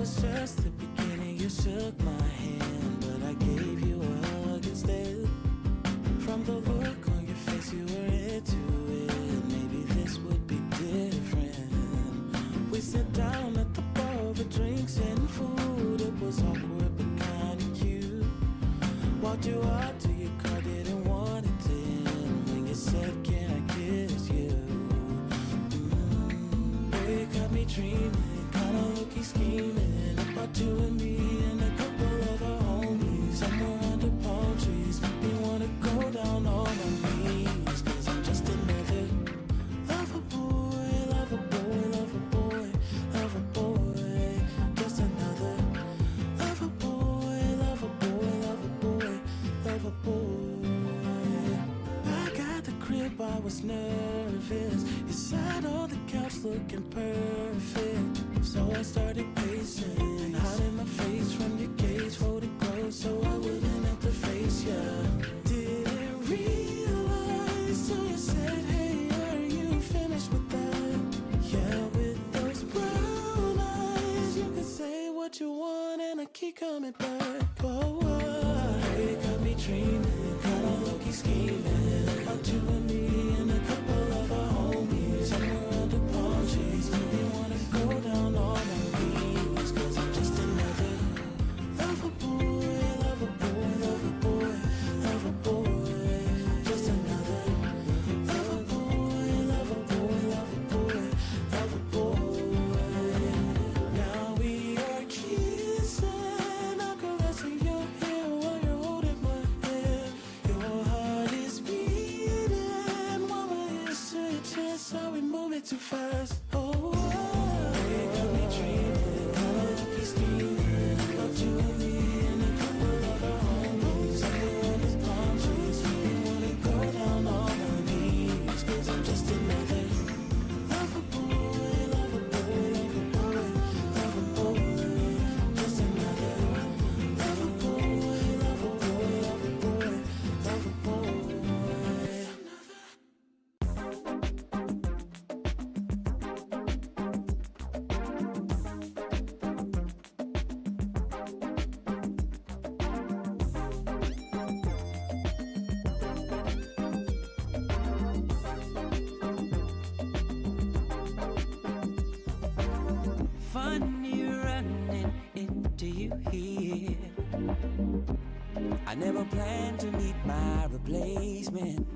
was just the beginning. You shook my hand, but I gave you a hug instead. From the look on your face, you were into it. Maybe this would be different. We sat down at the bar for drinks and food. It was awkward but kinda cute. Walked you out to your car, didn't want it in. When you said, can I kiss you? It got me dreaming, kinda low-key scheming about you and me and a couple other homies somewhere under palm trees. Make me wanna go down on my knees, 'cause I'm just another lover boy, lover boy, lover boy, lover boy. Just another lover boy, lover boy, lover boy, lover boy. Back at the crib I was nervous. You sat on the couch looking perfect. So I started pacing, hiding my face from your gaze, holding close so I wouldn't have to face ya. Didn't realize till you said, hey, are you finished with that? Yeah, with those brown eyes, you can say what you want and I keep coming back. Oh, it got me dreaming, kinda low-key scheming about you and me and a couple of our homies somewhere under palm trees. Make me wanna go down on my knees, 'cause I'm just another lover boy, lover boy, lover boy, lover boy. Just another lover boy, lover boy, lover boy, lover boy. Now we are kissing, I'm caressing your hair while you're holding my hand. Your heart is beating while my ears to your chest. Sorry, moving too fast. Oh, it got me dreaming, kinda low-key scheming about you and me and a couple of our homies somewhere under palm trees. Make me wanna go down on my knees, 'cause I'm just another lover boy, lover boy, lover boy, lover boy. Just another lover boy, lover boy, lover boy, lover boy. Funny running into you here. I never planned to meet my replacement.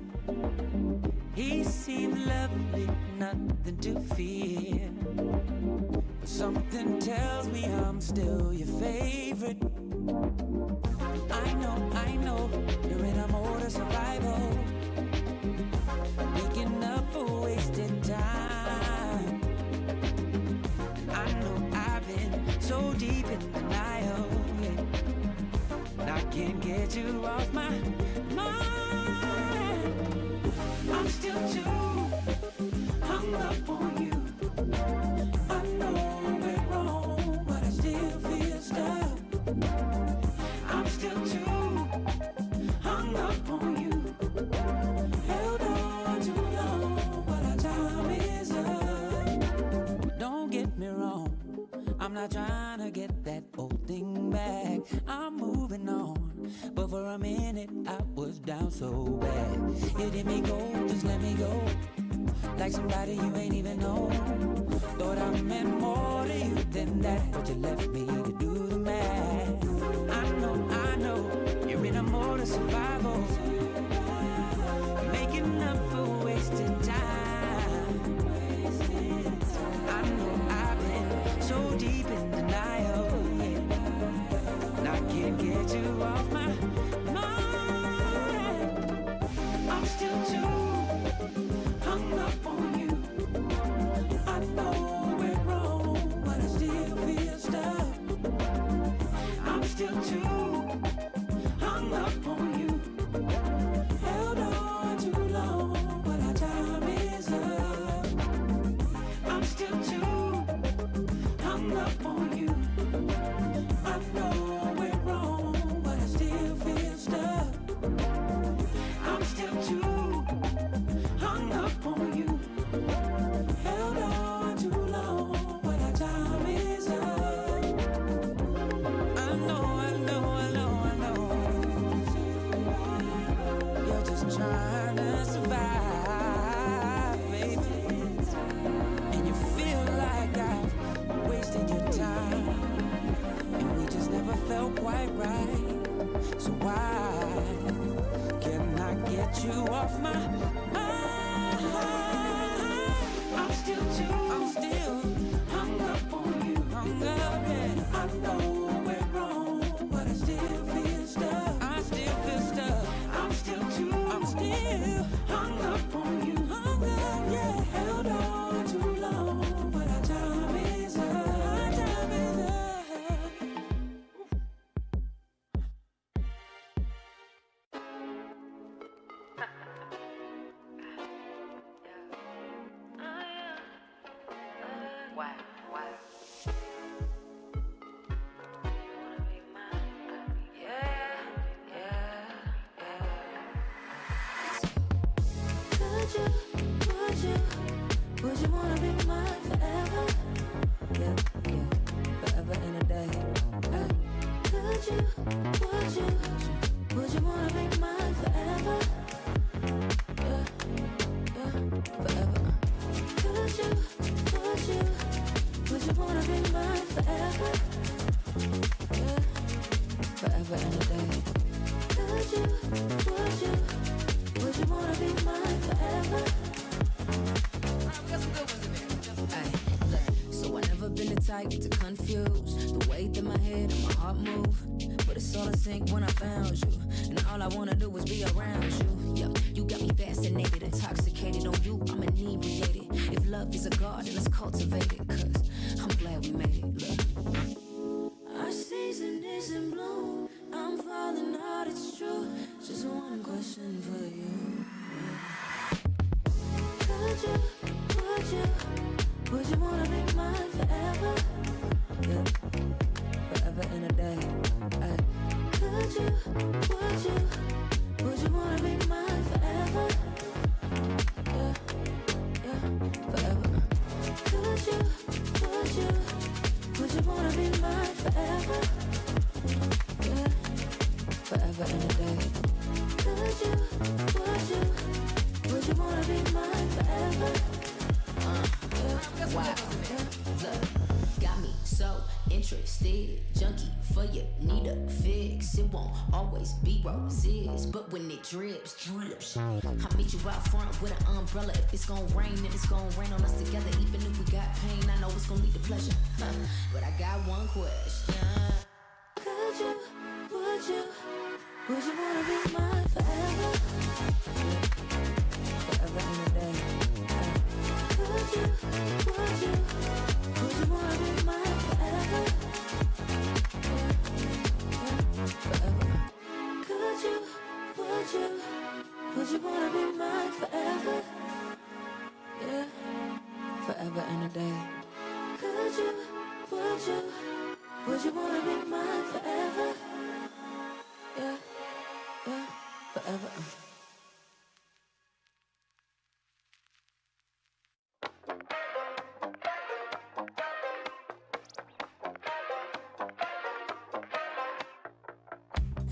He seemed lovely, nothing to fear. But something tells me I'm still your favorite. I know, you're in a mode of survival, making up for wasted time. I know I've been so deep in denial, yeah, and I can't get you off my mind. I'm still too hung up on you. I know we're wrong, but I still feel stuck. I'm still too hung up on you. Held on too long, but our time is up. Don't get me wrong, I'm not trying to get that old thing back. I'm moving on, but for a minute I was down so bad. You did me go, just let me go, like somebody you ain't even know. Thought I meant more to you than that, but you left me to do the math. I know, you We're in a mode of survival, making up for wasted time. I know I've been so deep in denial, and I can't get you off my mind. I'm still too hung up on you. I know we're wrong, but I still feel stuck. I'm still too hung up on you. Held on too long, but our time is up. I'm still too hung up on you. I know we're wrong, but I still feel stuck. I'm still too hung up on you. Held on too long, but our time is up. I know, I know, I know, I know. You're just trying to survive, baby. And you feel like I've wasted your time. And we just never felt quite right. So why can I get you off my mind? I'm still hung up on you. Hung up, yeah. I know we're wrong, but I still feel stuck. I still feel stuck. I'm still hung up on you. Hung up, yeah. Held on too long, but our time is up. Our time is up. Wow, wow. Yeah, yeah, yeah. Would you wanna be mine forever? Yeah, yeah, forever and a day. Would you wanna be mine forever? Yeah, yeah, forever. Would you wanna be mine forever? Yeah, forever and a day. Would you wanna be mine forever? Ay, look, so I never been the type to confuse the way that my head and my heart move. But it's all in sync when I found you, and all I wanna do is be around you. Yeah, you got me fascinated, intoxicated on you. I'm inebriated. If love is a garden, let's cultivate it. 'Cause I'm glad we made it. Look, our season is in bloom. I'm falling hard, it's true. Just one question for you. Would you wanna be mine forever? Yeah, forever and a day. Ay. Would you wanna be mine forever? Yeah, yeah, forever. Would you wanna be mine forever? Yeah, forever and a day. Would you wanna be mine forever? Wow, look, got me so interested. Junkie for you, need a fix. It won't always be roses, but when it drips, I'll meet you out front with an umbrella. If it's gonna rain, then it's gonna rain on us together. Even if we got pain, I know it's gonna lead to pleasure. But I got one question. Would you wanna be mine forever? Forever and a day. Would you wanna be mine forever? Forever. Would you wanna be mine forever? Yeah, forever and a day. Would you wanna be mine forever? Yeah, yeah, forever.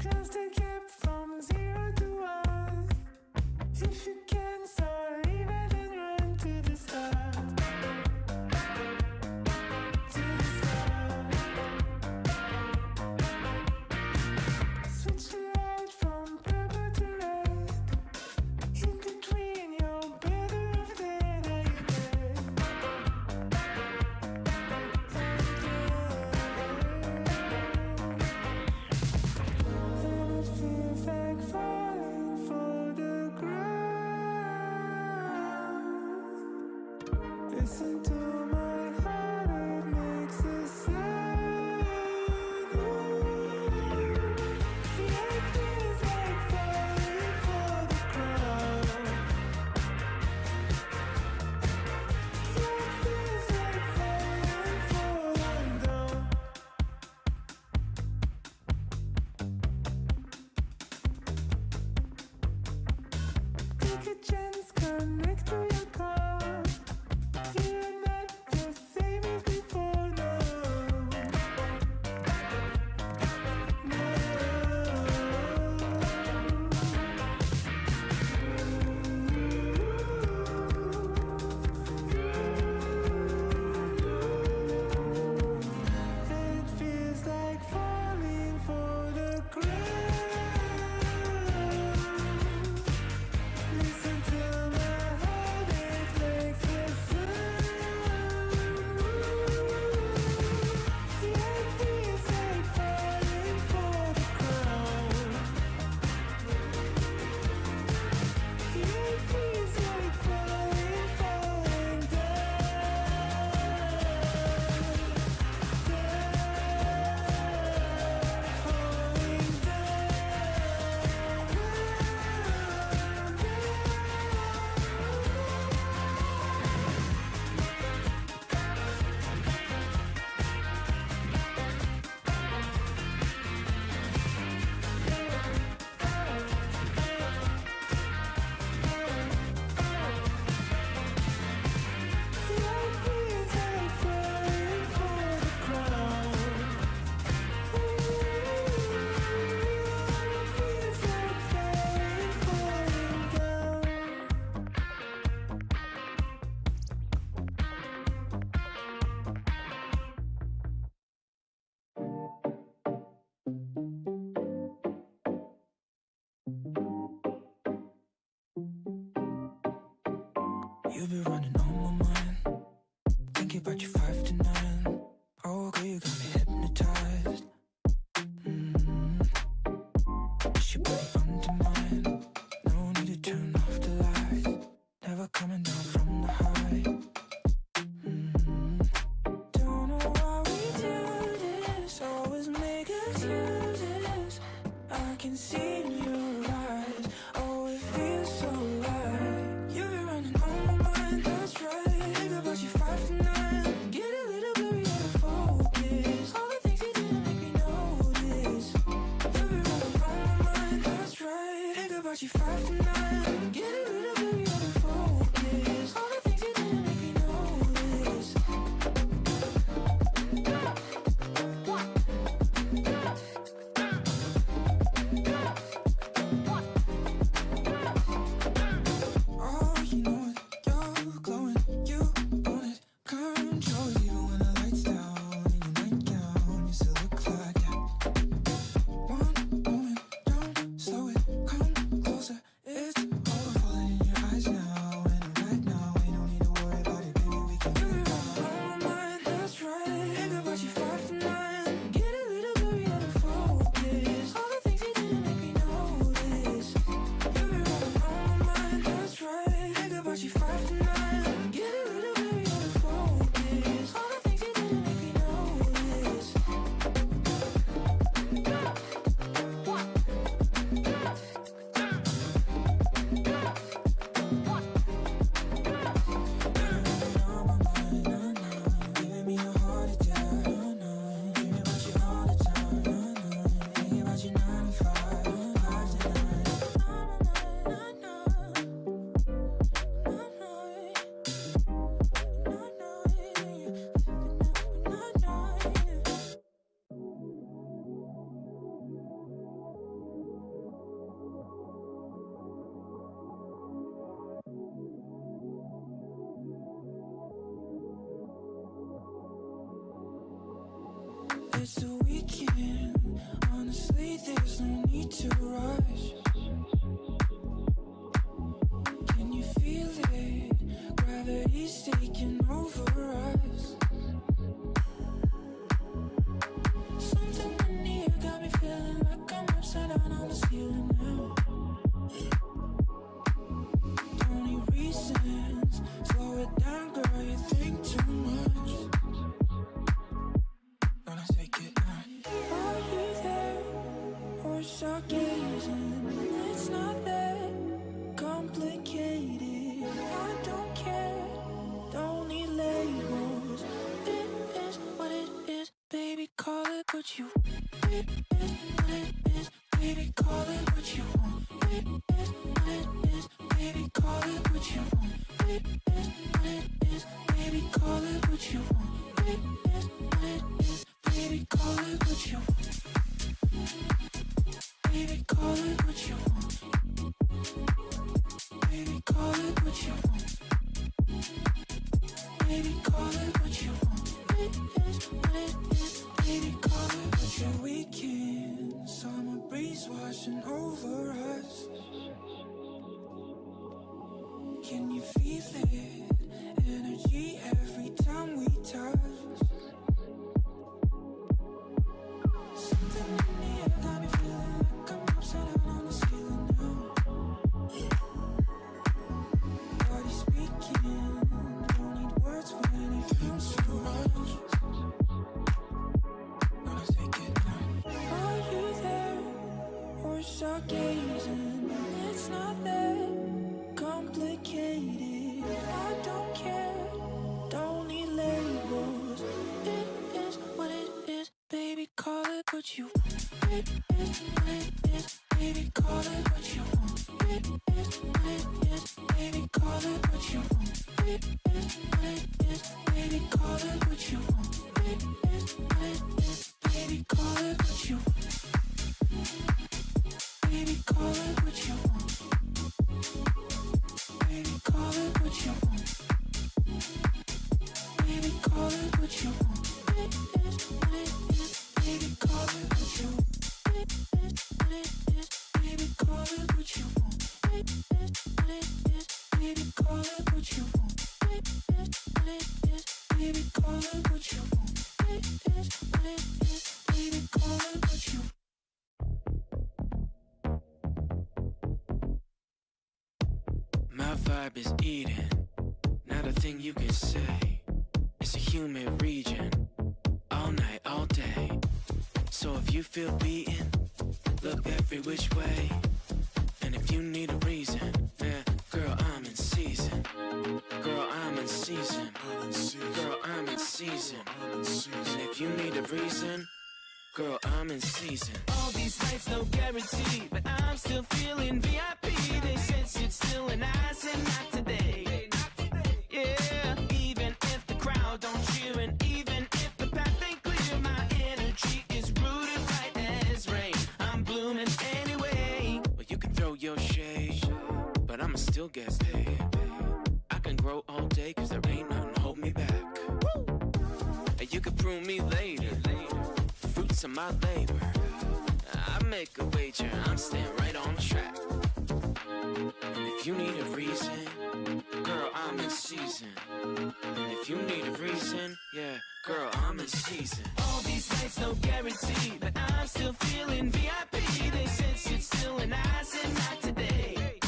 Just to get from 0 to 1. If you can, so leave it and run to the start. To the start. Switch the light Listen to my heart, it makes a sound. Yeah, it feels like falling for the ground. Yeah, it feels like falling down. Take a chance, connect to your car. You're not the same as before, no. It feels like falling for the ground. Listen to my heart, it makes a sound. Yeah, it feels like falling for the ground. Yeah, it feels like falling You'll be running on my mind, thinking about you 5 to 9. Oh, girl, you got me hypnotized. It's your body under mine. No need to turn off the lights. Never coming down from the high. Don't know why we do this. Always make excuses. I can see in your eyes. Oh, it feels so right. You've been running on my mind, that's right. Think about you 5 to 9. Get a little blurry out of focus. All the things you did to make me notice. You've been running on my mind, that's right. Think about you 5 to 9. Get a little blurry out of focus. All the things you did to make me notice. Oh, you know it, you're glowing, you own it, control it. Even when the lights down in your nightgown, you still look like that. One moment, don't slow it, come closer. It's all falling in your eyes now, and right now we don't need to worry about it, baby. We can get it on my mind, that's right. Think about you 5 to 9. Get a little blurry out of focus. All the things you did to make me notice. You've been running on my mind, that's right. Think about you 5 to 9. Get a little blurry out of focus. All the things you did to make me notice. Giving me a heart attack. Dreaming about you all the time. Thinking about you 9 to 5, 5 to 9. It's the weekend. Honestly, there's no need to rush. Can you feel it? Gravity's taking over us. Something in the air got me feeling like I'm upside down on the ceiling now. Don't need reasons. Slow it down, girl. You think It is what it is, baby, call it what you want. It is what it is, baby, call it what you want. It is what it is, baby, call it what you want. It is what it is, baby, call it what you want. Baby, call it what you want. Baby, call it what you want. Baby, call it what you want. It is what it is, baby, call it what you want. Weekend, summer breeze washing over us. Can you feel it? Energy every time we touch. Something in the air got me feeling like I'm upside down on the ceiling now. Body speaking, don't need words when it comes to us. Wanna take it now? Are you there? Or stargazing? It's not that complicated. I don't care, don't need labels. It is what it is, baby, call it what you want. It is what it is, baby, call it what you want. It is what it is, baby, call it what you want. It is what it is, baby, call it what you want. It is what it is, baby, call it what you want. Baby, call it what you want. Baby, call it what you want. Baby, call it what you want. It is what it is, baby, call it what you want. It is what it is, baby, call it what you want. It is what it is, baby, call it what you want. It is what it is, baby, call it what you want. It is what it is, baby, call it what you want. My vibe is eating, not a thing you can say. It's a humid region, all night, all day. So if you feel beaten, look every which way. And if you need a reason, yeah, girl, I'm in season. Girl, I'm in season. Girl, I'm in season. And if you need a reason, girl, I'm in season. All these nights, no guarantee, but I'm still feeling VIP. They said sit still and I said not today. Yeah, even if the crowd don't cheer and even if the path ain't clear, my energy is rooted right as rain. I'm blooming anyway. Well, you can throw your shade, but I'ma still get paid. I can grow all day cause there ain't nothing hold me back. And you can prove me later. Fruits of my labor. I make a wager, I'm staying right on track. And if you need a reason, girl, I'm in season. And if you need a reason, yeah, girl, I'm in season. All these nights, no guarantee, but I'm still feeling VIP. They said sit still and I said not today.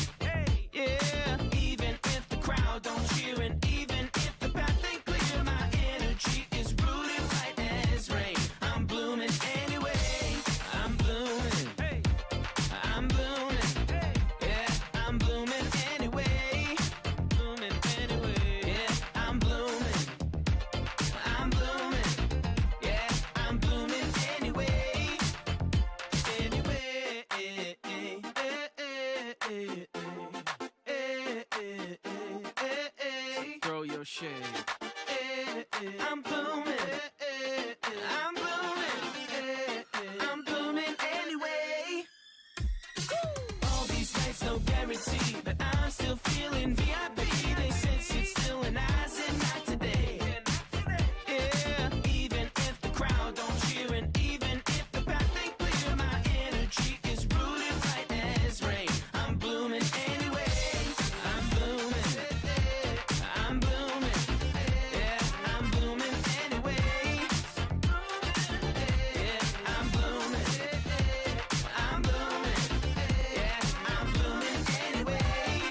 Yeah, even if the crowd don't cheer and even if the path ain't clear, my energy is rooted right as rain. I'm blooming anyway. I'm blooming. I'm blooming. Yeah, I'm blooming anyway. Blooming anyway. Yeah, I'm blooming. I'm blooming. Yeah, I'm blooming anyway. Anyway. Throw your shade. I'm blooming. I'm blooming. I'm blooming anyway. All these nights, no guarantee, but I'm still feeling VIP. They said sit still and I said not today. Yeah, even if the crowd don't cheer and even if the path ain't clear, my energy is rooted right as rain. I'm blooming anyway. I'm blooming. I'm blooming. Yeah, I'm blooming anyway. Yeah, I'm blooming. I'm blooming. Yeah, I'm blooming anyway.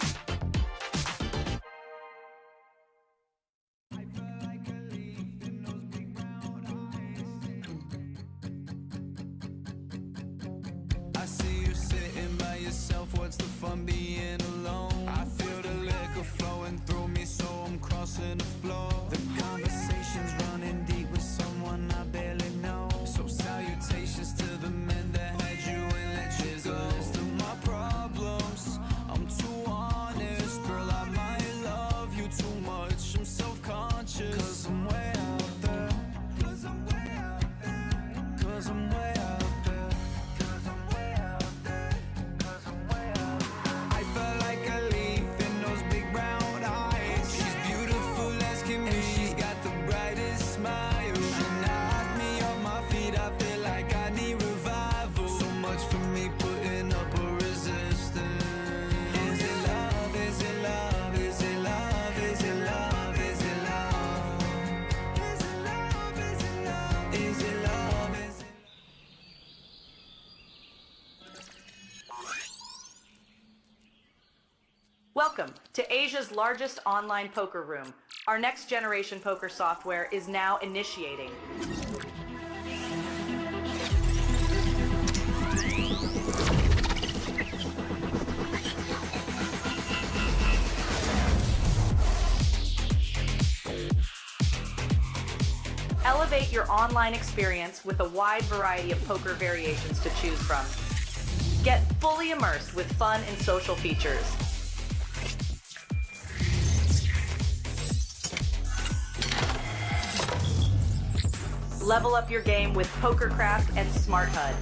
I see you sitting by yourself, what's the fun being alone? I feel the liquor flowing through me, so I'm crossing the floor. The conversation's running deep with someone I barely know. So salutations to the Welcome to Asia's largest online poker room. Our next generation poker software is now initiating. Elevate your online experience with a wide variety of poker variations to choose from. Get fully immersed with fun and social features. Level up your game with PokerCraft and Smart HUD.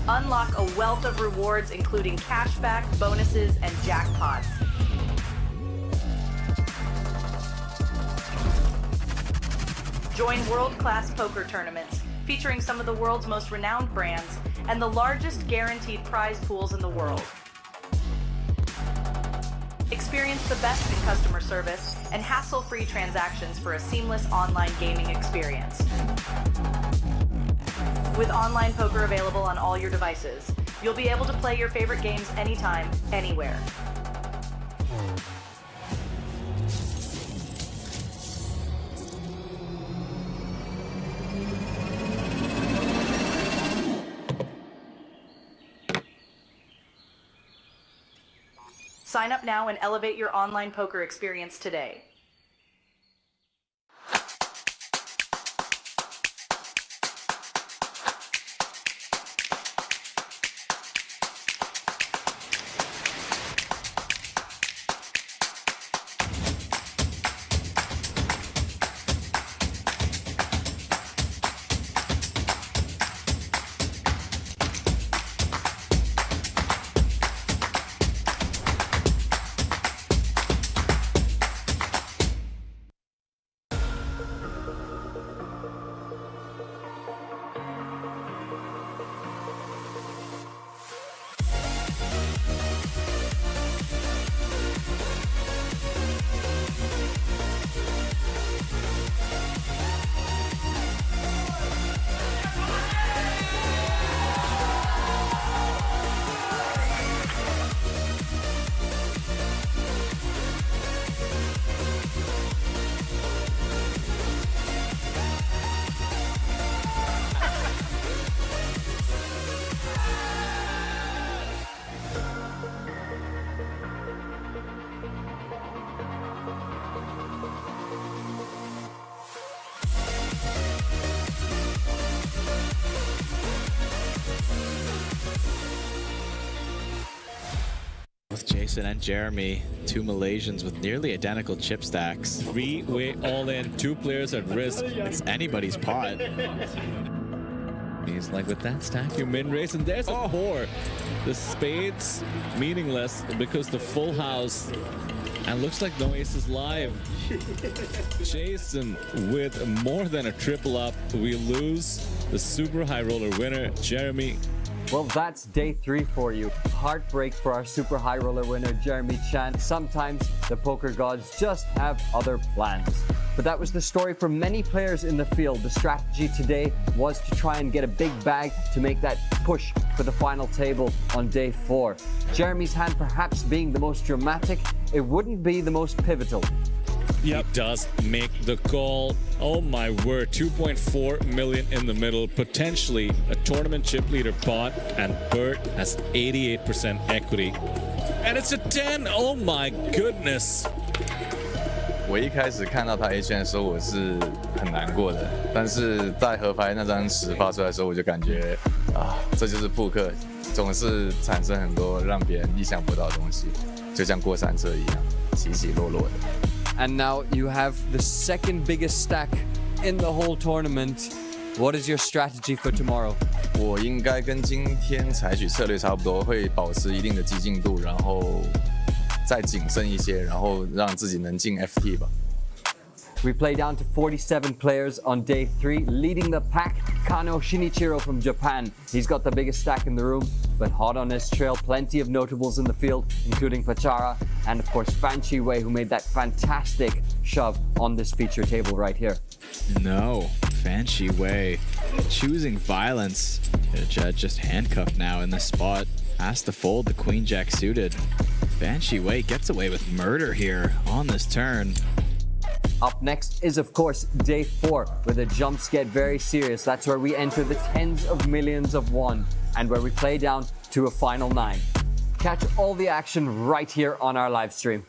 Unlock a wealth of rewards including cashback, bonuses, and jackpots. Join world-class poker tournaments featuring some of the world's most renowned brands and the largest guaranteed prize pools in the world. Experience the best in customer service and hassle-free transactions for a seamless online gaming experience. With online poker available on all your devices, you'll be able to play your favorite games anytime, anywhere. Sign up now and elevate your online poker experience today. With Jason and Jeremy, two Malaysians with nearly identical chip stacks. Three-way all-in, two players at risk. It's anybody's pot. He's like, with that stack, you min-raise, and there's a four. The spades, meaningless, because the full house, and looks like no aces live. Jason with more than a triple up. We lose the super high roller winner, Jeremy. Well, that's day 3 for you. Heartbreak for our super high roller winner, Jeremy Chan. Sometimes the poker gods just have other plans. But that was the story for many players in the field. The strategy today was to try and get a big bag to make that push for the final table on day 4. Jeremy's hand perhaps being the most dramatic, it wouldn't be the most pivotal. Yep. He does make the call. Oh my word, 2.4 million in the middle, potentially a tournament chip leader pot, and Bert has 88% equity. And it's a 10, oh my goodness. 我一开始看到他 A 圈的时候，我是很难过的，但是在合牌那张10发出来的时候，我就感觉啊，这就是扑克，总是产生很多让别人意想不到的东西，就像过山车一样，起起落落的。 And now you have the second biggest stack in the whole tournament. What is your strategy for tomorrow? 我应该跟今天采取策略差不多，会保持一定的激进度，然后再谨慎一些，然后让自己能进 FT 吧。 We play down to 47 players on day 3, leading the pack, Kano Shinichiro from Japan. He's got the biggest stack in the room, but hot on his trail, plenty of notables in the field, including Pachara, and of course Fan Chi-wei, who made that fantastic shove on this feature table right here. No, Fan Chi-wei choosing violence. Judge just handcuffed now in this spot. Has to fold the Queen Jack suited. Banshee Wei gets away with murder here on this turn. Up next is, of course, day 4, where the jumps get very serious. That's where we enter the tens of millions of won, and where we play down to a final 9. Catch all the action right here on our live stream.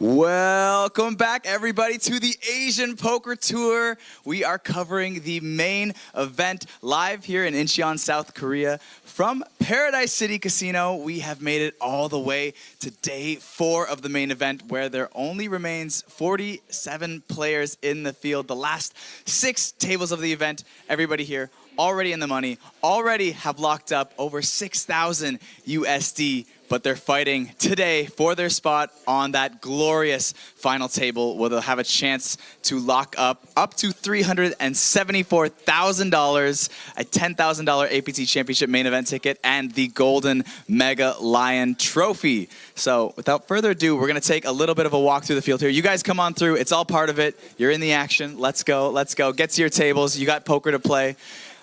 Welcome back, everybody, to the Asian Poker Tour. We are covering the main event live here in Incheon, South Korea. From Paradise City Casino, we have made it all the way to day 4 of the main event, where there only remains 47 players in the field. The last 6 tables of the event, everybody here already in the money, already have locked up over 6,000 USD. But they're fighting today for their spot on that glorious final table, where they'll have a chance to lock up to $374,000, a $10,000 APT Championship main event ticket, and the Golden Mega Lion Trophy. So without further ado, we're going to take a little bit of a walk through the field here. You guys come on through. It's all part of it. You're in the action. Let's go. Let's go. Get to your tables. You got poker to play.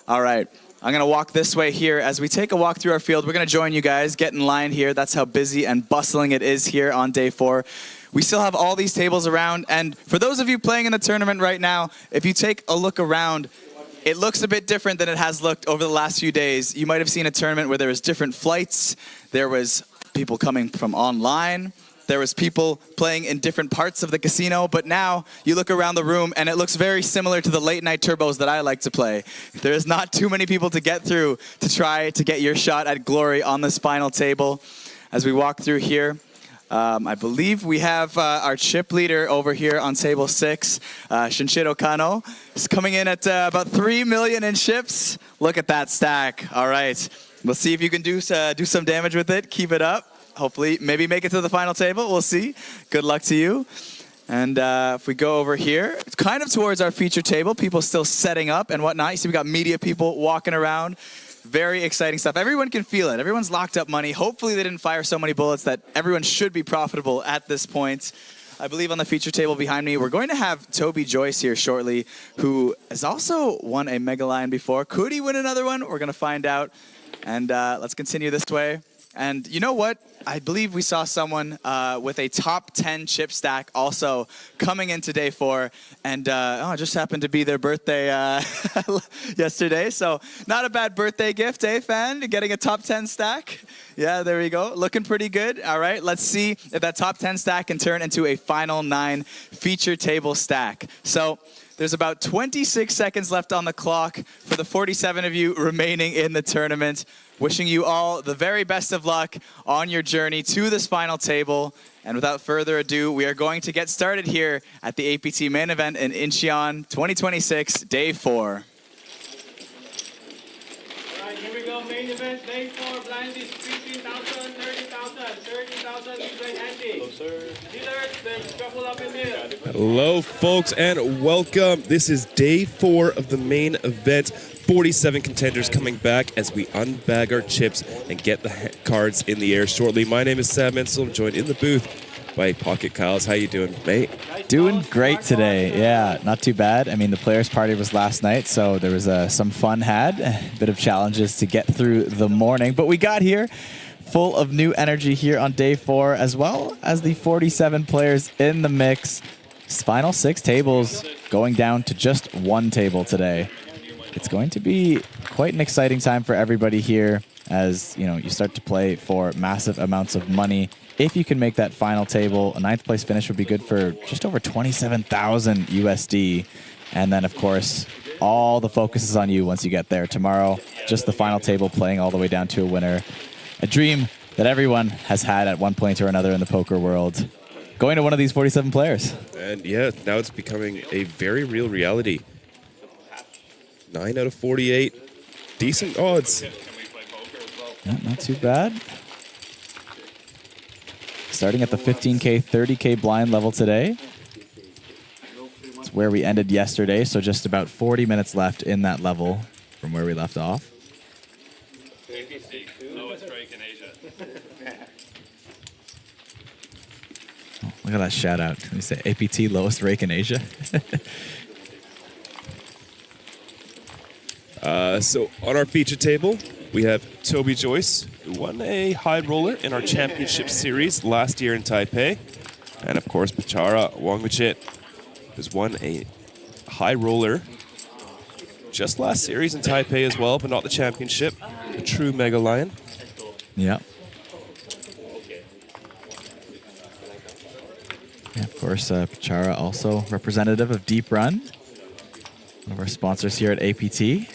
All right. I'm going to walk this way here. As we take a walk through our field, we're going to join you guys. Get in line here. That's how busy and bustling it is here on day 4. We still have all these tables around. And for those of you playing in the tournament right now, if you take a look around, it looks a bit different than it has looked over the last few days. You might have seen a tournament where there was different flights. There was people coming from online. There was people playing in different parts of the casino, but now you look around the room and it looks very similar to the late night turbos that I like to play. There's not too many people to get through to try to get your shot at glory on this final table. As we walk through here, I believe we have our chip leader over here on table 6, Shinichiro Kano, is coming in at about 3 million in chips. Look at that stack. All right, we'll see if you can do some damage with it. Keep it up. Hopefully, maybe make it to the final table. We'll see. Good luck to you. And if we go over here, it's kind of towards our feature table, people still setting up and whatnot. You see we got media people walking around. Very exciting stuff. Everyone can feel it. Everyone's locked up money. Hopefully they didn't fire so many bullets that everyone should be profitable at this point. I believe on the feature table behind me, we're going to have Toby Joyce here shortly, who has also won a Mega Lion before. Could he win another one? We're going to find out. And let's continue this way. And you know what? I believe we saw someone with a top 10 chip stack also coming into day 4. And it just happened to be their birthday yesterday. So not a bad birthday gift, fan? Getting a top 10 stack. Yeah, there we go. Looking pretty good. All right, let's see if that top 10 stack can turn into a final 9 feature table stack. So there's about 26 seconds left on the clock for the 47 of you remaining in the tournament. Wishing you all the very best of luck on your journey to this final table. And without further ado, we are going to get started here at the APT main event in Incheon 2026, day 4. All right, here we go, main event, day 4, blind is 15,000, 30,000, 30,000, is right handy. Hello, sir. Dealers, then shuffle up in here. Hello, folks, and welcome. This is day 4 of the main event. 47 contenders coming back as we unbag our chips and get the cards in the air shortly. My name is Sam Insole. I'm joined in the booth by PocketKyles. How you doing, mate? Doing great today. Yeah, not too bad. I mean, the players' party was last night, so there was some fun had, a bit of challenges to get through the morning. But we got here full of new energy here on day 4, as well as the 47 players in the mix. Final 6 tables going down to just 1 table today. It's going to be quite an exciting time for everybody here as you start to play for massive amounts of money. If you can make that final table, a 9th place finish would be good for just over 27,000 USD. And then, of course, all the focus is on you once you get there. Tomorrow, just the final table playing all the way down to a winner. A dream that everyone has had at one point or another in the poker world. Going to one of these 47 players. And yeah, now it's becoming a very real reality. 9 out of 48. Decent odds. Yeah, not too bad. Starting at the 15K, 30K blind level today. It's where we ended yesterday, so just about 40 minutes left in that level from where we left off. Lowest rake in Asia. Oh, look at that shout out. Let me say APT lowest rake in Asia. So on our feature table, we have Toby Joyce, who won a high roller in our championship series last year in Taipei. And of course, Pachara Wangmachit has won a high roller just last series in Taipei as well, but not the championship. A true Mega Lion. Yeah. Of course, Pachara also representative of Deep Run, one of our sponsors here at APT.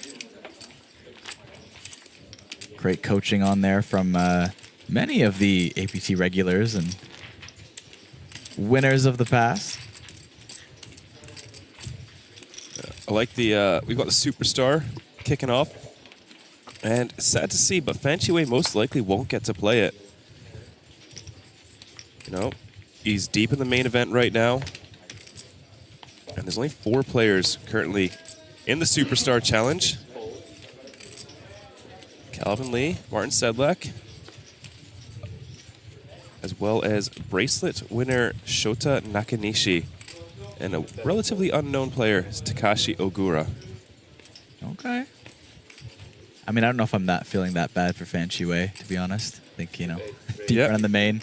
Great coaching on there from many of the APT regulars and winners of the past. I like the, we've got the Superstar kicking off. And sad to see, but Fan Chiwei most likely won't get to play it. You know, he's deep in the main event right now. And there's only 4 players currently in the Superstar Challenge. Calvin Lee, Martin Sedlak, as well as bracelet winner Shota Nakanishi, and a relatively unknown player is Takashi Ogura. Okay. I mean, I don't know if I'm not feeling that bad for Fan Chiwei, to be honest. I think, you know, Deep Run in the main.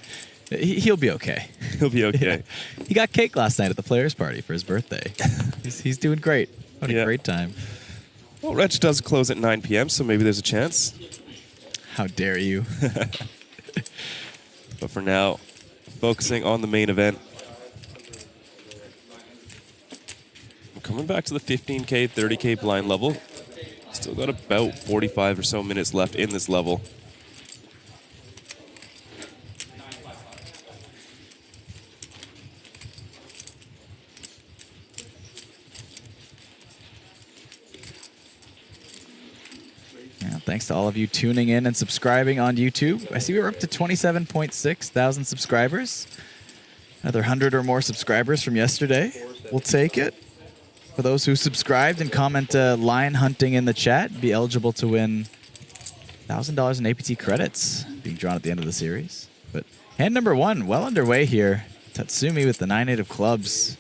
He'll be okay. He'll be okay. Yeah. He got cake last night at the players' party for his birthday. he's doing great. What a great time. Well, Reg does close at 9 p.m., so maybe there's a chance. How dare you? But for now, focusing on the main event. We're coming back to the 15K, 30K blind level. Still got about 45 or so minutes left in this level. Thanks to all of you tuning in and subscribing on YouTube. I see we're up to 27.6 thousand subscribers. Another 100 or more subscribers from yesterday. We'll take it. For those who subscribed and comment lion hunting in the chat, be eligible to win $1,000 in APT credits being drawn at the end of the series. But hand number 1, well underway here. Tatsumi with the 9-8 of clubs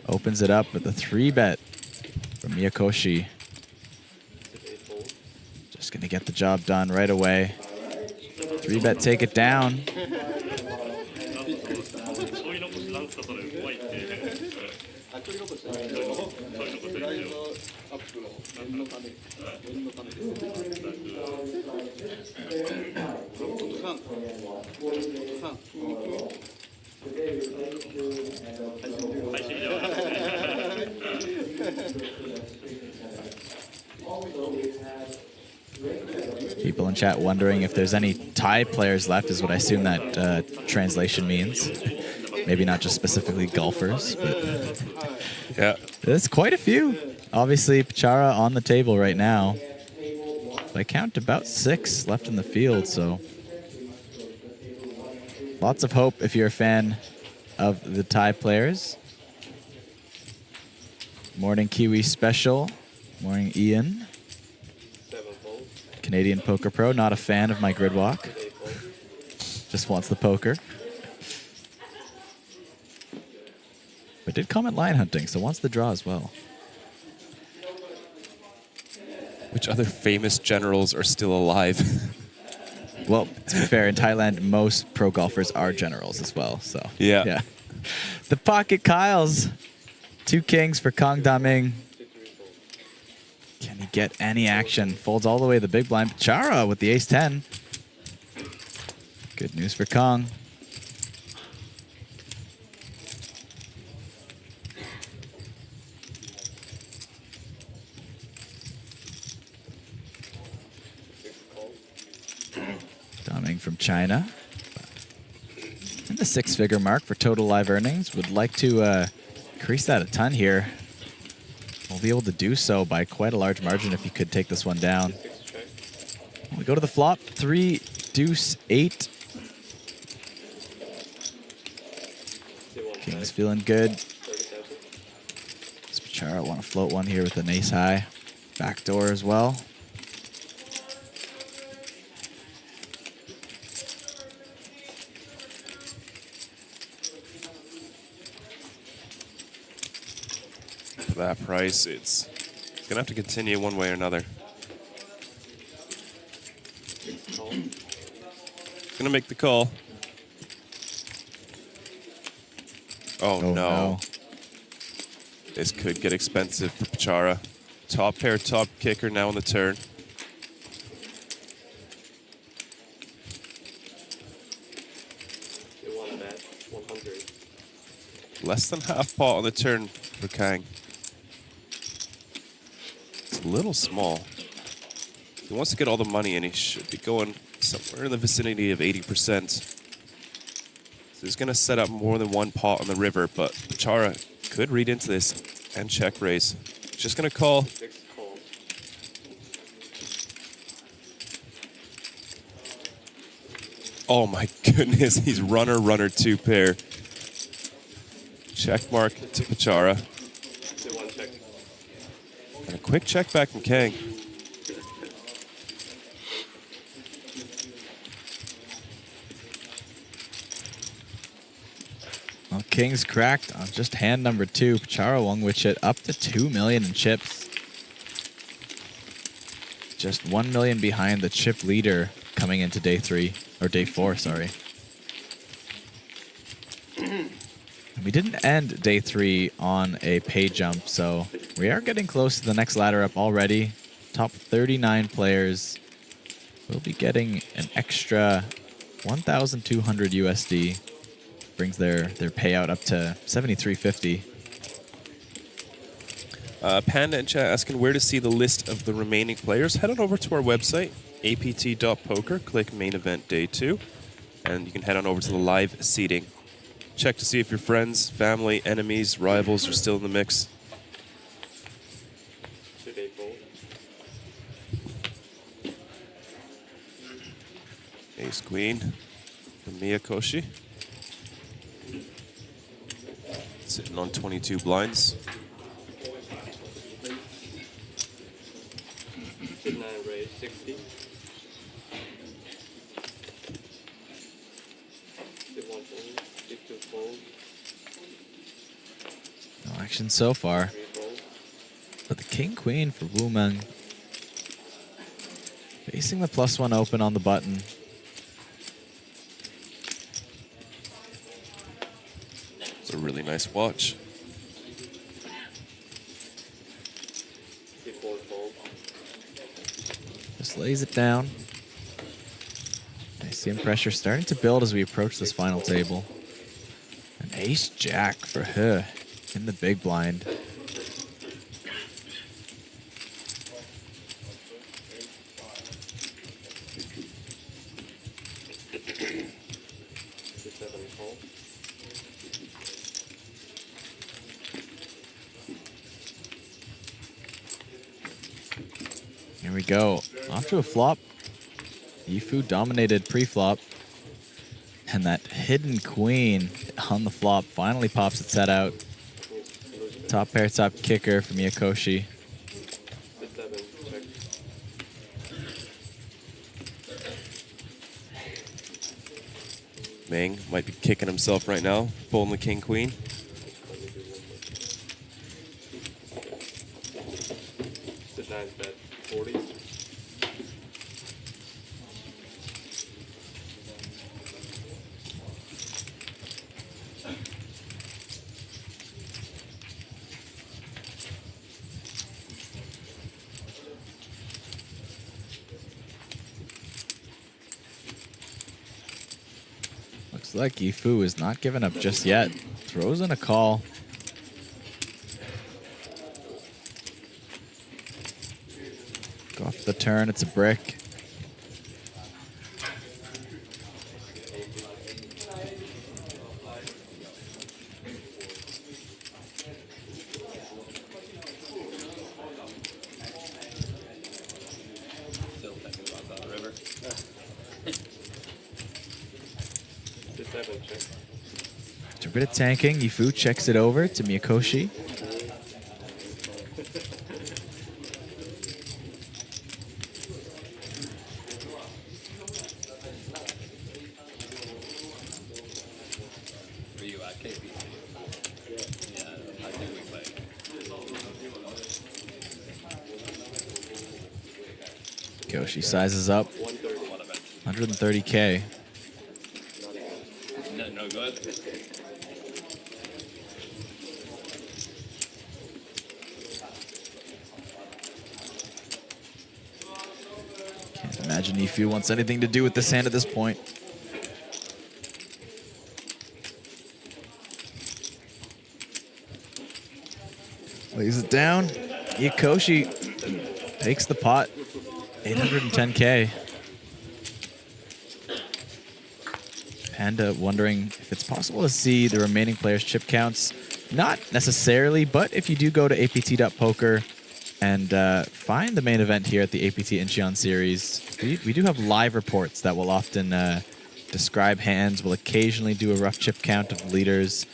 opens it up with a 3-bet from Miyakoshi. Just going to get the job done right away. 3-bet, take it down. People in chat wondering if there's any Thai players left is what I assume that translation means. Maybe not just specifically golfers, but yeah, there's quite a few. Obviously, Pachara on the table right now. I count about 6 left in the field, so lots of hope if you're a fan of the Thai players. Morning Kiwi Special. Morning Ian. Canadian Poker Pro, not a fan of my grid walk. Just wants the poker. But did comment lion hunting, so wants the draw as well. Which other famous generals are still alive? Well, to be fair, in Thailand, most pro golfers are generals as well. So yeah. The PocketKyles, 2 kings for Kong Daming. Can he get any action? Folds all the way to the big blind. Pachara with the ace-10. Good news for Kong. Daming from China. And the 6-figure mark for total live earnings. Would like to increase that a ton here. We'll be able to do so by quite a large margin if he could take this one down. We go to the flop. 3, deuce, 8. King's feeling good. Pachara want to float one here with an ace high. Backdoor as well. For that price, it's gonna have to continue one way or another. Gonna make the call. Oh no. This could get expensive for Pachara. Top pair, top kicker now on the turn. Less than half pot on the turn for Kang. It's a little small. He wants to get all the money and he should be going somewhere in the vicinity of 80%. So he's going to set up more than one pot on the river, but Pachara could read into this and check raise. Just going to call. Oh my goodness, he's runner 2 pair. Check mark to Pachara. And a quick check back from Kang. Well, King's cracked on just hand number 2. Pachara Wongwich it up to 2 million in chips. Just 1 million behind the chip leader coming into day 3, or day 4, sorry. We didn't end day 3 on a pay jump, so we are getting close to the next ladder up already. Top 39 players will be getting an extra 1,200 USD. Brings their payout up to 7,350. Panda in chat asking where to see the list of the remaining players. Head on over to our website, apt.poker. Click main event day 2, and you can head on over to the live seating. Check to see if your friends, family, enemies, rivals are still in the mix. Ace Queen from Miyakoshi. Sitting on 22 blinds. No action so far. But the King Queen for Wu Meng. Facing the +1 open on the button. It's a really nice watch. Just lays it down. ICM pressure starting to build as we approach this final table. An ace-jack for her in the big blind. Here we go. Off to a flop. Yifu dominated pre-flop. And that hidden queen on the flop finally pops its head out. Top pair, top kicker for Miyakoshi. Meng might be kicking himself right now, folding the king queen. Looks like Yifu is not giving up just yet. Throws in a call. Go off the turn, it's a brick. After a bit of tanking, Yifu checks it over to Miyakoshi. Miyakoshi sizes up. 130K. No good. Can't imagine Yifu wants anything to do with this hand at this point. down. Yakoshi takes the pot. 810K. Panda wondering if it's possible to see the remaining players' chip counts. Not necessarily, but if you do go to apt.poker and find the main event here at the APT Incheon series, we do have live reports that will often describe hands. We'll occasionally do a rough chip count of the leaders.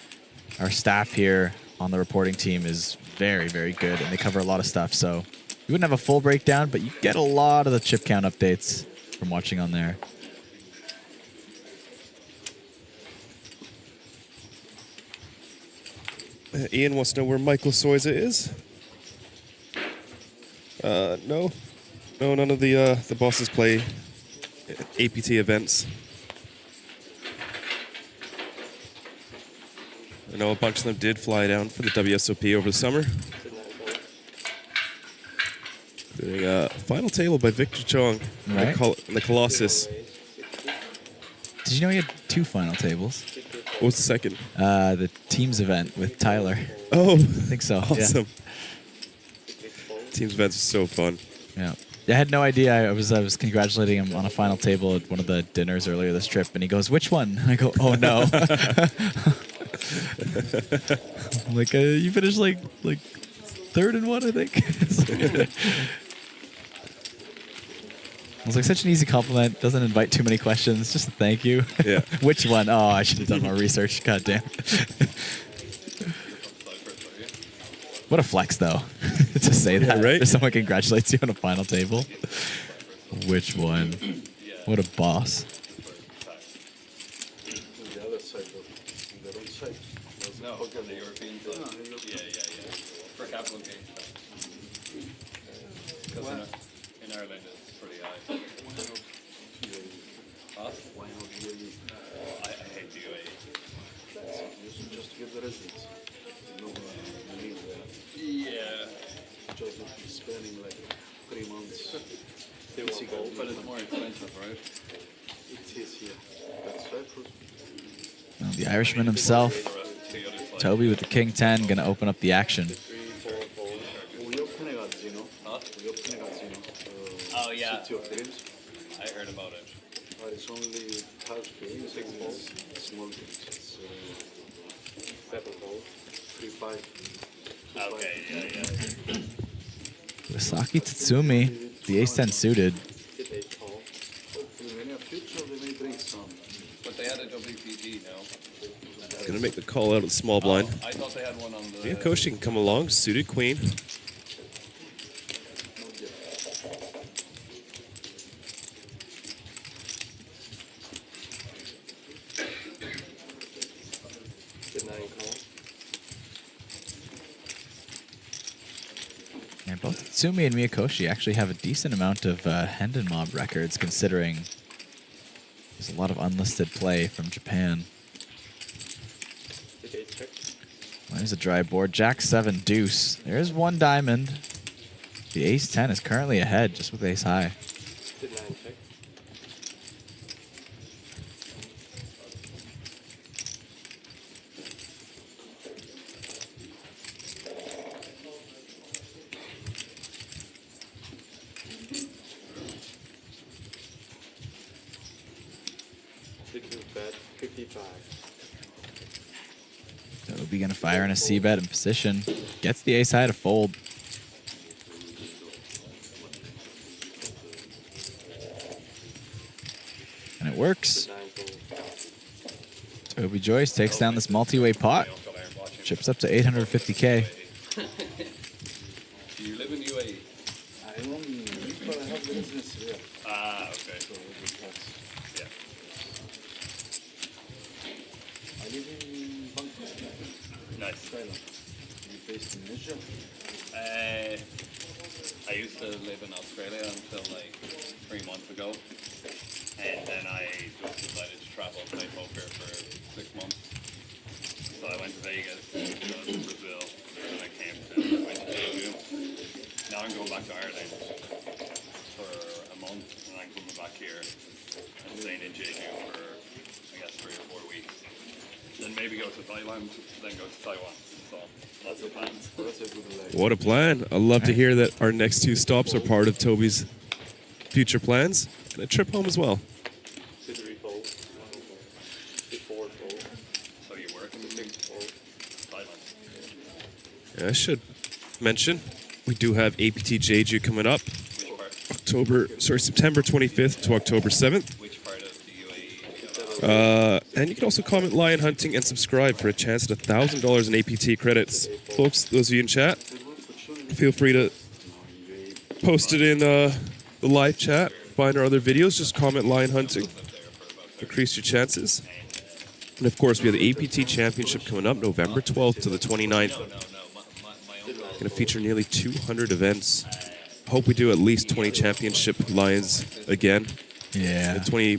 Our staff here on the reporting team is very, very good, and they cover a lot of stuff. So you wouldn't have a full breakdown, but you get a lot of the chip count updates from watching on there. Ian wants to know where Michael Soiza is. No, none of the bosses play APT events. I know a bunch of them did fly down for the WSOP over the summer. Doing a final table by Victor Chong, Right. the Colossus. Did you know he had 2 final tables? What was the second? The teams event with Tyler. Oh, I think so. Awesome. Teams events are so fun. Yeah. I had no idea. I was congratulating him on a final table at one of the dinners earlier this trip, and he goes, "Which one?" And I go, "Oh no." I'm like, you finished like 3rd in one, I think. I was like, such an easy compliment. Doesn't invite too many questions. Just a thank you. Yeah. Which one? Oh, I should have done more research. God damn. What a flex, though, to say that. Yeah, right? If someone congratulates you on a final table. Which one? What a boss. No, the European side. Yeah. For capital gains. Because in Ireland it's pretty high. Huh? I hate the UAE. Just to get the residence. Yeah. Just be spending like 3 months. But it's more expensive, right? It is, yeah. That's right. Well, the Irishman himself, Toby with the King 10, going to open up the action. Oh, yeah. I heard about it. It's only half game, 6 balls, small games. It's 7 balls, 3-5. Okay, yeah. Wasaki Tatsumi, the ace-10 suited. But they had a WPG now. Gonna make the call out of the small blind. I thought they had one on the... Yakoshi can come along, suited queen. And both Tatsumi and Miyakoshi actually have a decent amount of Hendon Mob records, considering there's a lot of unlisted play from Japan. Well, there's a dry board. Jack 7 deuce. There's 1 diamond. The ace 10 is currently ahead, just with ace high. So we'll be going to fire in a C-bet in position. Gets the ace high to fold. And it works. Toby Joyce takes down this multi-way pot. Chips up to 850K. Do you live in UAE? I don't live, but I have business here. Ah, okay. Yeah. I live in Bangkok. Nice. Thailand. You based in Asia? I used to live in Australia until like 3 months ago. And then I just decided to travel and play poker for 6 months. So I went to Vegas, to Brazil, and I came to went to Jeju. Now I'm going back to Ireland for a month, and I'm coming back here and staying in Jeju for, I guess, 3 or 4 weeks. Then maybe go to Thailand, then go to Taiwan. So What a plan. I love to hear that our next 2 stops are part of Toby's future plans. And a trip home as well. Yeah, I should mention, we do have APT Jeju coming up. September 25th to October 7th. And you can also comment lion hunting and subscribe for a chance at $1,000 in APT credits. Folks, those of you in chat, feel free to post it in the live chat. Find our other videos, just comment lion hunting. Increase your chances. And of course, we have the APT Championship coming up November 12th to the 29th. Going to feature nearly 200 events. Hope we do at least 20 championship lions again. Yeah. 20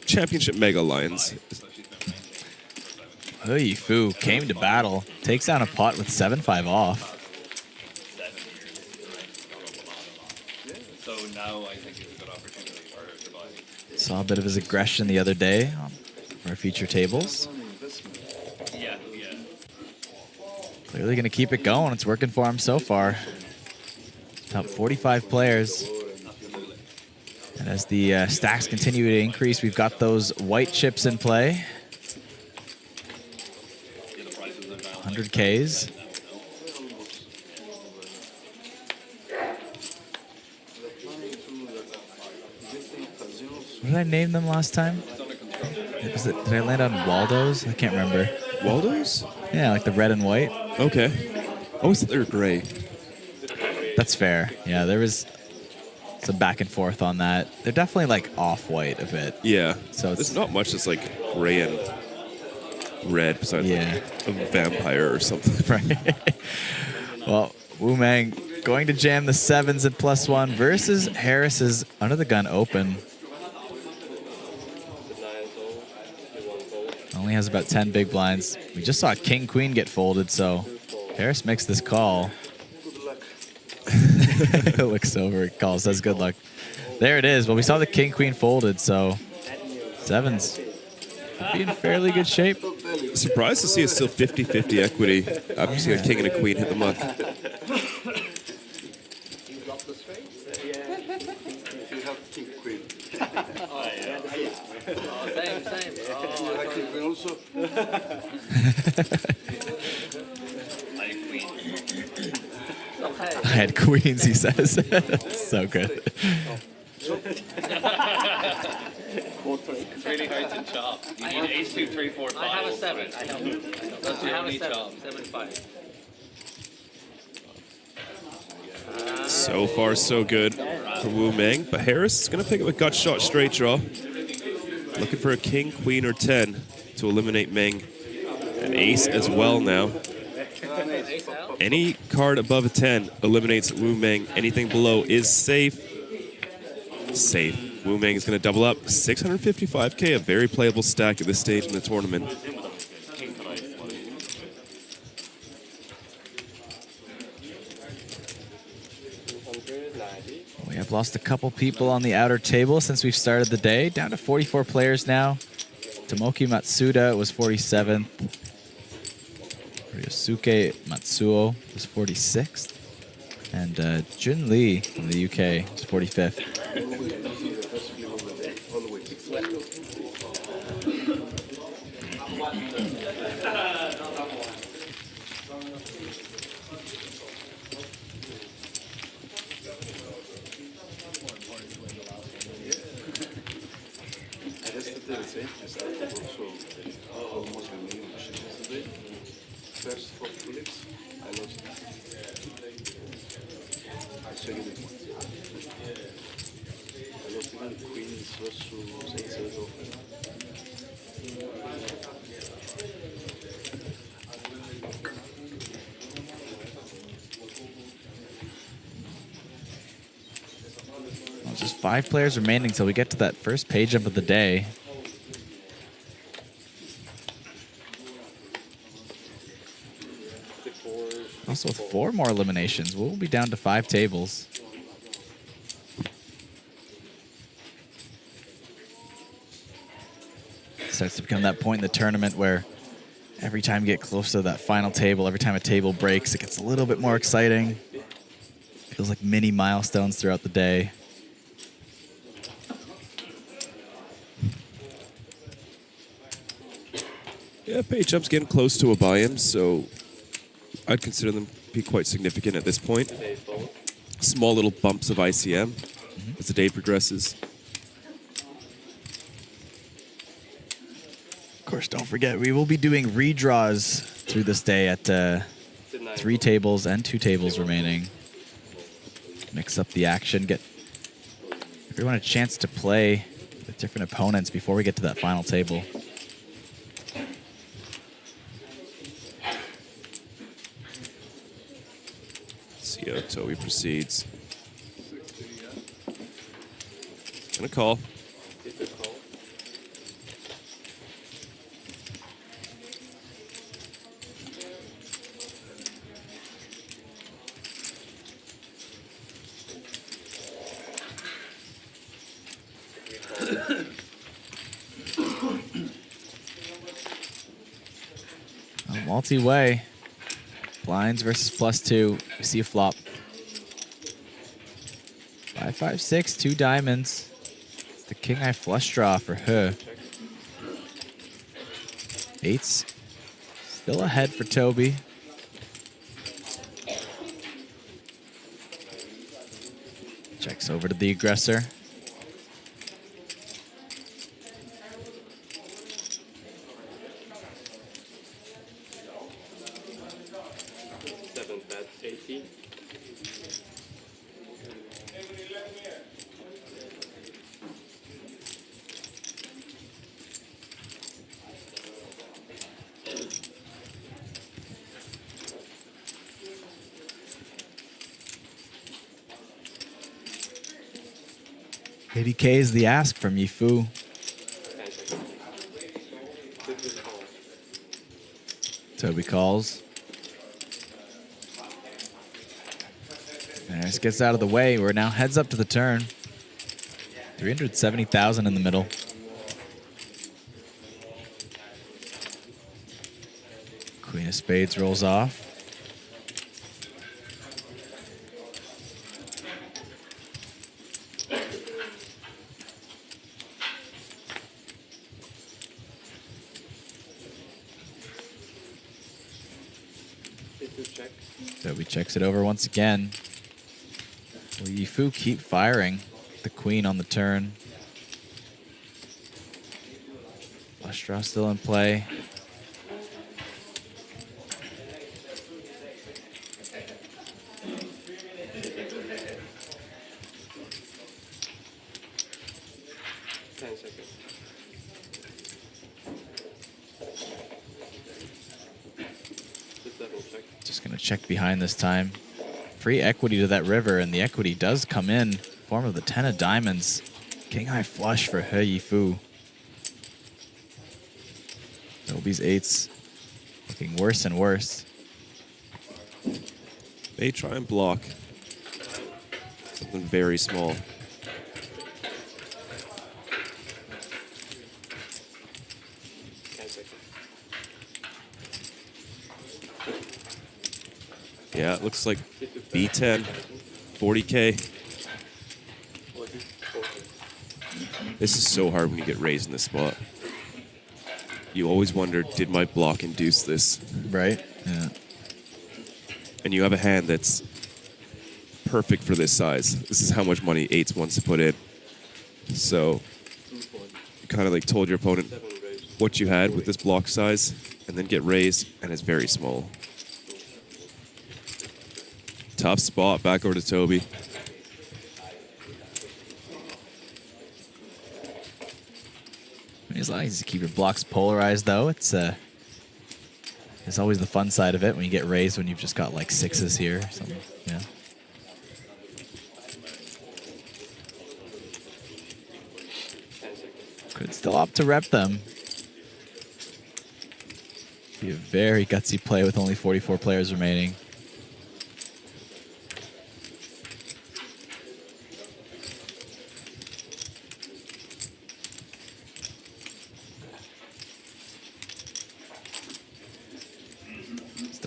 championship mega lions. Oy, Fu came to battle. Takes down a pot with 7-5 off. So now I think it's a good opportunity for her to buy. Saw a bit of his aggression the other day on our feature tables. Yeah. Clearly going to keep it going. It's working for him so far. Top 45 players. And as the stacks continue to increase, we've got those white chips in play. 100Ks. What did I name them last time? Did I land on Waldos? I can't remember. Waldos? Yeah, like the red and white. Okay. I always thought they were gray. That's fair. Yeah, there was some back and forth on that. They're definitely like off-white a bit. Yeah. So there's not much that's like gray and red besides like a vampire or something. Right. Well, Wu Mang going to jam the 7s at +1 versus Harris's under the gun open. Only has about 10 big blinds. We just saw King Queen get folded, so Harris makes this call. Looks over, calls, says good luck. There it is. Well, we saw the King Queen folded, so 7s be in fairly good shape. Surprised to see it's still 50-50 equity after seeing a king and a queen hit the muck. I had queens, he says. So good. It's really hard to chop. You need ace 2, 3, 4, 5. I have a 7. I have a 7. chop. 7, 5. So far, so good for Wu Mang. But Harris is going to pick up a gut shot straight draw. Looking for a king, queen, or 10 to eliminate Meng. An ace as well now. Any card above a 10 eliminates Wu Mang. Anything below is safe. Safe. Wu Mang is going to double up. 655K, a very playable stack at this stage in the tournament. We have lost a couple people on the outer table since we've started the day. Down to 44 players now. Tomoki Matsuda was 47th. Ryosuke Matsuo was 46th. And Jun Lee from the UK was 45th. First 4 flips, I lost. I second it once. I lost even queens versus aces of. Well, just 5 players remaining until we get to that first page up of the day. Also with 4 more eliminations, we'll be down to 5 tables. Starts to become that point in the tournament where Every time you get close to that final table, every time a table breaks, it gets a little bit more exciting. Feels like mini milestones throughout the day. Yeah, page up's getting close to a buy-in, so I'd consider them to be quite significant at this point. Small little bumps of ICM as the day progresses. Of course, don't forget, we will be doing redraws through this day at 3 tables and 2 tables remaining. Mix up the action, get everyone a chance to play with different opponents before we get to that final table. See how Toby proceeds. Gonna call. Multi-way. Blinds versus +2. We see a flop. 5, 5, 6, 2 diamonds. It's the king eye flush draw for her. 8's still ahead for Toby. Checks over to the aggressor. $80K is the ask from Yifu. Toby calls. Maris gets out of the way. We're now heads up to the turn. 370,000 in the middle. Queen of Spades rolls off. Toby checks it over once again. Will Yifu keep firing? The queen on the turn. Flush draw still in play. Just gonna check behind this time. Free equity to that river, and the equity does come in form of the 10 of diamonds. King high flush for He Yifu. Toby's 8's looking worse and worse. They try and block something very small. Yeah, it looks like B10, 40K. This is so hard when you get raised in this spot. You always wonder, did my block induce this? Right, yeah. And you have a hand that's perfect for this size. This is how much money 8s wants to put in. So you kind of like told your opponent what you had with this block size and then get raised, and it's very small. Tough spot, back over to Toby. As long as you keep your blocks polarized, though, it's always the fun side of it when you get raised when you've just got like 6s here or something. Yeah. Could still opt to rep them. Be a very gutsy play with only 44 players remaining.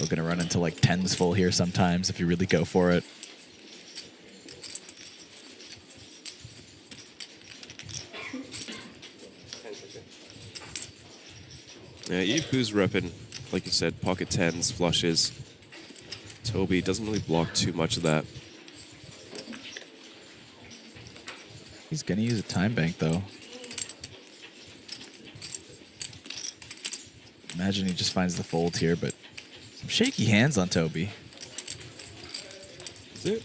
Still going to run into like 10s full here sometimes if you really go for it. Yeah, Yifu's repping, like you said, pocket 10s, flushes. Toby doesn't really block too much of that. He's going to use a time bank, though. Imagine he just finds the fold here, but some shaky hands on Toby. Is it?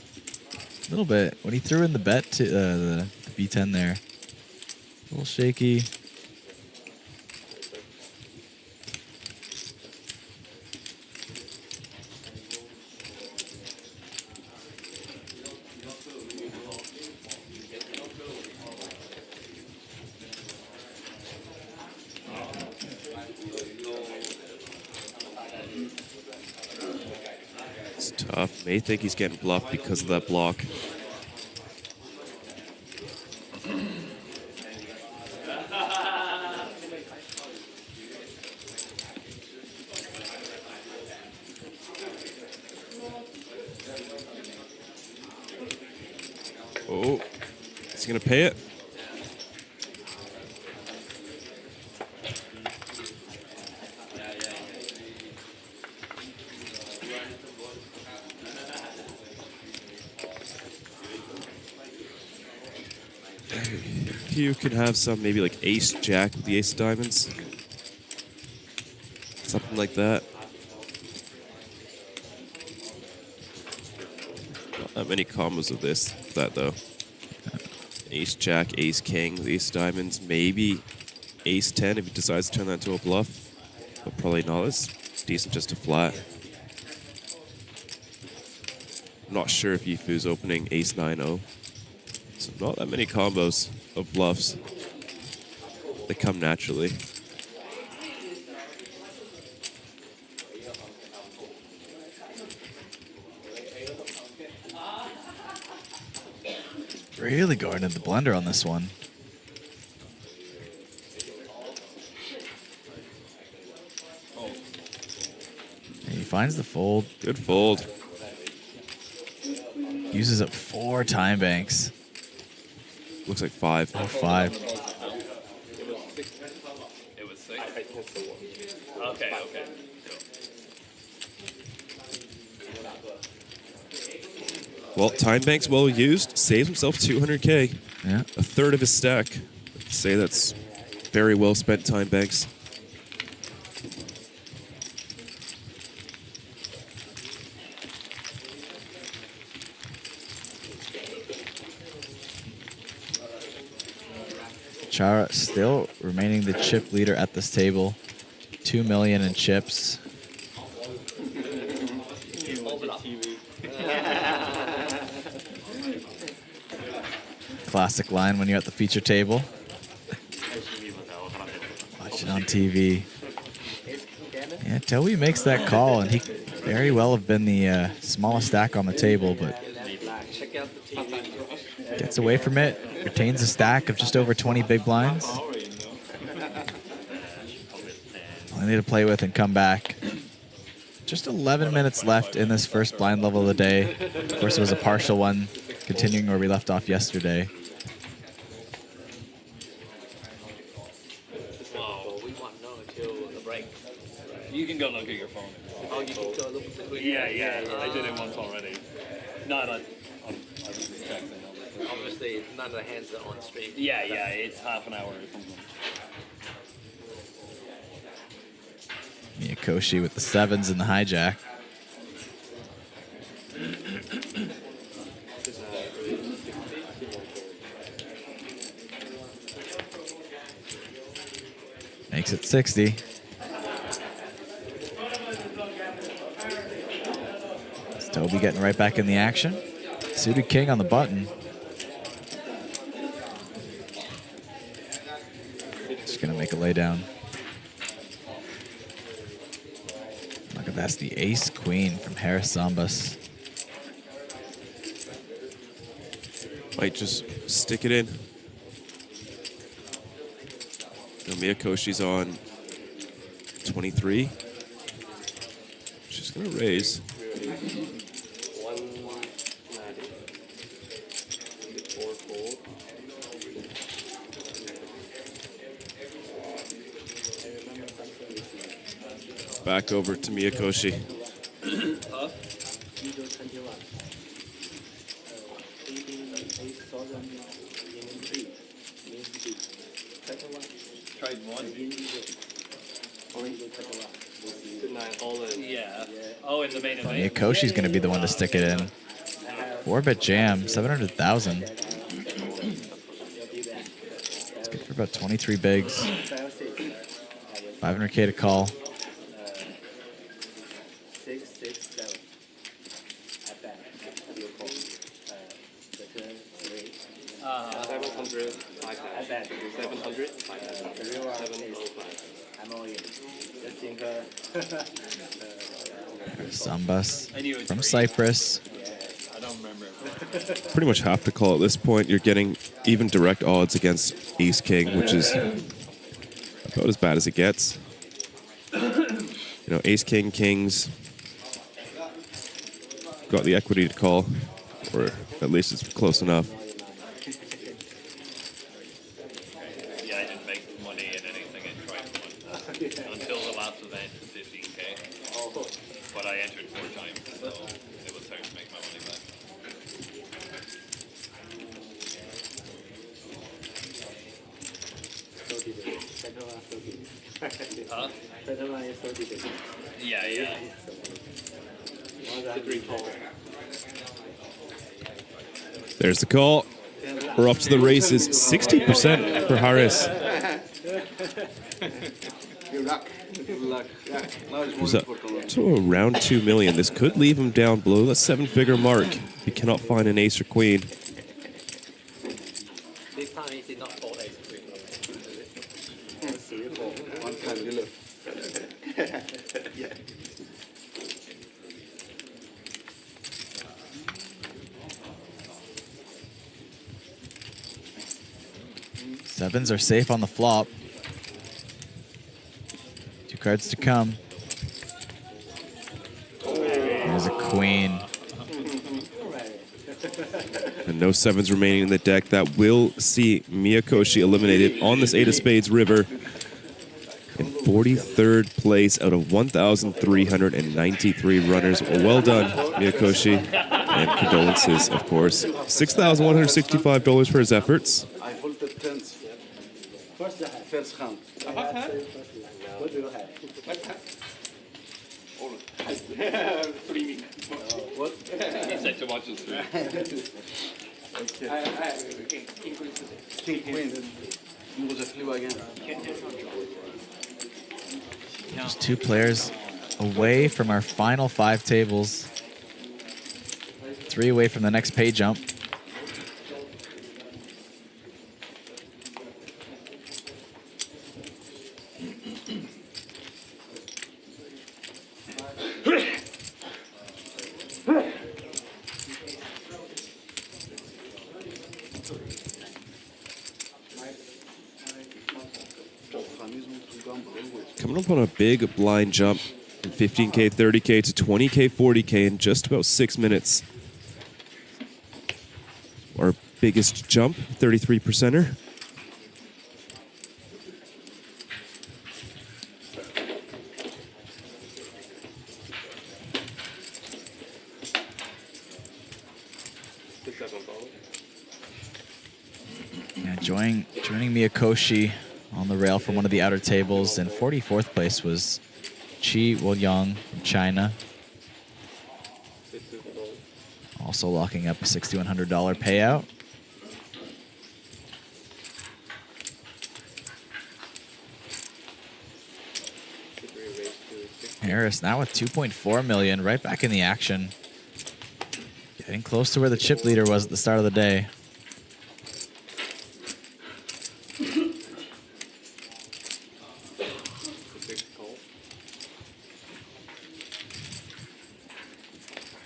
A little bit. When he threw in the bet to the B10 there, a little shaky. It's tough. May think he's getting bluffed because of that block. Oh, is he gonna pay it? You could have some maybe like ace jack with the ace of diamonds. Something like that. Not that many combos of that though. Ace jack, ace king, with ace of diamonds, maybe ace 10 if he decides to turn that into a bluff. But probably not. It's decent just a flat. I'm not sure if Yifu's opening ace 9-0. So not that many combos of bluffs that come naturally. Really going into the blender on this one. And he finds the fold. Good fold. Uses up 4 time banks. Looks like 5. Oh, 5. It was 6? Okay, okay. Well, time bank's well used. Saves himself 200K. Yeah. A third of his stack. I'd say that's very well spent time banks. Chara still remaining the chip leader at this table. 2 million in chips. Classic line when you're at the feature table. Watch it on TV. Yeah, Toby makes that call, and he very well have been the smallest stack on the table, but gets away from it. Retains a stack of just over 20 big blinds. Plenty to play with and come back. Just 11 minutes left in this first blind level of the day. Of course, it was a partial one, continuing where we left off yesterday. You can go look at your phone. Oh, you can go look at the Yeah, I did it once already. Not on I was just checking. Obviously, none of the hands are on stream. Yeah, it's half an hour or something. Miyakoshi with the 7s and the hijack. Makes it 60. It's Toby getting right back in the action. Suited king on the button. Just gonna make a lay down. Look at that's the ace queen from Harris Zambas. Might just stick it in. Now Miyakoshi's on 23. Just gonna raise. 190. 4 fold. Back over to Miyakoshi. Huh? Tried one. Yeah. Oh, in the main event. Miyakoshi's going to be the one to stick it in. 4-bit jam, 700,000. It's good for about 23 bigs. 500K to call. 6, 6, 7. At that. 700, 5 at that. 700, 5 705. I'm all in. Just think Zambas from Cyprus. I don't remember. Pretty much have to call at this point. You're getting even direct odds against Ace King, which is about as bad as it gets. You know, Ace King, Kings got the equity to call, or at least it's close enough. Yeah, I didn't make money in anything in Tribe until the last event, 15K. But I entered 4 times, so it was hard to make my money back. Huh? Yeah, yeah. There's the call. We're up to the races. 60% for Harris. Good luck. He's up to around 2 million. This could leave him down below the 7-figure mark if he cannot find an ace or queen. This time he did not fold ace queen. One time you look. Yeah. Sevens are safe on the flop. 2 cards to come. There's a queen. And no 7s remaining in the deck. That will see Miyakoshi eliminated on this 8 of spades river in 43rd place out of 1,393 runners. Well done, Miyakoshi. And condolences, of course. $6,165 for his efforts. I folded 10s. First hand. What do you have? What? He said too much is 3. King queen. It was a flu again. Just 2 players away from our final 5 tables. 3 away from the next pay jump. Coming up on a big blind jump from 15K, 30K to 20K, 40K in just about 6 minutes. Our biggest jump, 33%er. Yeah, joining Miyakoshi on the rail from one of the outer tables. And 44th place was Chi Woyang from China. Also locking up a $6,100 payout. Harris now with 2.4 million, right back in the action. Getting close to where the chip leader was at the start of the day.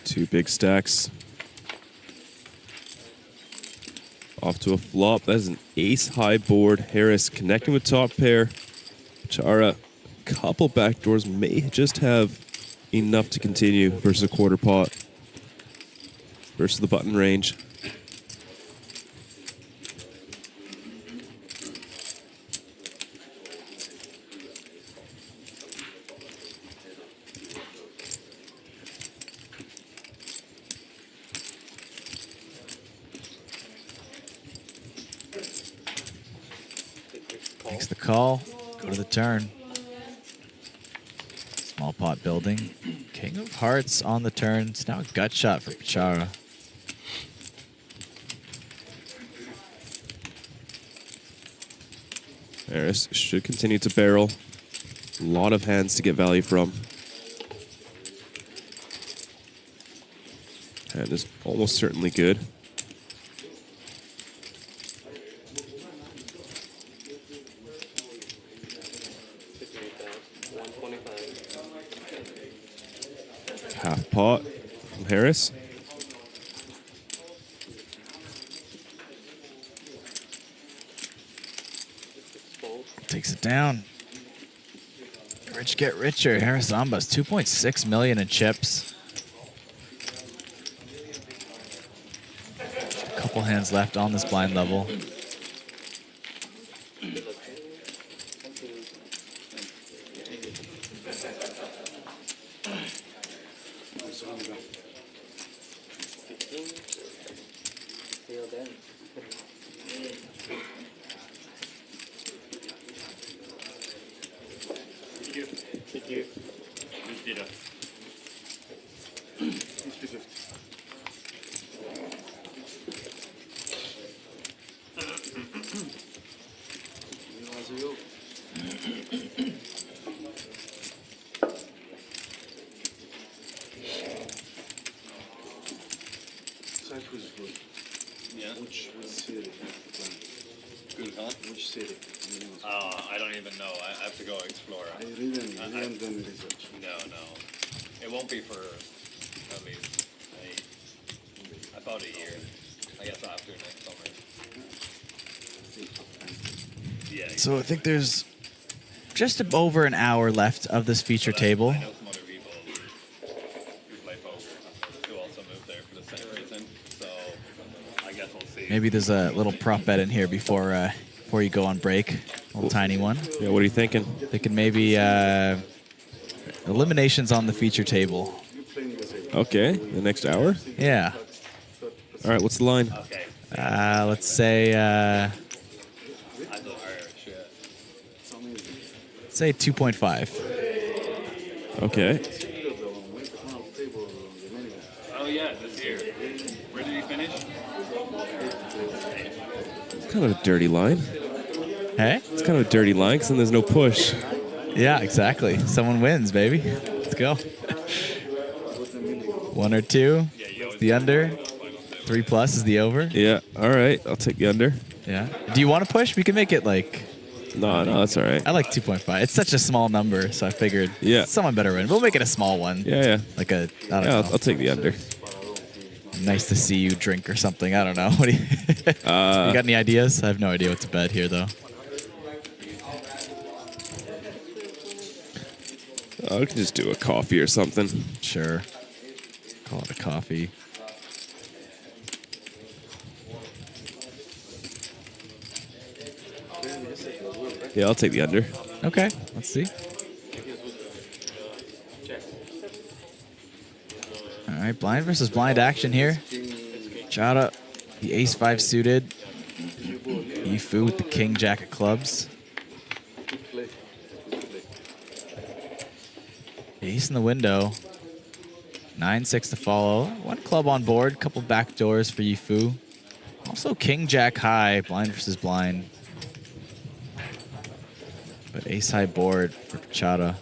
Two big stacks. Off to a flop. That is an ace high board. Harris connecting with top pair. Chara, couple backdoors, may just have enough to continue versus a quarter pot versus the button range. Makes the call. Go to the turn. Small pot building. King of Hearts on the turn. It's now a gut shot for Pachara. Harris should continue to barrel. A lot of hands to get value from. Hand is almost certainly good. Half pot from Harris. Takes it down. Rich get richer. Harris Zambas, 2.6 million in chips. A couple hands left on this blind level. Which city? Good, huh? Which city? I don't even know. I have to go explore. I didn't done research. No. It won't be for at least about a year. I guess after next summer. Yeah. So I think there's just over an hour left of this feature table. I know some other people who play poker who also moved there for the same reason. So I guess we'll see. Maybe there's a little prop bet in here before you go on break. A little tiny one. Yeah, what are you thinking? Thinking maybe eliminations on the feature table. Okay, the next hour? Yeah. All right, what's the line? Okay. Let's say say 2.5. Okay. Oh yeah, this year. Where did he finish? It's kind of a dirty line. Hey? It's kind of a dirty line because then there's no push. Yeah, exactly. Someone wins, baby. Let's go. 1 or 2 is the under. 3+ is the over. Yeah, all right. I'll take the under. Yeah. Do you want to push? We can make it like... No, that's all right. I like 2.5. It's such a small number, so I figured someone better win. We'll make it a small one. Yeah. Like a, I don't know. I'll take the under. Nice to see you drink or something. I don't know. What do you, you got any ideas? I have no idea what to bet here, though. I can just do a coffee or something. Sure. Call it a coffee. Yeah, I'll take the under. Okay, let's see. All right, blind versus blind action here. Chara, the ace-5 suited. Yifu with the king-jack of clubs. Ace in the window. 9-6 to follow. 1 club on board. Couple back doors for Yifu. Also king-jack high. Blind versus blind. But ace-high board for Pachara.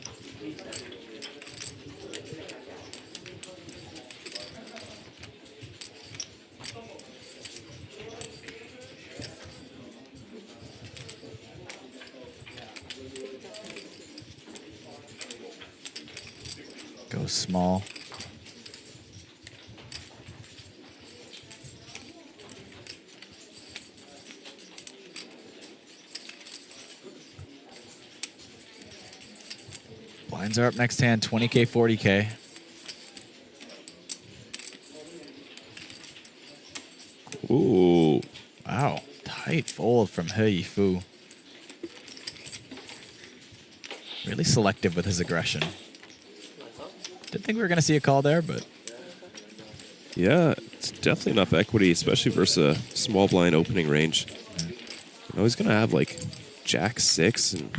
Go small. Blinds are up next hand, 20K, 40K. Ooh. Wow, tight fold from He Yifu. Really selective with his aggression. Didn't think we were going to see a call there, but... Yeah, it's definitely enough equity, especially versus a small blind opening range. You know, he's going to have like Jack 6 and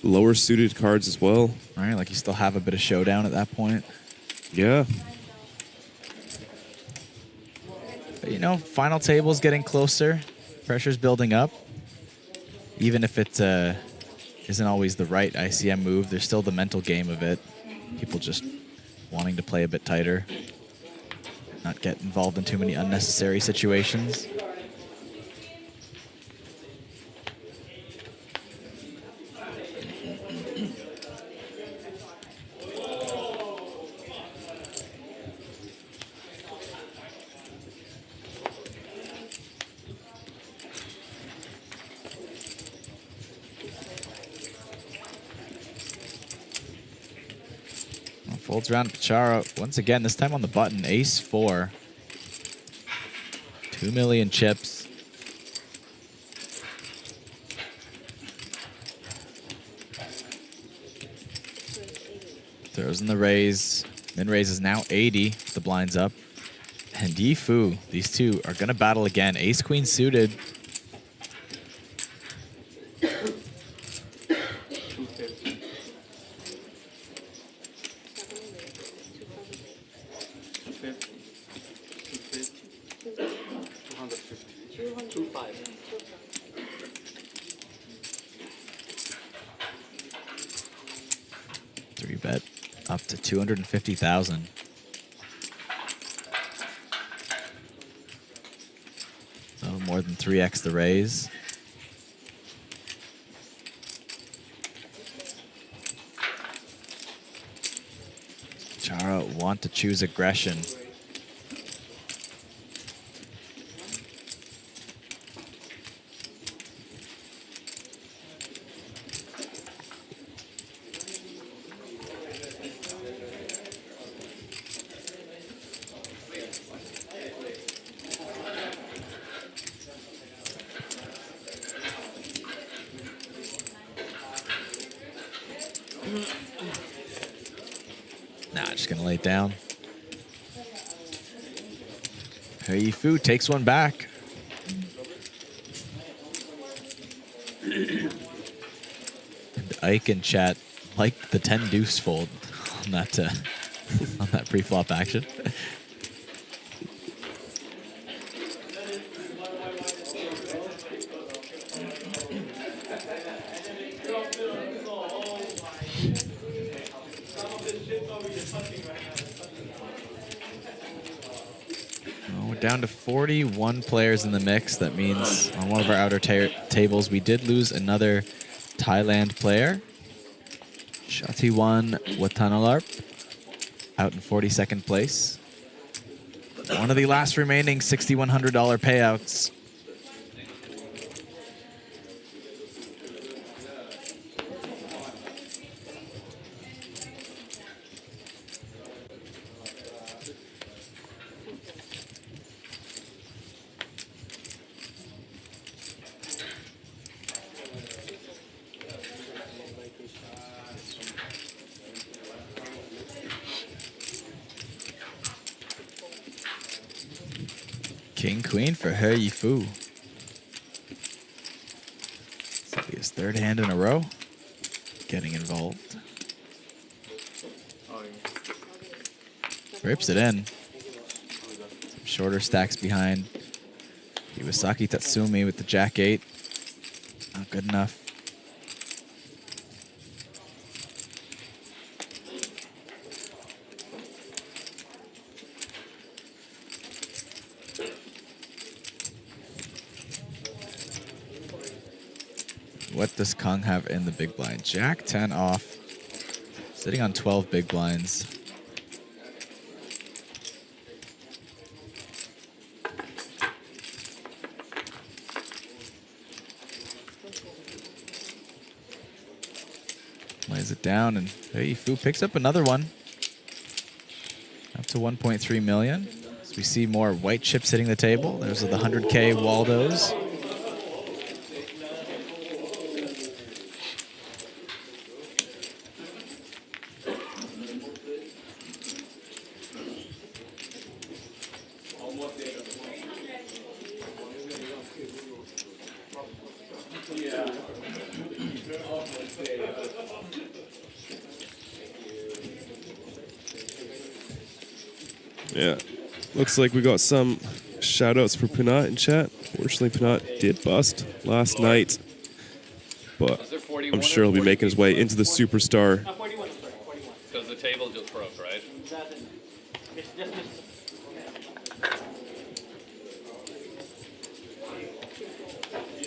lower suited cards as well. Right, like you still have a bit of showdown at that point. Yeah. But you know, final table's getting closer. Pressure's building up. Even if it isn't always the right ICM move, there's still the mental game of it. People just wanting to play a bit tighter. Not get involved in too many unnecessary situations. Folds around Pachara once again, this time on the button. Ace 4. 2 million chips. Throws in the raise. Min raise is now 80. The blinds up. And Yifu, these two are going to battle again. Ace Queen suited. Three bet up to 250,000. So more than 3x the raise. Chara want to choose aggression. Nah, just gonna lay it down. He Yifu takes one back. And Ike in chat liked the 10 deuce fold on that on that pre-flop action. Down to 41 players in the mix. That means on one of our outer tables, we did lose another Thailand player. Shatiwan Watanalarp out in 42nd place. One of the last remaining $6,100 payouts. King Queen for He Yifu. This will be his third hand in a row. Getting involved. Rips it in. Some shorter stacks behind. Iwasaki Tatsumi with the Jack 8. Not good enough. What does Kong have in the big blind? Jack 10 off. Sitting on 12 big blinds. Slides it down, and hey, Fu picks up another one. Up to 1.3 million. So we see more white chips hitting the table. There's the 100K Waldos. Yeah, looks like we got some shout outs for Pinat in chat. Fortunately, Pinat did bust last night, but I'm sure he'll be making his way into the Superstar. 41, sorry, 41. Because the table just broke, right?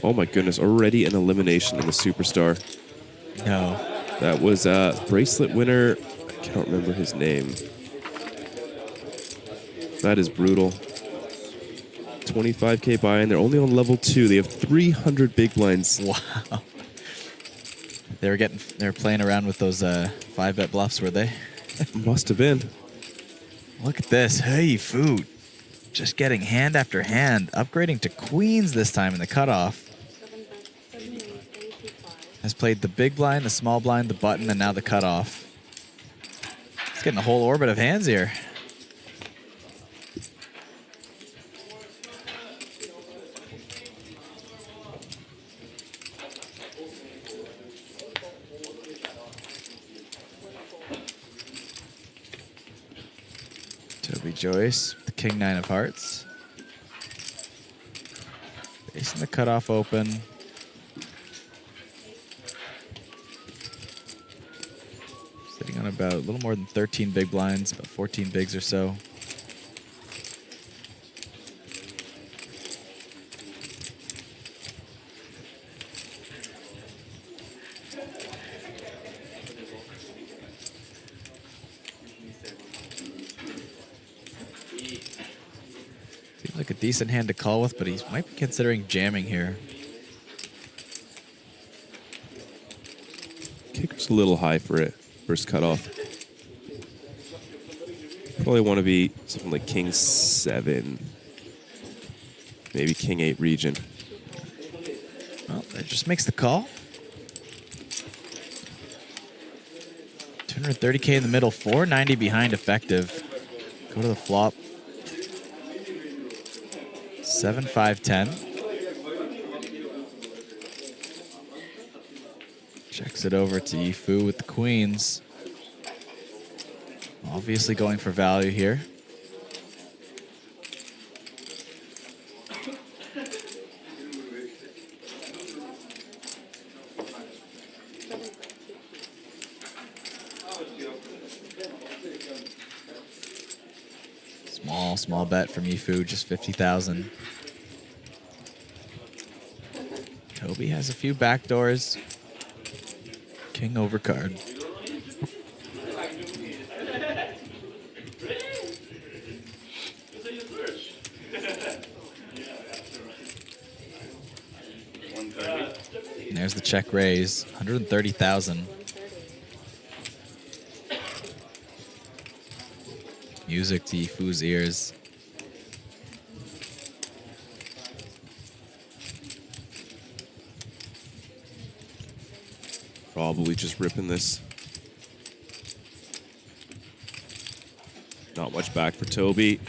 Oh my goodness, already an elimination in the Superstar. No. That was bracelet winner. I can't remember his name. That is brutal. 25K buy-in. They're only on level 2. They have 300 big blinds. Wow. They were playing around with those 5-bet bluffs, were they? Must have been. Look at this. Hey, Fu. Just getting hand after hand. Upgrading to queens this time in the cutoff. Has played the big blind, the small blind, the button, and now the cutoff. He's getting a whole orbit of hands here. Toby Joyce, the King 9 of Hearts. Facing the cutoff open. Sitting on about a little more than 13 big blinds, about 14 bigs or so. Seems like a decent hand to call with, but he might be considering jamming here. Kicker's a little high for it. First cutoff. Probably want to be something like King 7. Maybe King 8 region. Well, that just makes the call. 230K in the middle, 490 behind effective. Go to the flop. 7, 5, 10. Checks it over to Yifu with the queens. Obviously going for value here. Small bet from Yifu, just 50,000. Toby has a few backdoors. King overcard. And there's the check raise, 130,000. Music to Yifu's ears. Probably just ripping this. Not much back for Toby.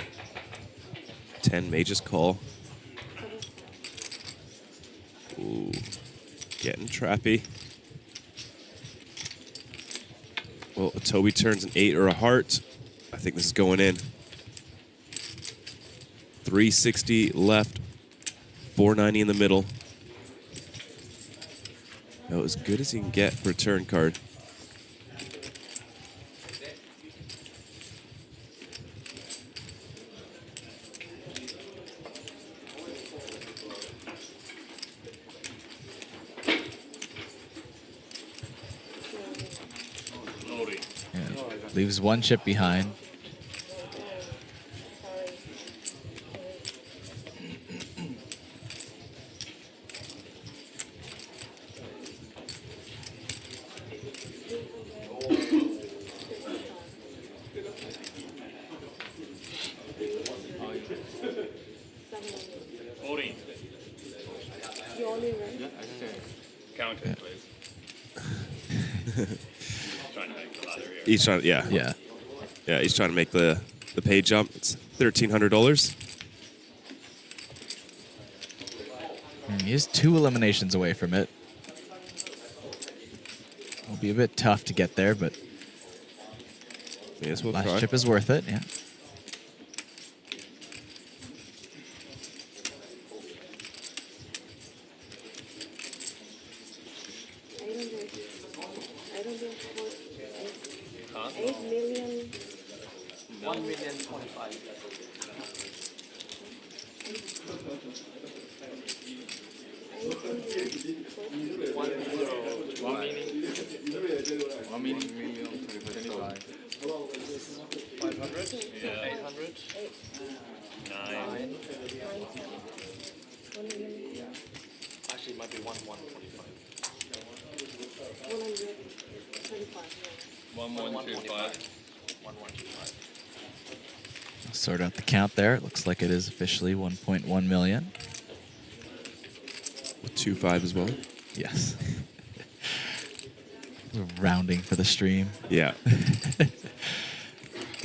10 may just call. Ooh, getting trappy. Well, Toby turns an 8 or a heart. I think this is going in. 360 left, 490 in the middle. That was as good as you can get for a turn card. Yeah, leaves one chip behind. 14. Count it, please. Trying to make the ladder here. He's trying, yeah. Yeah. Yeah, he's trying to make the pay jump. It's $1,300. He is 2 eliminations away from it. It'll be a bit tough to get there, but yes, we'll last try. chip is worth it. Yeah. Huh? 8 million. 1,025,000. One million 25. 500? Yeah. 800? 9. Actually, it might be 1,125. 1125. 1,125. Sort out the count there. It looks like it is officially 1.1 million. With 2.5 as well. Yes. We're rounding for the stream. Yeah.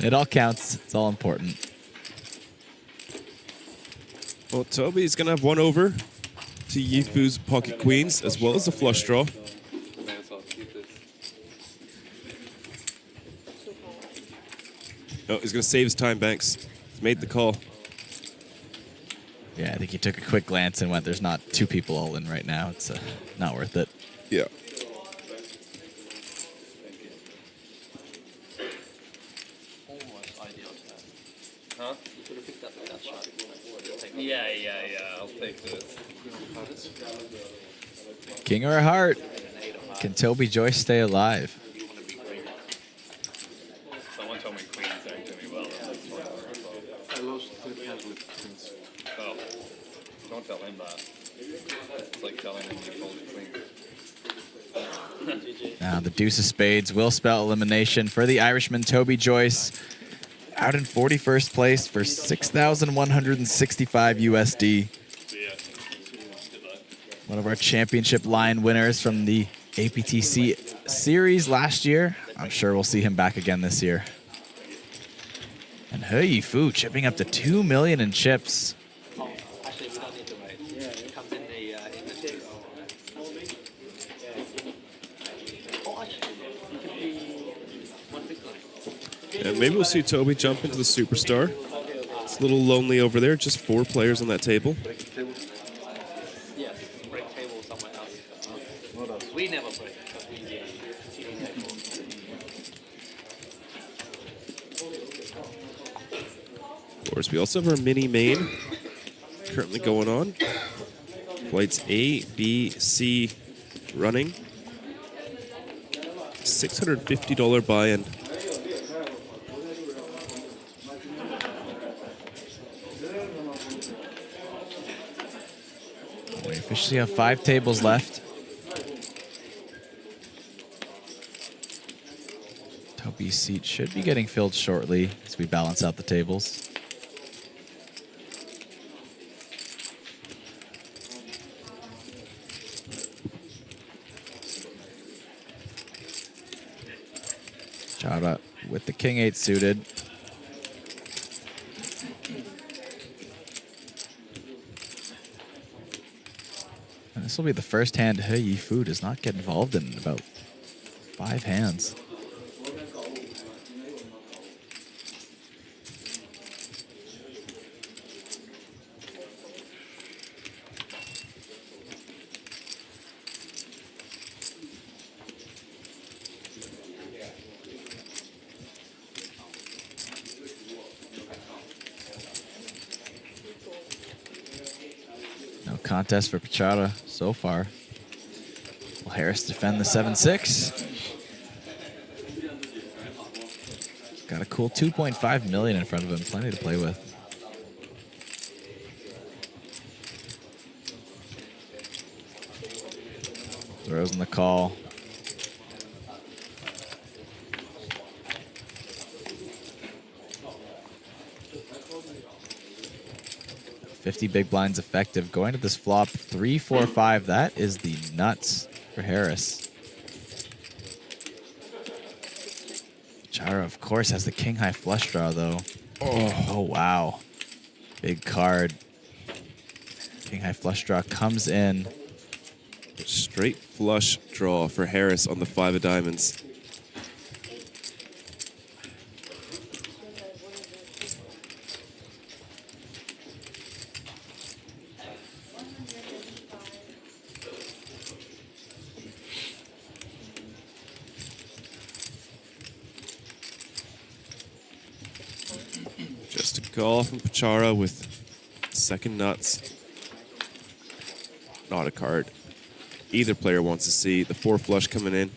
It all counts. It's all important. Well, Toby's going to have one over to Yifu's Pocket Queens, as well as the flush draw. Oh, he's going to save his time, Banks. He's made the call. Yeah, I think he took a quick glance and went, there's not 2 people all in right now. It's not worth it. Yeah. Almost ideal to that. Huh? You could have picked up that shot. Yeah. I'll take this. King or a heart? Can Toby Joyce stay alive? Someone told me queens aren't doing well on this one. I lost 3 hands with queens. Oh, don't tell him that. It's like telling him you folded queen. Now the deuce of spades will spell elimination for the Irishman Toby Joyce. Out in 41st place for 6,165 USD. One of our championship line winners from the APTC series last year. I'm sure we'll see him back again this year. And He Fu chipping up to 2 million in chips. Oh, actually, we don't need to wait. Yeah, it comes in the tips. Oh, actually, it could be 1 big line. And maybe we'll see Toby jump into the Superstar. It's a little lonely over there. Just 4 players on that table. Yes, break table somewhere else. We never break because we Of course, we also have our mini main currently going on. Flights A, B, C running. $650 buy-in. We officially have 5 tables left. Toby's seat should be getting filled shortly as we balance out the tables. Chara with the King 8 suited. And this will be the first hand He Fu does not get involved in about 5 hands. No contest for Pichara so far. Will Harris defend the 7-6? Got a cool 2.5 million in front of him, plenty to play with. Throws in the call. 50 big blinds effective. Going to this flop 3, 4, 5. That is the nuts for Harris. Chara, of course, has the king high flush draw though. Oh wow. Big card. King high flush draw comes in. Straight flush draw for Harris on the 5 of diamonds. Just a call from Pachara with second nuts. Not a card either player wants to see. The 4 flush coming in.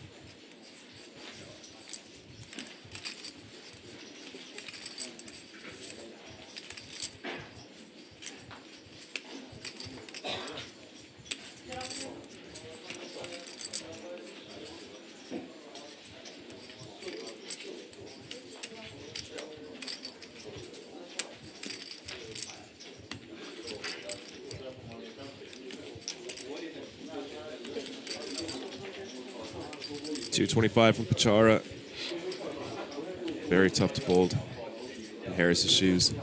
$225 from Pachara. Very tough to fold in Harris's shoes.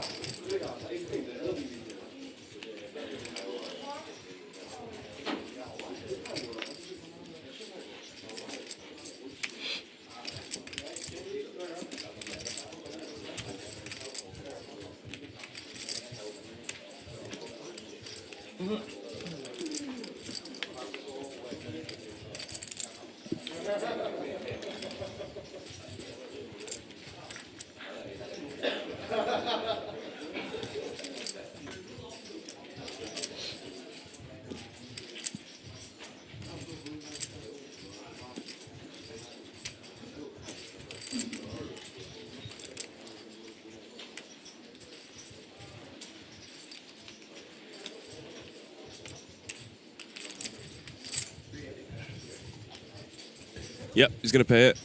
Yep, he's gonna pay it.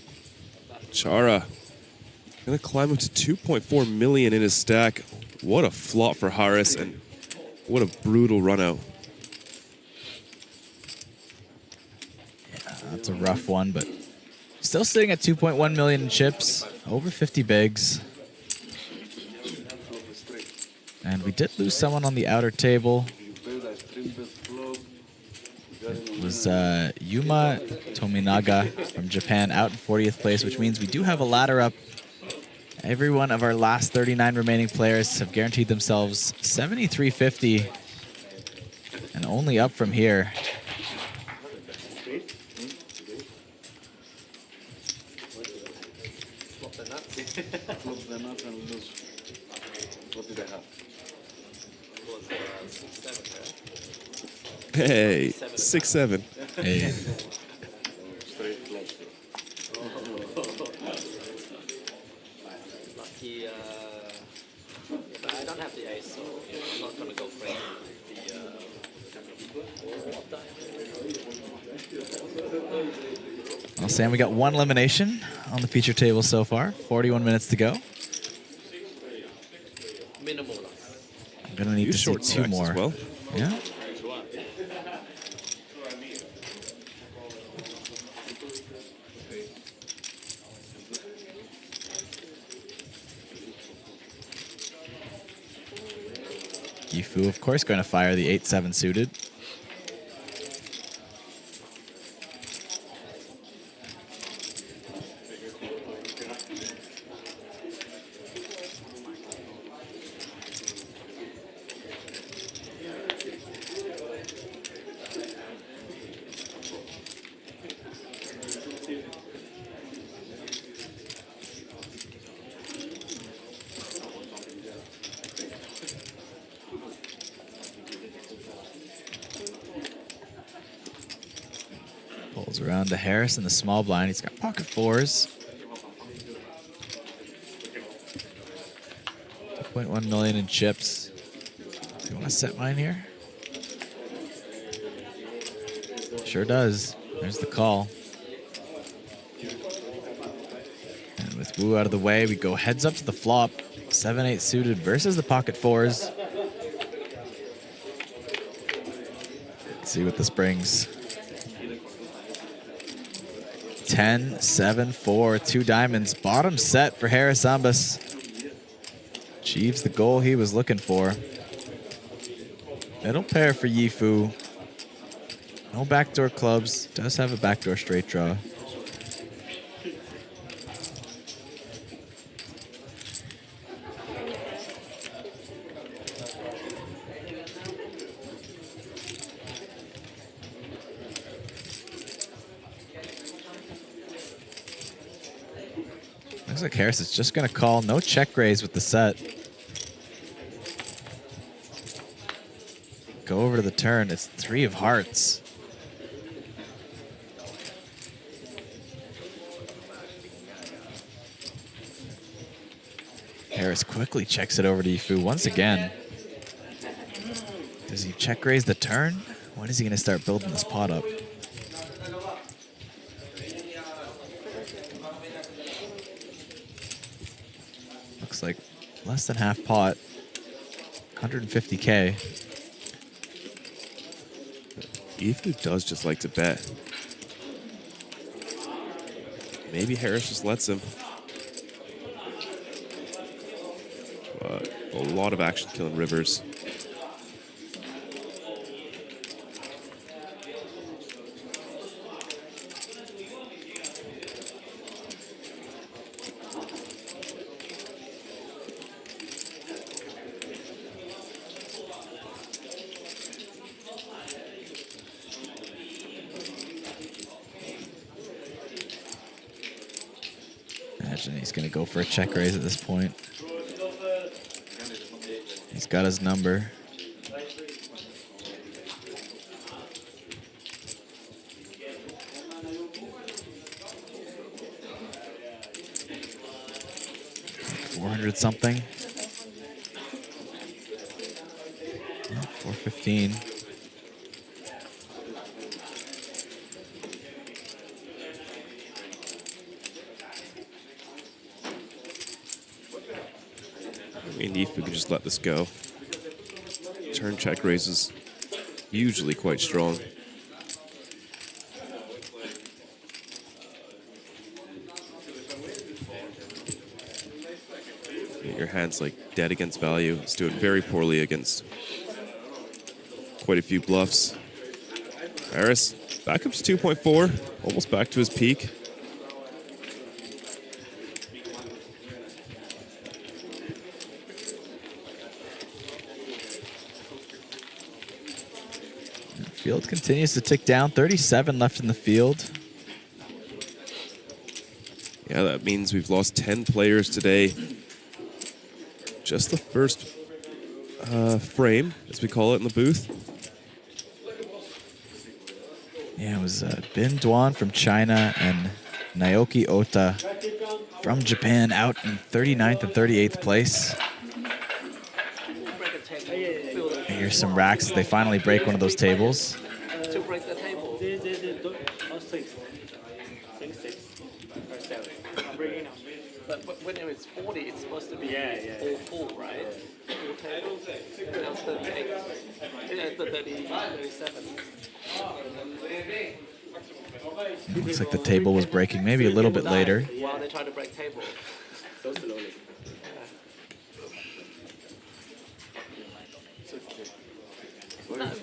Chara gonna climb up to 2.4 million in his stack. What a flop for Harris, and what a brutal run out. Yeah, that's a rough one, but still sitting at 2.1 million in chips, over 50 bigs. And we did lose someone on the outer table. It was Yuma Tominaga from Japan out in 40th place, which means we do have a ladder up. Every one of our last 39 remaining players have guaranteed themselves 7,350 and only up from here. Hey, 6-7. Hey. Lucky, but I don't have the ace, so I'm not gonna go crazy with Well, Sam, we got one elimination on the feature table so far. 41 minutes to go. minimal. I'm gonna need to see two more. As well. Yeah. Yifu, of course, going to fire the 8-7 suited. Pulls around to Harris in the small blind. He's got pocket fours. 2.1 million in chips. Do you want to set mine here? Sure does. There's the call. And with Wu out of the way, we go heads up to the flop. 7-8 suited versus the pocket fours. see what this brings. 10, 7, 4, 2 diamonds. Bottom set for Harris Ambas. Achieves the goal he was looking for. Middle pair for Yifu. No backdoor clubs. Does have a backdoor straight draw. Looks like Harris is just going to call. No check raise with the set. Go over to the turn. It's 3 of hearts. Harris quickly checks it over to Yifu once again. Does he check raise the turn? When is he going to start building this pot up? Looks like less than half pot. 150K. Yifu does just like to bet. Maybe Harris just lets him. But a lot of action killing rivers. Imagine he's going to go for a check raise at this point. He's got his number. $400 something. Yeah, 415. I mean, if we could just let this go. Turn check raises usually quite strong. Your hand's like dead against value. It's doing very poorly against quite a few bluffs. Harris back up to 2.4, almost back to his peak. Field continues to tick down. 37 left in the field. Yeah, that means we've lost 10 players today. Just the first frame, as we call it in the booth. Yeah, it was Bin Duan from China and Naoki Ota from Japan out in 39th and 38th place. Here's some racks as they finally break one of those tables. To break the table. But when it's 40, it's supposed to be all full, right? Full table. Now it's 38. Yeah, 37. Looks like the table was breaking maybe a little bit later. While they try to break table. So slowly.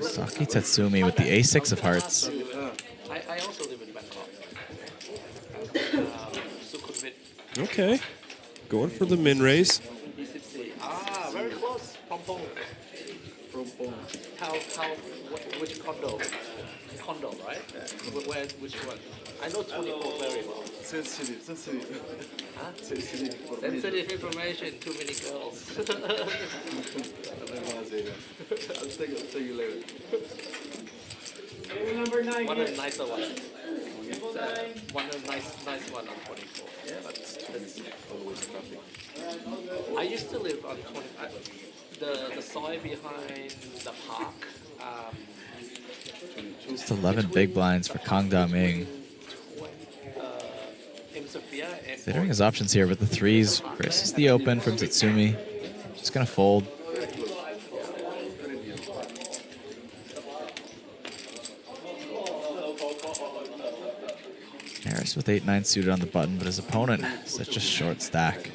Saki Tatsumi with the A6 of hearts. I also live in Bangkok. Sukhumvit. Okay, going for the min raise. Ah, very close. Pompong. Which condo? Condo, right? Which one? I know 24 very well. Sensitive. Huh? Sensitive information, too many girls. I'll tell you later. Number 9. One of the nicer ones. One of the nice one on 24. Yeah, that's always traffic. I used to live on 20. The soil behind the park. Just 11 big blinds for Kang Da Ming. Considering his options here with the threes versus the open from Tatsumi. Just gonna fold. Harris with 8-9 suited on the button, but his opponent, such a short stack.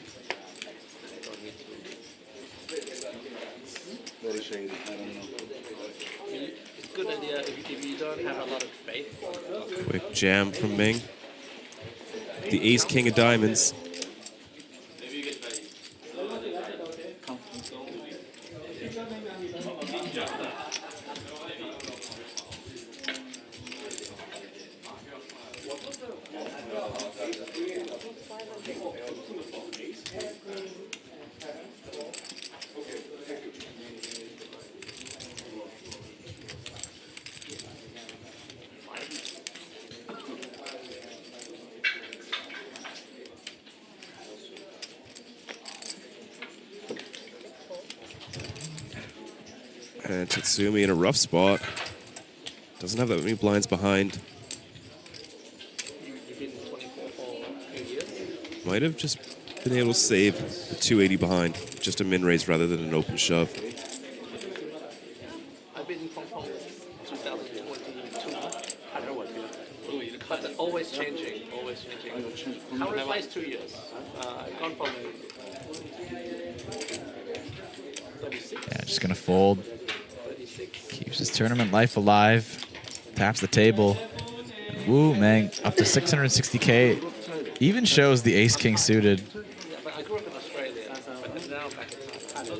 Very shady. I don't know. It's a good idea if you don't have a lot of faith. Quick jam from Ming. The ace king of diamonds. And Tatsumi in a rough spot. Doesn't have that many blinds behind. You've been 24 for a few years. Might have just been able to save the 280 behind. Just a min raise rather than an open shove. I've been in Hong Kong 2022. But always changing, always changing. How replaced 2 years? Gone from 36. Yeah, just gonna fold. Keeps his tournament life alive. Taps the table. Woo, man, up to 660K. Even shows the ace king suited. Yeah, but I grew up in Australia, but now back in Thailand.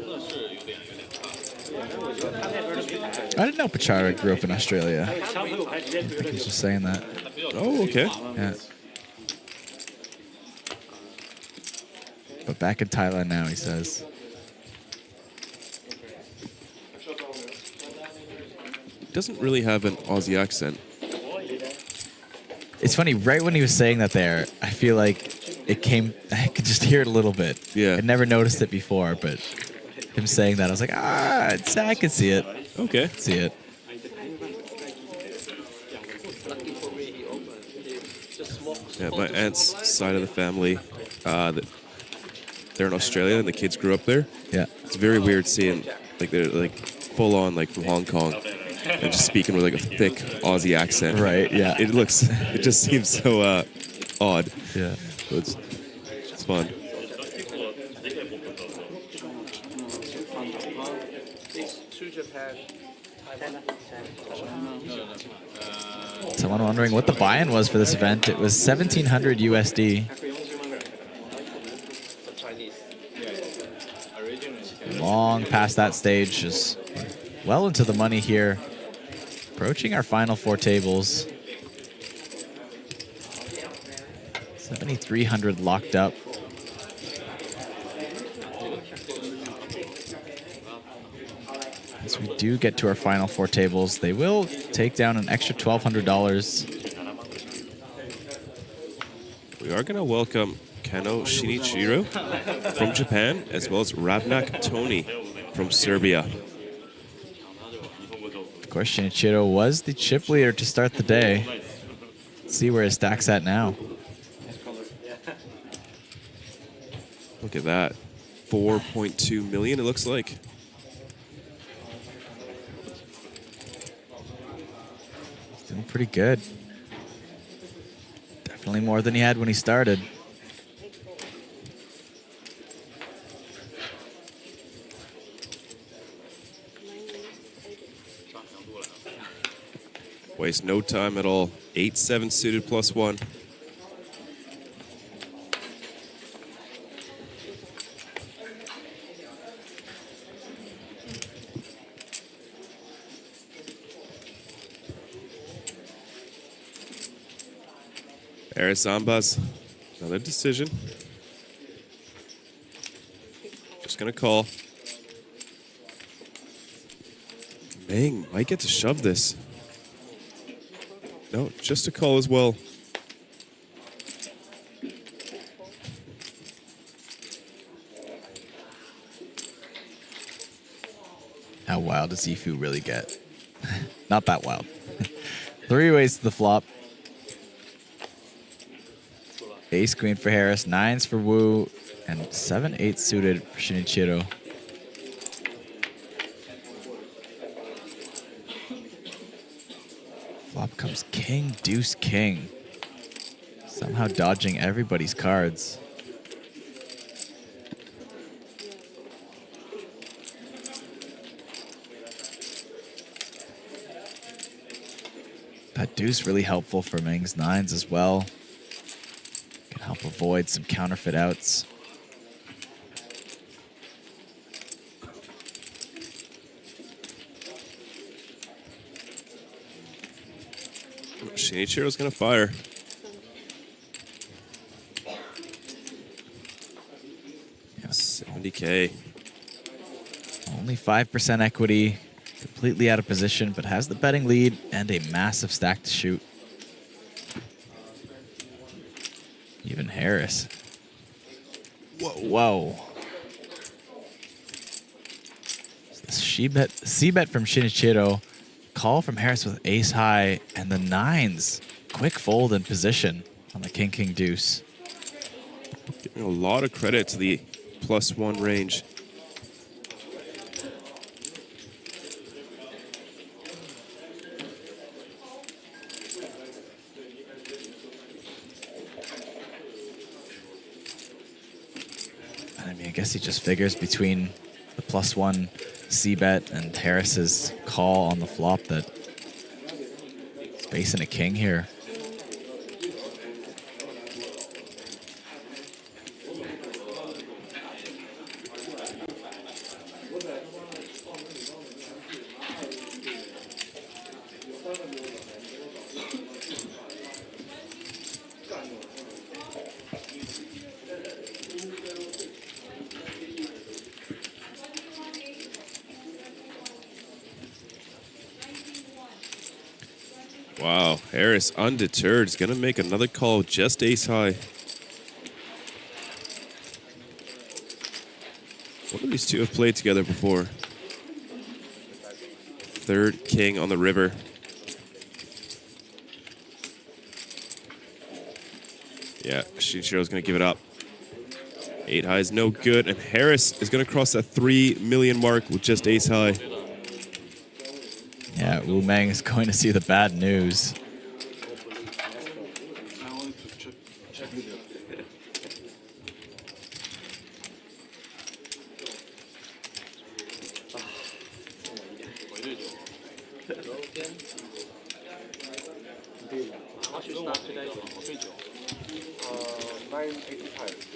I didn't know Pachara grew up in Australia. I think he's just saying that. Oh, okay. Yeah. But back in Thailand now, he says. Doesn't really have an Aussie accent. It's funny, right when he was saying that there, I feel like it came, I could just hear it a little bit. Yeah. I'd never noticed it before, but him saying that, I was like, I can see it. Okay. See it. Yeah, my aunt's side of the family, they're in Australia and the kids grew up there. Yeah. It's very weird seeing, like, they're like full on, like from Hong Kong and just speaking with like a thick Aussie accent. Right, yeah. It just seems so odd. Yeah. But it's fun. Someone wondering what the buy-in was for this event. It was 1,700 USD. Long past that stage, just well into the money here. Approaching our final 4 tables. 7,300 locked up. As we do get to our final 4 tables, they will take down an extra $1,200. We are going to welcome Kano Shinichiro from Japan, as well as Ravnak Tony from Serbia. Of course, Shinichiro was the chip leader to start the day. Let's see where his stack's at now. Look at that. 4.2 million, it looks like. He's doing pretty good. Definitely more than he had when he started. Waste no time at all. 8-7 suited +1. Arizambas, another decision. Just gonna call. Ming might get to shove this. No, just a call as well. How wild does Ifu really get? Not that wild. 3 ways to the flop. Ace queen for Harris, 9s for Wu, and 7-8 suited for Shinichiro. Flop comes king, deuce, king. Somehow dodging everybody's cards. That deuce really helpful for Meng's nines as well. Can help avoid some counterfeit outs. Shinichiro's gonna fire. Yeah. 70K. Only 5% equity. Completely out of position, but has the betting lead and a massive stack to shoot. Even Harris. Whoa. C-bet from Shinichiro. Call from Harris with ace high and the nines. Quick fold in position on the king deuce. Giving a lot of credit to the +1 range. I mean, I guess he just figures between the +1 C-bet and Harris's call on the flop that he's facing a king here. Wow, Harris undeterred is gonna make another call, just ace high. What do these two have played together before? Third king on the river. Yeah, Shinichiro's gonna give it up. 8 high is no good, and Harris is gonna cross that 3 million mark with just ace high. Yeah, Wu Meng is going to see the bad news. What's your start today? 985.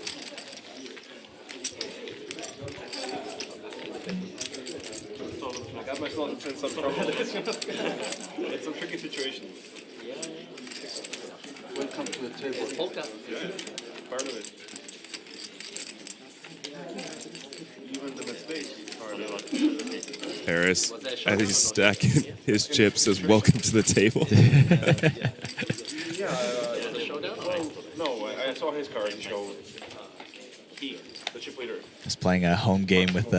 I got myself in some trouble. It's some tricky situations. Welcome to the table. Polka. Yeah, part of it. Even the mistakes are part of it. Harris, as he's stacking his chips, says, "Welcome to the table." Yeah, no, I saw his card and showed he, the chip leader. Just playing a home game with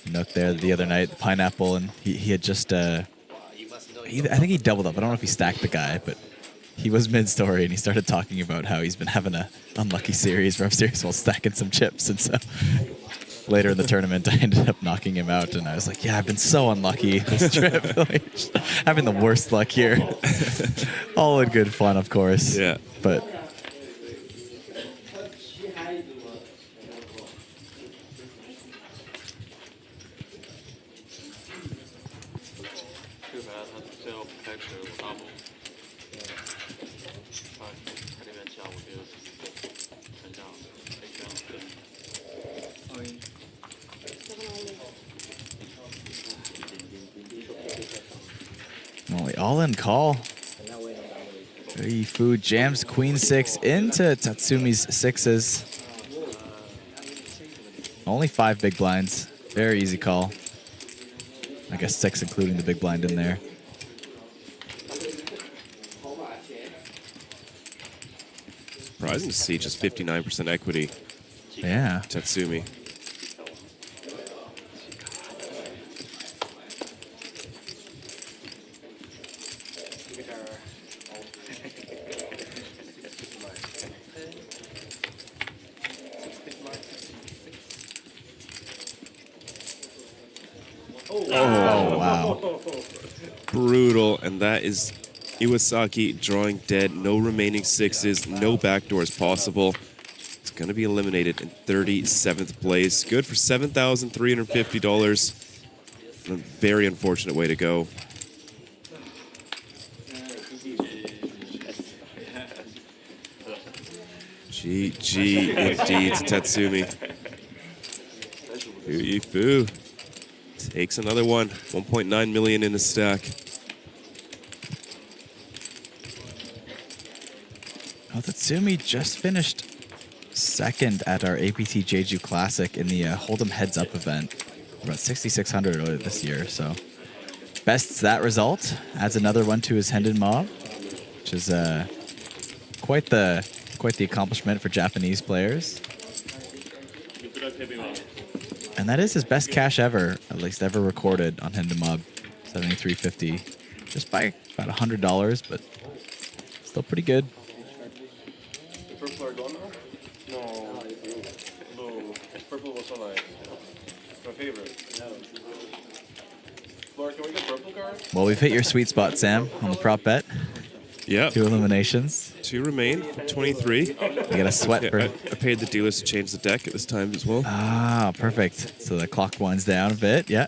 Nook there the other night, the pineapple, and he had just I think he doubled up. I don't know if he stacked the guy, but he was mid-story and he started talking about how he's been having a unlucky series, rough series while stacking some chips, and so later in the tournament I ended up knocking him out, and I was like, yeah, I've been so unlucky this trip. Like, just having the worst luck here. All in good fun, of course. Yeah. But only all-in call. Fu jams queen 6 into Tatsumi's 6s. Only 5 big blinds. Very easy call. I guess 6 including the big blind in there. Surprising to see just 59% equity. Yeah. Tatsumi. Oh, wow. Brutal, and that is Iwasaki drawing dead. No remaining sixes. No backdoors possible. It's going to be eliminated in 37th place. Good for $7,350. A very unfortunate way to go. GG indeed to Tatsumi. Fu takes another one. 1.9 million in the stack. Well, Tatsumi just finished second at our APT Jeju Classic in the Hold'em Heads Up event. About 6,600 earlier this year, so bests that result. Adds another one to his Hendon Mob, which is quite the accomplishment for Japanese players. And that is his best cash ever, at least ever recorded on Hendon Mob, 73.50, just by about $100, but still pretty good. Purple are gone now? No. Blue. Purple was so nice. My favorite. Laura, can we get purple card? Well, we've hit your sweet spot, Sam, on the prop bet. Yeah. 2 eliminations. 2 remain from 23. You got a sweat for... I paid the dealers to change the deck at this time as well. Ah, perfect. So the clock winds down a bit, yeah.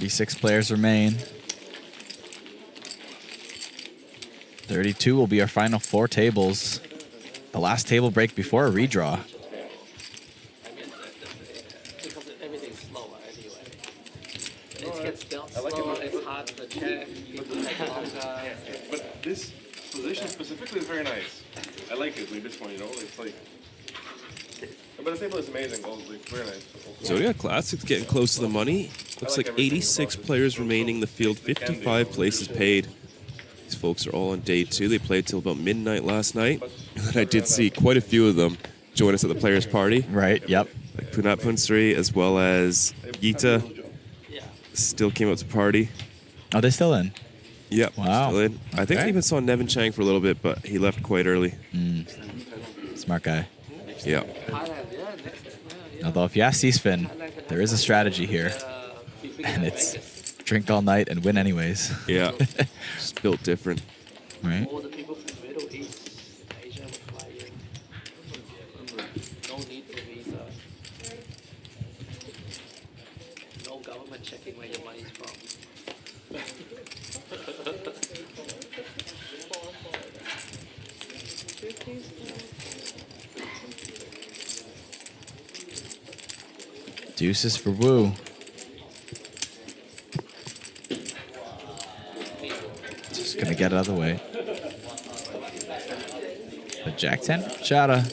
Six players remain. 32 will be our final 4 tables. The last table break before a redraw. Because everything's slower anyway. It gets dealt slower, it's hard to check, people take longer. But this position specifically is very nice. I like it, like this one, you know? It's like... But the table is amazing, like, very nice. Zodiac Classic's getting close to the money. Looks like 86 players remaining in the field, 55 places paid. These folks are all on day 2. They played till about midnight last night. And then I did see quite a few of them join us at the players' party. Right, yep. Like Punat Punsri as well as Gita still came out to party. Oh, they're still in? Yep, wow. still in. I think I even saw Nevin Chang for a little bit, but he left quite early. Smart guy. Yeah. Although if you ask C-Spin, there is a strategy here. And it's drink all night and win anyways. Yeah. Just built different. Right. All the people from the Middle East, Asia would fly in. No need for visa. No government checking where your money's from. Deuces for Wu. Just gonna get it out of the way. But Jack 10 for Chata.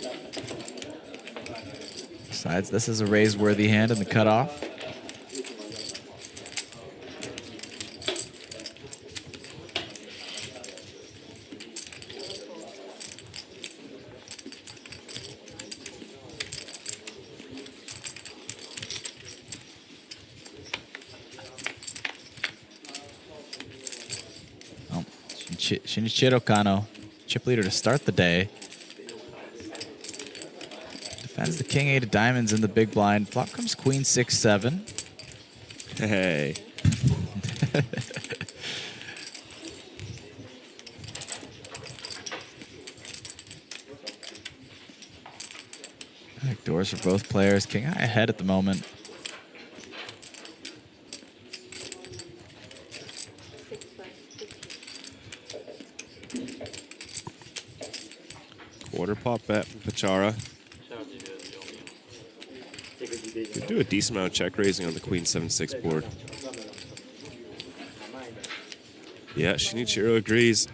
Besides, this is a raise-worthy hand in the cutoff. Shinichiro Kano, chip leader to start the day. Defends the king 8 of diamonds in the big blind. Flop comes queen 6-7. Hey. Doors for both players. King high ahead at the moment. Quarter pot bet from Pachara. Could do a decent amount of check raising on the queen 7-6 board. Yeah, Shinichiro agrees.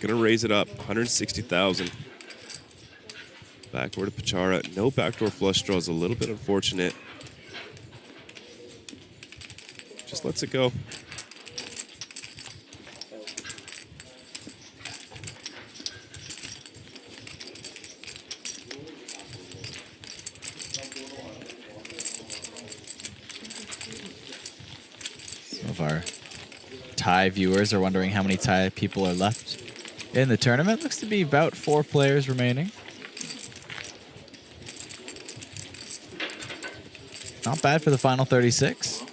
Gonna raise it up, 160,000. Backdoor to Pachara. No backdoor flush draw is a little bit unfortunate. Just lets it go. of our Thai viewers are wondering how many Thai people are left in the tournament. Looks to be about 4 players remaining. Not bad for the final 36.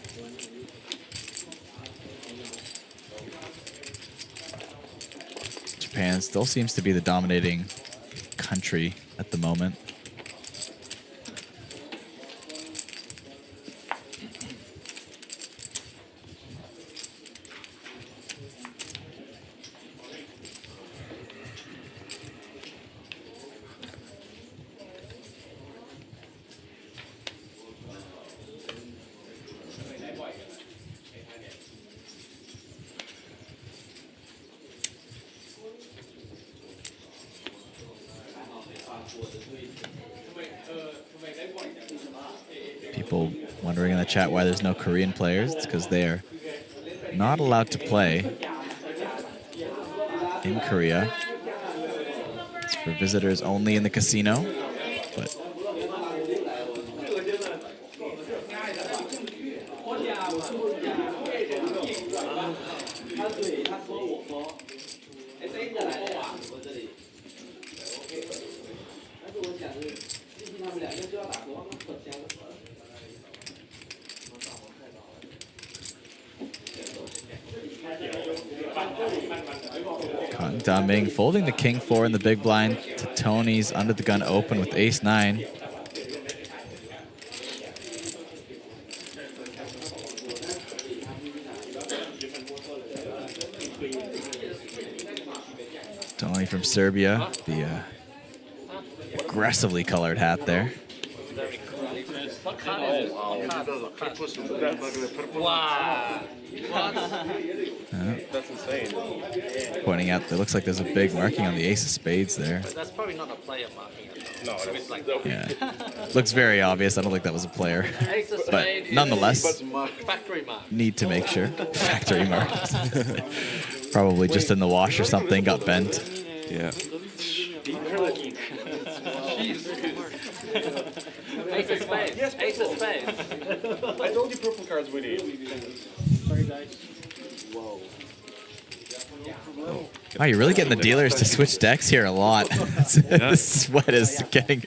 Japan still seems to be the dominating country at the moment. People wondering in the chat why there's no Korean players. It's because they are not allowed to play in Korea. It's for visitors only in the casino. But Daming folding the king 4 in the big blind to Tony's under the gun open with ace 9. Tony from Serbia, the aggressively colored hat there. Wow. That's insane. Pointing out that looks like there's a big marking on the ace of spades there. That's probably not a player marking it. No, it's like Yeah, looks very obvious. I don't think that was a player, Ace of but spades, nonetheless, factory mark. need to make sure. Factory marks. Probably just in the wash or something, got bent. Yeah. Ace of spades. Yes, Ace of spades. I told you purple cards we need. Sorry, guys. Whoa. Wow, you're really getting the dealers to switch decks here a lot. The sweat is getting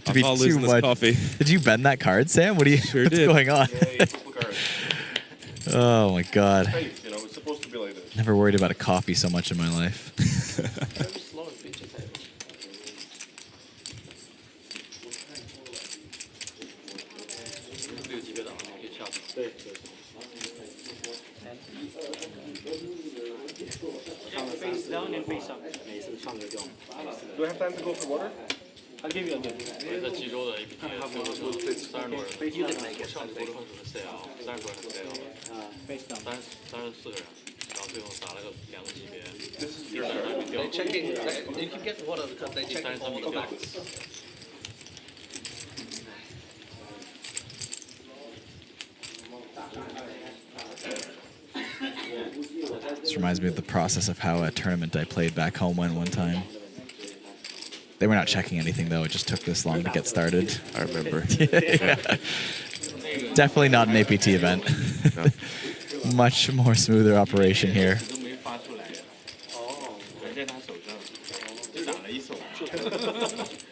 to be not too losing this much. coffee. Did you bend that card, Sam? What are you? What's did. going on? Yeah, purple cards. Oh my God! Faith, you know, it's supposed to be like this. Never worried about a coffee so much in my life. Slow and feature table. Face down and face up. Do I have time to go for water? I'll give you a good. You can make it something. Face down. This is your turn. They checking. You can get water because they check all the backs. This reminds me of the process of how a tournament I played back home went one time. They were not checking anything though. It just took this long to get started. I remember. Definitely not an APT event. Much more smoother operation here.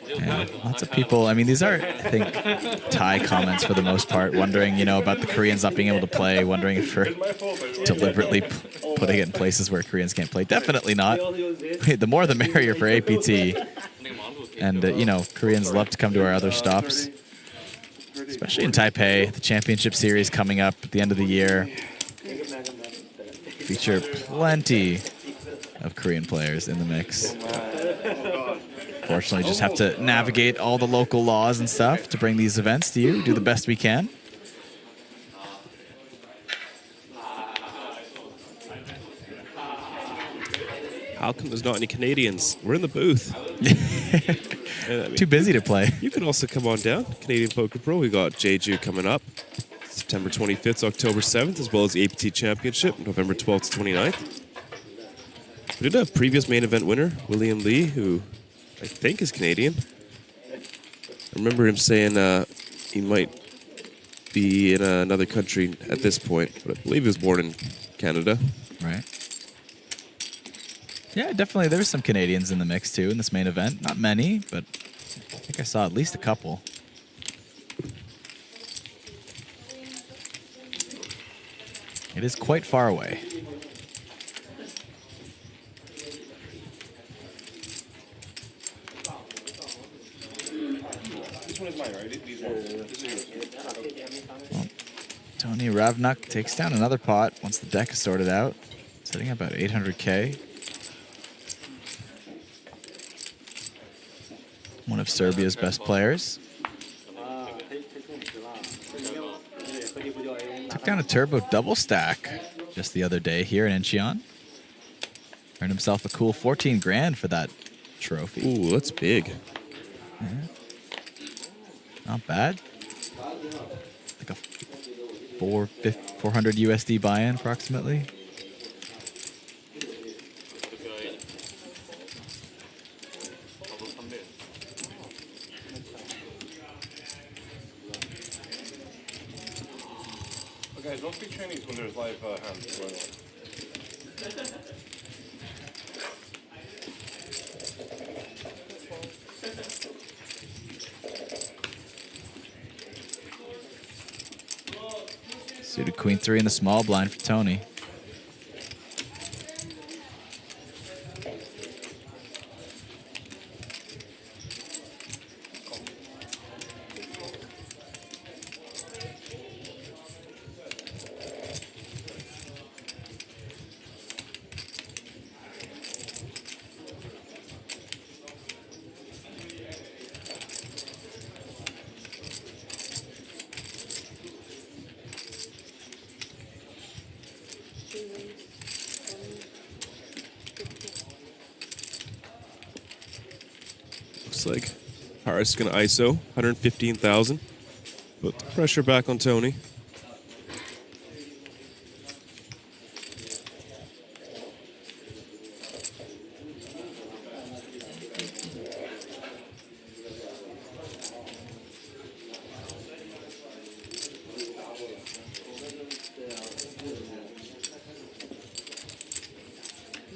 Yeah, lots of people. I mean, these are, I think, Thai comments for the most part, wondering, you know, about the Koreans not being able to play, wondering if we're deliberately putting it in places where Koreans can't play. Definitely not. The more the merrier for APT. And, you know, Koreans love to come to our other stops, especially in Taipei. The championship series coming up at the end of the year. Feature plenty of Korean players in the mix. Fortunately, just have to navigate all the local laws and stuff to bring these events to you. Do the best we can. How come there's not any Canadians? We're in the booth. Too busy to play. You can also come on down. Canadian Poker Pro. We got Jeju coming up. September 25th to October 7th, as well as the APT Championship, November 12th to 29th. We did have previous main event winner, William Lee, who I think is Canadian. I remember him saying he might be in another country at this point, but I believe he was born in Canada. Right. Yeah, definitely. There's some Canadians in the mix too in this main event. Not many, but I think I saw at least a couple. It is quite far away. This one is mine, right? These ones. This is yours. Well, Tony Ravnuk takes down another pot once the deck is sorted out, sitting at about 800K. One of Serbia's best players. Took down a turbo double stack just the other day here in Incheon. Earned himself a cool 14 grand for that trophy. Ooh, that's big. Yeah. Not bad. Like a 400 USD buy-in approximately. Guys, don't speak Chinese when there's live hands going on. Suited queen 3 in the small blind for Tony. Looks like Harris is going to ISO 115,000. Put the pressure back on Tony.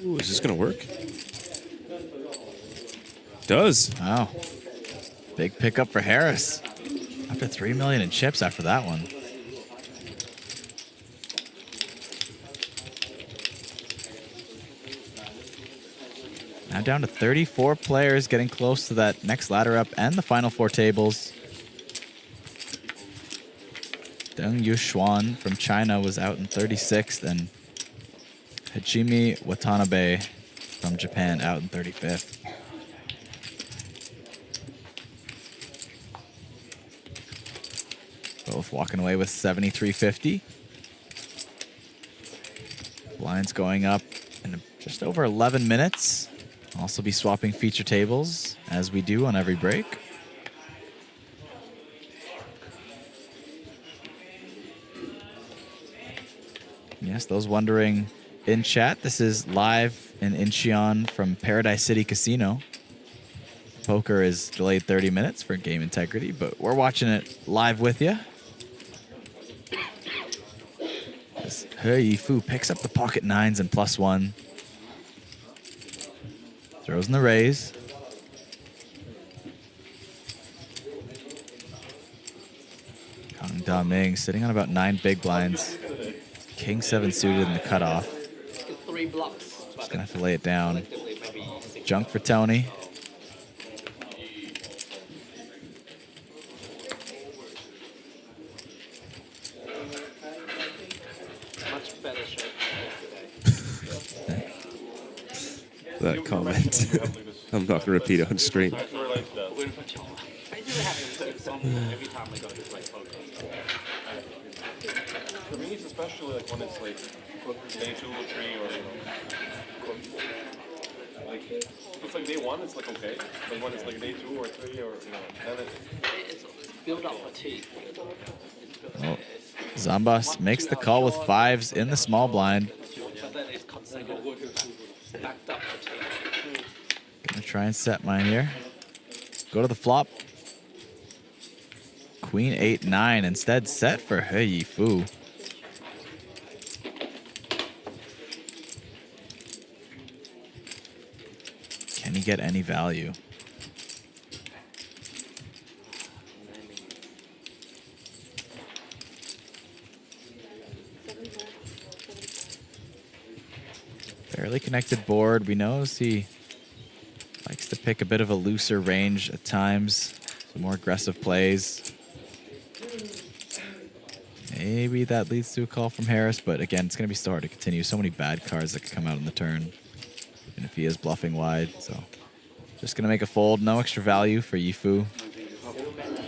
Ooh, is this going to work? Does. Wow. Big pickup for Harris. Up to 3 million in chips after that one. Now down to 34 players, getting close to that next ladder up and the final 4 tables. Deng Yushuan from China was out in 36th, and Hajime Watanabe from Japan out in 35th. Both walking away with 7,350. Blinds going up in just over 11 minutes. Also be swapping feature tables as we do on every break. Yes, those wondering in chat, this is live in Incheon from Paradise City Casino. Poker is delayed 30 minutes for game integrity, but we're watching it live with you. As He Yifu picks up the pocket 9s and +1. Throws in the raise. Kang Da Ming sitting on about 9 big blinds. King 7 suited in the cutoff. 3 blocks. Just gonna have to lay it down. Junk for Tony. Much better shape That comment. I'm not going to repeat it on stream. I do have some every time I go to play poker. For me, it's especially like when it's like day 2 or 3 or like if it's like day 1, it's like okay, but when it's like day 2 or 3 or then It's build up fatigue. Oh, Zambas makes the call with 5s in the small blind. But then it's backed up fatigue. Gonna try and set mine here. Go to the flop. Queen 8-9 instead set for He Yifu. Can he get any value? Fairly connected board. We know he likes to pick a bit of a looser range at times. Some more aggressive plays. Maybe that leads to a call from Harris, but again, it's going to be still hard to continue. So many bad cards that could come out in the turn, even if he is bluffing wide. So just going to make a fold. No extra value for Yifu.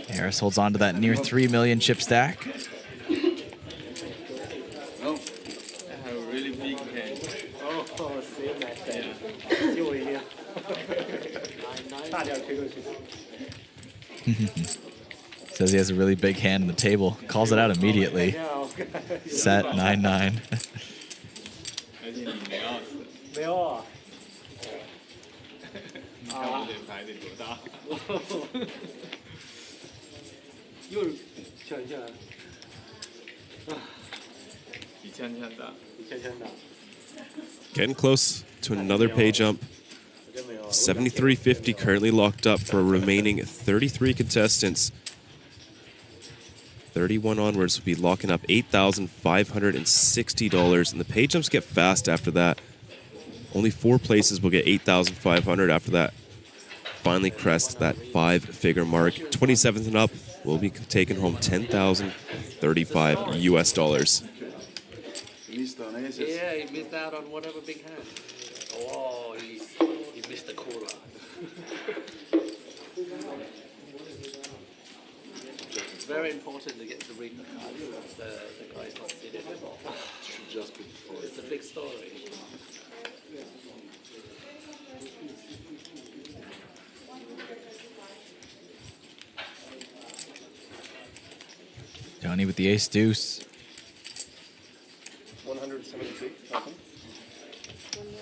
Harris holds on to that near 3 million chip stack. Says he has a really big hand in the table. Calls it out immediately. Set 9-9. Getting close to another pay jump. 73.50 currently locked up for remaining 33 contestants. 31 onwards will be locking up $8,560, and the pay jumps get fast after that. Only 4 places will get $8,500 after that. Finally crest that 5-figure mark. 27th and up will be taking home $10,035 US dollars. Yeah, he missed out on one of a big hand. Oh, he missed the cooler. It's very important to get to read the cards. The guy's not seen it before. It's a big story. Tony with the ace deuce. 172,000.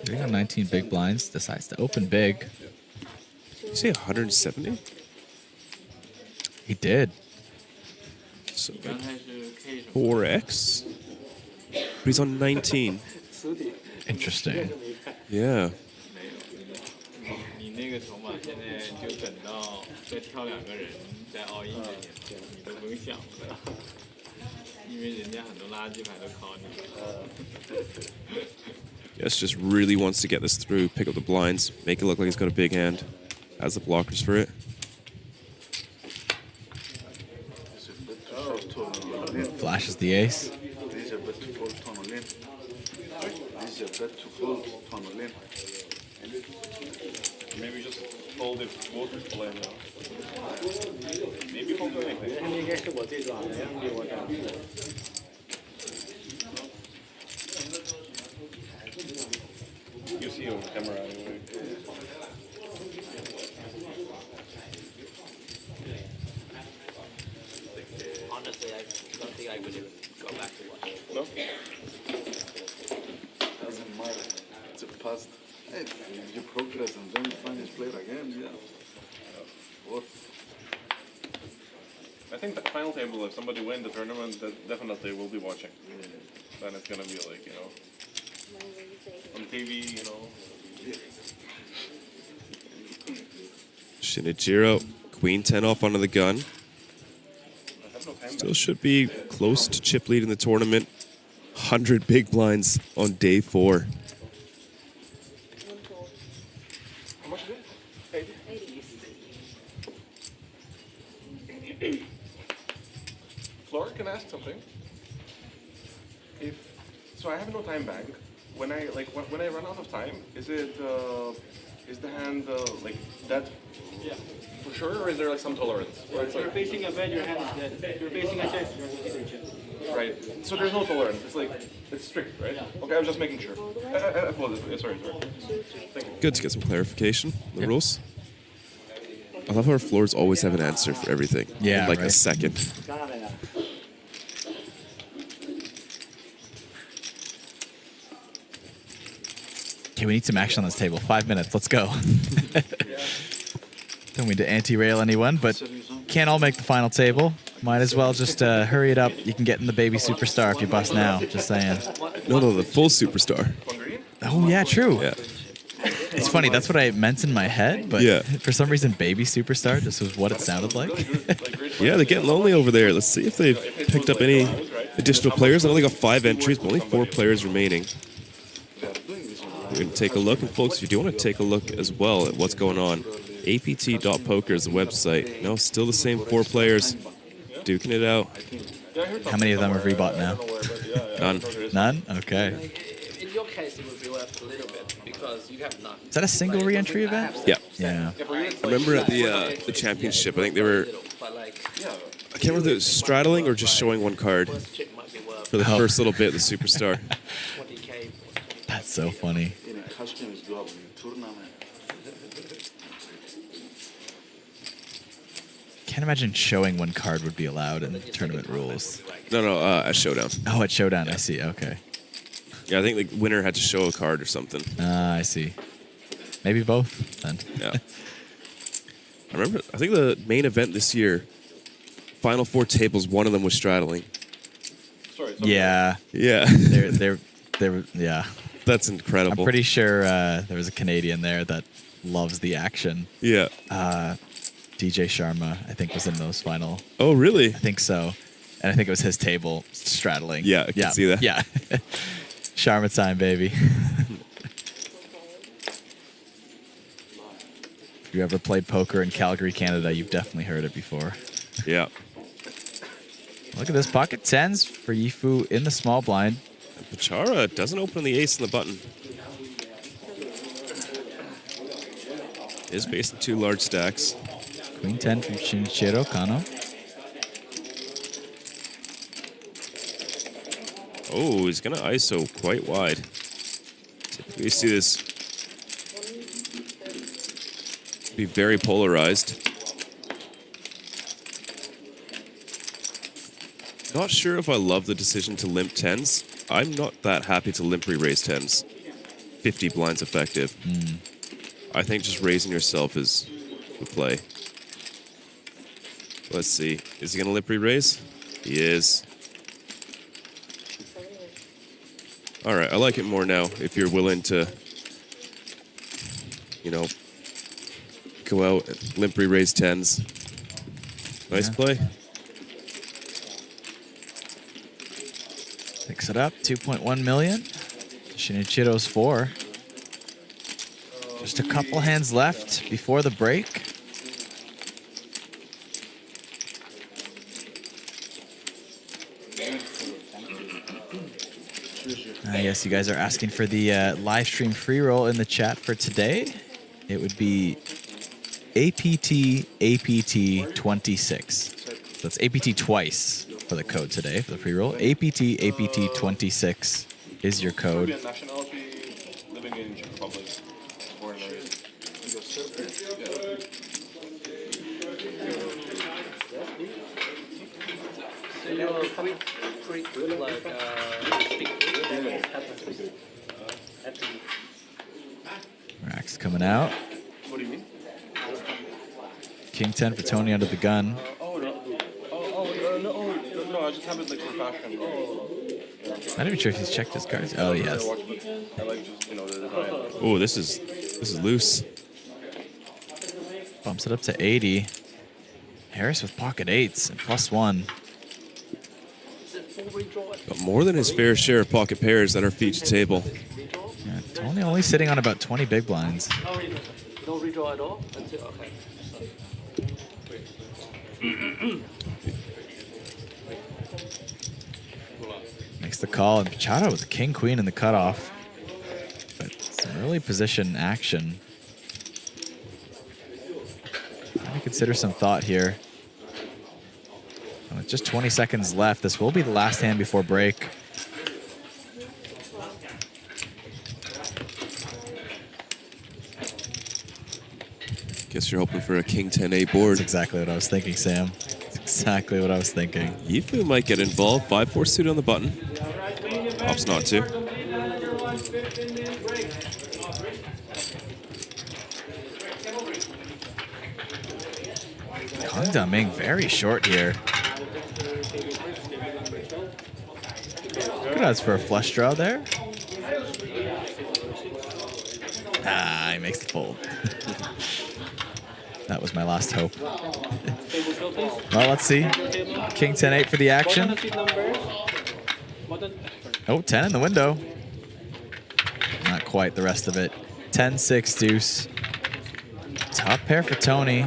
Sitting on 19 big blinds, decides to open big. Did you say 170? He did. So like 4x? But he's on 19. Interesting. Yeah. 你那个筹码现在就等到再挑2个人再all in的年头，你都不用想了，因为人家很多垃圾牌都靠你。Guess just really wants to get this through, pick up the blinds, make it look like he's got a big hand. Has the blockers for it. Flashes the ace. Maybe just fold it both play now. Maybe fold anything. You see on camera anyway. Honestly, I don't think I could even go back to watch it. No? Doesn't matter. It's a past. Hey, you progress and then you find this player again, yeah. What? I think the final table, if somebody wins the tournament, that definitely will be watching. Then it's gonna be like, you know, on TV, you know. Shinichiro, queen 10 off onto the gun. Still should be close to chip lead in the tournament. 100 big blinds on day 4. How much is it? 80. Flora, can I ask something? So I have no time bank. When I when I run out of time, is the hand like that? Yeah. For sure, or is there like some tolerance? Or it's You're like, facing a bed, your hand is dead. You're facing a chest, you're facing a chest. right. So there's no tolerance. It's like it's strict, right? Yeah. Okay, I was just making sure. I apologize. Sorry. Thank you. Good to get some clarification on the rules. I love how our floors always have an answer for everything. Yeah, in like a right. second. Okay, we need some action on this table. 5 minutes. Let's go. Don't mean to anti-rail anyone, but can't all make the final table. Might as well just hurry it up. You can get in the baby superstar if you bust now. Just saying. No, the full superstar. Oh, yeah, true. Yeah. It's funny. That's what I meant in my head, but Yeah. for some reason, baby superstar just was what it sounded like. Yeah, they're getting lonely over there. Let's see if they've picked up any additional players. I only got 5 entries, but only 4 players remaining. We're going to take a look. And folks, if you do want to take a look as well at what's going on, apt.poker is the website. No, still the same 4 players duking it out. How many of them have rebought now? None. None? Okay. In your case, it would be worth a little bit because you have none. Is that a single re-entry event? Yeah. Yeah. I remember at the championship, I think they were, I can't remember if it was straddling or just showing one card for the first little bit, the superstar. That's so funny. Can't imagine showing one card would be allowed in tournament rules. No, at Showdown. Oh, at Showdown, I see. Okay. Yeah, I think the winner had to show a card or something. I see. Maybe both, then. Yeah. I think the main event this year, final 4 tables, one of them was straddling. Yeah. Yeah. Yeah. That's incredible. I'm pretty sure there was a Canadian there that loves the action. Yeah. DJ Sharma, I think, was in those final. Oh, really? I think so. And I think it was his table straddling. Yeah, I can see that. Yeah. Sharma time, baby. If you ever played poker in Calgary, Canada, you've definitely heard it before. Yeah. Look at this. Pocket 10s for Yifu in the small blind. Pachara doesn't open the ace in the button. Is based in 2 large stacks. Queen 10 from Shinichiro Kano. Oh, he's going to ISO quite wide. Typically you see this be very polarized. Not sure if I love the decision to limp 10s. I'm not that happy to limp re-raise 10s. 50 blinds effective. I think just raising yourself is the play. Let's see. Is he going to limp re-raise? He is. All right, I like it more now if you're willing to, you know, go out and limp re-raise 10s. Nice play. Picks it up, 2.1 million. Shinichiro's 4. Just a couple hands left before the break. Yes, you guys are asking for the live stream free roll in the chat for today. It would be APT 26. So that's APT twice for the code today for the free roll. APT 26 is your code. Nationality, living in Czech Republic, born and raised. So you're pretty good, like, Rack's coming out. What do you mean? King 10 for Tony under the gun. No, I just have it like for fashion. Not even sure if he's checked his cards. Oh, yes. I like just, the design. Oh, this is loose. Bumps it up to 80. Harris with pocket 8s and +1. Got more than his fair share of pocket pairs at our feature table. Yeah, Tony only sitting on about 20 big blinds. No redraw at all? Until, okay. Makes the call, and Pachara with the king queen in the cutoff. But some early position action. Maybe consider some thought here. With just 20 seconds left, this will be the last hand before break. Guess you're hoping for a king 10-8 board. That's exactly what I was thinking, Sam. That's exactly what I was thinking. Yifu might get involved. 5-4 suit on the button. Opts not to. Kang Daming very short here. Good odds for a flush draw there. Ah, he makes the fold. That was my last hope. Well, let's see. King 10-8 for the action. Oh, 10 in the window. Not quite the rest of it. 10-6 deuce. Top pair for Tony.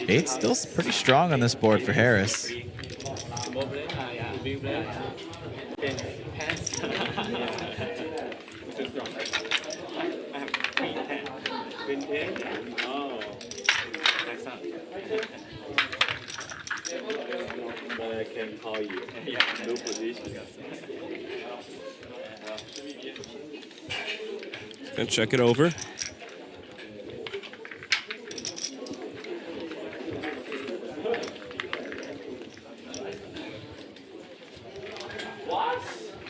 8's still pretty strong on this board for Harris. But I can call you. No position. And check it over.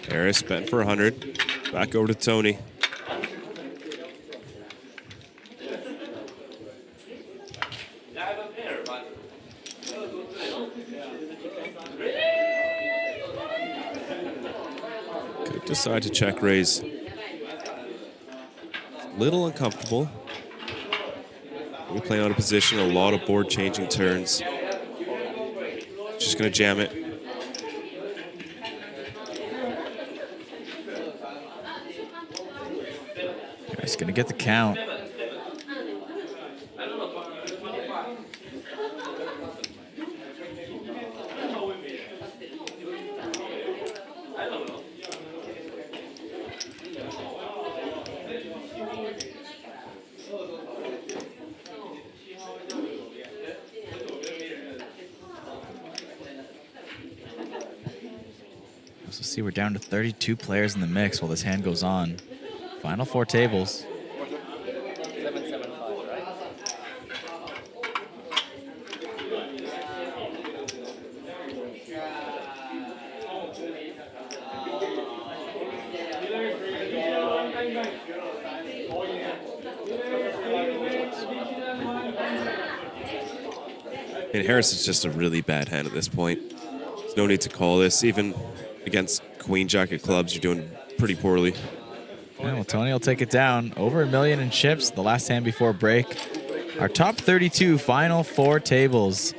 Harris bet for 100. Back over to Tony. Could decide to check raise. Little uncomfortable. We're playing out of position, a lot of board changing turns. Just gonna jam it. He's gonna get the count. So see, we're down to 32 players in the mix while this hand goes on. Final 4 tables. And Harris is just a really bad hand at this point. There's no need to call this. Even against Queen Jack of clubs, you're doing pretty poorly. Yeah, well, Tony will take it down. Over $1 million in chips, the last hand before break. Our top 32 final 4 tables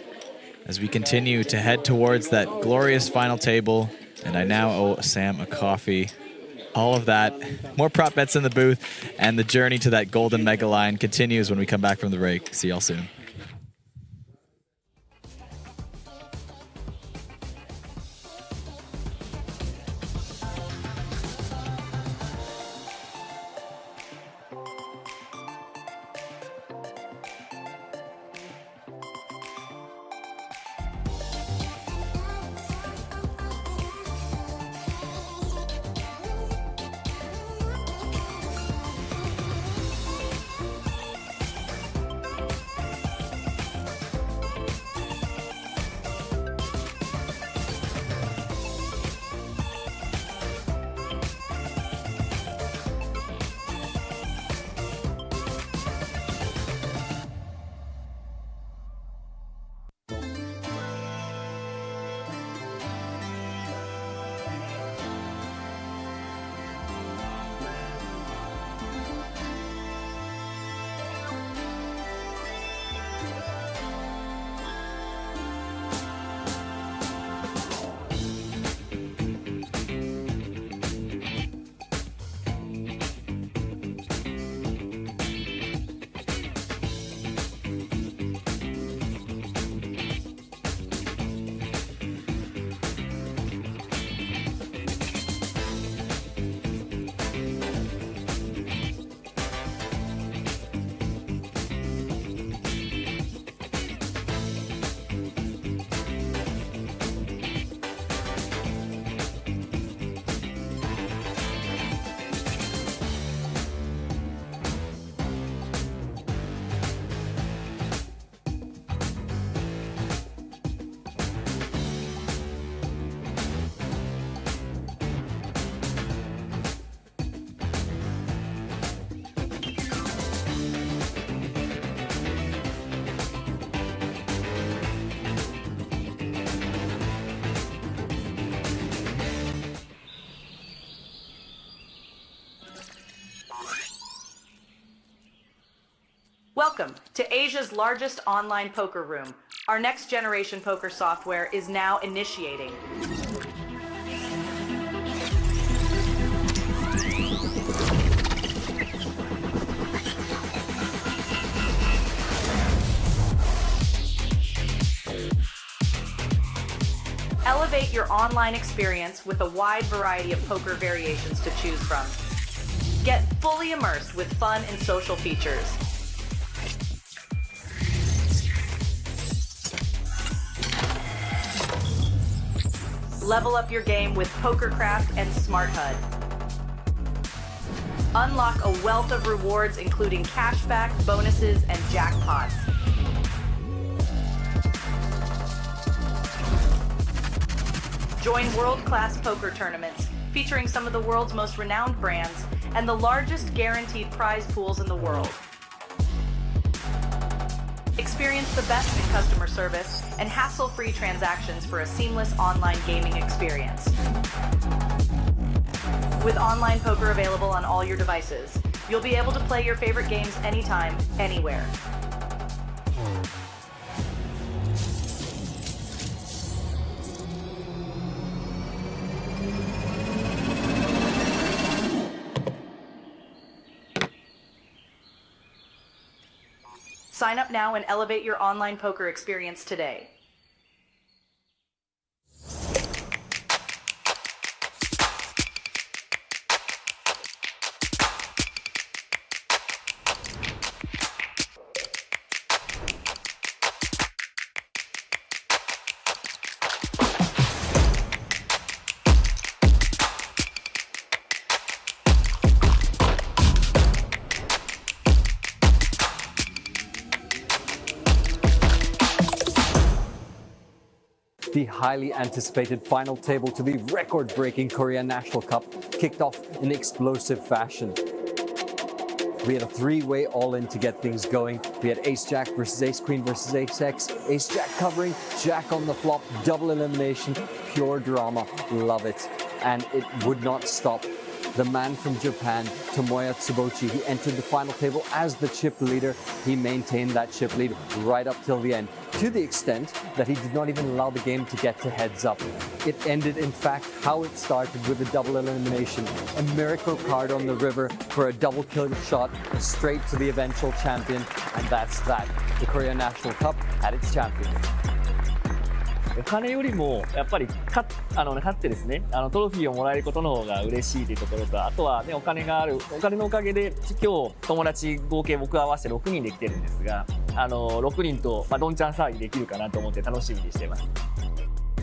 as we continue to head towards that glorious final table. And I now owe Sam a coffee. All of that, more prop bets in the booth, and the journey to that golden mega line continues when we come back from the break. See y'all soon. Welcome to Asia's largest online poker room. Our next generation poker software is now initiating. Elevate your online experience with a wide variety of poker variations to choose from. Get fully immersed with fun and social features. Level up your game with PokerCraft and Smart HUD. Unlock a wealth of rewards including cashback, bonuses, and jackpots. Join world-class poker tournaments featuring some of the world's most renowned brands and the largest guaranteed prize pools in the world. Experience the best in customer service and hassle-free transactions for a seamless online gaming experience. With online poker available on all your devices, you'll be able to play your favorite games anytime, anywhere. Sign up now and elevate your online poker experience today. The highly anticipated final table to the record-breaking Korea National Cup kicked off in explosive fashion. We had a three-way all-in to get things going. We had Ace-Jack versus Ace-Queen versus Ace-X, Ace-Jack covering, Jack on the flop, double elimination, pure drama, love it. And it would not stop. The man from Japan, Tomoya Tsubochi, he entered the final table as the chip leader. He maintained that chip lead right up till the end, to the extent that he did not even allow the game to get to heads up. It ended, in fact, how it started with a double elimination, a miracle card on the river for a double kill shot straight to the eventual champion, and that's that. The Korea National Cup had its champion. お金よりもやっぱり勝ってですね、トロフィーをもらえることの方が嬉しいというところと、あとはね、お金のおかげで今日友達合計僕合わせて6人で来てるんですが、6人とどんちゃん騒ぎできるかなと思って楽しみにしています。フ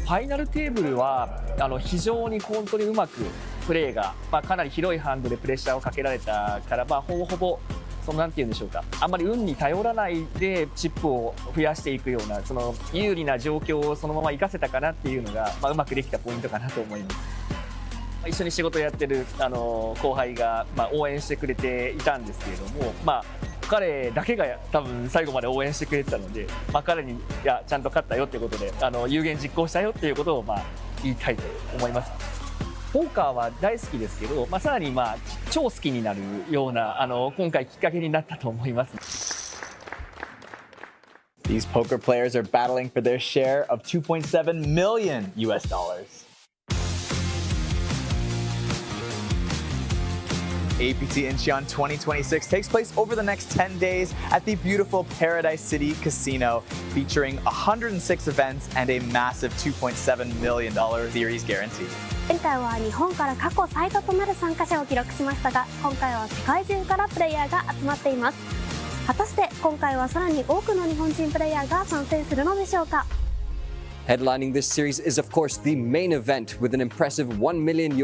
ァイナルテーブルは非常に本当にうまくプレーが、かなり広いハンドでプレッシャーをかけられたから、ほぼほぼなんて言うんでしょうか、あんまり運に頼らないでチップを増やしていくような、その有利な状況をそのまま生かせたかなっていうのが、うまくできたポイントかなと思います。一緒に仕事をやってる後輩が、応援してくれていたんですけれども、彼だけが多分最後まで応援してくれてたので、彼にちゃんと勝ったよっていうことで有言実行したよっていうことを言いたいと思います。ポーカーは大好きですけど、さらに超好きになるような今回きっかけになったと思います。These poker players are battling for their share of $2.7 million US. APT Incheon 2026 takes place over the next 10 days at the beautiful Paradise City Casino, featuring 106 events and a massive $2.7 million series guarantee. 前回は日本から過去最多となる参加者を記録しましたが、今回は世界中からプレイヤーが集まっています。果たして今回はさらに多くの日本人プレイヤーが参戦するのでしょうか。 Headlining this series is of course the main event with an impressive $1 million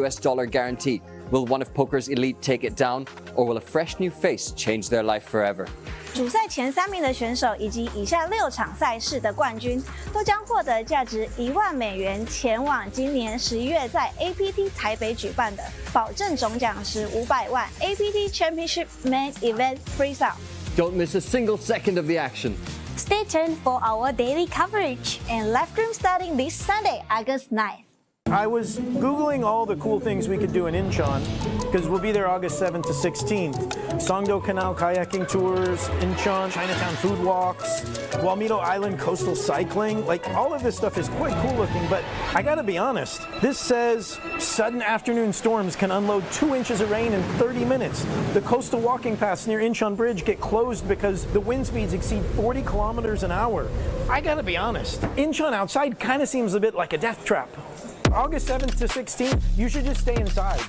guarantee. Will one of poker's elite take it down, or will a fresh new face change their life forever? 主赛前3名的选手以及以下6场赛事的冠军，都将获得价值1万美元前往今年11月在 APT 台北举办的保证总奖池500万 APT Championship Main Event Freestyle. Don't miss a single second of the action. Stay tuned for our daily coverage and live stream starting this Sunday, August 9th. I was Googling all the cool things we could do in Incheon, because we'll be there August 7th to 16th. Songdo Canal kayaking tours, Incheon, Chinatown food walks, Walmito Island coastal cycling. Like, all of this stuff is quite cool looking, but I gotta be honest, this says sudden afternoon storms can unload 2 inches of rain in 30 minutes. The coastal walking paths near Incheon Bridge get closed because the wind speeds exceed 40 kilometers an hour. I gotta be honest, Incheon outside kind of seems a bit like a death trap. August 7th to 16th, you should just stay inside.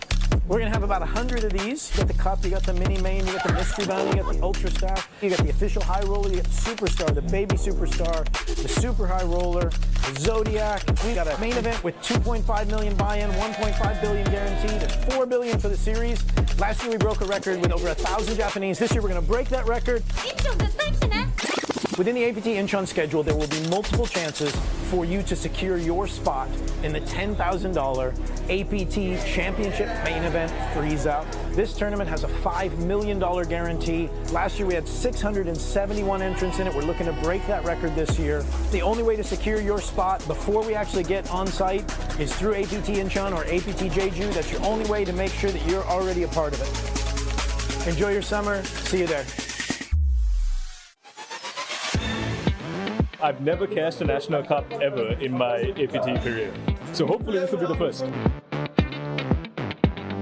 We're gonna have about 100 of these. You got the cup, you got the mini main, you got the mystery bounty, you got the ultra staff, you got the official high roller, you got the superstar, the baby superstar, the super high roller, the Zodiac. We got a main event with 2.5 million buy-in, 1.5 billion guaranteed, and 4 billion for the series. Last year we broke a record with over 1,000 Japanese. This year we're gonna break that record. Within the APT Incheon schedule, there will be multiple chances for you to secure your spot in the $10,000 APT Championship main event freeze-out. This tournament has a $5 million guarantee. Last year we had 671 entrants in it. We're looking to break that record this year. The only way to secure your spot before we actually get on site is through APT Incheon or APT Jeju. That's your only way to make sure that you're already a part of it. Enjoy your summer. See you there. I've never cashed a national cup ever in my APT career. So hopefully this will be the first.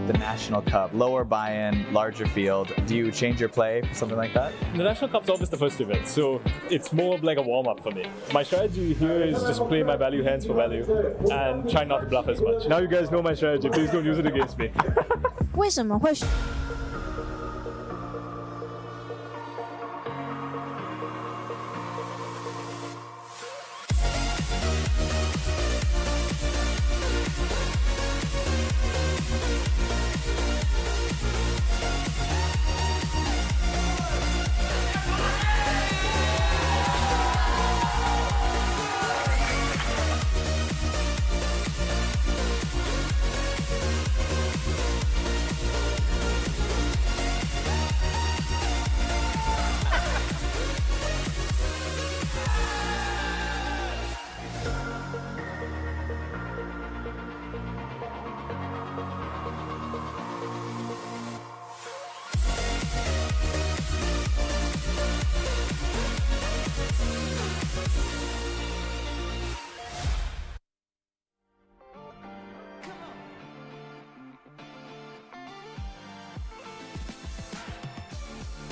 The National Cup, lower buy-in, larger field. Do you change your play for something like that? The National Cup's always the first event, so it's more of like a warm-up for me. My strategy here is just play my value hands for value and try not to bluff as much. Now you guys know my strategy, please don't use it against me. 为什么会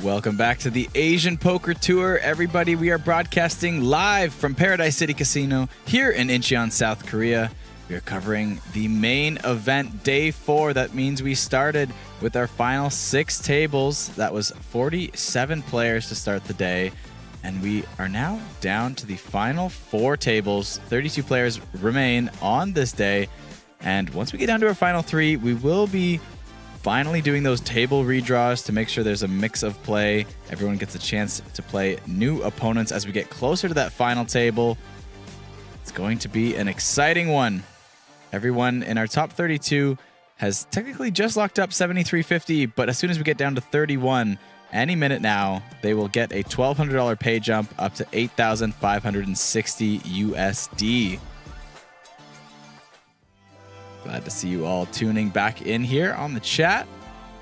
Welcome back to the Asian Poker Tour, everybody. We are broadcasting live from Paradise City Casino here in Incheon, South Korea. We are covering the main event, day 4. That means we started with our final 6 tables. That was 47 players to start the day. And we are now down to the final 4 tables. 32 players remain on this day. And once we get down to our final 3, we will be finally doing those table redraws to make sure there's a mix of play. Everyone gets a chance to play new opponents as we get closer to that final table. It's going to be an exciting one. Everyone in our top 32 has technically just locked up 7350, but as soon as we get down to 31, any minute now, they will get a $1,200 pay jump up to 8,560 USD. Glad to see you all tuning back in here on the chat.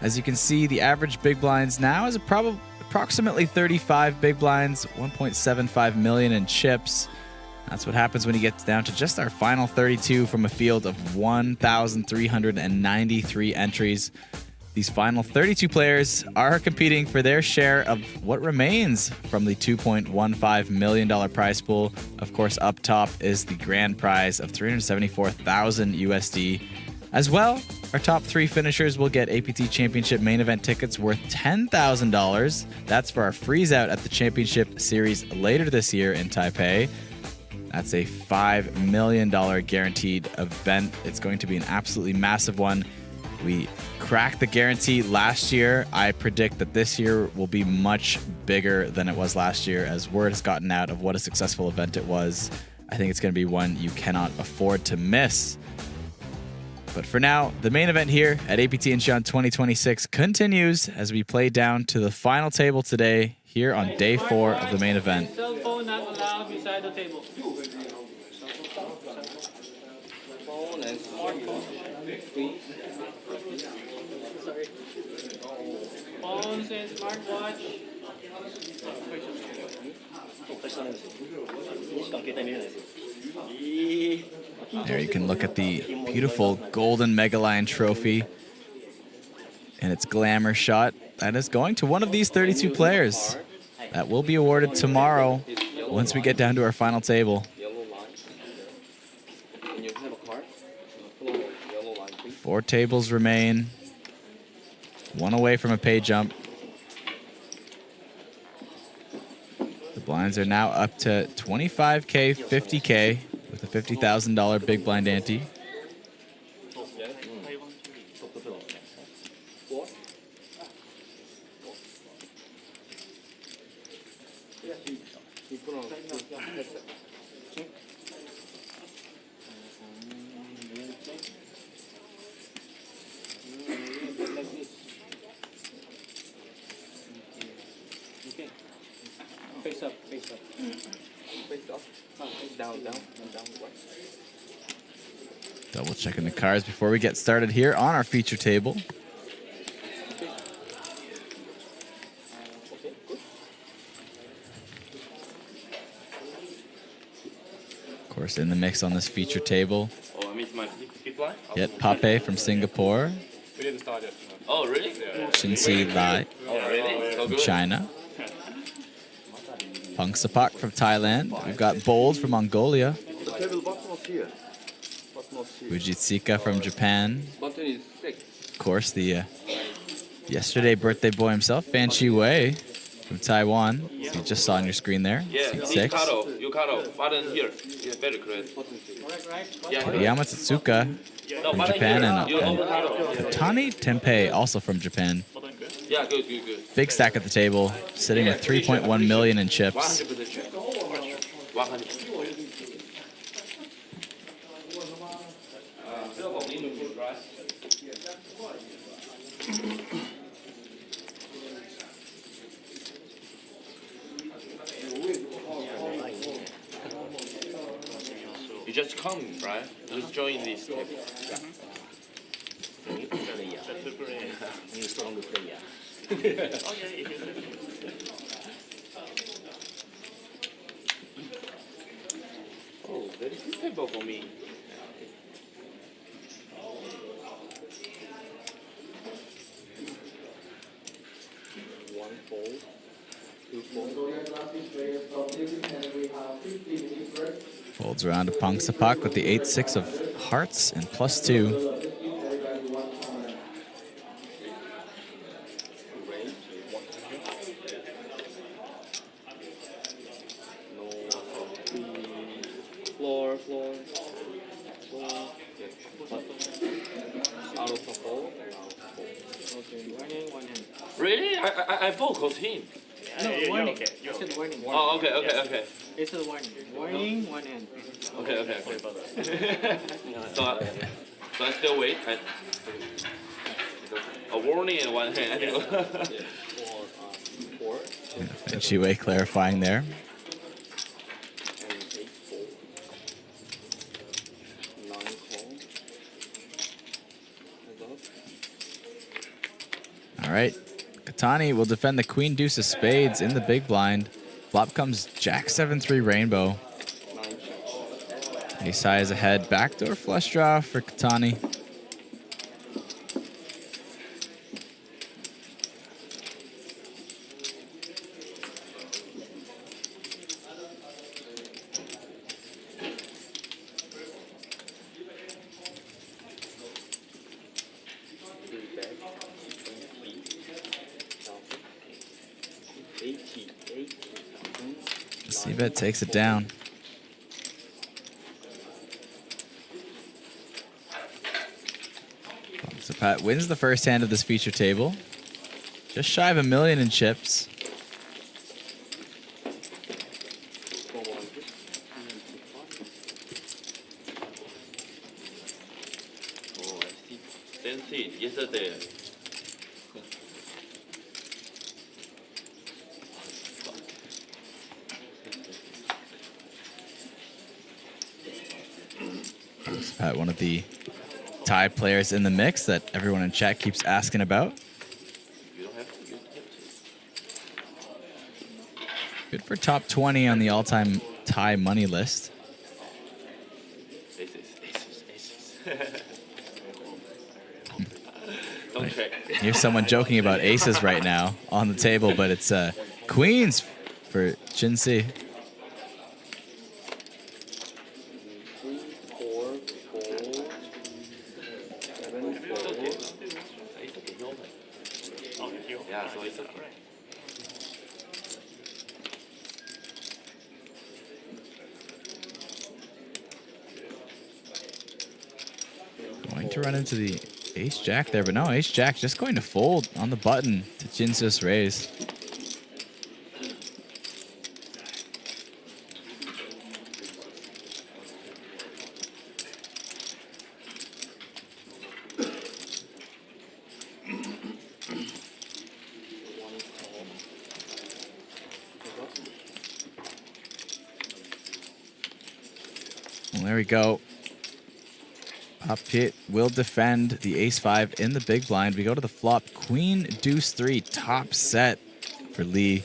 As you can see, the average big blinds now is approximately 35 big blinds, 1.75 million in chips. That's what happens when you get down to just our final 32 from a field of 1,393 entries. These final 32 players are competing for their share of what remains from the $2.15 million prize pool. Of course, up top is the grand prize of 374,000 USD. As well, our top 3 finishers will get APT Championship main event tickets worth $10,000. That's for our freeze out at the Championship Series later this year in Taipei. That's a $5 million guaranteed event. It's going to be an absolutely massive one. We cracked the guarantee last year. I predict that this year will be much bigger than it was last year as word has gotten out of what a successful event it was. I think it's going to be one you cannot afford to miss. But for now, the main event here at APT Incheon 2026 continues as we play down to the final table today here on day 4 of the main event. Cell phone not allowed beside the table. phone and smartphone, please. Phones and smartwatch. There you can look at the beautiful golden Mega Lion trophy and its glamour shot. That is going to one of these 32 players. That will be awarded tomorrow once we get down to our final table. Yellow line. And you have a card? Yellow line, please. 4 tables remain. 1 away from a pay jump. The blinds are now up to 25K, 50K with a $50,000 big blind ante. Face up, face up. Face up. Down, down, down. Double checking the cards before we get started here on our feature table. Of course, in the mix on this feature table, Oh, I missed my hip line? yet Pape from Singapore, We didn't start yet. Oh, really? Shinsi Lai Oh, really? So from good. China, Pang Sapak from Thailand. We've got Bold from Mongolia, The table button was here. Button was here. Fujitsika from Japan. Button is 6. Of course, the yesterday birthday boy himself, Fan Chi Wei from Taiwan. So you just saw on your screen there. Yeah, Seat you 6. you cut off. Button here. Yeah, very correct. Yeah, Toriyama Tatsuka No, from button Japan here. and, You and cut off. Tani Tempei, also from Japan. Yeah, good, good, good. Big stack at the table, sitting with 3.1 million in chips. 100% check. 100%. You just come, right? Just join this table. Oh, very good table for me. One fold. Two fold. Folds around to Pang Sapak with the 8-6 of hearts and +2. Floor. Out of the hole. Okay, one hand. Really? I focus him. No, warning. You said warning. Oh, okay. It's a warning. Warning, one hand. Okay. so I still wait. A warning in one hand. Four. And Chiwei clarifying there. All right, Katani will defend the Queen Deuce of Spades in the big blind. Flop comes Jack 7-3 Rainbow. Ace high is ahead. Backdoor flush draw for Katani. C-bet takes it down. So Pat wins the first hand of this feature table. Just shy of $1 million in chips. Oh, I see. Sensed it yesterday. one of the Thai players in the mix that everyone in chat keeps asking about. Good for top 20 on the all-time Thai money list. Don't check. Here's someone joking about aces right now on the table, but it's queens for Jinsei. Going to run into the ace-jack there, but no, ace-jack just going to fold on the button to Jinsei's raise. Well, there we go. APT will defend the ace-5 in the big blind. We go to the flop. Queen, deuce 3, top set for Lee.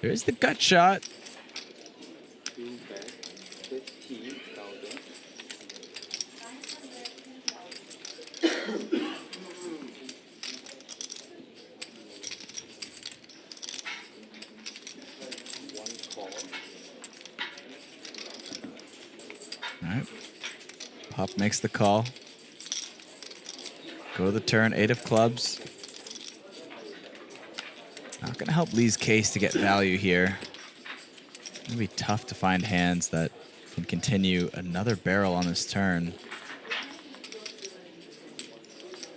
Here's the gut shot. All right. Pop makes the call. Go to the turn, 8 of clubs. Not gonna help Lee's case to get value here. It'll be tough to find hands that can continue another barrel on this turn.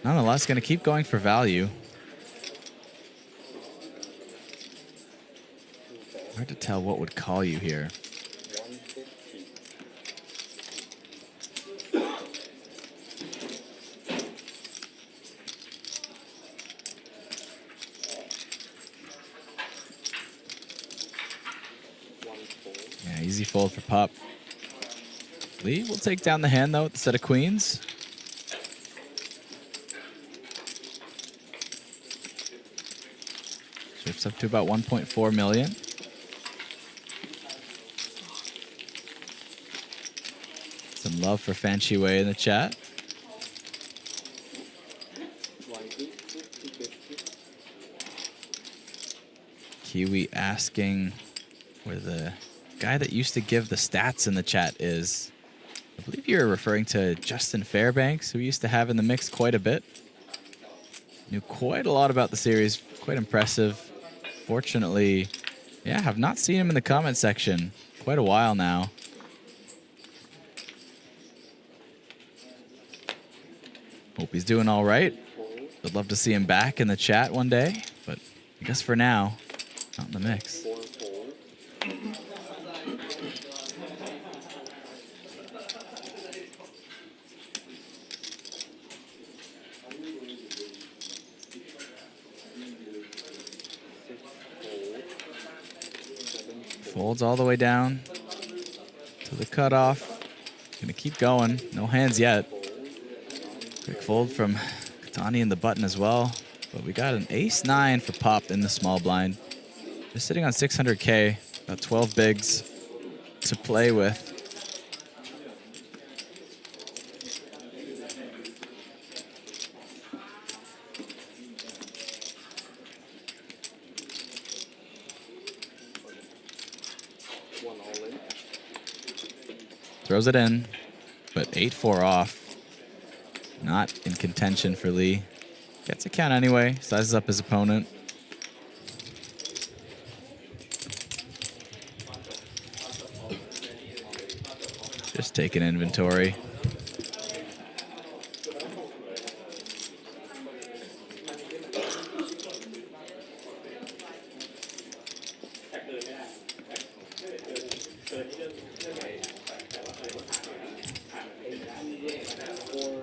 Nonetheless, gonna keep going for value. Hard to tell what would call you here. Yeah, easy fold for Pop. Lee will take down the hand, though, with the set of queens. Shifts up to about 1.4 million. Some love for Fan Chi Wei in the chat. Kiwi asking where the guy that used to give the stats in the chat is. I believe you're referring to Justin Fairbanks, who we used to have in the mix quite a bit. Knew quite a lot about the series, quite impressive. Fortunately, yeah, have not seen him in the comment section quite a while now. Hope he's doing all right. I'd love to see him back in the chat one day, but I guess for now, not in the mix. Folds all the way down to the cutoff. Gonna keep going. No hands yet. Quick fold from Katani in the button as well. But we got an ace-9 for Pop in the small blind. Just sitting on 600K, about 12 bigs to play with. Throws it in, but 8-4 off. Not in contention for Lee. Gets a count anyway, sizes up his opponent. Just taking inventory.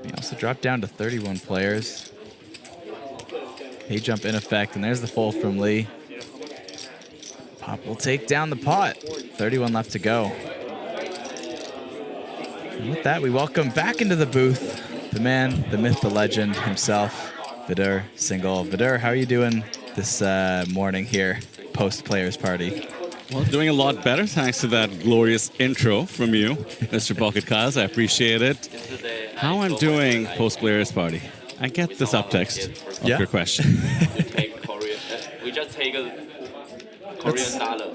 We also dropped down to 31 players. Hay jump in effect, and there's the fold from Lee. Pop will take down the pot. 31 left to go. And with that, we welcome back into the booth the man, the myth, the legend himself, Vidur Single. Vidur, how are you doing this morning here, post-players party? Well, doing a lot better thanks to that glorious intro from you, Mr. PocketKyles. I appreciate it. How I'm doing post-players party? I get this subtext of your question. We just take a Korean dollar,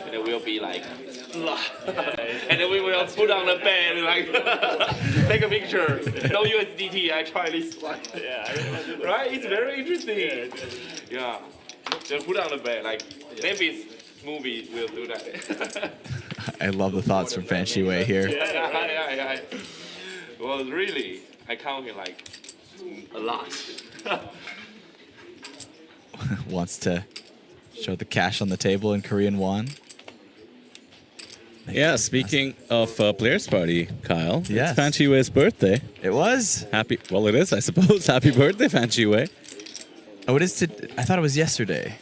and it will be like, and then we will put on the bed, like, take a picture. No USDT, I try this one. Yeah, right? It's very interesting. Yeah, just put on the bed, like, maybe movie will do that. I love the thoughts from Fan Shiwei here. Yeah. Well, really, I counted like a lot. Wants to show the cash on the table in Korean won. Yeah, speaking of Players Party, Kyle, yes. It's Fan Shiwei's birthday. It was? Well, it is, I suppose. Happy birthday, Fan Shiwei. Oh, it is I thought it was yesterday.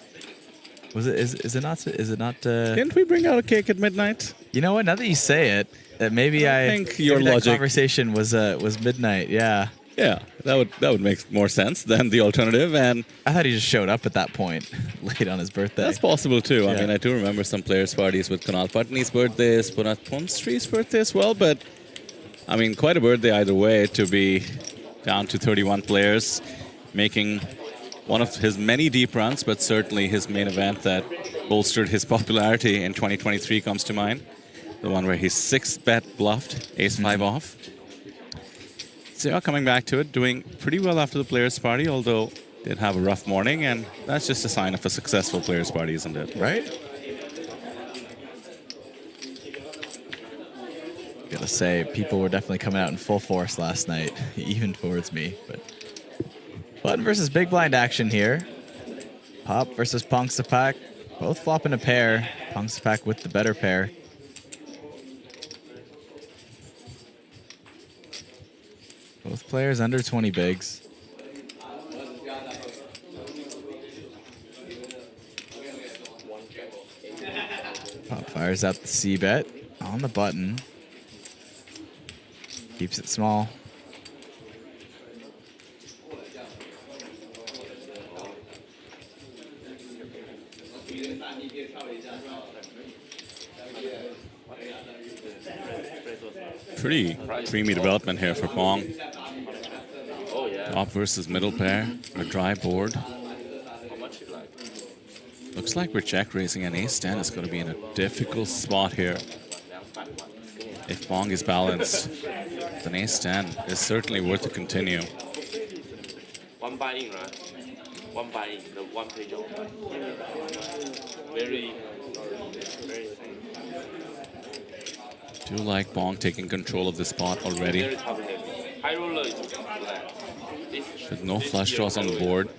Was it? Is it not? Is it not? Didn't we bring out a cake at midnight? You know what? Now that you say it, maybe I think your maybe that logic conversation was midnight. Yeah. Yeah, that would make more sense than the alternative. And I thought he just showed up at that point, late on his birthday. That's possible too. Yeah. I mean, I do remember some players' parties with Kunal Patni's birthday, Punat Ponstri's birthday as well. But I mean, quite a birthday either way to be down to 31 players, making one of his many deep runs, but certainly his main event that bolstered his popularity in 2023 comes to mind. The one where he 6-bet bluffed, ace-5 off. So yeah, coming back to it, doing pretty well after the players' party, although did have a rough morning, and that's just a sign of a successful players' party, isn't it? Right? Gotta say, people were definitely coming out in full force last night, even towards me. But button versus big blind action here. Pop versus Pongsapak, both flopping a pair. Pongsapak with the better pair. Both players under 20 bigs. Pop fires out the C-bet on the button. Keeps it small. Pretty creamy development here for Pong. Top versus middle pair, a dry board. Looks like we're check raising, and ace-10 is going to be in a difficult spot here. If Pong is balanced, then ace-10 is certainly worth to continue. One buy in, right? One buy in, the one page of very Do like Pong taking control of the spot already. very top heavy. High roller is flat. With no flush draws on the board.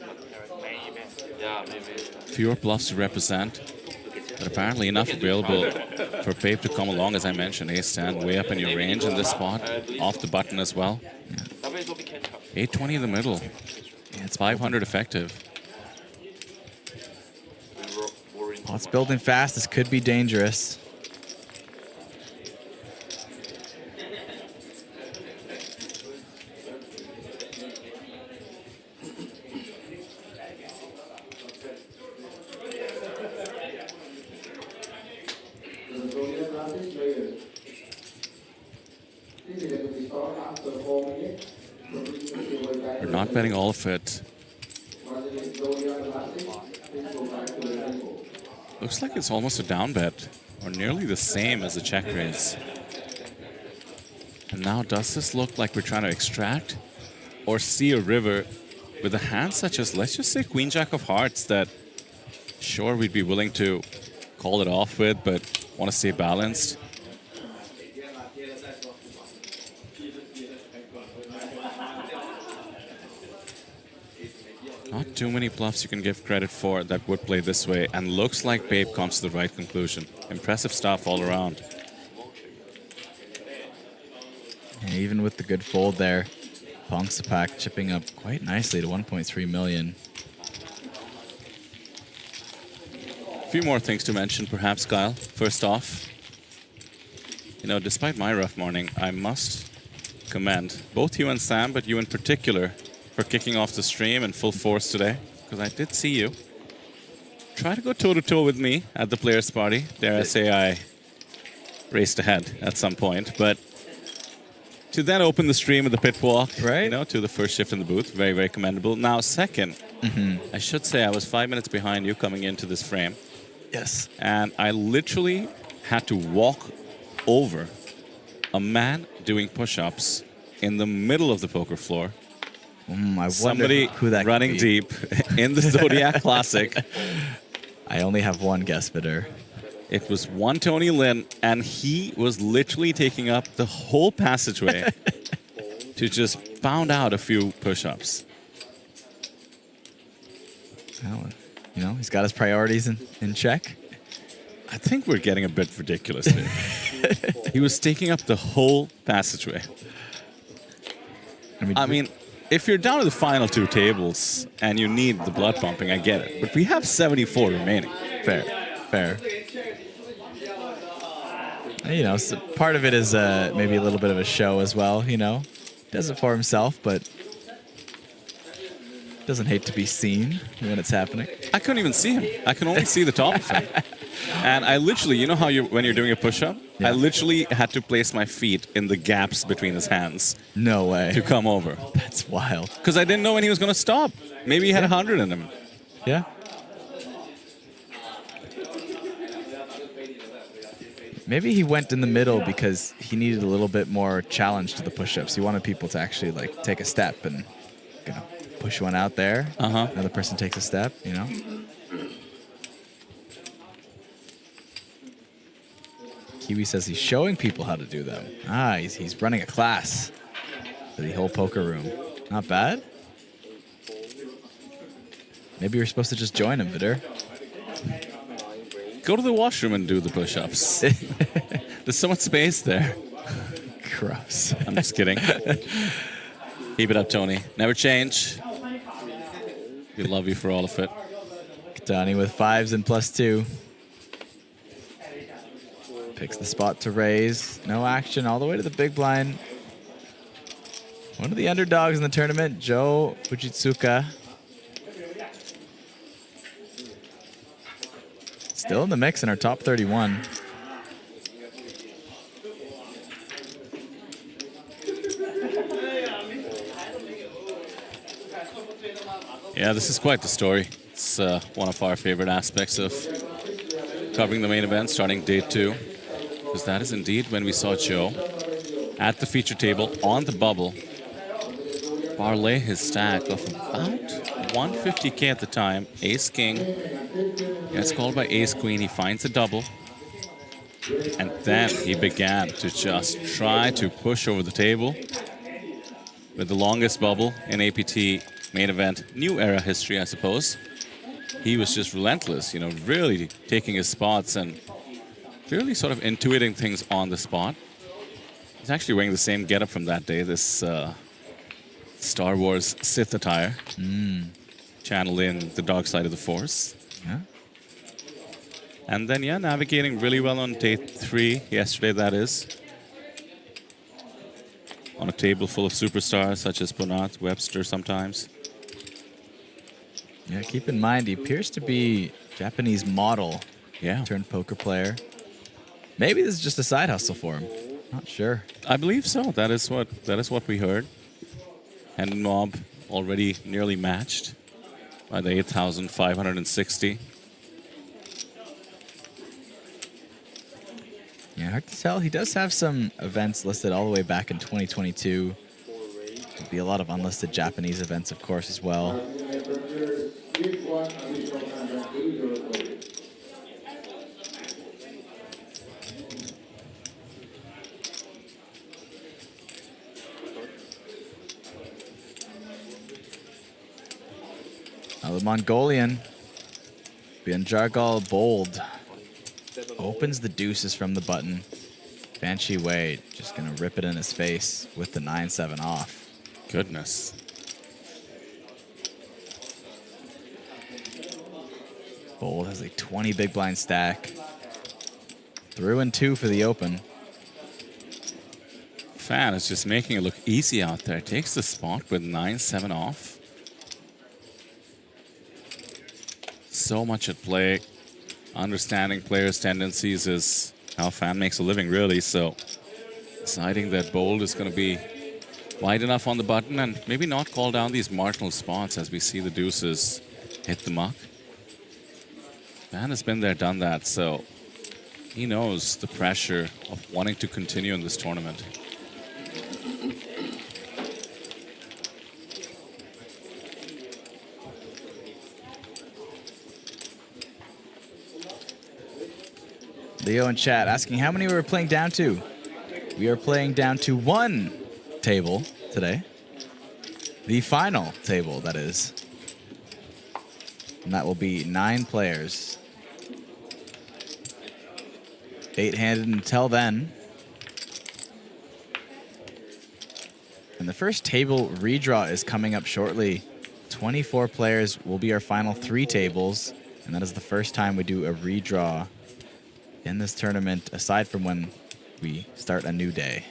Yeah, maybe. Fewer bluffs to represent, but apparently enough available for Pape to come along, as I mentioned. Ace-10 way up in your range in this spot, off the button as well. 820 in the middle. Yeah, it's 500 effective. Pot's building fast. This could be dangerous. We're not betting all of it. Looks like it's almost a down bet, or nearly the same as the check raise. And now, does this look like we're trying to extract or see a river with a hand such as, let's just say, Queen Jack of Hearts, that sure we'd be willing to call it off with, but want to stay balanced? Not too many bluffs you can give credit for that would play this way, and looks like Pape comes to the right conclusion. Impressive stuff all around. And even with the good fold there, Pongsapak chipping up quite nicely to 1.3 million. A few more things to mention, perhaps, Kyle. First off, You know, despite my rough morning, I must commend both you and Sam, but you in particular, for kicking off the stream in full force today, because I did see you try to go toe-to-toe with me at the players' party. Dare I say I raced ahead at some point, but to then open the stream with the pit walk, right? You know, to the first shift in the booth, very, very commendable. Now, second, I should say I was 5 minutes behind you coming into this frame. Yes. And I literally had to walk over a man doing push-ups in the middle of the poker floor. I Somebody wonder who that could running be. deep in the Zodiac Classic. I only have one guess bidder. It was one Tony Lin, and he was literally taking up the whole passageway to just pound out a few push-ups. Well, you know, he's got his priorities in check. I think we're getting a bit ridiculous here. He was taking up the whole passageway. I mean, if you're down to the final two tables and you need the blood pumping, I get it. But we have 74 remaining. Fair. You know, so part of it is maybe a little bit of a show as well, you know. Does it for himself, but doesn't hate to be seen when it's happening. I couldn't even see him. I can only see the top of him. And I literally, you know how when you're doing a push-up? Yeah. I literally had to place my feet in the gaps between his hands. No way. To come over. That's wild. Because I didn't know when he was going to stop. Maybe he had 100 in him. Yeah. Maybe he went in the middle because he needed a little bit more challenge to the push-ups. He wanted people to actually like take a step and, you know, push one out there. Another person takes a step, you know. Kiwi says he's showing people how to do them. He's running a class for the whole poker room. Not bad. Maybe you're supposed to just join him, Vidur. Go to the washroom and do the push-ups. There's so much space there. Gross. I'm just kidding. Keep it up, Tony. Never change. We love you for all of it. Donnie with 5s and +2. Picks the spot to raise. No action all the way to the big blind. One of the underdogs in the tournament, Joe Fujitsuka. Still in the mix in our top 31. Yeah, this is quite the story. It's one of our favorite aspects of covering the main event starting day 2. Because that is indeed when we saw Joe at the feature table on the bubble parlay his stack of about 150K at the time. Ace King gets called by Ace Queen. He finds a double. And then he began to just try to push over the table with the longest bubble in APT main event, new era history, I suppose. He was just relentless, you know, really taking his spots and clearly sort of intuiting things on the spot. He's actually wearing the same getup from that day, this Star Wars Sith attire. Channeling the dark side of the Force. Yeah. And then, yeah, navigating really well on day 3, yesterday that is. On a table full of superstars such as Ponat, Webster sometimes. Yeah, keep in mind, he appears to be Japanese model. Yeah. Turned poker player. Maybe this is just a side hustle for him. Not sure. I believe so. That is what we heard. And Mob already nearly matched by the 8,560. Yeah, hard to tell. He does have some events listed all the way back in 2022. There'll be a lot of unlisted Japanese events, of course, as well. Now the Mongolian, Bianjargal Bold, opens the deuces from the button. Banshee Wade just gonna rip it in his face with the 9-7 off. Goodness. Bold has a 20 big blind stack. Through and 2 for the open. Fan is just making it look easy out there. Takes the spot with 9-7 off. So much at play. Understanding players' tendencies is how Fan makes a living, really. So deciding that Bold is going to be wide enough on the button and maybe not call down these marginal spots as we see the deuces hit the muck. Fan has been there, done that, so he knows the pressure of wanting to continue in this tournament. Leo in chat asking how many we were playing down to. We are playing down to 1 table today. The final table, that is. And that will be 9 players. 8-handed until then. And the first table redraw is coming up shortly. 24 players will be our final 3 tables. And that is the first time we do a redraw in this tournament, aside from when we start a new day.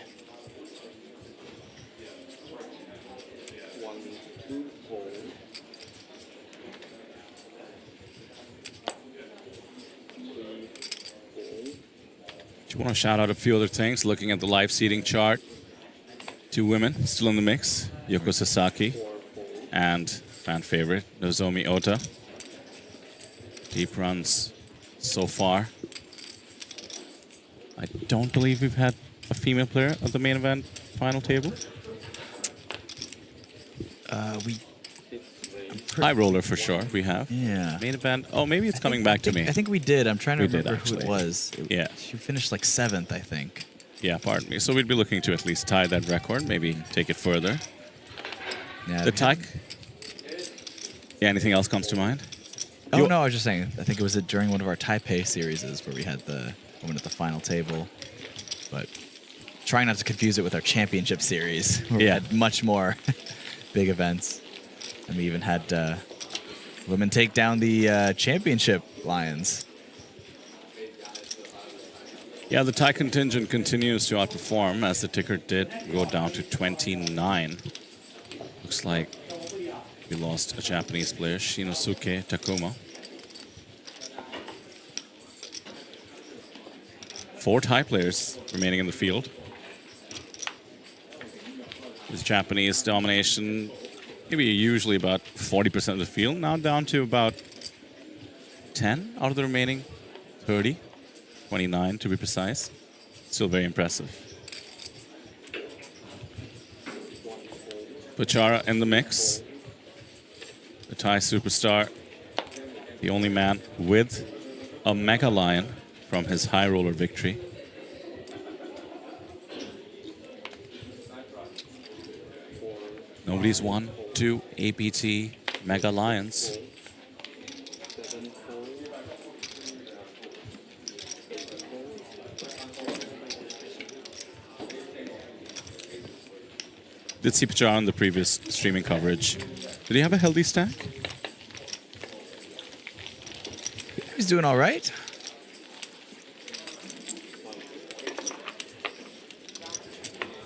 Do you want to shout out a few other things? Looking at the live seating chart, 2 women still in the mix, Yoko Sasaki and fan favorite Nozomi Ota. Deep runs so far. I don't believe we've had a female player at the main event final table. High roller for sure, we have. Yeah. Main event, oh, maybe it's coming back to me. I think we did. I'm trying to We did, remember who it actually. was. Yeah. She finished like 7th, I think. Yeah, pardon me. So we'd be looking to at least tie that record, maybe take it further. Yeah, The tie. Yeah, anything else comes to mind? Oh, no, I was just saying, I think it was during one of our Taipei series where we had the woman at the final table. But trying not to confuse it with our championship series, where we had much more big events. And we even had women take down the championship Lions. Yeah, the Thai contingent continues to outperform as the ticker did go down to 29. Looks like we lost a Japanese player, Shinosuke Takuma. 4 Thai players remaining in the field. This Japanese domination, maybe usually about 40% of the field, now down to about 10 out of the remaining 30. 29 to be precise. Still very impressive. Pachara in the mix. The Thai superstar. The only man with a Mega Lion from his high roller victory. Nobody's won 2 APT Mega Lions. Did see Pachara on the previous streaming coverage. Did he have a healthy stack? He's doing all right.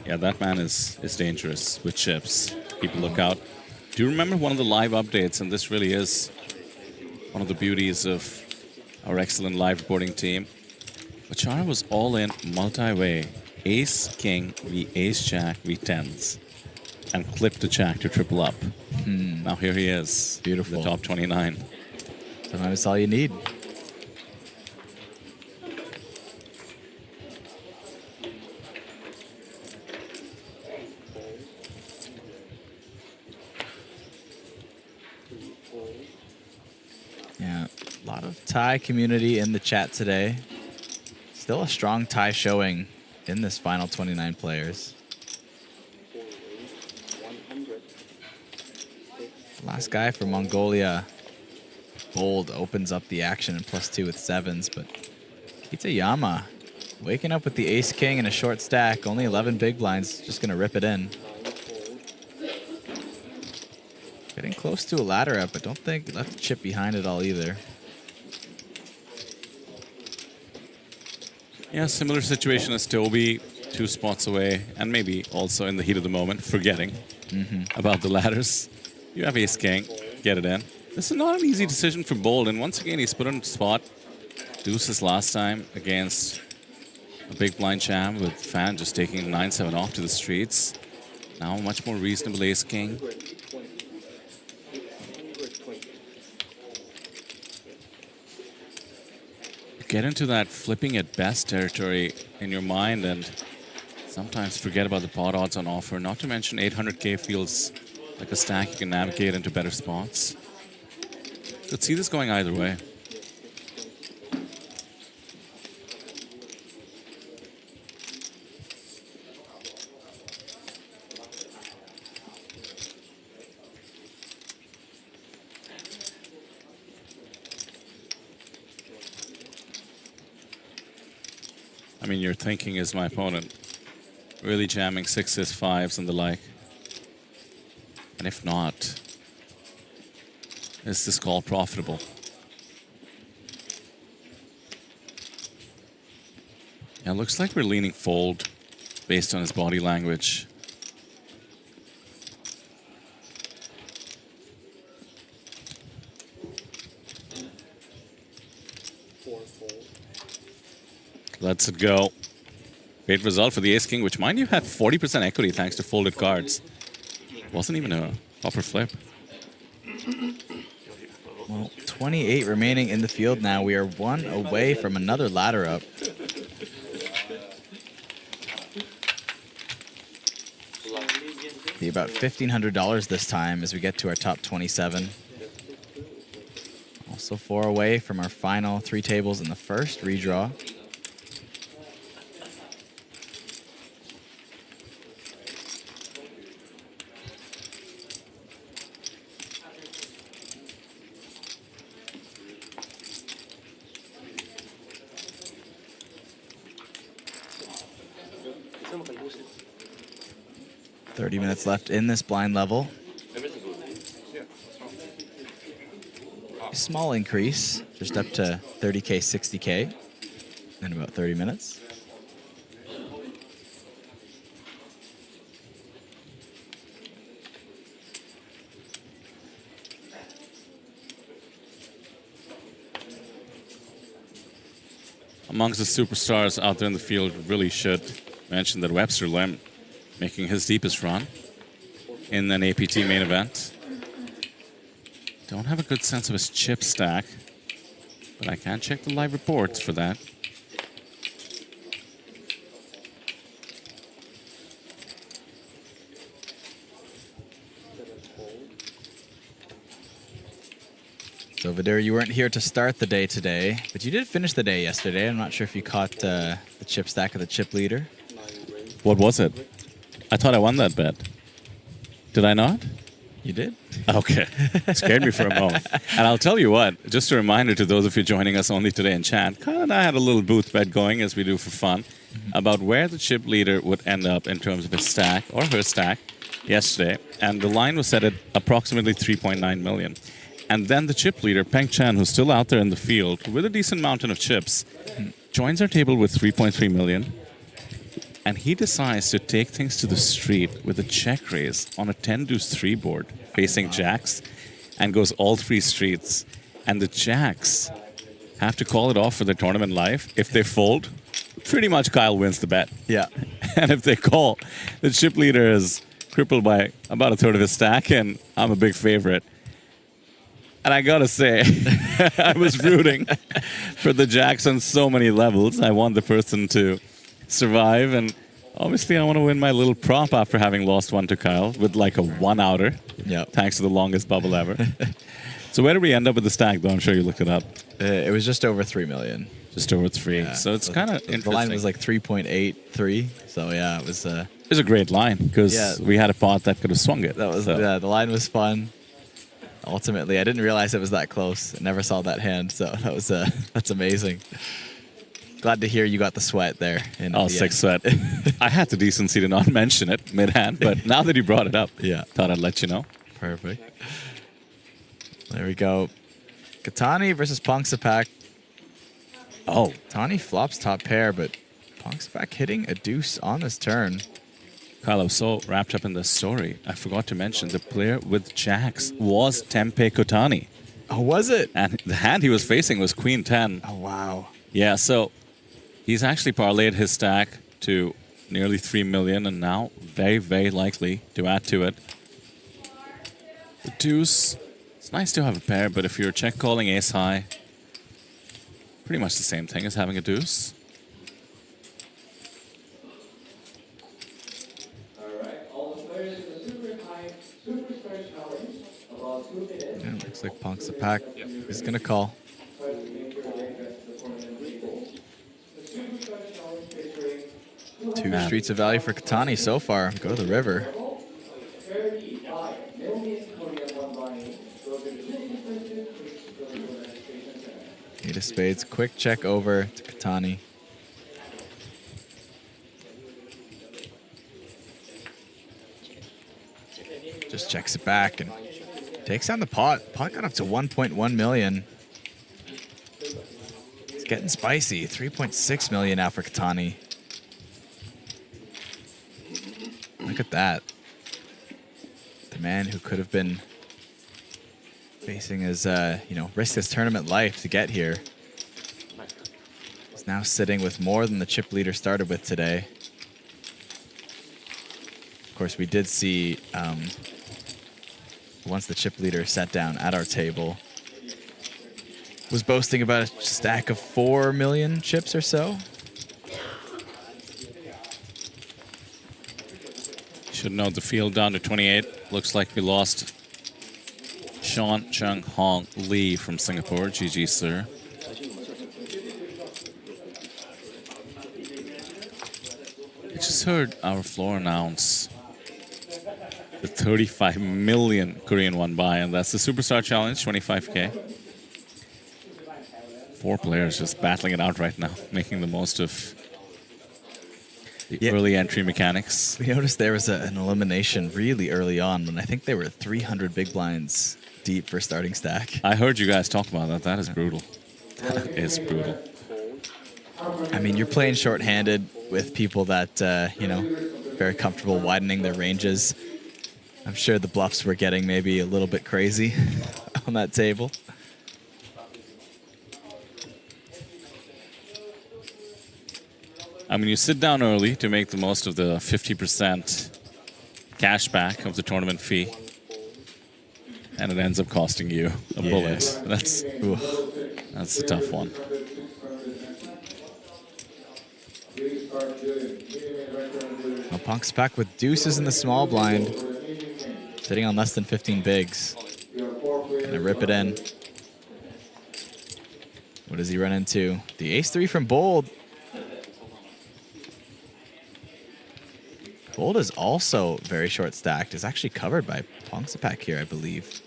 Yeah, that man is dangerous with chips. People look out. Do you remember one of the live updates? And this really is one of the beauties of our excellent live reporting team. Pachara was all in multi-way. Ace, King, v Ace, Jack, v tens. And clipped the Jack to triple up. Now here he is. Beautiful. The top 29. Sometimes that's all you need. Yeah, a lot of Thai community in the chat today. Still a strong Thai showing in this final 29 players. Last guy from Mongolia, Bold, opens up the action in +2 with 7s, but Kitayama waking up with the Ace King and a short stack, only 11 big blinds, just gonna rip it in. Getting close to a ladder up, but don't think left a chip behind it all either. Yeah, similar situation as Toby. 2 spots away, and maybe also in the heat of the moment, forgetting about the ladders. You have ace king, get it in. This is not an easy decision for Bold, and once again he's put on the spot. Deuces last time against a big blind jam with Fan just taking 9-7 off to the streets. Now a much more reasonable ace king. Get into that flipping at best territory in your mind and sometimes forget about the pot odds on offer. Not to mention 800k feels like a stack you can navigate into better spots. Could see this going either way. I mean, you're thinking, is my opponent really jamming 6s, 5s, and the like? And if not, is this call profitable? Yeah, looks like we're leaning fold based on his body language. Let's it go. Great result for the ace king, which mind you had 40% equity thanks to folded cards. Wasn't even a proper flip. Well, 28 remaining in the field now. We are 1 away from another ladder up. Be about $1,500 this time as we get to our top 27. Also 4 away from our final 3 tables in the first redraw. $30 minutes left in this blind level. A small increase, just up to 30K, 60K in about 30 minutes. Amongst the superstars out there in the field, really should mention that Webster Lim making his deepest run in an APT main event. Don't have a good sense of his chip stack, but I can check the live reports for that. So Vidur, you weren't here to start the day today, but you did finish the day yesterday. I'm not sure if you caught the chip stack of the chip leader. What was it? I thought I won that bet. Did I not? You did. Okay. Scared me for a moment. And I'll tell you what, just a reminder to those of you joining us only today in chat, Kyle and I had a little booth bet going, as we do for fun, about where the chip leader would end up in terms of his stack or her stack yesterday. And the line was set at approximately 3.9 million. And then the chip leader, Peng Chen, who's still out there in the field with a decent mountain of chips, joins our table with 3.3 million. And he decides to take things to the street with a check raise on a 10-deuce-3 board facing jacks and goes all 3 streets. And the jacks have to call it off for their tournament life. If they fold, pretty much Kyle wins the bet. Yeah. And if they call, the chip leader is crippled by about a third of his stack, and I'm a big favorite. And I gotta say, I was rooting for the jacks on so many levels. I want the person to survive, and obviously I want to win my little prop after having lost one to Kyle with like a 1-outer. Yeah. Thanks to the longest bubble ever. So where did we end up with the stack, though? I'm sure you looked it up. It was just over 3 million. Just over 3. Yeah. So it's kind of interesting. The line was like 3.83. So yeah, it was. It was a great line because we had a pot that could have swung it. That was yeah. The line was fun. Ultimately, I didn't realize it was that close. I never saw that hand, so that was that's amazing. Glad to hear you got the sweat there. Sick sweat. I had the decency to not mention it mid-hand, but now that you brought it up, thought I'd let you know. Perfect. There we go. Katani versus Pongsapak. Oh, Tani flops top pair, but PocketKyles hitting a deuce on this turn. Kyle, I was so wrapped up in this story, I forgot to mention the player with jacks was Tempe Kotani. Oh, was it? And the hand he was facing was Queen 10. Oh, wow. Yeah, so he's actually parlayed his stack to nearly 3 million and now very, very likely to add to it. The deuce, it's nice to have a pair, but if you're check calling ace high, pretty much the same thing as having a deuce. Yeah, looks like PocketKyles is going to call. Two streets of value for Kotani so far. Go to the river. Eight of spades. Quick check over to Kotani. Just checks it back and takes down the pot. Pot got up to 1.1 million. It's getting spicy. 3.6 million now for Kotani. Look at that. The man who could have been facing his, risked his tournament life to get here is now sitting with more than the chip leader started with today. Of course, we did see once the chip leader sat down at our table, was boasting about a stack of 4 million chips or so. Should note the field down to 28. Looks like we lost Sean Chung Hong Lee from Singapore. GG, sir. We just heard our floor announce the 35 million Korean won buy, and that's the Superstar Challenge, 25K. 4 players just battling it out right now, making the most of the early entry mechanics. We noticed there was an elimination really early on when I think they were 300 big blinds deep for starting stack. I heard you guys talk about that. That is brutal. That is brutal. I mean, you're playing shorthanded with people that, very comfortable widening their ranges. I'm sure the bluffs were getting maybe a little bit crazy on that table. I mean, you sit down early to make the most of the 50% cash back of the tournament fee, and it ends up costing you a bullet. That's a tough one. Well, PocketKyles with deuces in the small blind, sitting on less than 15 bigs. Gonna rip it in. What does he run into? The ace-3 from Bold. Bold is also very short stacked. Is actually covered by PocketKyles here, I believe.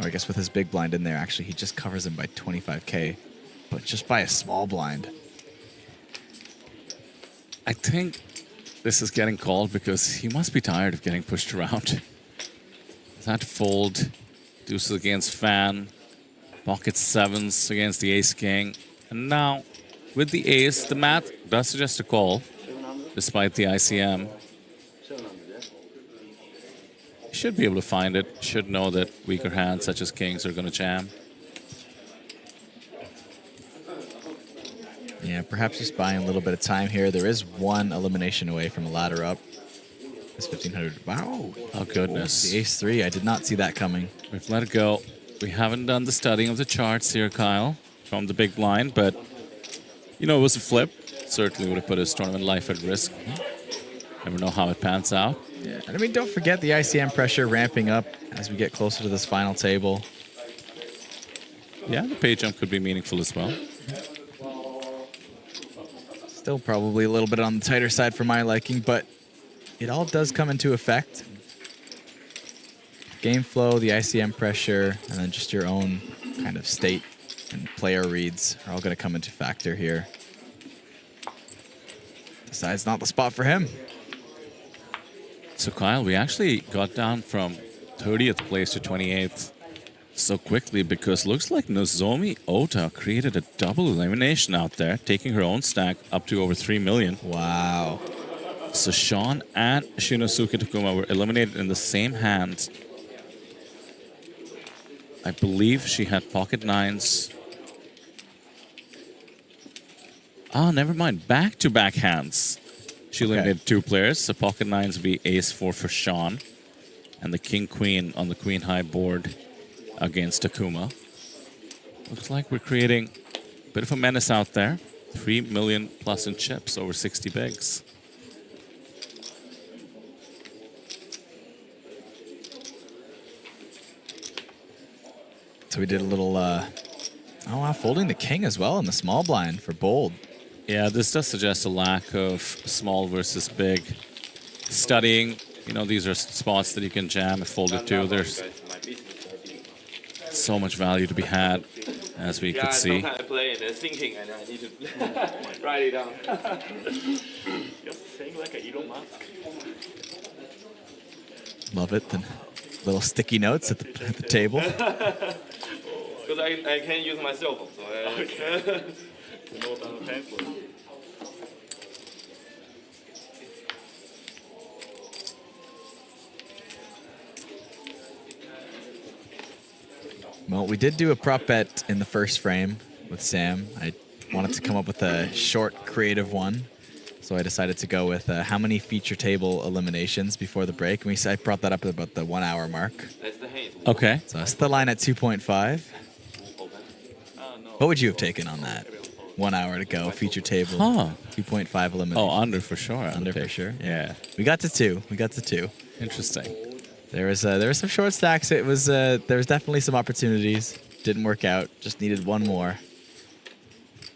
Or I guess with his big blind in there, actually, he just covers him by 25K, but just by a small blind. I think this is getting called because he must be tired of getting pushed around. That fold, deuces against Fan, pocket 7s against the ace-king, and now with the ace, the math does suggest a call, despite the ICM. Should be able to find it, should know that weaker hands such as kings are going to jam. Yeah, perhaps just buying a little bit of time here. There is one elimination away from a ladder up. It's 1,500. Wow. Oh, goodness. The ace-3, I did not see that coming. We've let it go. We haven't done the studying of the charts here, Kyle, from the big blind, but it was a flip. Certainly would have put his tournament life at risk. Never know how it pans out. Yeah, and I mean, don't forget the ICM pressure ramping up as we get closer to this final table. Yeah, the pay jump could be meaningful as well. Still probably a little bit on the tighter side for my liking, but it all does come into effect. Game flow, the ICM pressure, and then just your own kind of state and player reads are all going to come into factor here. Decides not the spot for him. So Kyle, we actually got down from 30th place to 28th so quickly because looks like Nozomi Ota created a double elimination out there, taking her own stack up to over 3 million. Wow. So Sean and Shinosuke Takuma were eliminated in the same hand. I believe she had pocket nines. Ah, never mind. Back-to-back hands. She eliminated 2 players. So pocket nines v ace-4 for Sean. And the king-queen on the queen-high board against Takuma. Looks like we're creating a bit of a menace out there. 3 million plus in chips, over 60 bigs. So we did a little, folding the king as well in the small blind for bold. Yeah, this does suggest a lack of small versus big. Studying, you know, these are spots that you can jam if folded to. There's so much value to be had, as we could see. Sometimes I play and then thinking and I need to write it down. You're saying like a Elon Musk. Love it. The little sticky notes at the table. Because I can't use my cell phone, so I note on the pencil. Well, we did do a prop bet in the first frame with Sam. I wanted to come up with a short, creative one. So I decided to go with how many feature table eliminations before the break. And I brought that up at about the 1 hour mark. That's the hint. Okay. So that's the line at 2.5. What would you have taken on that? 1 hour to go, feature table, 2.5 elimination. Oh, under for sure. Under for sure. Yeah. We got to 2. Interesting. There was some short stacks. It was there was definitely some opportunities. Didn't work out. Just needed one more.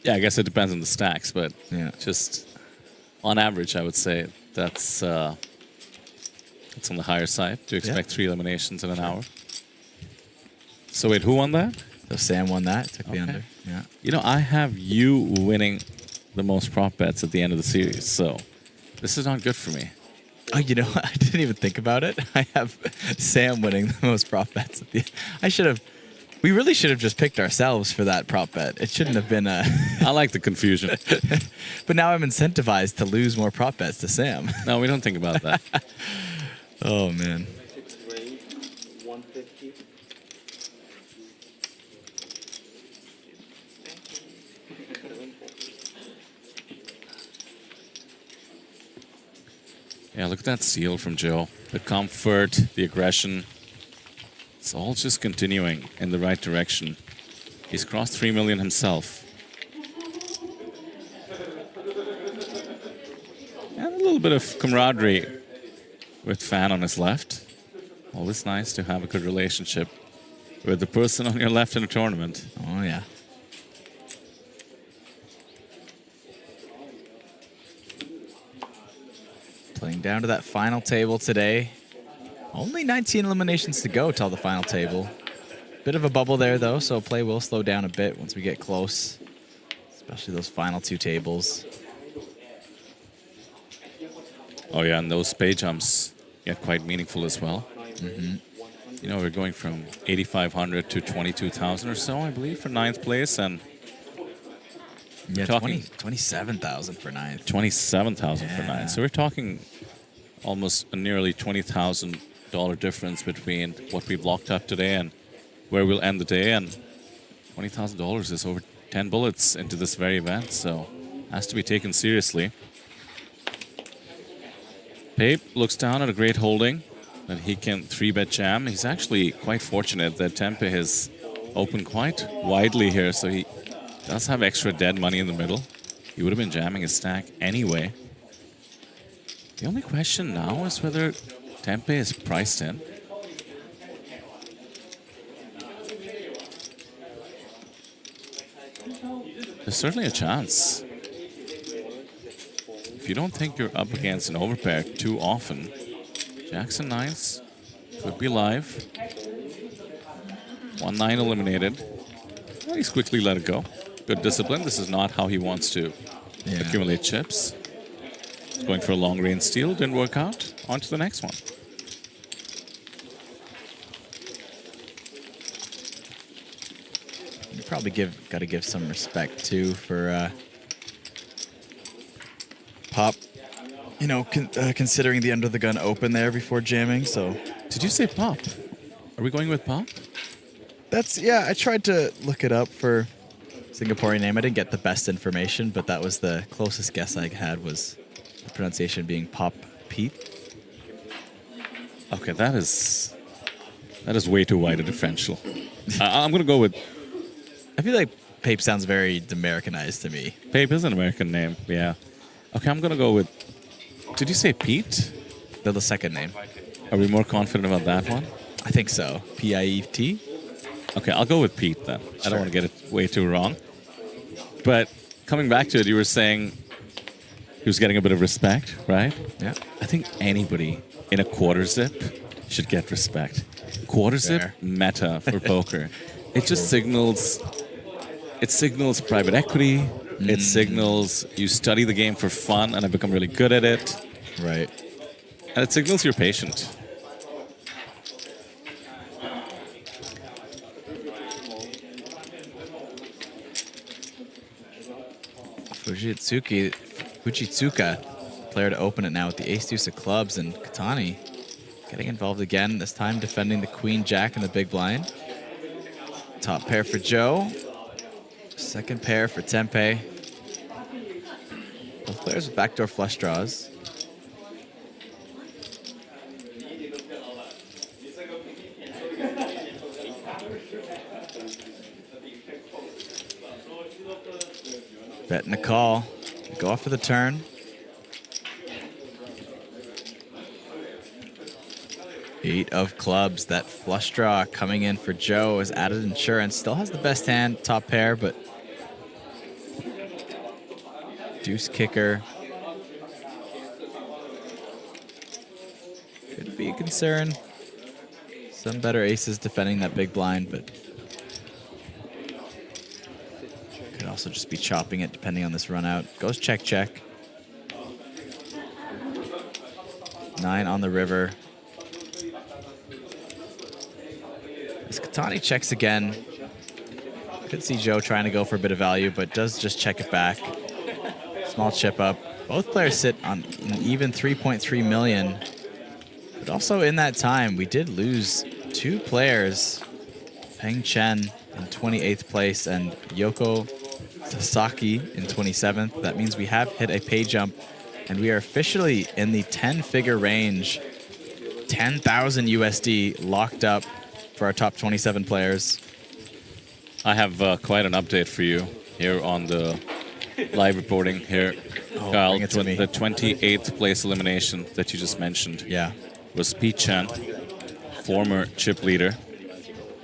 Yeah, I guess it depends on the stacks, but yeah, just on average, I would say that's on the higher side to expect 3 eliminations in an hour. So wait, who won that? So Sam won that. Took the under. Yeah. You know, I have you winning the most prop bets at the end of the series, so this is not good for me. Oh, you know, I didn't even think about it. I have Sam winning the most prop bets at the end. We really should have just picked ourselves for that prop bet. It shouldn't have been a... I like the confusion. But now I'm incentivized to lose more prop bets to Sam. No, we don't think about that. Oh, man. Yeah, look at that seal from Joe. The comfort, the aggression. It's all just continuing in the right direction. He's crossed 3 million himself. And a little bit of camaraderie with Fan on his left. Always nice to have a good relationship with the person on your left in a tournament. Oh, yeah. Playing down to that final table today. Only 19 eliminations to go till the final table. Bit of a bubble there, though, so play will slow down a bit once we get close. Especially those final 2 tables. Oh, yeah, and those spade jumps get quite meaningful as well. Mm-hmm. You know, we're going from 8,500 to 22,000 or so, I believe, for 9th place, and yeah, talking 27,000 for 9th. 27,000 for 9th. So we're talking almost a nearly $20,000 difference between what we've locked up today and where we'll end the day. And $20,000 is over 10 bullets into this very event, so has to be taken seriously. Pape looks down at a great holding that he can 3-bet jam. He's actually quite fortunate that Tempe has opened quite widely here, so he does have extra dead money in the middle. He would have been jamming his stack anyway. The only question now is whether Tempe is priced in. There's certainly a chance. If you don't think you're up against an overpair too often, Jacks and 9s could be live. 1-9 eliminated. Well, he's quickly let it go. Good discipline. This is not how he wants to accumulate chips. He's going for a long range steal. Didn't work out. On to the next one. probably got to give some respect too for Pop. You know, considering the under the gun open there before jamming. So, did you say Pop? Are we going with Pop? Yeah. I tried to look it up for Singaporean name. I didn't get the best information, but that was the closest guess I had, was the pronunciation being Pop Pete. Okay, that is way too wide a differential. I'm gonna go with. I feel like Pape sounds very Americanized to me. Pape is an American name, yeah. Okay, I'm gonna go with. Did you say Pete? The second name. Are we more confident about that one? I think so. Piet. Okay, I'll go with Pete then. I Sure. don't want to get it way too wrong. But coming back to it, you were saying he was getting a bit of respect, right? Yeah. I think anybody in a quarter zip should get respect. Quarter zip Fair. meta for poker. It just signals. It signals private equity. It signals you study the game for fun and have become really good at it. Right. And it signals you're patient. Fujitsuka, player to open it now with the ace-deuce of clubs, and Katani getting involved again, this time defending the queen-jack in the big blind. Top pair for Joe. Second pair for Tempe. Both players with backdoor flush draws. Betting a call. Go off for the turn. Eight of clubs. That flush draw coming in for Joe is added insurance. Still has the best hand, top pair, but deuce kicker could be a concern. Some better aces defending that big blind, but could also just be chopping it depending on this run out. Goes check, check. 9 on the river. As Katani checks again, could see Joe trying to go for a bit of value, but does just check it back. Small chip up. Both players sit on an even 3.3 million. But also in that time, we did lose 2 players. Peng Chen in 28th place and Yoko Sasaki in 27th. That means we have hit a pay jump, and we are officially in the 10-figure range. 10,000 USD locked up for our top 27 players. I have quite an update for you here on the live reporting here. Kyle, bring it to me. the 28th place elimination that you just mentioned was Pete Chen, former chip leader.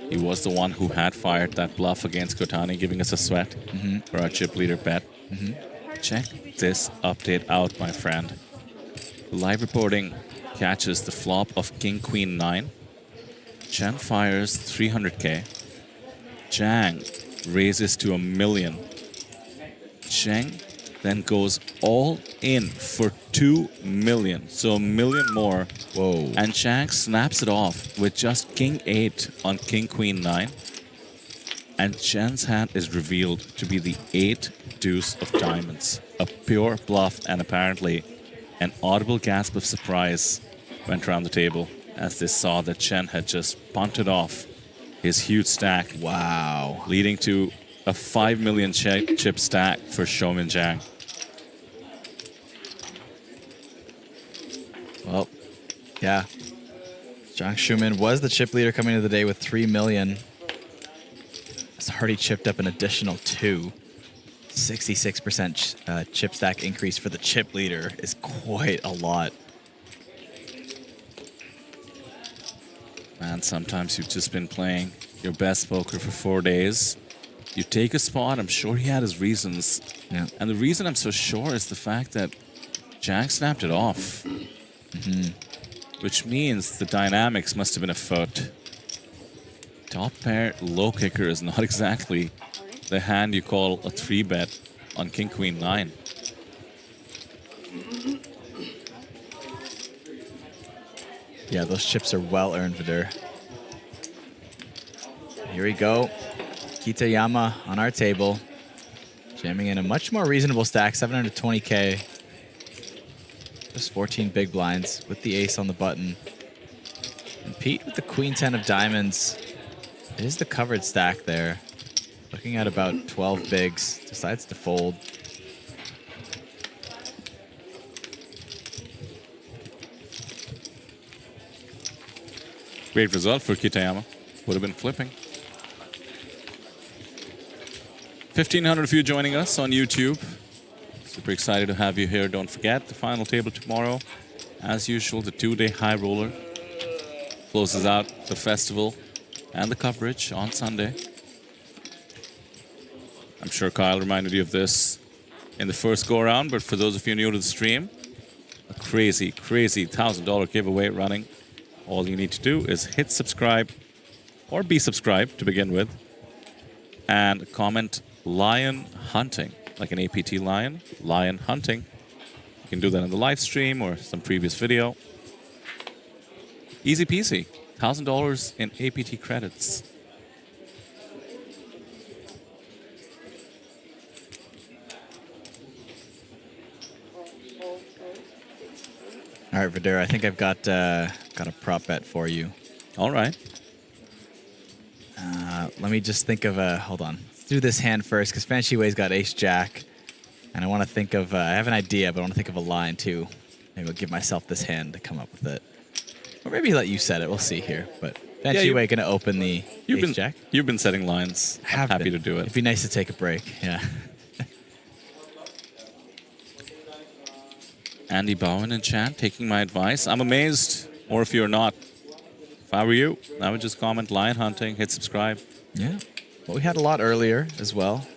He was the one who had fired that bluff against Kotani, giving us a sweat for our chip leader bet. Check this update out, my friend. Live reporting catches the flop of King Queen 9. Chen fires 300k. Zhang raises to 1 million. Cheng then goes all in for 2 million, so 1 million more. Whoa. And Chang snaps it off with just King 8 on King Queen 9. And Chen's hand is revealed to be the 8 deuce of diamonds. A pure bluff, and apparently an audible gasp of surprise went around the table as they saw that Chen had just punted off his huge stack. Wow. Leading to a 5 million chip stack for Shoumin Zhang. Well, yeah. Zhang Schumann was the chip leader coming into the day with 3 million. It's already chipped up an additional 2. 66% chip stack increase for the chip leader is quite a lot. Man, sometimes you've just been playing your best poker for 4 days. You take a spot, I'm sure he had his reasons. Yeah. And the reason I'm so sure is the fact that Zhang snapped it off. Which means the dynamics must have been afoot. Top pair low kicker is not exactly the hand you call a 3-bet on King Queen 9. Yeah, those chips are well earned, Vidur. Here we go. Kitayama on our table, jamming in a much more reasonable stack, 720K. Just 14 big blinds with the ace on the button. And Pete with the queen 10 of diamonds. It is the covered stack there. Looking at about 12 bigs, decides to fold. Great result for Kitayama. Would have been flipping. 1,500 of you joining us on YouTube. Super excited to have you here. Don't forget the final table tomorrow. As usual, the two-day high roller closes out the festival and the coverage on Sunday. I'm sure Kyle reminded you of this in the first go-around, but for those of you new to the stream, a crazy, crazy $1,000 giveaway running. All you need to do is hit subscribe or be subscribed to begin with and comment lion hunting, like an APT lion, lion hunting. You can do that in the live stream or some previous video. Easy peasy, $1,000 in APT credits. All right, Vidura, I think I've got a prop bet for you. All right. Let me just think of a, hold on. Let's do this hand first, because Fan Shiwei's got ace-jack. And I want to think of, I have an idea, but I want to think of a line, too. Maybe I'll give myself this hand to come up with it. Or maybe let you set it. We'll see here. But Fan Shiwei going to open the ace-jack. You've been setting lines. I'm happy to do it. It'd be nice to take a break, yeah. Andy Bowen in chat taking my advice. I'm amazed, or if you're not, if I were you, I would just comment lion hunting, hit subscribe. Yeah. Well, we had a lot earlier as well.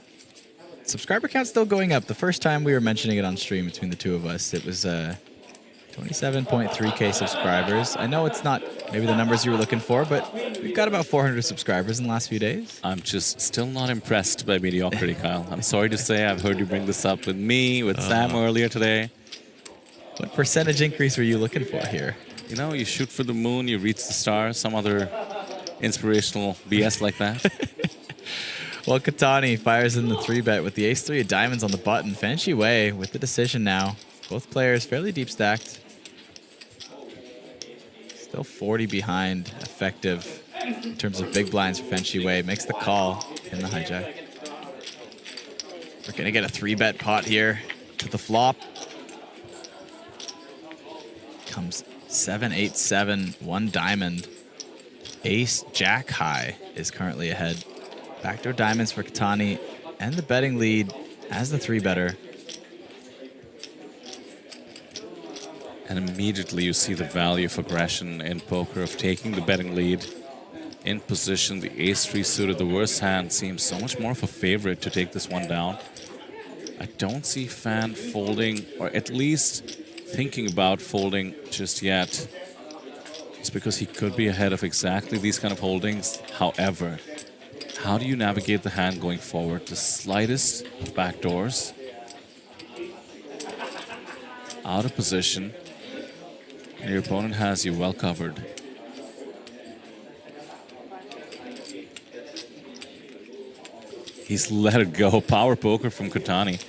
Subscriber count's still going up. The first time we were mentioning it on stream between the two of us, it was 27.3K subscribers. I know it's not maybe the numbers you were looking for, but we've got about 400 subscribers in the last few days. I'm just still not impressed by mediocrity, Kyle. I'm sorry to say, I've heard you bring this up with me, with Sam earlier today. What percentage increase were you looking for here? You know, you shoot for the moon, you reach the stars, some other inspirational BS like that. Well, Katani fires in the 3-bet with the ace-3 of diamonds on the button. Fan Shiwei with the decision now. Both players fairly deep stacked. Still 40 behind effective in terms of big blinds for Fan Shiwei. Makes the call in the hijack. We're going to get a 3-bet pot here to the flop. Comes 7, 8, 7, 1 diamond. Ace Jack high is currently ahead. Backdoor diamonds for Katani and the betting lead as the 3-better. And immediately you see the value of aggression in poker of taking the betting lead in position. The ace-3 suited, the worst hand, seems so much more of a favorite to take this one down. I don't see Fan folding, or at least thinking about folding just yet. Just because he could be ahead of exactly these kind of holdings. However, how do you navigate the hand going forward? The slightest backdoors. Out of position. And your opponent has you well covered. He's let it go. Power poker from Katani.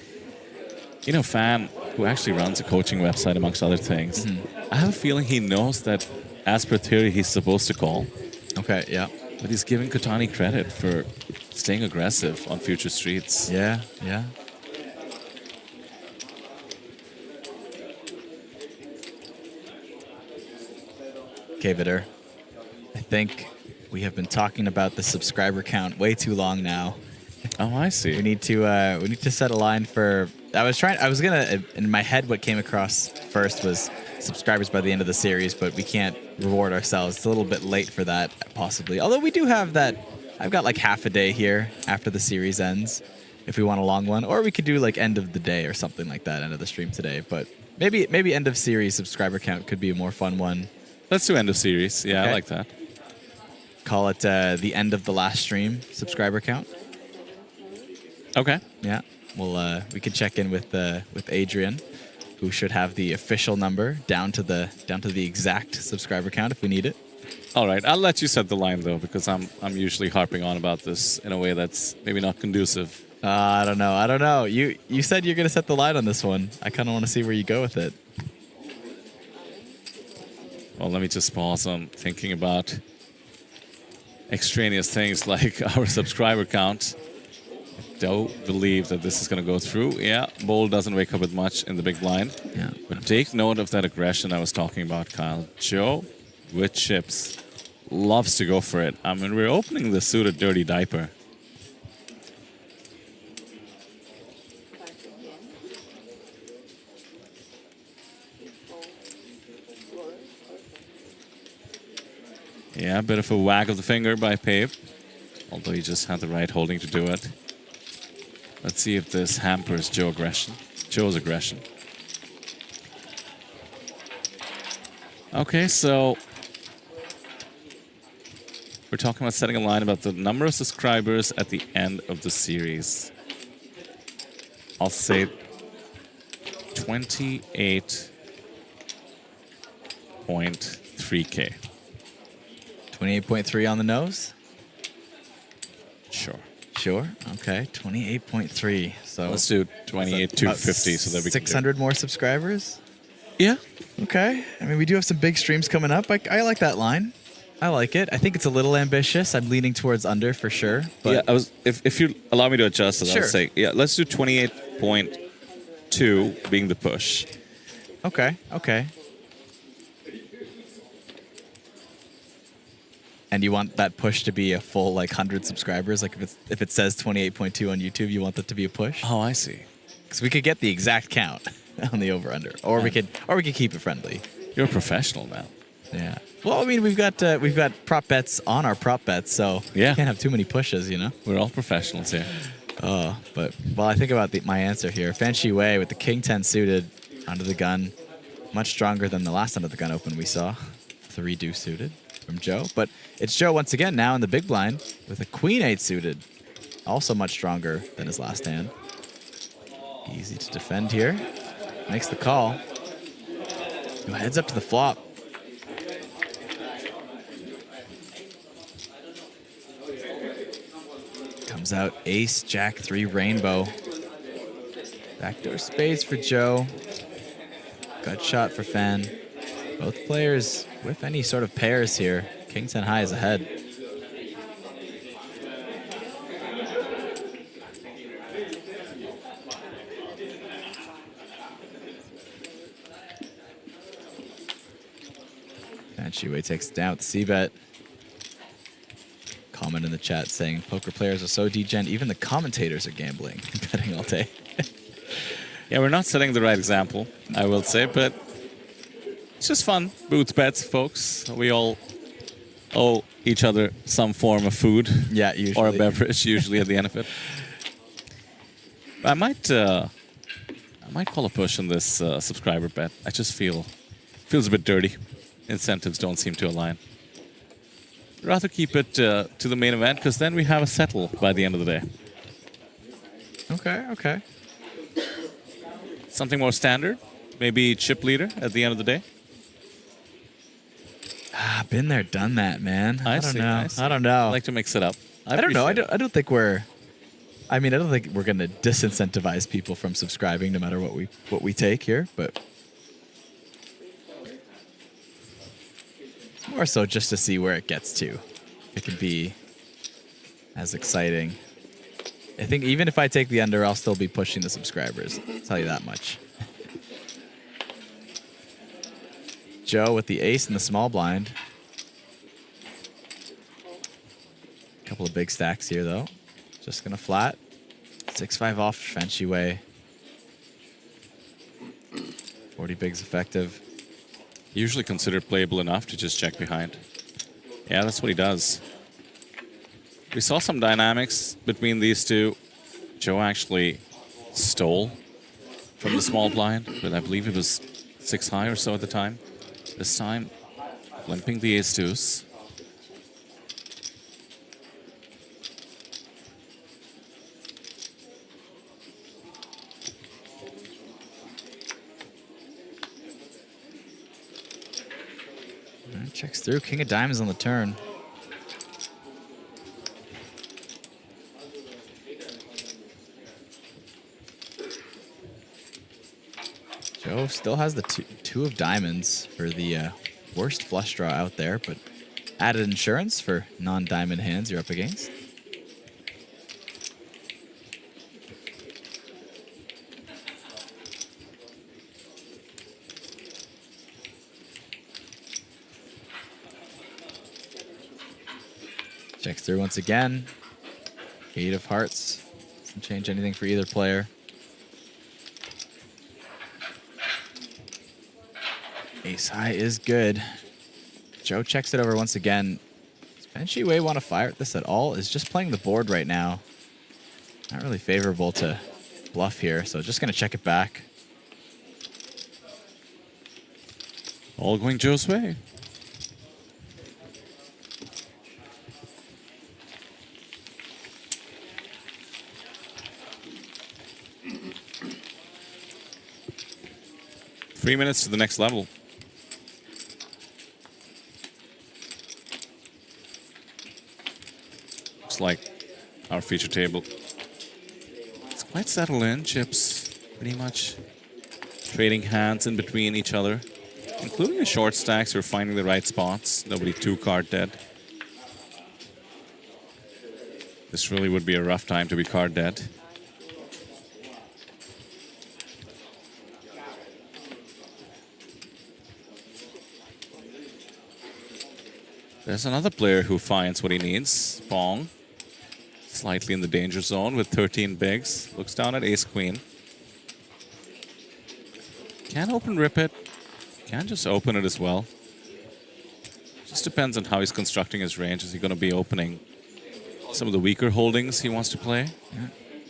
You know, Fan, who actually runs a coaching website amongst other things, I have a feeling he knows that as per theory he's supposed to call. Okay, yeah. But he's giving Katani credit for staying aggressive on future streets. Yeah, yeah. Okay, Vidur. I think we have been talking about the subscriber count way too long now. Oh, I see. We need to set a line for. I was gonna, in my head, what came across first was subscribers by the end of the series, but we can't reward ourselves. It's a little bit late for that, possibly. Although we do have that. I've got like half a day here after the series ends, if we want a long one, or we could do like end of the day or something like that, end of the stream today. But maybe end of series subscriber count could be a more fun one. Let's do end of series. Yeah, Okay. I like that. Call it the end of the last stream subscriber count. Okay. Yeah. Well, we could check in with Adrian. who should have the official number down to the exact subscriber count if we need it. All right, I'll let you set the line though, because I'm usually harping on about this in a way that's maybe not conducive. I don't know. You said you're gonna set the line on this one. I kind of want to see where you go with it. Well, let me just pause on thinking about extraneous things like our subscriber count. I don't believe that this is going to go through. Yeah, Bowl doesn't wake up with much in the big blind. Yeah, but take note of that aggression I was talking about, Kyle. Joe, with chips, loves to go for it. I mean, we're opening the suited dirty diaper. Yeah, a bit of a wag of the finger by Pape, although he just had the right holding to do it. Let's see if this hampers Joe's aggression. Okay, so we're talking about setting a line about the number of subscribers at the end of the series. I'll say 28.3K. 28.3 on the nose? Sure. Sure. Okay. 28.3. So let's do 28,250 so that we 600 more subscribers? Yeah. Okay. I mean, we do have some big streams coming up. I like that line. I like it. I think it's a little ambitious. I'm leaning towards under for sure. But yeah, if you allow me to adjust it, Sure. I'll say, yeah, let's do 28.2 being the push. Okay. Okay. And you want that push to be a full 100 subscribers? Like if it says 28.2 on YouTube, you want that to be a push? Oh, I see. Because we could get the exact count on the over under, or we could keep it friendly. You're a professional now. Yeah. Well, I mean, we've got prop bets on our prop bets, so yeah, you can't have too many pushes, you know. We're all professionals here. Oh, but while I think about my answer here, Fan Shi Wei with the King 10 suited under the gun, much stronger than the last under the gun open we saw. 3 deuce suited from Joe, but it's Joe once again now in the big blind with a Queen 8 suited, also much stronger than his last hand. Easy to defend here. Makes the call. Go heads up to the flop. Comes out ace, jack, 3 rainbow. Backdoor spades for Joe. Gut shot for Fan. Both players with any sort of pairs here. King 10 high is ahead. And Shi Wei takes it down with the C-bet. Comment in the chat saying poker players are so degen, even the commentators are gambling and betting all day. Yeah, we're not setting the right example, I will say, but it's just fun. Booth bets, folks. We all owe each other some form of food. Yeah, usually. Or a beverage, usually at the end of it. I might call a push on this subscriber bet. I just feels a bit dirty. Incentives don't seem to align. Rather keep it to the main event, because then we have a settle by the end of the day. Okay, okay. Something more standard? Maybe chip leader at the end of the day? Been there, done that, man. I don't know. I don't know. I like to mix it up. I don't know. I don't think we're going to disincentivize people from subscribing no matter what we take here, but it's more so just to see where it gets to. It can be as exciting. I think even if I take the under, I'll still be pushing the subscribers. I'll tell you that much. Joe with the ace in the small blind. Couple of big stacks here, though. Just going to flat. 6-5 off Fan Shi Wei. 40 bigs effective. Usually considered playable enough to just check behind. Yeah, that's what he does. We saw some dynamics between these two. Joe actually stole from the small blind, but I believe it was 6 high or so at the time. This time, limping the ace deuce. Checks through. King of diamonds on the turn. Joe still has the two of diamonds for the worst flush draw out there, but added insurance for non-diamond hands you're up against. Checks through once again. 8 of hearts. Doesn't change anything for either player. Ace high is good. Joe checks it over once again. Does Benchy Wei want to fire at this at all? Is just playing the board right now. Not really favorable to bluff here, so just going to check it back. All going Joe's way. Three minutes to the next level. Looks like our feature table. It's quite settled in. Chips pretty much trading hands in between each other, including the short stacks who are finding the right spots. Nobody too card dead. This really would be a rough time to be card dead. There's another player who finds what he needs. Pong. Slightly in the danger zone with 13 bigs. Looks down at ace-queen. Can open rip it. Can just open it as well. Just depends on how he's constructing his range. Is he going to be opening some of the weaker holdings he wants to play? Yeah.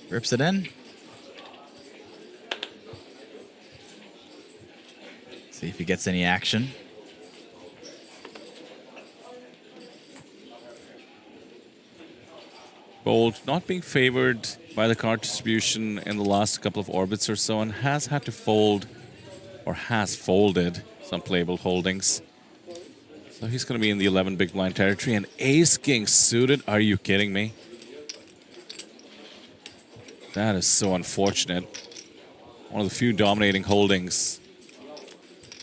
Rips it in. See if he gets any action. Bold not being favored by the card distribution in the last couple of orbits or so, and has had to fold, or has folded, some playable holdings. So he's going to be in the 11 big blind territory. And ace-king suited, are you kidding me? That is so unfortunate. One of the few dominating holdings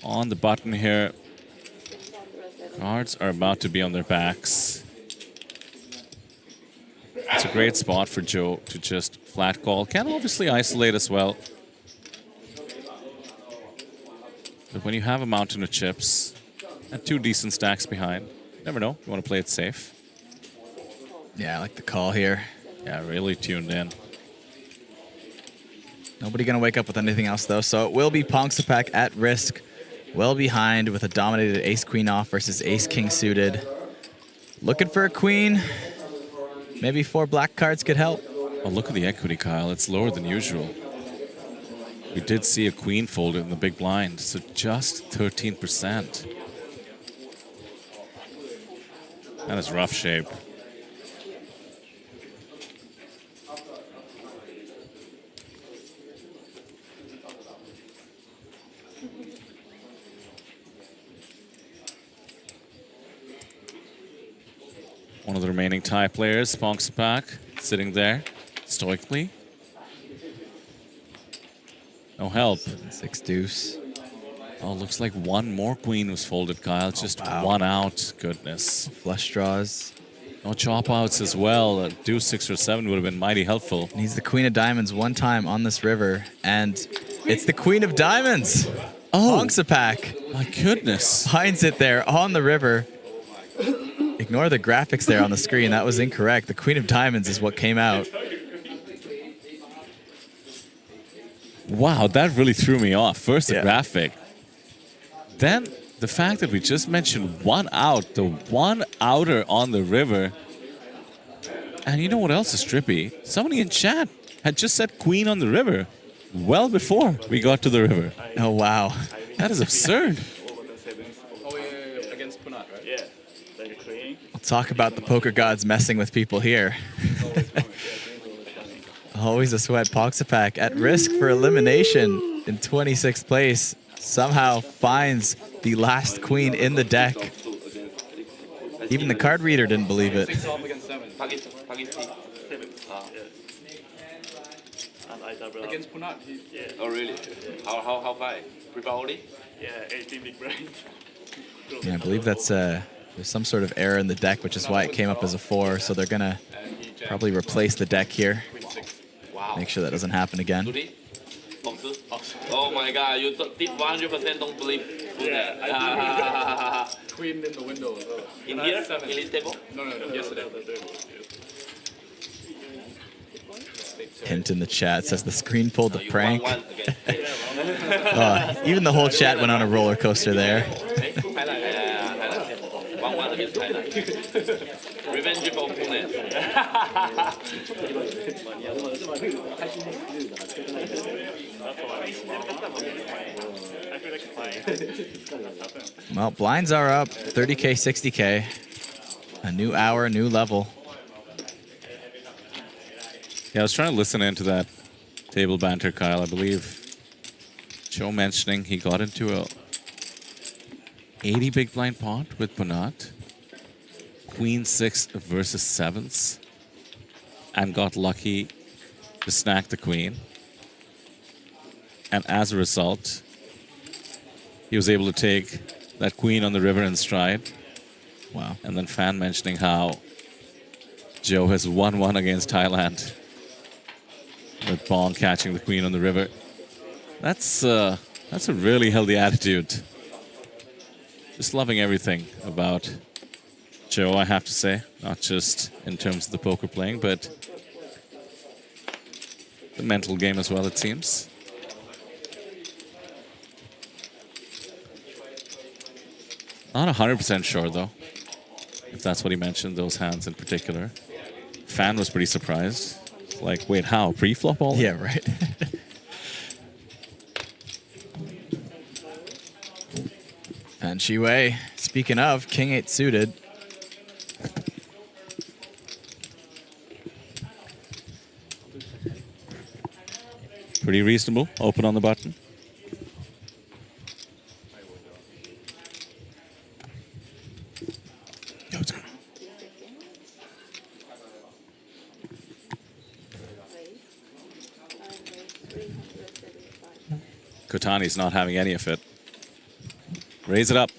on the button here. Cards are about to be on their backs. It's a great spot for Joe to just flat call. Can obviously isolate as well. But when you have a mountain of chips and 2 decent stacks behind, you never know. You want to play it safe. Yeah, I like the call here. Yeah, really tuned in. Nobody going to wake up with anything else, though, so it will be Pongsapak at risk. Well behind with a dominated ace-queen off versus ace-king suited. Looking for a queen. Maybe 4 black cards could help. Oh, look at the equity, Kyle. It's lower than usual. We did see a queen folded in the big blind, so just 13%. That is rough shape. One of the remaining tie players, Pongsapak, sitting there stoically. No help. 6 deuce. Oh, looks like one more queen was folded, Kyle. Just one out. Goodness. Flush draws. No chop outs as well. A deuce 6 or 7 would have been mighty helpful. Needs the queen of diamonds one time on this river, and it's the queen of diamonds. Oh, Pongsapak. My goodness. Finds it there on the river. Ignore the graphics there on the screen. That was incorrect. The queen of diamonds is what came out. Wow, that really threw me off. First the graphic. Then the fact that we just mentioned one out, the one outer on the river. And you know what else is trippy? Somebody in chat had just said queen on the river well before we got to the river. Oh, wow. That is absurd. Against Punat, right? Yeah. Like a queen. We'll talk about the poker gods messing with people here. Always a sweat. Pongsapak at risk for elimination in 26th place. Somehow finds the last queen in the deck. Even the card reader didn't believe it. 6 off against 7. Pakistan. 7. And I double up. Against Punat. Yeah. Oh really? How high? Pre-bar only? Yeah, 18 big blind. Yeah, I believe that's there's some sort of error in the deck, which is why it came up as a 4. So they're gonna probably replace the deck here. Wow. Make sure that doesn't happen again. Oh my god, you did 100% don't believe. Yeah, Queen in the window as well. In here? In this table? No, yesterday. Hint in the chat says the screen pulled the prank. Even the whole chat went on a roller coaster there. 1-1 against Thailand. Revenge for opponent. Well, blinds are up 30K, 60K. A new hour, new level. Yeah, I was trying to listen into that table banter, Kyle. I believe Joe mentioning he got into a 80 big blind pot with Punat, Queen 6 versus 7s, and got lucky to snack the Queen. And as a result, he was able to take that Queen on the river in stride. Wow. And then Fan mentioning how Joe has 1-1 against Thailand with Bong catching the Queen on the river. That's a really healthy attitude. Just loving everything about Joe, I have to say. Not just in terms of the poker playing, but the mental game as well, it seems. Not 100% sure, though, if that's what he mentioned, those hands in particular. Fan was pretty surprised. Like, wait, how? Pre-flop all? Yeah, right. And Shiwei, speaking of, King 8 suited. Pretty reasonable. Open on the button. Kotani's not having any of it. Raise it up.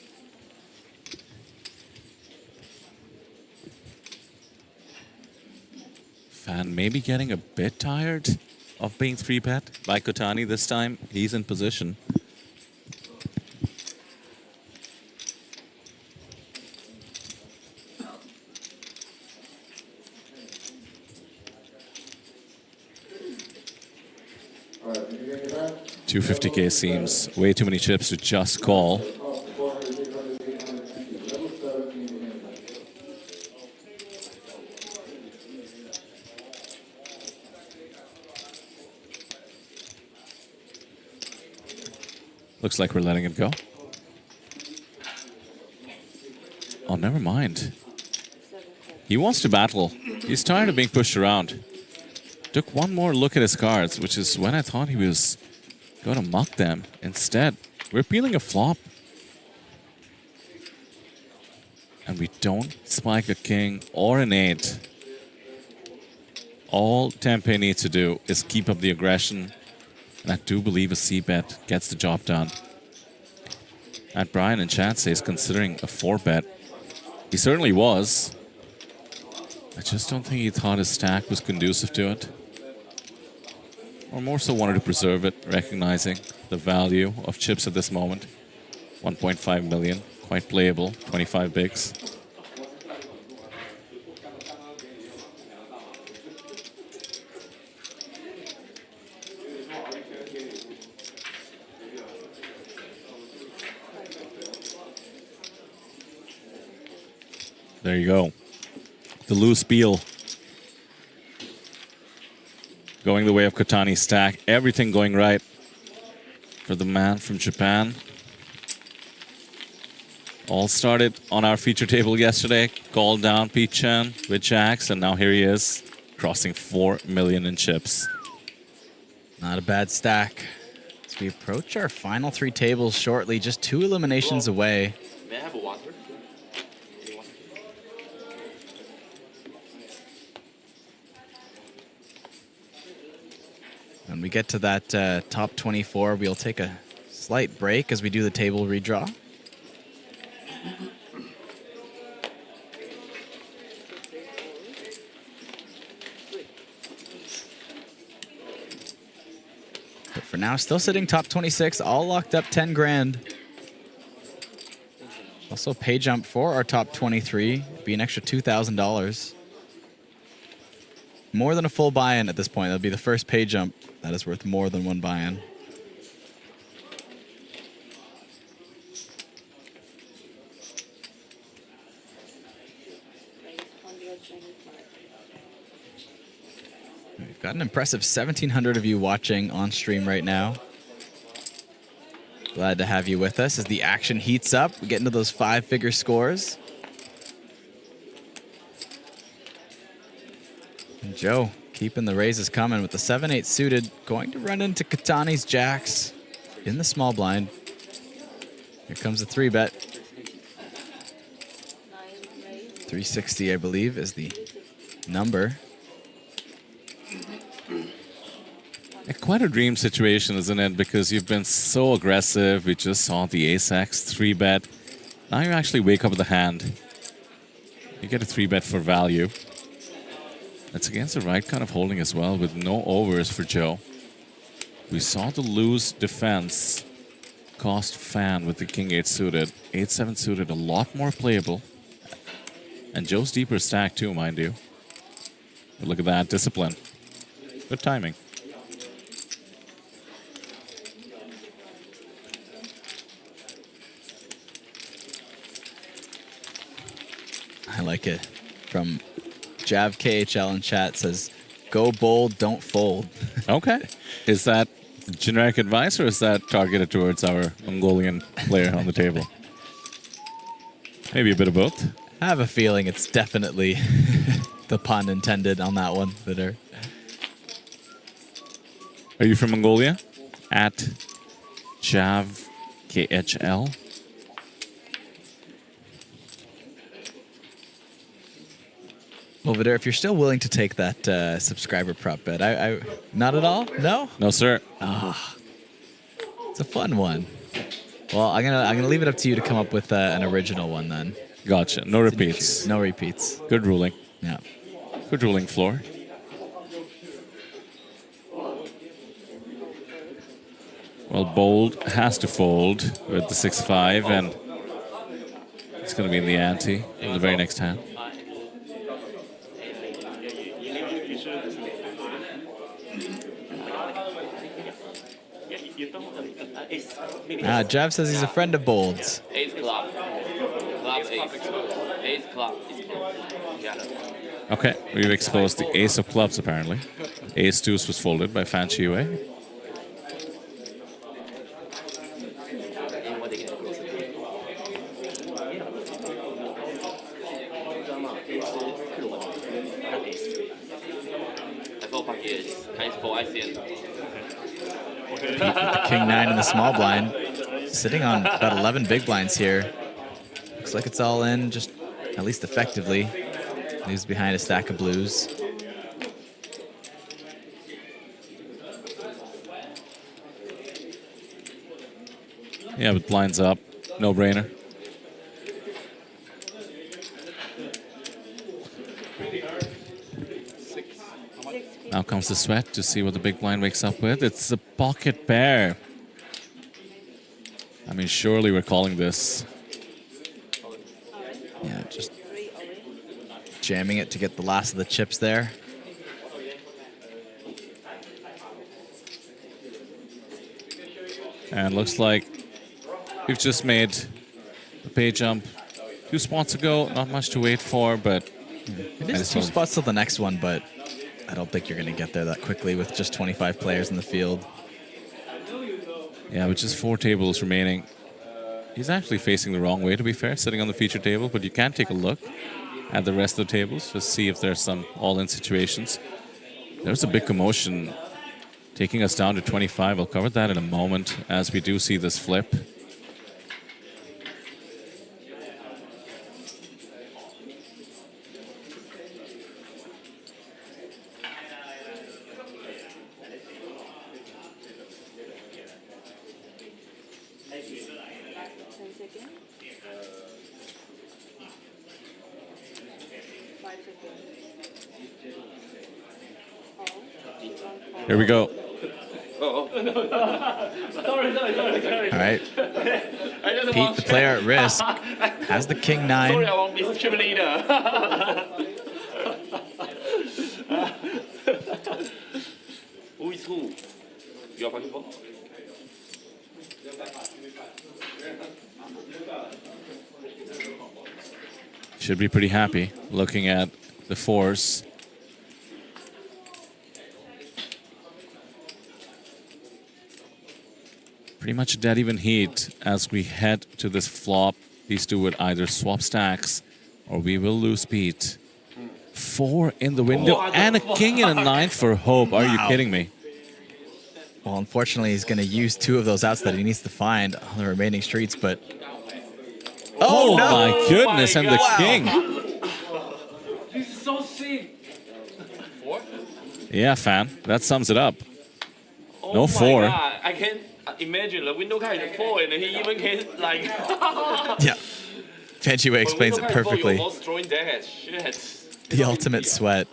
Fan maybe getting a bit tired of being 3-bet by Kotani this time. He's in position. $250K seems way too many chips to just call. Looks like we're letting it go. Oh, never mind. He wants to battle. He's tired of being pushed around. Took one more look at his cards, which is when I thought he was going to muck them. Instead, we're peeling a flop. And we don't spike a king or an 8. All Tempe needs to do is keep up the aggression. And I do believe a C-bet gets the job done. And Brian in chat says considering a 4-bet. He certainly was. I just don't think he thought his stack was conducive to it. Or more so wanted to preserve it, recognizing the value of chips at this moment. 1.5 million, quite playable, 25 bigs. There you go. The loose peel. Going the way of Kotani's stack. Everything going right for the man from Japan. All started on our feature table yesterday. Called down Pete Chen with jacks, and now here he is, crossing 4 million in chips. Not a bad stack. As we approach our final 3 tables shortly, just 2 eliminations away. May I have a water? When we get to that top 24, we'll take a slight break as we do the table redraw. But for now, still sitting top 26, all locked up 10 grand. Also pay jump for our top 23, be an extra $2,000. More than a full buy-in at this point. That'll be the first pay jump that is worth more than one buy-in. We've got an impressive 1,700 of you watching on stream right now. Glad to have you with us as the action heats up. We get into those 5-figure scores. And Joe keeping the raises coming with the 7-8 suited, going to run into Katani's jacks in the small blind. Here comes the 3-bet. 360, I believe, is the number. Quite a dream situation, isn't it? Because you've been so aggressive. We just saw the ace-x 3-bet. Now you actually wake up with the hand. You get a 3-bet for value. That's against the right kind of holding as well, with no overs for Joe. We saw the loose defense cost fan with the king 8 suited. 8-7 suited, a lot more playable. And Joe's deeper stack too, mind you. But look at that discipline. Good timing. I like it. From Jav KHL in chat says, go bold, don't fold. Okay. Is that generic advice or is that targeted towards our Mongolian player on the table? Maybe a bit of both. I have a feeling it's definitely the pun intended on that one. Are you from Mongolia? At Jav KHL? Over there, if you're still willing to take that subscriber prop bet, I not at all? No? No, sir. Ah, it's a fun one. Well, I'm gonna leave it up to you to come up with an original one then. Gotcha. No repeats. No repeats. Good ruling. Yeah. Good ruling, Floor. Well, Bold has to fold with the 6-5, and it's going to be in the ante in the very next hand. Jav says he's a friend of Bold's. Ace club. Club ace. Ace club is closed. Yeah. Okay, we've exposed the ace of clubs, apparently. Ace deuce was folded by Fan Chiwei. King 9 in the small blind. Sitting on about 11 big blinds here. Looks like it's all in, just at least effectively. Leaves behind a stack of blues. Yeah, with blinds up, no brainer. Now comes the sweat to see what the big blind wakes up with. It's a pocket pair. I mean, surely we're calling this. Yeah, just jamming it to get the last of the chips there. And looks like we've just made a pay jump 2 spots ago. Not much to wait for, but It is 2 spots till the next one, but I don't think you're going to get there that quickly with just 25 players in the field. Yeah, with just 4 tables remaining. He's actually facing the wrong way, to be fair, sitting on the feature table, but you can take a look at the rest of the tables, just see if there's some all-in situations. There's a big commotion taking us down to 25. I'll cover that in a moment as we do see this flip. Here we go. Sorry. All right. I just Pete, the player at risk, has the king nine. Sorry, I won't be chip leader. Who is who? You're fucking for? Should be pretty happy looking at the fours. Pretty much a dead even heat as we head to this flop. These two would either swap stacks or we will lose Pete. 4 in the window and a king and a 9 for hope. Are you kidding me? Well, unfortunately, he's going to use 2 of those outs that he needs to find on the remaining streets, but... Oh, no. my goodness, and the king. This is so sick. 4? Yeah, fan. That sums it up. Oh No my 4. God. I can imagine the window guy is 4 and he even can like... Yeah. Fanchi Wei explains it perfectly. Almost throwing that shit. The ultimate sweat.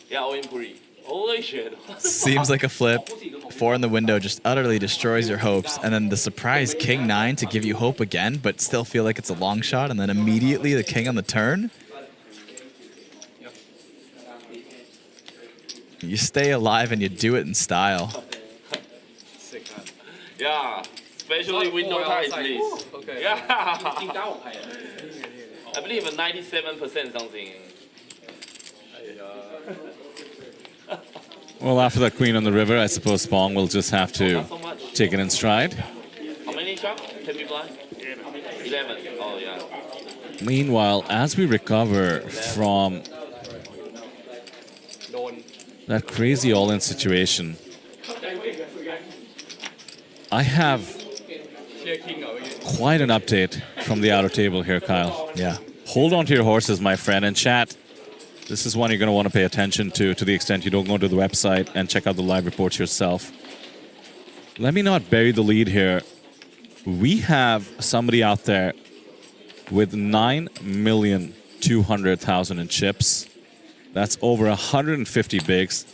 Yeah, all in pre. Holy shit. Seems like a flip. 4 in the window just utterly destroys your hopes. And then the surprise king 9 to give you hope again, but still feel like it's a long shot. And then immediately the king on the turn. You stay alive and you do it in style. Yeah, especially window guys, please. Okay. Yeah. I believe 97% something. Well, after that queen on the river, I suppose Pong will just have to take it in stride. How many shots can be blind? 11. Oh, yeah. Meanwhile, as we recover from that crazy all-in situation, I have quite an update from the outer table here, Kyle. Yeah. Hold on to your horses, my friend, and chat. This is one you're going to want to pay attention to the extent you don't go to the website and check out the live reports yourself. Let me not bury the lead here. We have somebody out there with 9,200,000 in chips. That's over 150 bigs.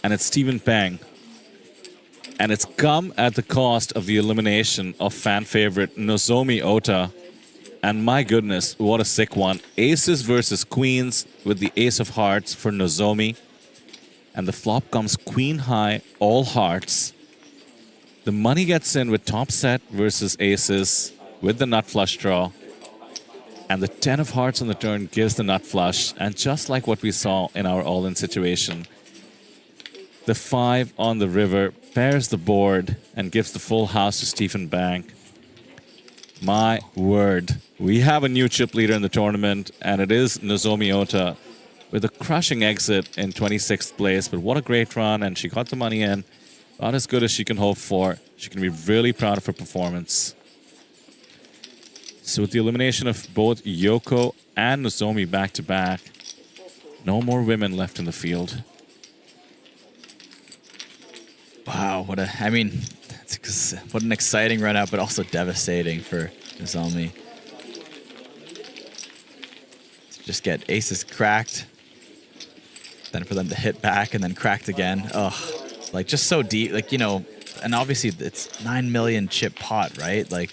And it's Stephen Pang. And it's come at the cost of the elimination of fan favorite Nozomi Ota. And my goodness, what a sick one. Aces versus queens with the ace of hearts for Nozomi. And the flop comes queen high, all hearts. The money gets in with top set versus aces with the nut flush draw. And the 10 of hearts on the turn gives the nut flush. And just like what we saw in our all-in situation, the 5 on the river pairs the board and gives the full house to Stephen Bank. My word. We have a new chip leader in the tournament, and it is Nozomi Ota with a crushing exit in 26th place. But what a great run, and she got the money in. Not as good as she can hope for. She can be really proud of her performance. So with the elimination of both Yoko and Nozomi back-to-back, no more women left in the field. Wow, what an exciting run out, but also devastating for Nozomi. To just get aces cracked, then for them to hit back and then cracked again. Ugh, like just so deep, like, you know, and obviously it's 9 million chip pot, right? Like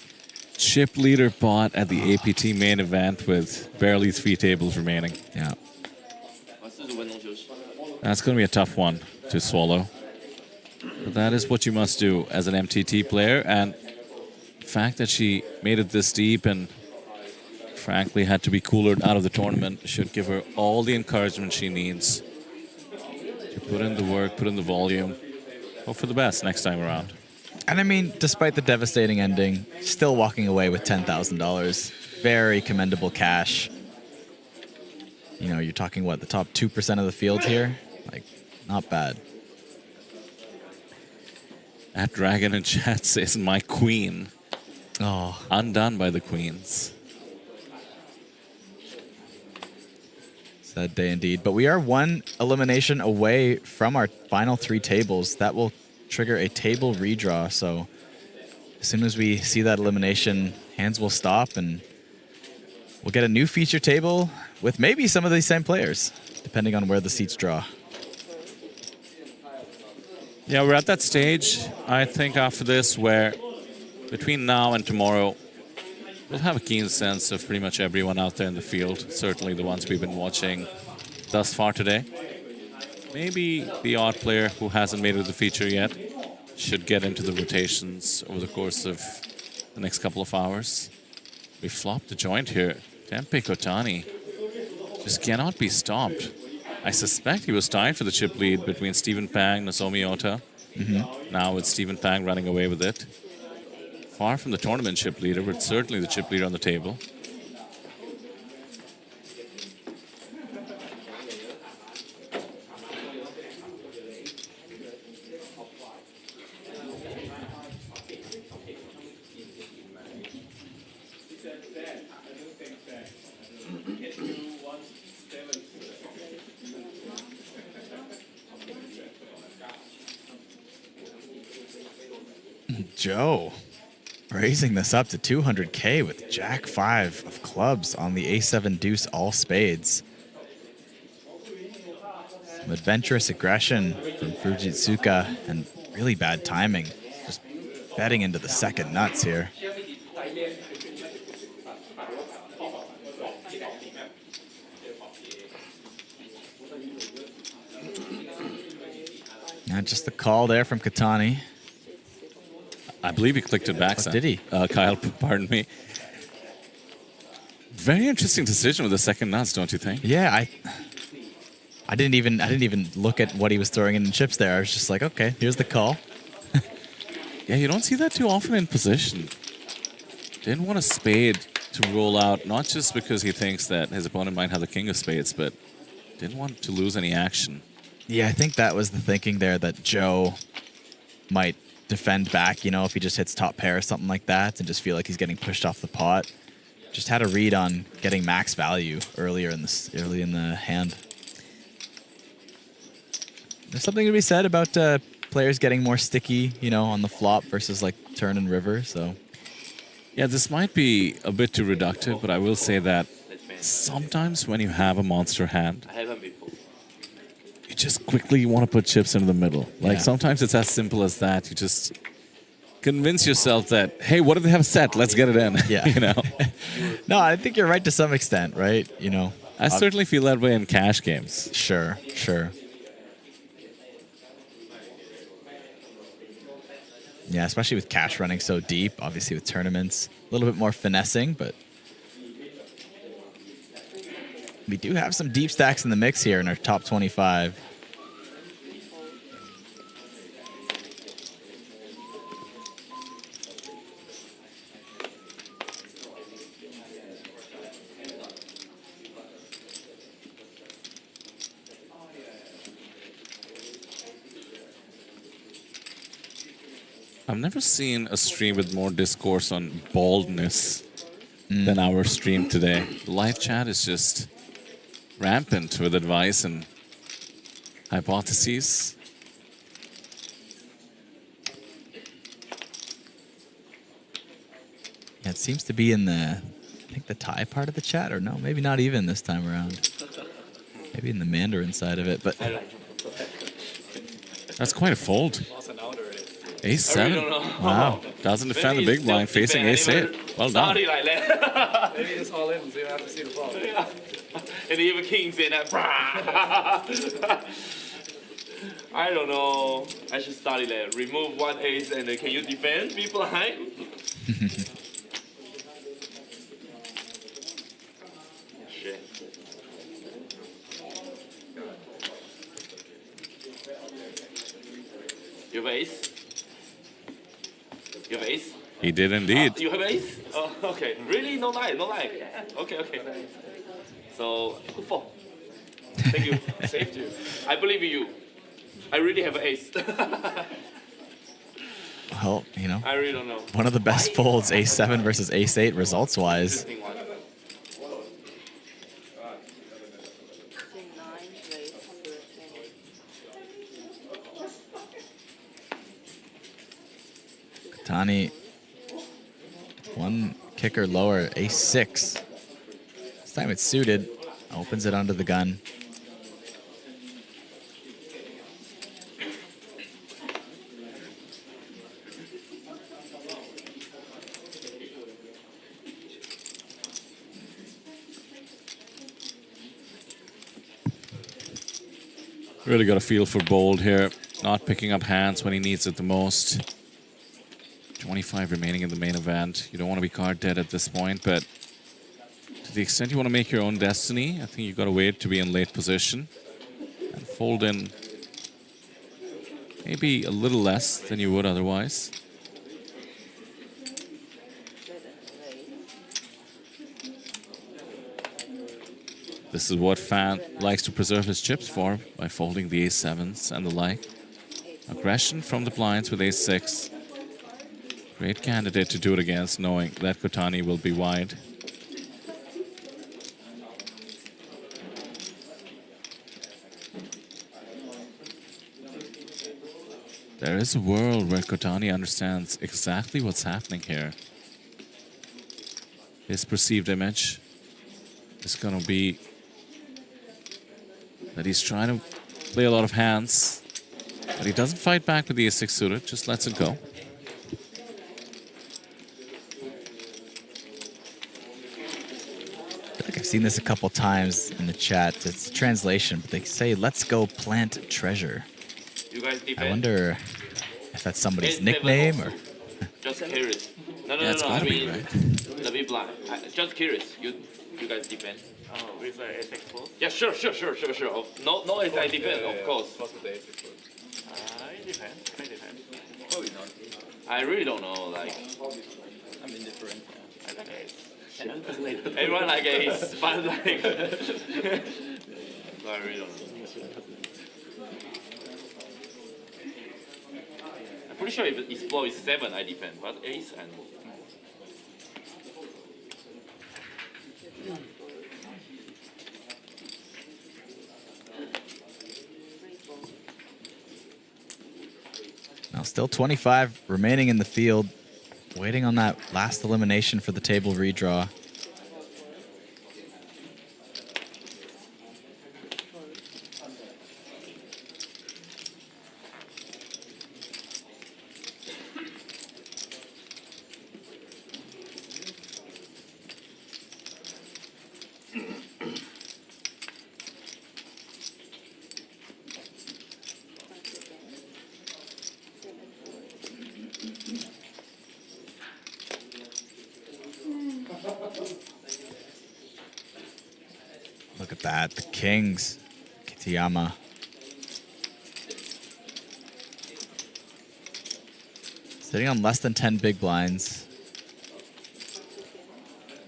chip leader pot at the APT main event with barely 3 tables remaining. Yeah. That's going to be a tough one to swallow. But that is what you must do as an MTT player, and the fact that she made it this deep and frankly had to be coolered out of the tournament should give her all the encouragement she needs to put in the work, put in the volume, hope for the best next time around. And I mean, despite the devastating ending, still walking away with $10,000. Very commendable cash. You know, you're talking, what, the top 2% of the field here? Like, not bad. At Dragon in chat says, my queen. Oh. Undone by the queens. Sad day indeed. But we are 1 elimination away from our final 3 tables. That will trigger a table redraw. So as soon as we see that elimination, hands will stop and we'll get a new feature table with maybe some of these same players, depending on where the seats draw. Yeah, we're at that stage, I think, after this, where between now and tomorrow, we'll have a keen sense of pretty much everyone out there in the field, certainly the ones we've been watching thus far today. Maybe the odd player who hasn't made it to the feature yet should get into the rotations over the course of the next couple of hours. We flopped the joint here. Tempe Kotani just cannot be stopped. I suspect he was tied for the chip lead between Stephen Pang, Nozomi Ota. Now it's Stephen Pang running away with it. Far from the tournament chip leader, but certainly the chip leader on the table. Joe raising this up to 200K with Jack 5 of clubs on the A7 deuce all spades. Some adventurous aggression from Fujitsuka and really bad timing. Just betting into the second nuts here. Not just the call there from Katani. I believe he clicked it back. Oh, did he? Kyle, pardon me. Very interesting decision with the second nuts, don't you think? Yeah, I didn't even look at what he was throwing in the chips there. I was just like, okay, here's the call. Yeah, you don't see that too often in position. Didn't want a spade to roll out, not just because he thinks that his opponent might have the king of spades, but didn't want to lose any action. Yeah, I think that was the thinking there, that Joe might defend back, you know, if he just hits top pair or something like that and just feel like he's getting pushed off the pot. Just had a read on getting max value early in the hand. There's something to be said about players getting more sticky, you know, on the flop versus like turn and river. So yeah, this might be a bit too reductive, but I will say that sometimes when you have a monster hand, you just quickly want to put chips into the middle. Like sometimes it's as simple as that. You just convince yourself that, hey, what do they have set? Let's get it in. Yeah. You know. No, I think you're right to some extent, right? You know, I certainly feel that way in cash games. Sure. Yeah, especially with cash running so deep. Obviously with tournaments, a little bit more finessing, but we do have some deep stacks in the mix here in our top 25. I've never seen a stream with more discourse on baldness than our stream today. The live chat is just rampant with advice and hypotheses. Yeah, it seems to be in the, I think the Thai part of the chat, or no, maybe not even this time around. Maybe in the Mandarin side of it, but that's quite a fold. A7. Wow. Doesn't defend the big blind, facing A8. Well done. Maybe it's all in, so you have to see the flop. And even kings in that. I don't know. I should study that. Remove one ace and can you defend me blind? Shit. You have ace? You have ace? He did indeed. You have ace? Oh, okay. Really? No lie, no lie. Okay. So, good fall. Thank you. Saved you. I believe in you. I really have an ace. well, you know, I really don't know. one of the best folds, A7 versus Ace8 results-wise. Katani, one kicker lower, A6. time it's suited. Opens it under the gun. Really got a feel for Bold here. Not picking up hands when he needs it the most. 25 remaining in the main event. You don't want to be card dead at this point, but to the extent you want to make your own destiny, I think you've got to wait to be in late position and fold in maybe a little less than you would otherwise. This is what Fan likes to preserve his chips for, by folding the ace-7s and the like. Aggression from the blinds with ace-6. Great candidate to do it against, knowing that Kotani will be wide. There is a world where Kotani understands exactly what's happening here. His perceived image is going to be that he's trying to play a lot of hands, but he doesn't fight back with the ace-6 suited, just lets it go. I feel like I've seen this a couple times in the chat. It's a translation, but they say, "Let's go plant treasure." You guys I wonder if that's somebody's nickname or... Just curious. No, Yeah, it's gotta be, right? The big blind. Just curious. You guys defend. Oh, with ace-6 fold? Yeah, sure. Oh, no ace I defend, of course. I defend. Probably not. I really don't know. Like, I'm indifferent. I like ace. Everyone like ace, but like, I really don't know. I'm pretty sure if it's blow is 7, I defend, but ace and. Now still 25 remaining in the field, waiting on that last elimination for the table redraw. Look at that, the Kings, Kitayama. Sitting on less than 10 big blinds.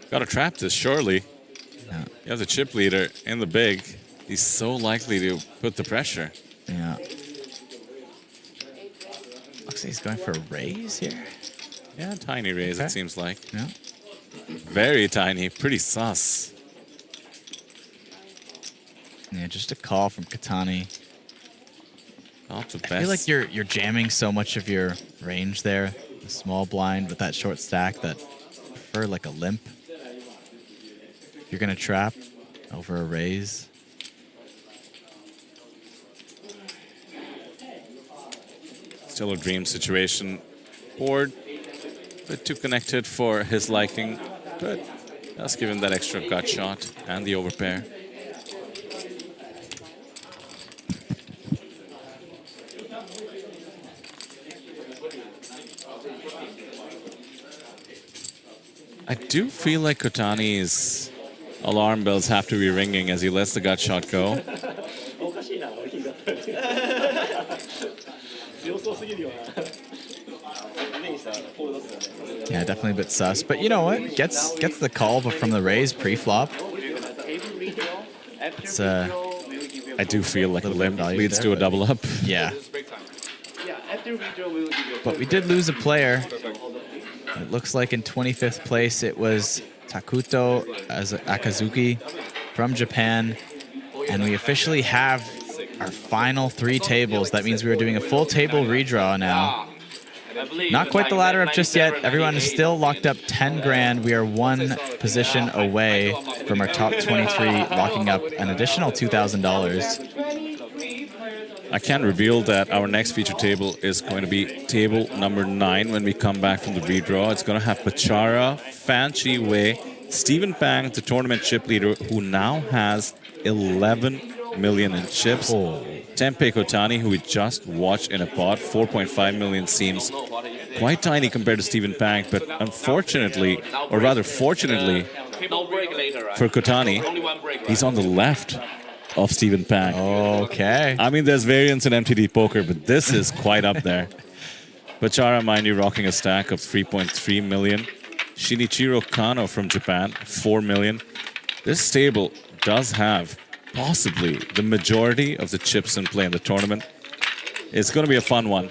Got to trap this, surely. Yeah. You have the chip leader in the big. He's so likely to put the pressure. Yeah. Looks like he's going for a raise here. Yeah, tiny raise, it seems like. Yeah. Very tiny, pretty sus. Yeah, just a call from Kotani. Not the best. I feel like you're jamming so much of your range there. The small blind with that short stack that I prefer like a limp. You're gonna trap over a raise. Still a dream situation. Board a bit too connected for his liking, but does give him that extra gut shot and the overpair. I do feel like Kotani's alarm bells have to be ringing as he lets the gut shot go. Yeah, definitely a bit sus. But you know what? Gets the call from the raise pre-flop. It's I do feel like a limp leads to a double up. Yeah. But we did lose a player. It looks like in 25th place it was Takuto as Akazuki from Japan. And we officially have our final 3 tables. That means we are doing a full table redraw now. Not quite the ladder up just yet. Everyone is still locked up 10 grand. We are 1 position away from our top 23, locking up an additional $2,000. I can reveal that our next feature table is going to be table number 9 when we come back from the redraw. It's going to have Pachara, Fan Chi Wei, Stephen Pang, the tournament chip leader, who now has 11 million in chips. Tempe Kotani, who we just watched in a pot, 4.5 million seems quite tiny compared to Stephen Pang, but unfortunately, or rather fortunately for Kotani, he's on the left of Stephen Pang. Okay. I mean, there's variance in MTD poker, but this is quite up there. Pachara, mind you, rocking a stack of 3.3 million. Shinichiro Kano from Japan, 4 million. This table does have possibly the majority of the chips in play in the tournament. It's going to be a fun one.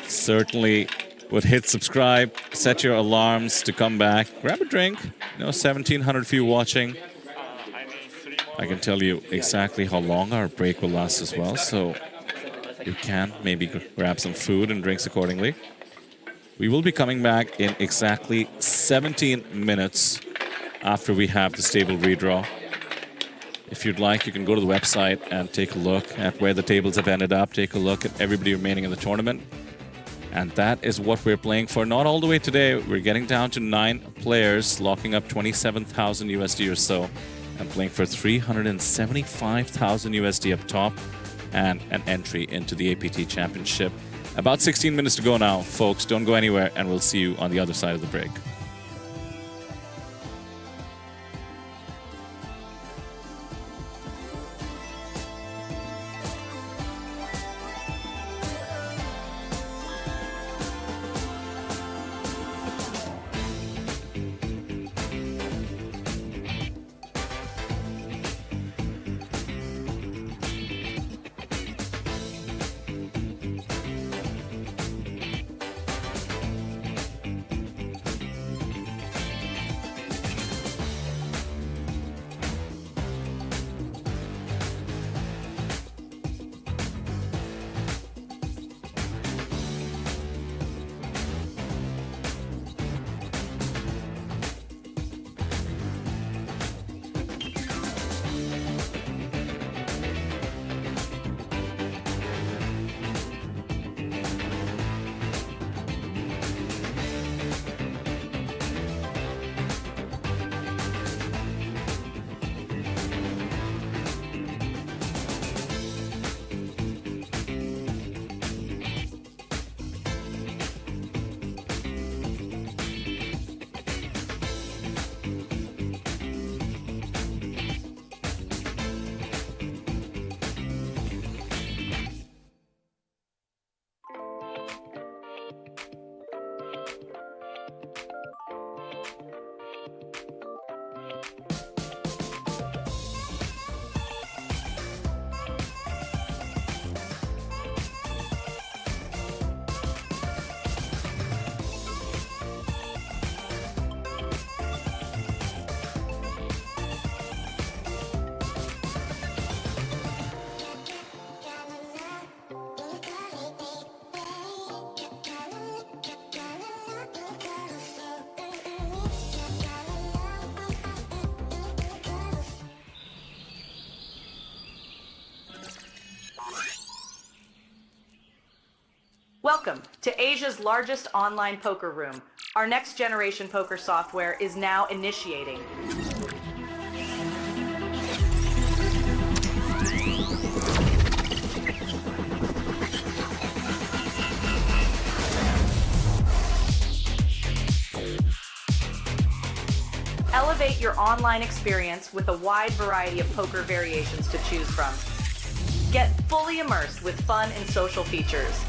Certainly would hit subscribe, set your alarms to come back, grab a drink. 1,700 of you watching. I can tell you exactly how long our break will last as well, so you can maybe grab some food and drinks accordingly. We will be coming back in exactly 17 minutes after we have the stable redraw. If you'd like, you can go to the website and take a look at where the tables have ended up, take a look at everybody remaining in the tournament. And that is what we're playing for. Not all the way today. We're getting down to 9 players, locking up 27,000 USD or so, and playing for 375,000 USD up top, and an entry into the APT Championship. About 16 minutes to go now, folks. Don't go anywhere, and we'll see you on the other side of the break. Welcome to Asia's largest online poker room. Our next generation poker software is now initiating. Elevate your online experience with a wide variety of poker variations to choose from. Get fully immersed with fun and social features.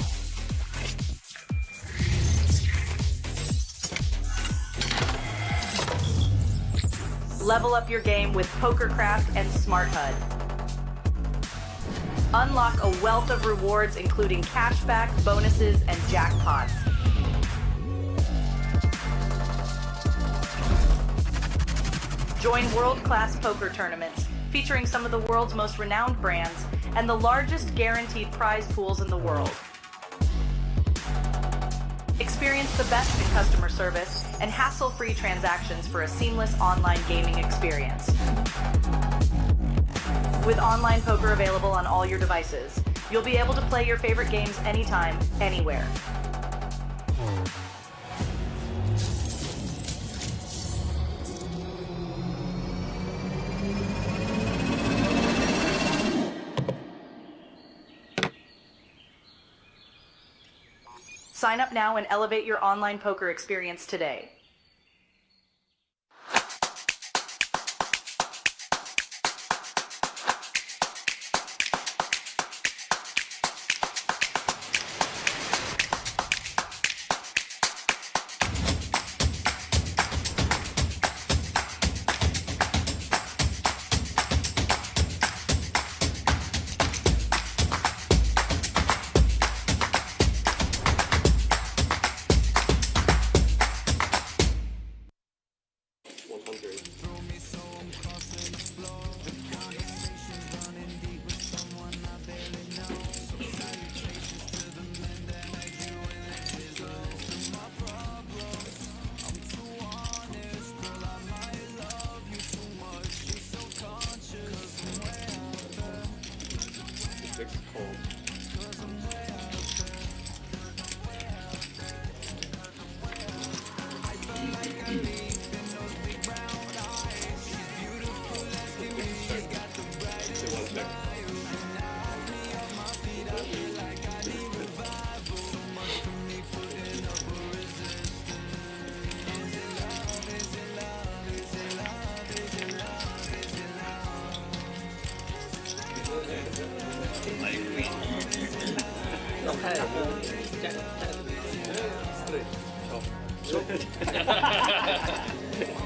Level up your game with PokerCraft and Smart HUD. Unlock a wealth of rewards including cashback, bonuses, and jackpots. Join world-class poker tournaments featuring some of the world's most renowned brands and the largest guaranteed prize pools in the world. Experience the best in customer service and hassle-free transactions for a seamless online gaming experience. With online poker available on all your devices, you'll be able to play your favorite games anytime, anywhere. Sign up now and elevate your online poker experience today.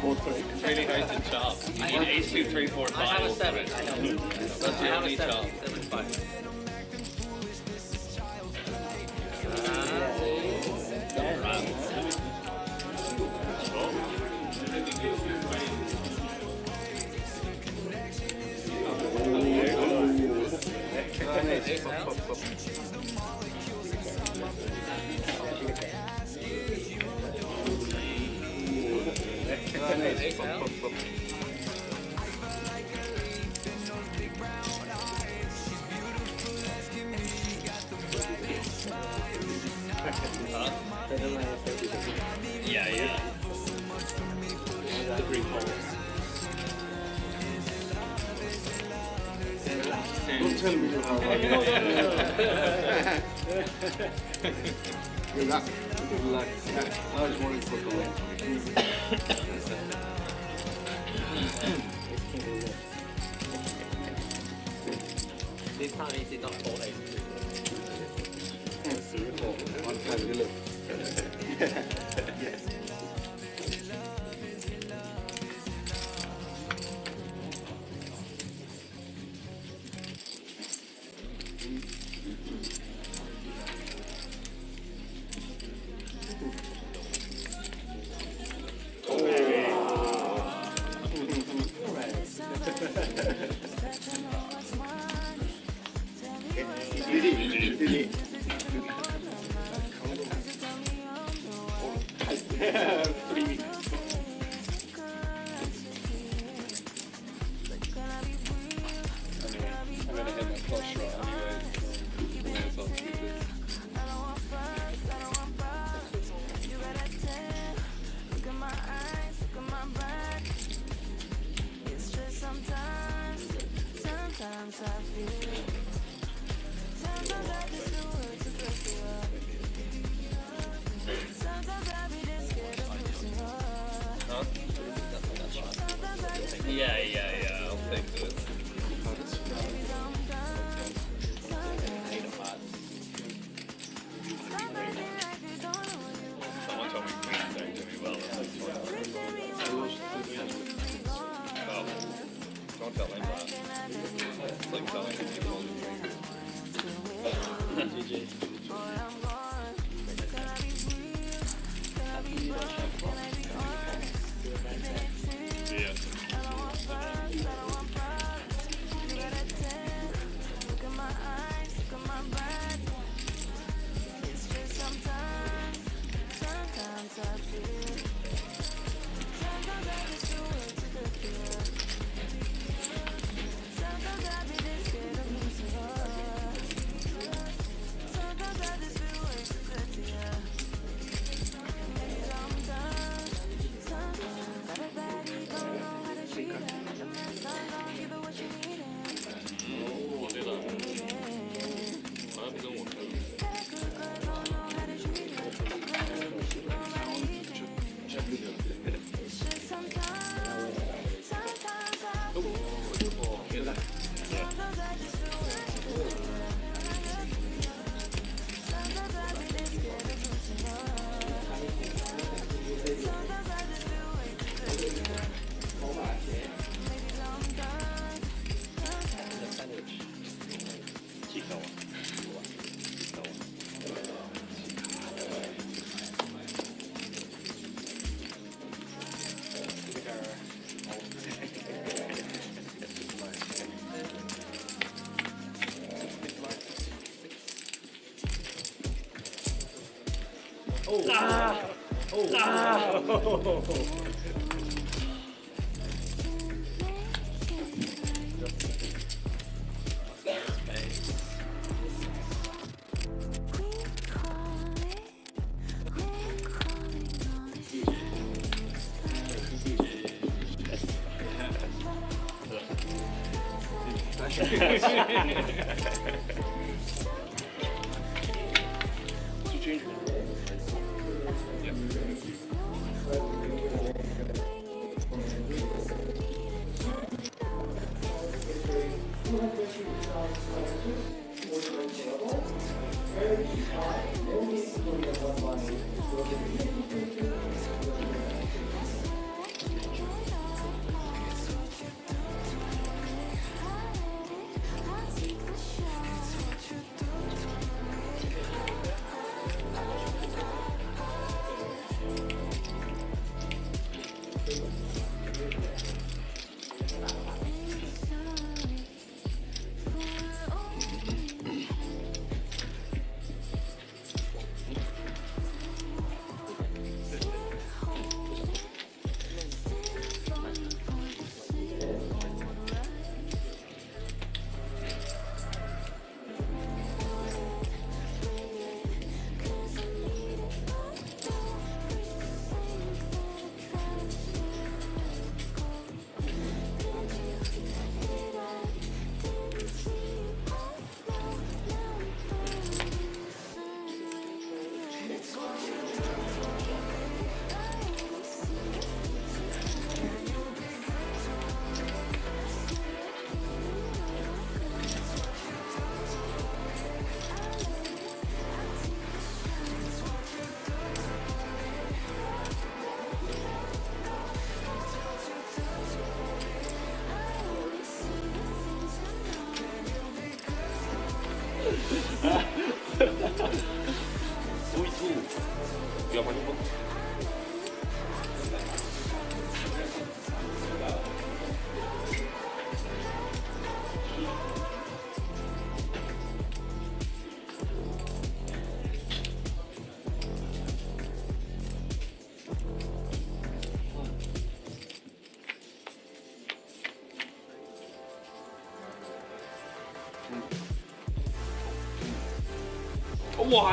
It's really hard to chop. I need ace 2, 3, 4, 5. I have a 7. That's I the have a only 7. chop. 7, 5. Yeah. Don't tell me you have one. Good luck. Good luck. I was wanting to put the link. This time he did not fold ace 3. One time you look. Yeah, I'll take this. Someone told me queens don't do me well. Well, don't tell him that. It's like telling people What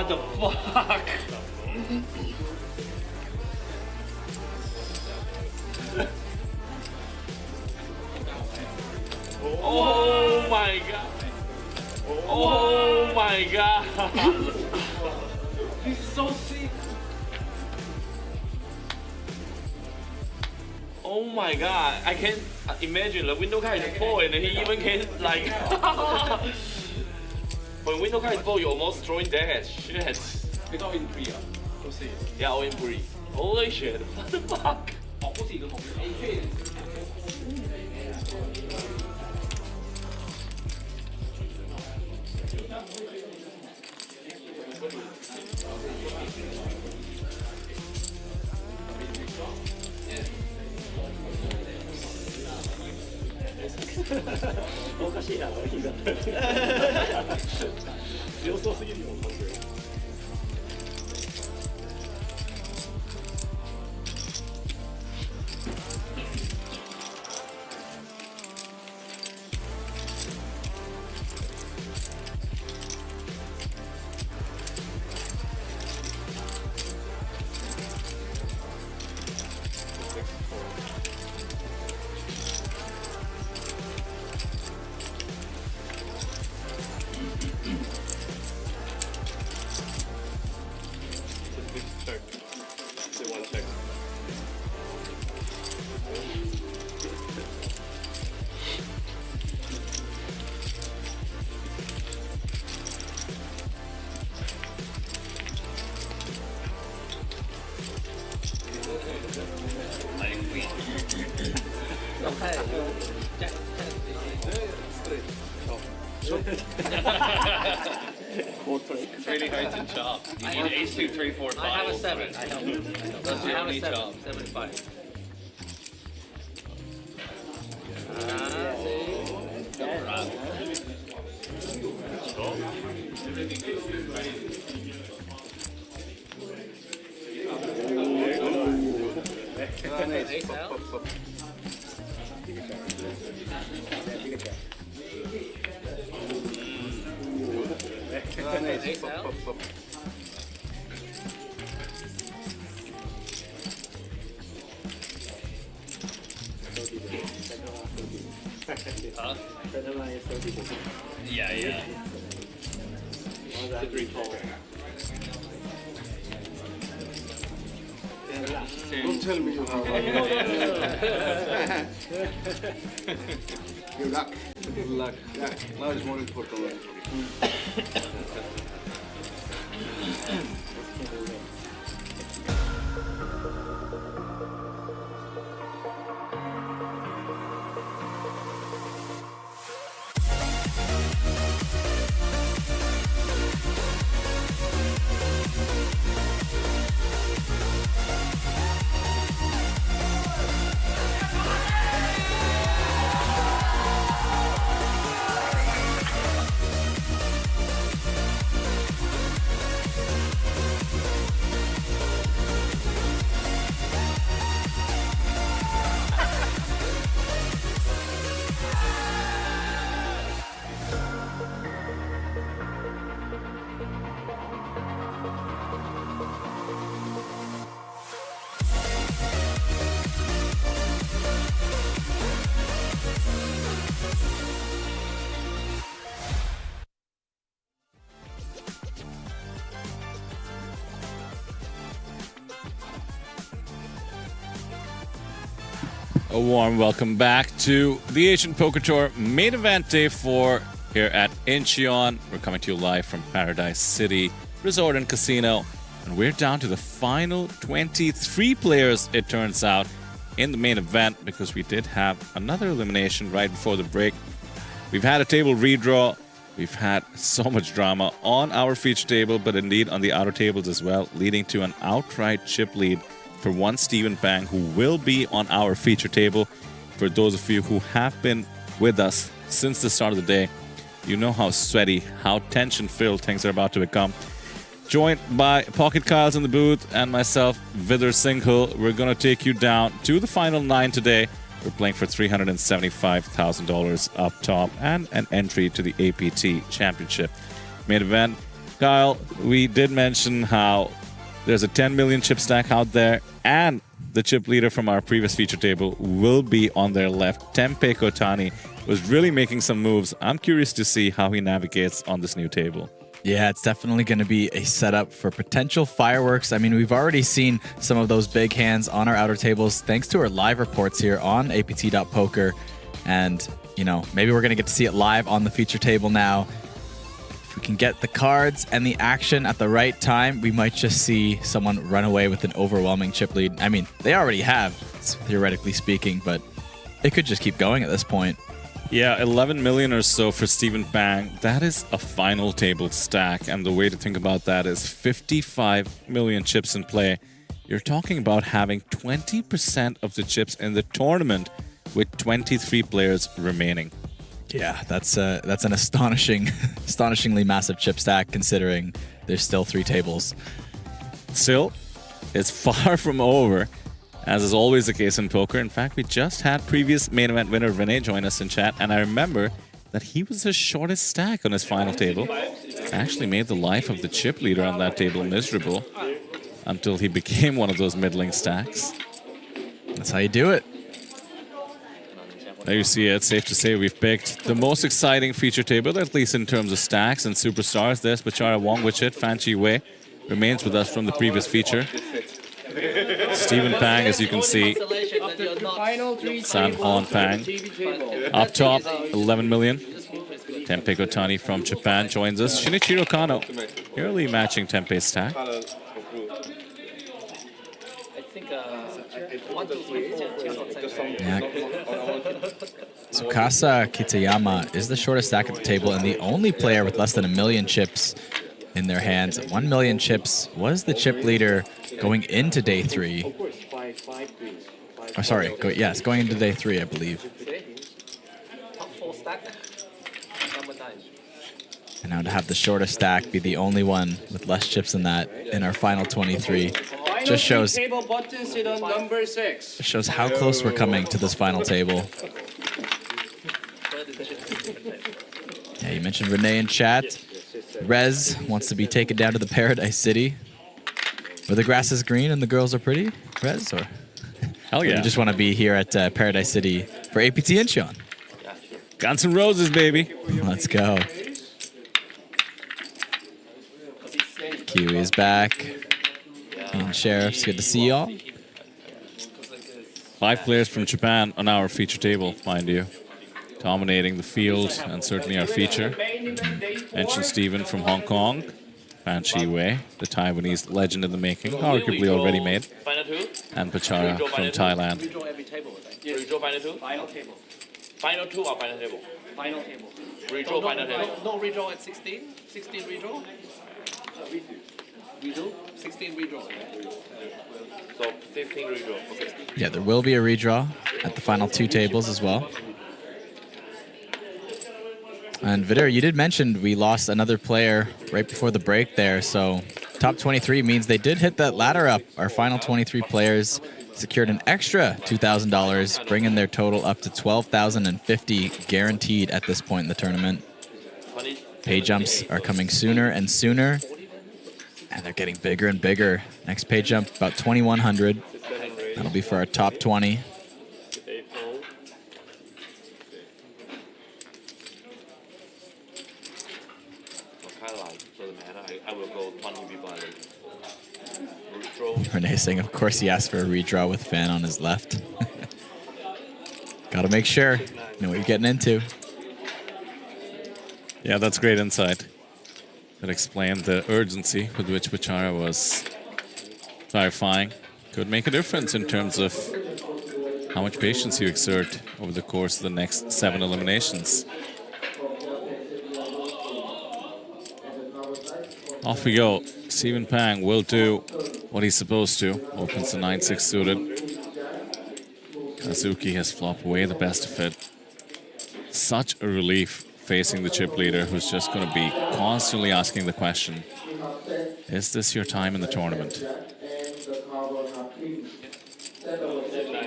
the fuck? Oh my god. Oh my god. He's so sick. Oh my god. I can't imagine the window card is full and he even can't like when window card is full, you're almost throwing dash. Shit. It's all in pre, we'll see. Yeah, all in pre. Holy shit. What the fuck? 哦，不是一个红的 AK。おかしいな、いいな。強そうすぎるよ、これ。It's really hard to chop. You need ace 2, 3, 4, 5. I have a 7. I have a 7. Chop. 7 and 5. Yeah, yeah. Don't tell me you have. Good luck. Good luck. Yeah, now it's more important. A warm welcome back to the Asian Poker Tour main event day 4 here at Incheon. We're coming to you live from Paradise City Resort and Casino. And we're down to the final 23 players, it turns out, in the main event, because we did have another elimination right before the break. We've had a table redraw. We've had so much drama on our feature table, but indeed on the outer tables as well, leading to an outright chip lead for one Stephen Pang, who will be on our feature table. For those of you who have been with us since the start of the day, you know how sweaty, how tension-filled things are about to become. Joined by PocketKyles in the booth and myself, Vidar Singhal. We're going to take you down to the final 9 today. We're playing for $375,000 up top and an entry to the APT Championship main event. Kyle, we did mention how there's a 10 million chip stack out there, and the chip leader from our previous feature table will be on their left. Tempe Kotani was really making some moves. I'm curious to see how he navigates on this new table. Yeah, it's definitely going to be a setup for potential fireworks. I mean, we've already seen some of those big hands on our outer tables thanks to our live reports here on apt.poker. And, you know, maybe we're going to get to see it live on the feature table now. If we can get the cards and the action at the right time, we might just see someone run away with an overwhelming chip lead. I mean, they already have, theoretically speaking, but it could just keep going at this point. Yeah, 11 million or so for Stephen Pang. That is a final table stack, and the way to think about that is 55 million chips in play. You're talking about having 20% of the chips in the tournament with 23 players remaining. Yeah, that's an astonishingly massive chip stack considering there's still 3 tables. Still, it's far from over, as is always the case in poker. In fact, we just had previous main event winner Vinay join us in chat, and I remember that he was the shortest stack on his final table. Actually made the life of the chip leader on that table miserable until he became one of those middling stacks. That's how you do it. There you see it. It's safe to say we've picked the most exciting feature table, at least in terms of stacks and superstars. There's Bachara Wongwichit. Fan Chi Wei remains with us from the previous feature. Stephen Pang, as you can see. San Hon Pang. Up top, 11 million. Tempe Kotani from Japan joins us. Shinichiro Kano, nearly matching Tempe's stack. Yeah. Tsukasa Kitayama is the shortest stack at the table and the only player with less than 1 million chips in their hands. 1 million chips was the chip leader going into day 3. Oh, sorry. Going into day 3, I believe. And now to have the shortest stack be the only one with less chips than that in our final 23 just shows table button sit on number 6. how close we're coming to this final table. Yeah, you mentioned Renee in chat. Rez wants to be taken down to the Paradise City, where the grass is green and the girls are pretty. Rez, or hell yeah, you just want to be here at Paradise City for APT Incheon. Guns N' Roses, baby. Let's go. Kiwi is back. And Sheriff's good to see y'all. 5 players from Japan on our feature table, mind you, dominating the field and certainly our feature. Mentioned Steven from Hong Kong, Fan Chi Wei, the Taiwanese legend in the making, arguably already made, and Pachara from Thailand. Redraw every table, I think. Redraw final 2? Final table. Final 2 or final table? Final table. Redraw final table. No redraw at 16? 16 redraw? Redraw? 16 redraw. So 15 redraw. Okay. Yeah, there will be a redraw at the final 2 tables as well. And Vidur, you did mention we lost another player right before the break there, so top 23 means they did hit that ladder up. Our final 23 players secured an extra $2,000, bringing their total up to $12,050 guaranteed at this point in the tournament. Pay jumps are coming sooner and sooner, and they're getting bigger and bigger. Next pay jump, about 2,100. That'll be for our top 20. Renee saying, of course he asked for a redraw with Fan on his left. Gotta make sure. Know what you're getting into. Yeah, that's great insight. That explained the urgency with which Pachara was clarifying. Could make a difference in terms of how much patience you exert over the course of the next 7 eliminations. Off we go. Steven Pang will do what he's supposed to. Opens the 9-6 suited. Kazuki has flopped away the best of it. Such a relief facing the chip leader, who's just going to be constantly asking the question, is this your time in the tournament?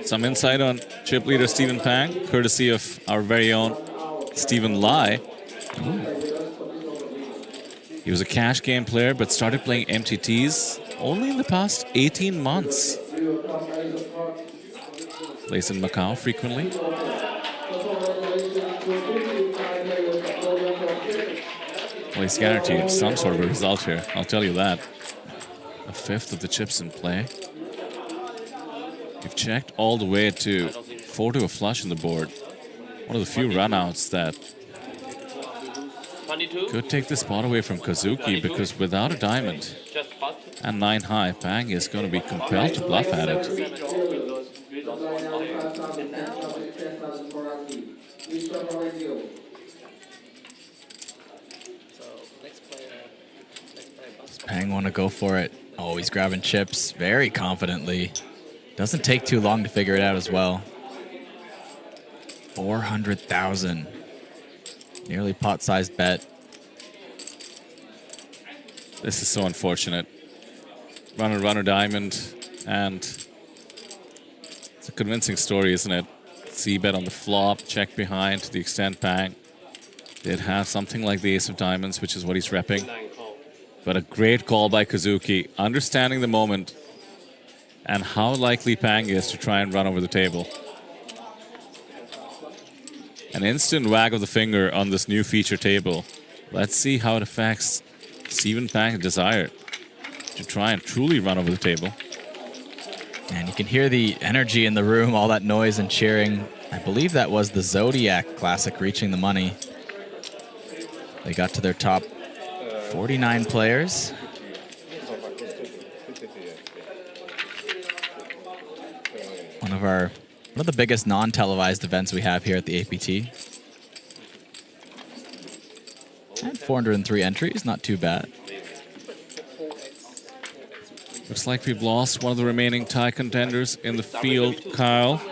Some insight on chip leader Steven Pang, courtesy of our very own Stephen Lai. He was a cash game player, but started playing MTTs only in the past 18 months. Plays in Macau frequently. Well, he's guaranteed some sort of a result here, I'll tell you that. A fifth of the chips in play. You've checked all the way to 4 to a flush in the board. One of the few runouts that could take the spot away from Kazuki, because without a diamond and 9 high, Pang is going to be compelled to bluff at it. Pang want to go for it. Oh, he's grabbing chips very confidently. Doesn't take too long to figure it out as well. 400,000. Nearly pot-sized bet. This is so unfortunate. Runner, diamond, and it's a convincing story, isn't it? C-bet on the flop, check behind to the extent Pang did have something like the ace of diamonds, which is what he's repping. But a great call by Kazuki, understanding the moment and how likely Pang is to try and run over the table. An instant wag of the finger on this new feature table. Let's see how it affects Steven Pang's desire to try and truly run over the table. And you can hear the energy in the room, all that noise and cheering. I believe that was the Zodiac Classic reaching the money. They got to their top 49 players. One of the biggest non-televised events we have here at the APT. And 403 entries, not too bad. Looks like we've lost one of the remaining tie contenders in the field, Kyle.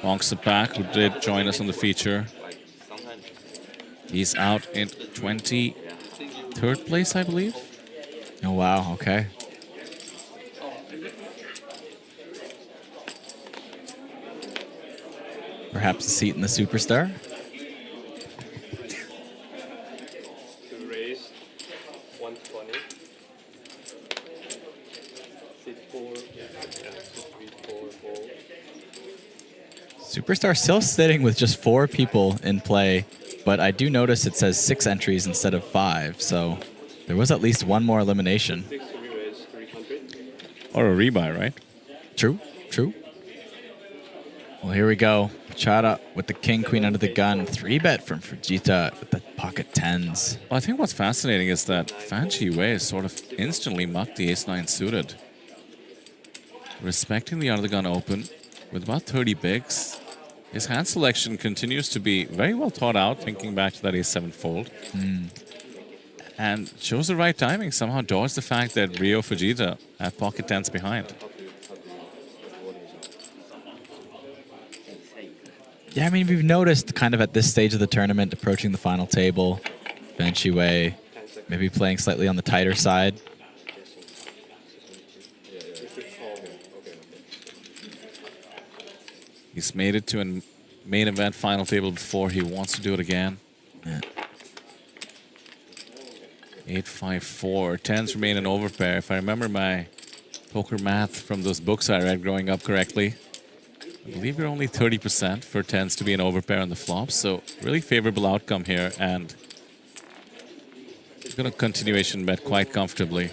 Bonks it back, who did join us on the feature. He's out in 23rd place, I believe. Oh, wow, okay. Perhaps a seat in the Superstar. Superstar still sitting with just 4 people in play, but I do notice it says 6 entries instead of 5, so there was at least one more elimination. Or a rebuy, right? True, true. Well, here we go. Chara with the king, queen under the gun. 3-bet from Fujita with the pocket tens. Well, I think what's fascinating is that Fan Chi-wei sort of instantly mucked the ace-9 suited. Respecting the under the gun open with about 30 bigs. His hand selection continues to be very well thought out, thinking back to that ace-7 fold. And shows the right timing, somehow dodged the fact that Ryo Fujita had pocket tens behind. Yeah, I mean, we've noticed kind of at this stage of the tournament, approaching the final table, Fan Chi-wei maybe playing slightly on the tighter side. He's made it to a main event final table before. He wants to do it again. Yeah. 8-5-4. Tens remain an overpair. If I remember my poker math from those books I read growing up correctly, I believe we're only 30% for tens to be an overpair on the flop. So really favorable outcome here, and going to continuation bet quite comfortably.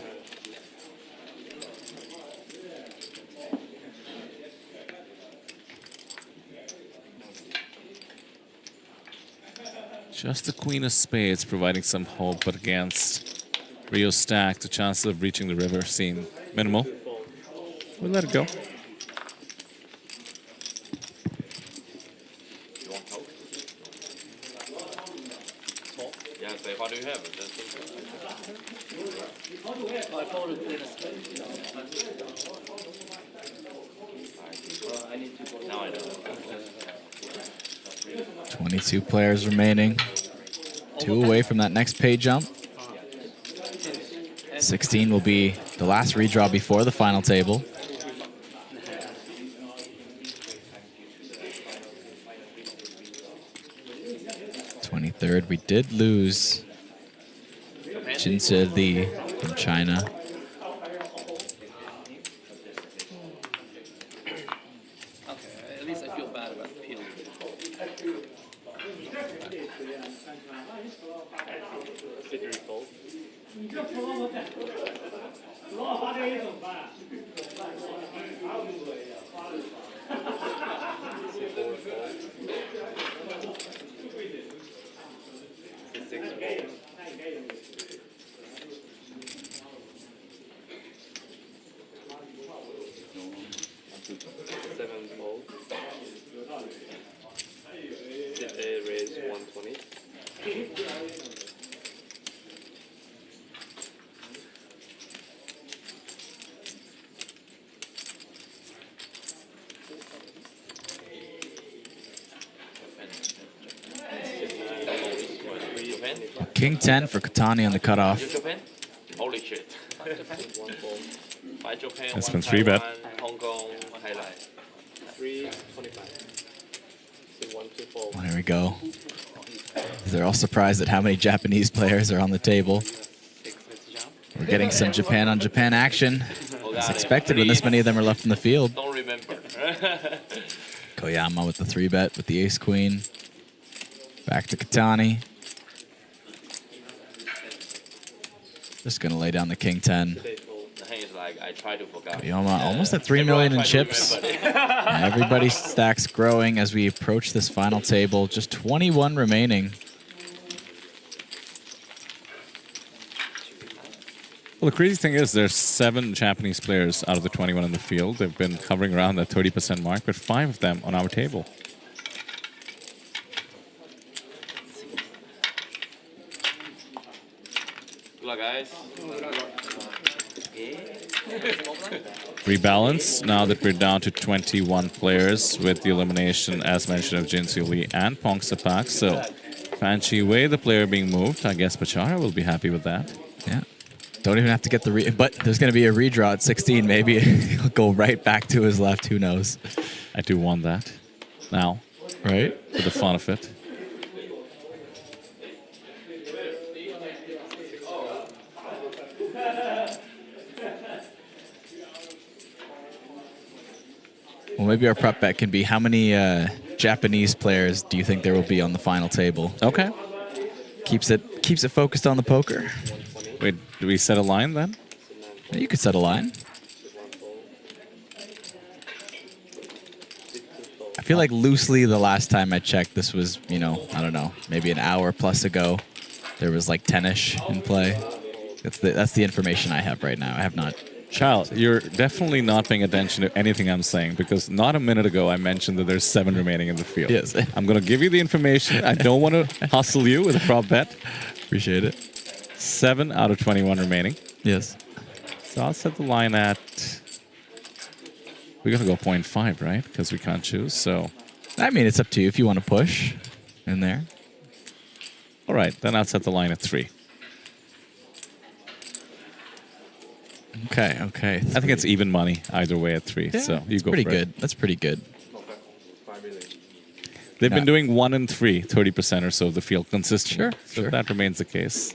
Just the queen of spades providing some hope, but against Ryo's stack, the chances of reaching the river seem minimal. We'll let it go. Yeah, say, what do you have? I folded queen of spades. Now I know. 22 players remaining. 2 away from that next pay jump. 16 will be the last redraw before the final table. We did lose Jinse Li from China. Okay, at least I feel bad about the peel. Raise 120. King 10 for Katani on the cutoff. Japan? Holy shit. Five Japan, That's one been 3-bet. Taiwan, Hong Kong, highlight. 325. See 1, 2, 4. Well, here we go. They're all surprised at how many Japanese players are on the table. We're getting some Japan on Japan action. As expected when this many of them are left in the field. Don't remember. Koyama with the 3-bet with the ace-queen. Back to Katani. Just going to lay down the king 10. The thing is, like, I try to forget. Koyama almost at 3 million in chips. Everybody's stacks growing as we approach this final table. Just 21 remaining. Well, the crazy thing is there's 7 Japanese players out of the 21 in the field. They've been hovering around that 30% mark, but 5 of them on our table. Good luck, guys. Rebalance now that we're down to 21 players with the elimination, as mentioned, of Jinse Li and Pong Sapak. So Fan Chi-wei, the player being moved. I guess Bachara will be happy with that. Yeah. Don't even have to get the but there's going to be a redraw at 16. Maybe he'll go right back to his left. Who knows? I do want that now. Right? For the fun of it. Well, maybe our prep bet can be how many Japanese players do you think there will be on the final table? Okay. Keeps it focused on the poker. Wait, do we set a line then? You could set a line. I feel like loosely the last time I checked, this was, I don't know, maybe an hour plus ago. There was like 10-ish in play. That's the information I have right now. I have not. Charles, you're definitely not paying attention to anything I'm saying because not a minute ago I mentioned that there's 7 remaining in the field. Yes. I'm going to give you the information. I don't want to hustle you with a prop bet. Appreciate it. 7 out of 21 remaining. Yes. So I'll set the line at... We're going to go 0.5, right? Because we can't choose, so... I mean, it's up to you if you want to push in there. All right, then I'll set the line at 3. Okay. I think it's even money either way at 3. Yeah, so you go pretty for good. it. That's pretty good. They've been doing 1 and 3, 30% or so of the field consistently. Sure. That remains the case.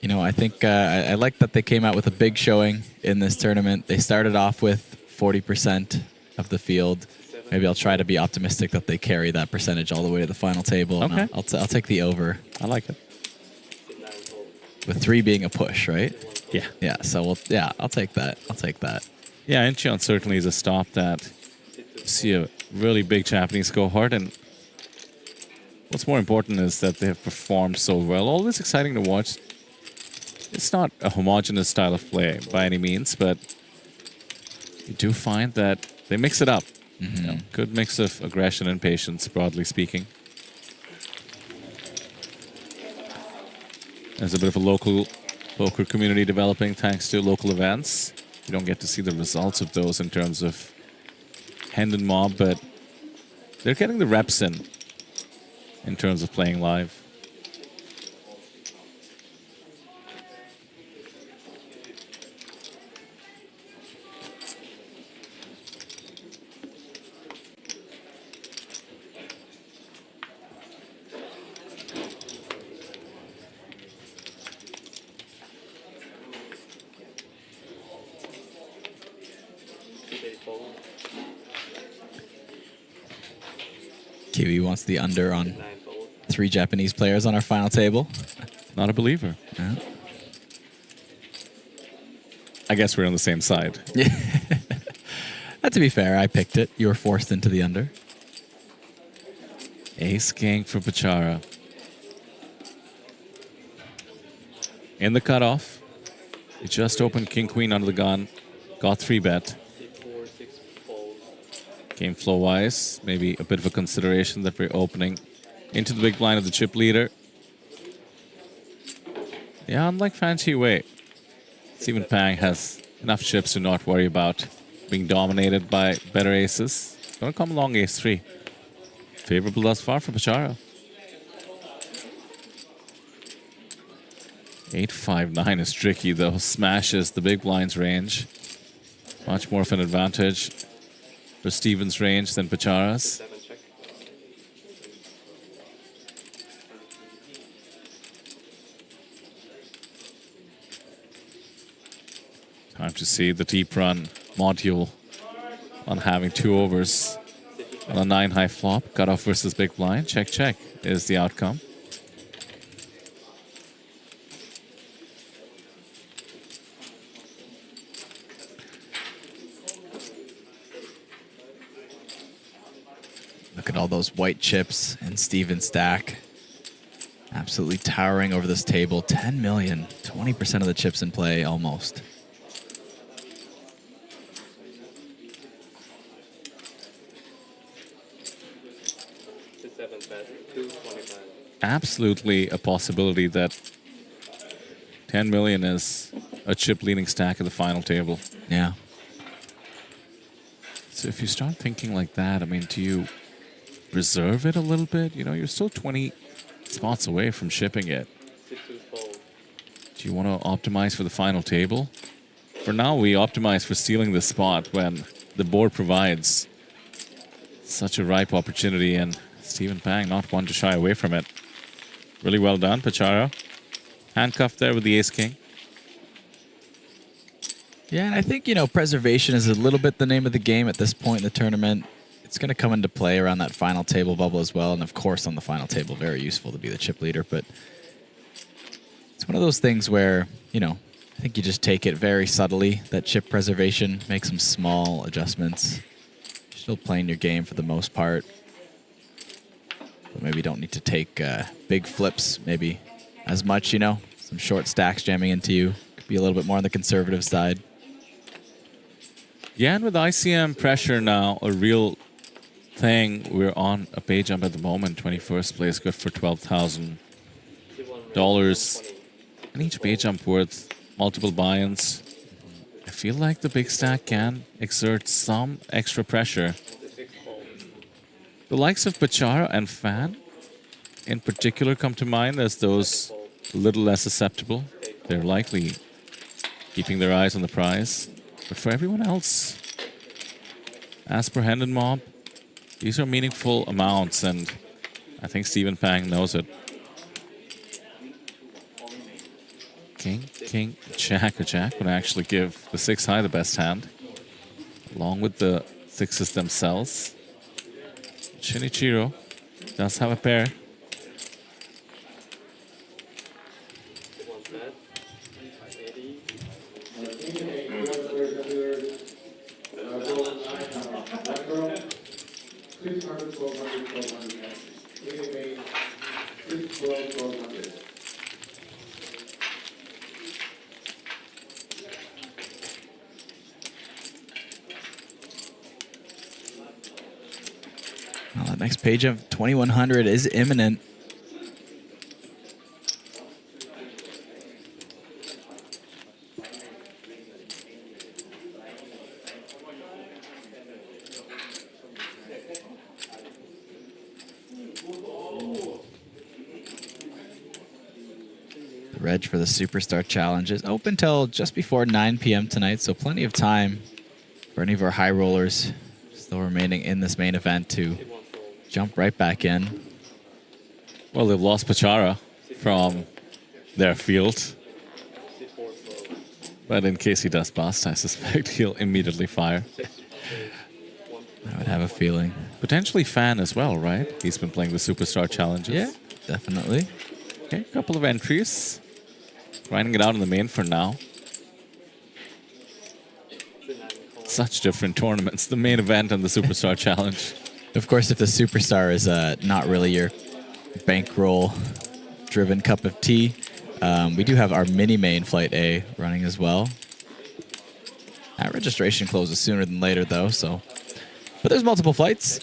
I think I like that they came out with a big showing in this tournament. They started off with 40% of the field. Maybe I'll try to be optimistic that they carry that percentage all the way to the final table. Okay. I'll take the over. I like it. With 3 being a push, right? Yeah. Yeah. So I'll take that. Yeah, Incheon certainly is a stop that you see a really big Japanese cohort, and what's more important is that they have performed so well. Always exciting to watch. It's not a homogeneous style of play by any means, but you do find that they mix it up. Good mix of aggression and patience, broadly speaking. There's a bit of a local poker community developing thanks to local events. You don't get to see the results of those in terms of Hendon Mob, but they're getting the reps in terms of playing live. Kiwi wants the under on 3 Japanese players on our final table. Not a believer. Yeah. I guess we're on the same side. To be fair, I picked it. You were forced into the under. Ace King for Pachara. In the cutoff. He just opened King Queen under the gun. Got 3-bet. Game flow wise, maybe a bit of a consideration that we're opening into the big blind of the chip leader. Yeah, unlike Fan Chi Wei, Stephen Pang has enough chips to not worry about being dominated by better aces. Gonna come along ace-3. Favorable thus far for Pachara. 8-5-9 is tricky though. Smashes the big blind's range. Much more of an advantage for Steven's range than Pachara's. Time to see the deep run module on having 2 overs on a 9-high flop. Cutoff versus big blind. Check, check is the outcome. Look at all those white chips in Steven's stack. Absolutely towering over this table. 10 million. 20% of the chips in play almost. Absolutely a possibility that 10 million is a chip leading stack at the final table. Yeah. So if you start thinking like that, I mean, do you reserve it a little bit? You know, you're still 20 spots away from shipping it. Do you want to optimize for the final table? For now, we optimize for stealing the spot when the board provides such a ripe opportunity, and Stephen Pang not one to shy away from it. Really well done, Pachara. Handcuffed there with the ace-king. Yeah, and I think, preservation is a little bit the name of the game at this point in the tournament. It's going to come into play around that final table bubble as well. And of course, on the final table, very useful to be the chip leader. But it's one of those things where, I think you just take it very subtly, that chip preservation, make some small adjustments. You're still playing your game for the most part. But maybe you don't need to take big flips, maybe as much, some short stacks jamming into you. Could be a little bit more on the conservative side. Yeah, and with ICM pressure now, a real thing, we're on a pay jump at the moment. 21st place, good for $12,000. And each pay jump worth multiple buy-ins. I feel like the big stack can exert some extra pressure. The likes of Pachara and Fan in particular come to mind as those a little less susceptible. They're likely keeping their eyes on the prize. But for everyone else, as per Hendon Mob, these are meaningful amounts, and I think Stephen Pang knows it. King, Jack, or Jack would actually give the 6 high the best hand, along with the 6s themselves. Shinichiro does have a pair. Well, that next page of 2100 is imminent. The reg for the Superstar Challenge is open till just before 9 p.m. tonight, so plenty of time for any of our high rollers still remaining in this main event to jump right back in. Well, they've lost Pachara from their field. But in case he does bust, I suspect he'll immediately fire. I would have a feeling. Potentially Fan as well, right? He's been playing the Superstar Challenges. Yeah, definitely. Okay, a couple of entries. Grinding it out in the main for now. Such different tournaments, the main event and the Superstar Challenge. Of course, if the Superstar is not really your bankroll-driven cup of tea, we do have our mini-main Flight A running as well. That registration closes sooner than later, though, so... But there's multiple flights.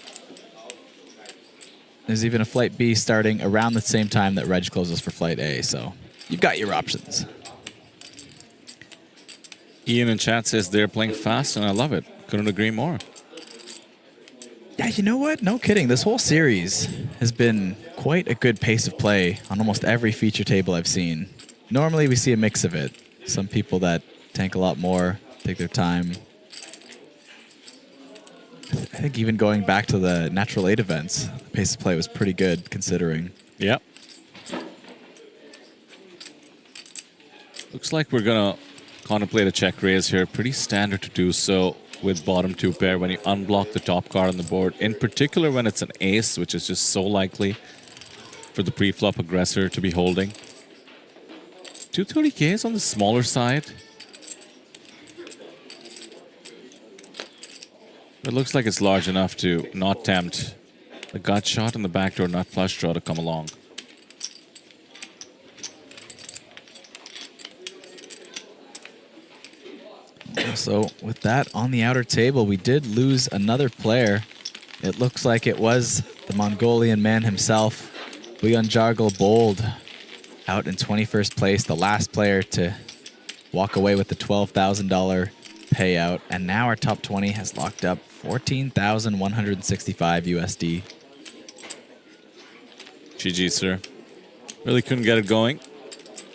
There's even a Flight B starting around the same time that Reg closes for Flight A, so you've got your options. Ian in chat says they're playing fast, and I love it. Couldn't agree more. Yeah, you know what? No kidding. This whole series has been quite a good pace of play on almost every feature table I've seen. Normally, we see a mix of it. Some people that tank a lot more, take their time. I think even going back to the Natural 8 events, the pace of play was pretty good, considering. Yep. Looks like we're going to contemplate a check raise here. Pretty standard to do so with bottom 2 pair when you unblock the top card on the board. In particular when it's an ace, which is just so likely for the pre-flop aggressor to be holding. 230K is on the smaller side. It looks like it's large enough to not tempt the gut shot and the backdoor nut flush draw to come along. So with that on the outer table, we did lose another player. It looks like it was the Mongolian man himself, Buyonjargal Bold, out in 21st place, the last player to walk away with the $12,000 payout. And now our top 20 has locked up 14,165 USD. GG, sir. Really couldn't get it going.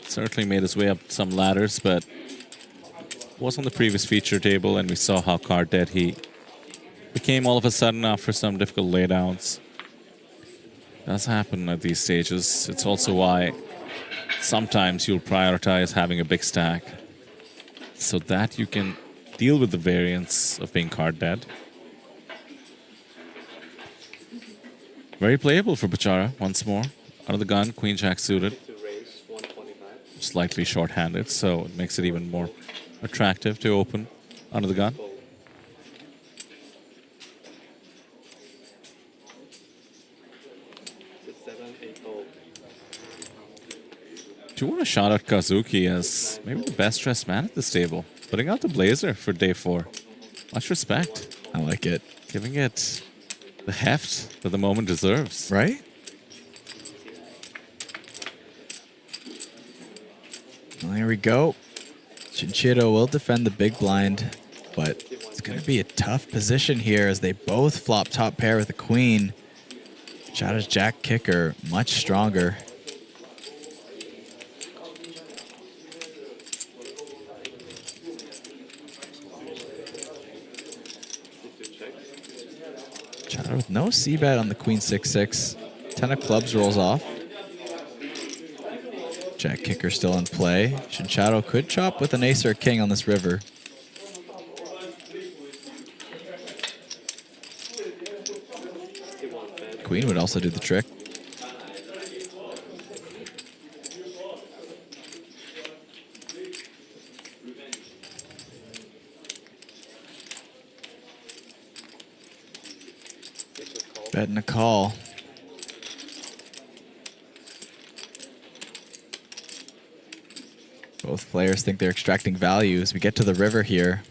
Certainly made his way up some ladders, but was on the previous feature table, and we saw how card dead he became all of a sudden after some difficult laydowns. Does happen at these stages. It's also why sometimes you'll prioritize having a big stack. so that you can deal with the variance of being card dead. Very playable for Bechara once more. Out of the gun, Queen Jack suited. Slightly short-handed, so it makes it even more attractive to open under the gun. Do you want to shout out Kazuki as maybe the best dressed man at this table? Putting out the blazer for day 4. Much respect. I like it. Giving it the heft that the moment deserves. Right? Well, here we go. Chinchito will defend the big blind, but it's going to be a tough position here as they both flop top pair with a queen. Bechara's jack kicker much stronger. Bechara with no c-bet on the queen 6-6. 10 of clubs rolls off. Jack kicker still in play. Chinchito could chop with an ace or a king on this river. Queen would also do the trick. Bet and a call. Both players think they're extracting value as we get to the river here.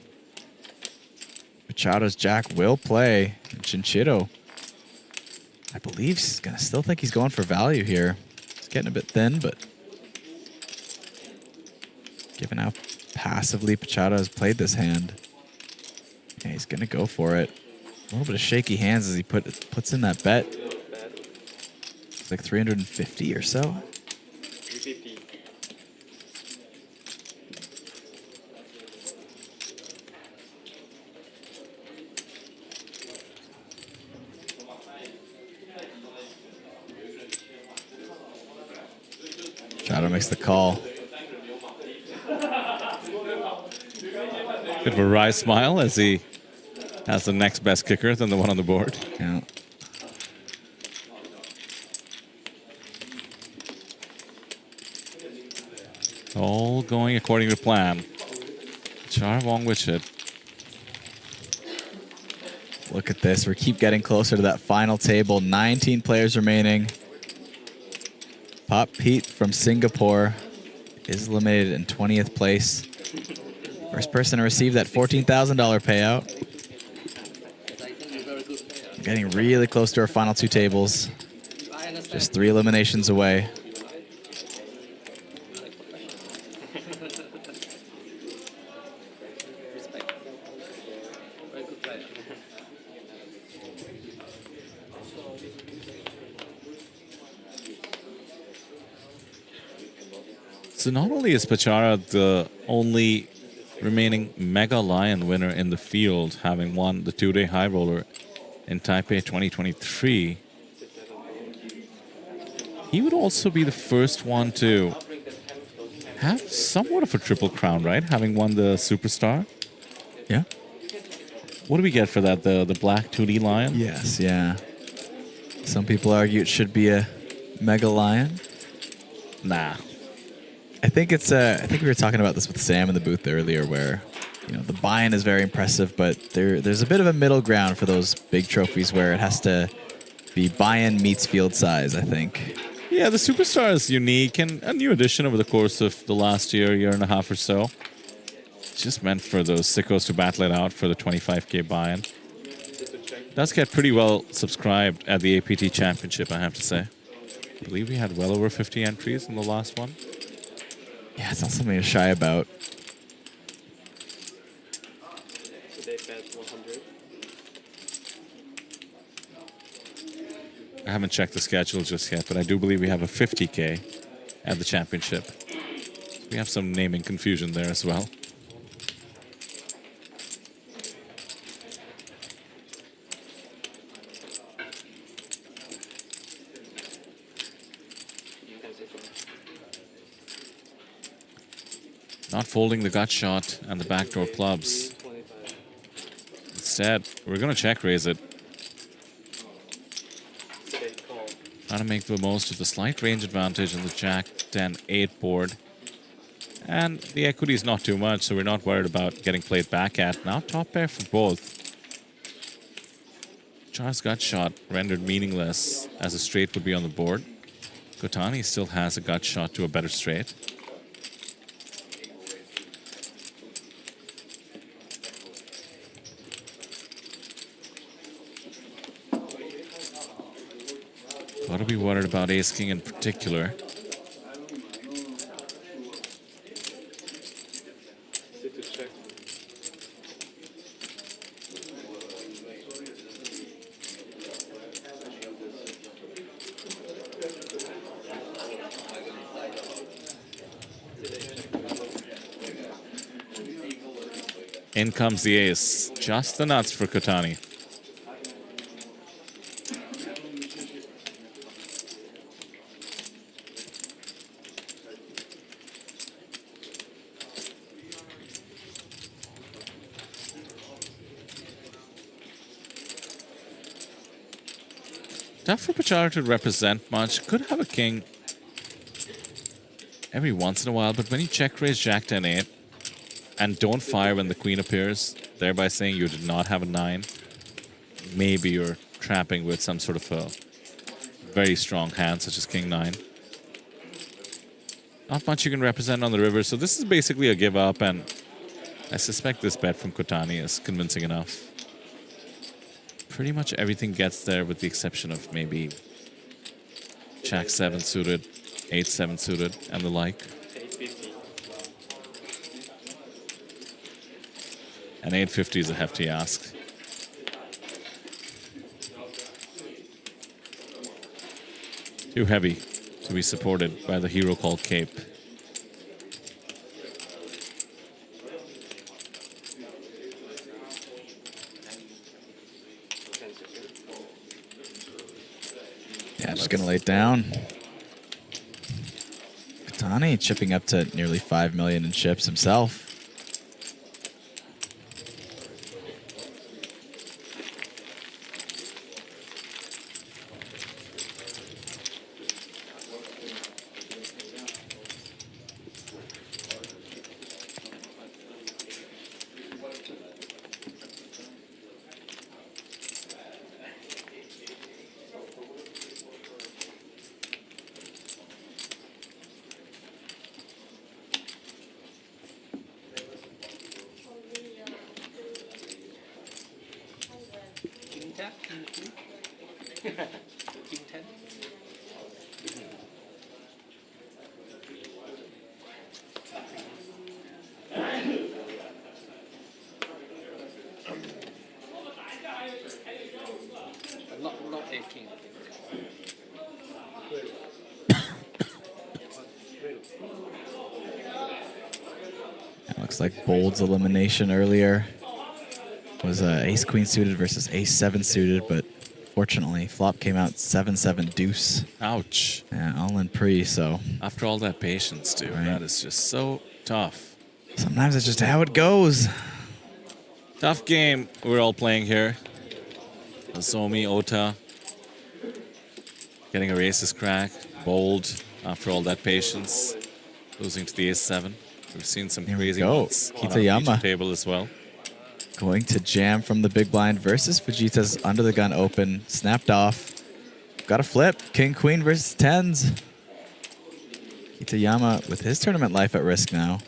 Bechara's jack will play. And Chinchito, I believe, he's gonna still think he's going for value here. It's getting a bit thin, but given how passively Bechara has played this hand, yeah, he's gonna go for it. A little bit of shaky hands as he puts in that bet. It's like 350 or so. 350. Bechara makes the call. Bit of a wry smile as he has the next best kicker than the one on the board. Yeah. All going according to plan. Bechara won't wish it. Look at this. We keep getting closer to that final table. 19 players remaining. Pop Pete from Singapore is eliminated in 20th place. First person to receive that $14,000 payout. Getting really close to our final 2 tables. Just 3 eliminations away. So not only is Bechara the only remaining Mega Lion winner in the field, having won the 2-day high roller in Taipei 2023, he would also be the first one to have somewhat of a triple crown, right? Having won the Superstar. Yeah. What do we get for that? The black 2D Lion? Yes, yeah. Some people argue it should be a Mega Lion. Nah. I think it's I think we were talking about this with Sam in the booth earlier, where the buy-in is very impressive, but there's a bit of a middle ground for those big trophies where it has to be buy-in meets field size, I think. Yeah, the Superstar is unique and a new addition over the course of the last year and a half or so. It's just meant for those sickos to battle it out for the 25K buy-in. Does get pretty well subscribed at the APT Championship, I have to say. I believe we had well over 50 entries in the last one. Yeah, it's not something to shy about. So they bet 100. I haven't checked the schedule just yet, but I do believe we have a 50K at the championship. We have some naming confusion there as well. Not folding the gut shot and the backdoor clubs. Instead, we're going to check raise it. Trying to make the most of the slight range advantage on the Jack 10-8 board. And the equity is not too much, so we're not worried about getting played back at. Now top pair for both. Char's gut shot rendered meaningless as a straight would be on the board. Kotani still has a gut shot to a better straight. Got to be worried about Ace King in particular. In comes the ace. Just the nuts for Kotani. Tough for Pachara to represent much. Could have a king every once in a while, but when you check raise Jack 10-8 and don't fire when the queen appears, thereby saying you did not have a 9, maybe you're trapping with some sort of a very strong hand, such as king 9. Not much you can represent on the river, so this is basically a give up, and I suspect this bet from Kotani is convincing enough. Pretty much everything gets there with the exception of maybe Jack 7 suited, 8-7 suited, and the like. And 850 is a hefty ask. Too heavy to be supported by the hero called Cape. Yeah, just going to lay it down. Kotani chipping up to nearly 5 million in chips himself. Not 18. Looks like Bold's elimination earlier was ace-queen suited versus ace-7 suited, but fortunately, flop came out 7-7 deuce. Ouch. Yeah, all in pre, so. After all that patience, dude, that is just so tough. Sometimes it's just how it goes. Tough game we're all playing here. Azomi, Ota. Getting a racist crack. Bold after all that patience. Losing to the ace-7. We've seen some crazy ones on our feature Kitayama table as well. going to jam from the big blind versus Vegeta's under the gun open. Snapped off. Got a flip. King, queen versus tens. Kitayama with his tournament life at risk now.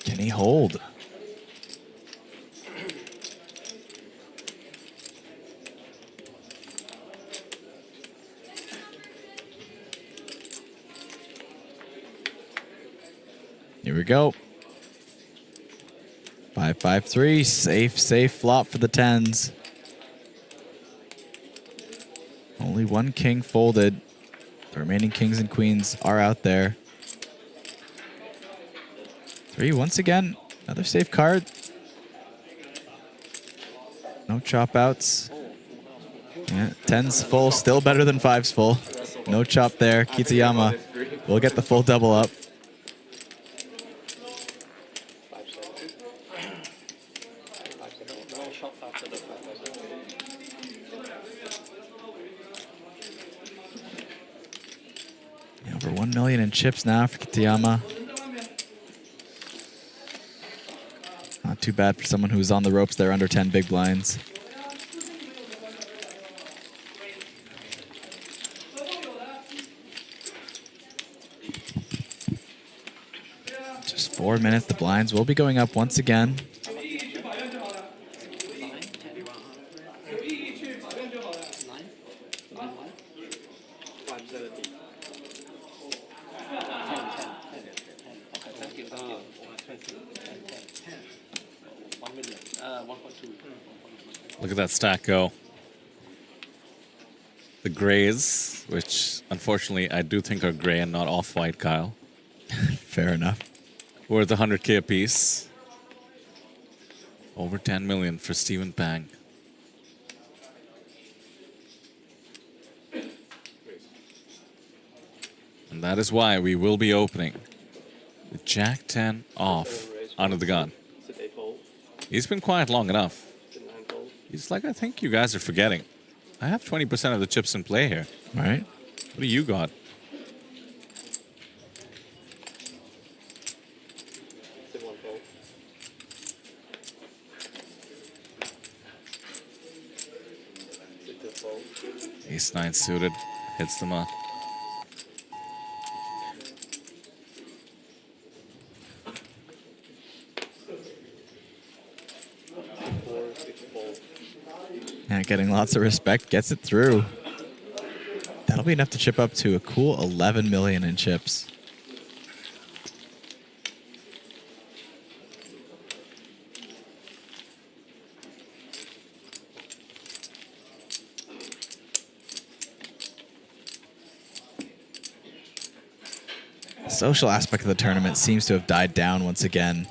Can he hold? Here we go. 5-5-3. Safe flop for the tens. Only one king folded. The remaining kings and queens are out there. 3 once again. Another safe card. No chop outs. Yeah, 10's full, still better than 5's full. No chop there. Kitayama We'll get the full double up. Yeah, over 1 million in chips now for Kitayama. Not too bad for someone who's on the ropes there under 10 big blinds. Just 4 minutes, the blinds will be going up once again. Look at that stack go. The grays, which unfortunately I do think are gray and not off-white, Kyle. Fair enough. Worth 100K a piece. Over 10 million for Stephen Pang. And that is why we will be opening the Jack 10 off under the gun. He's been quiet long enough. He's like, I think you guys are forgetting. I have 20% of the chips in play here. All right. What do you got? Ace 9 suited. Hits them up. Yeah, getting lots of respect, gets it through. That'll be enough to chip up to a cool 11 million in chips. The social aspect of the tournament seems to have died down once again.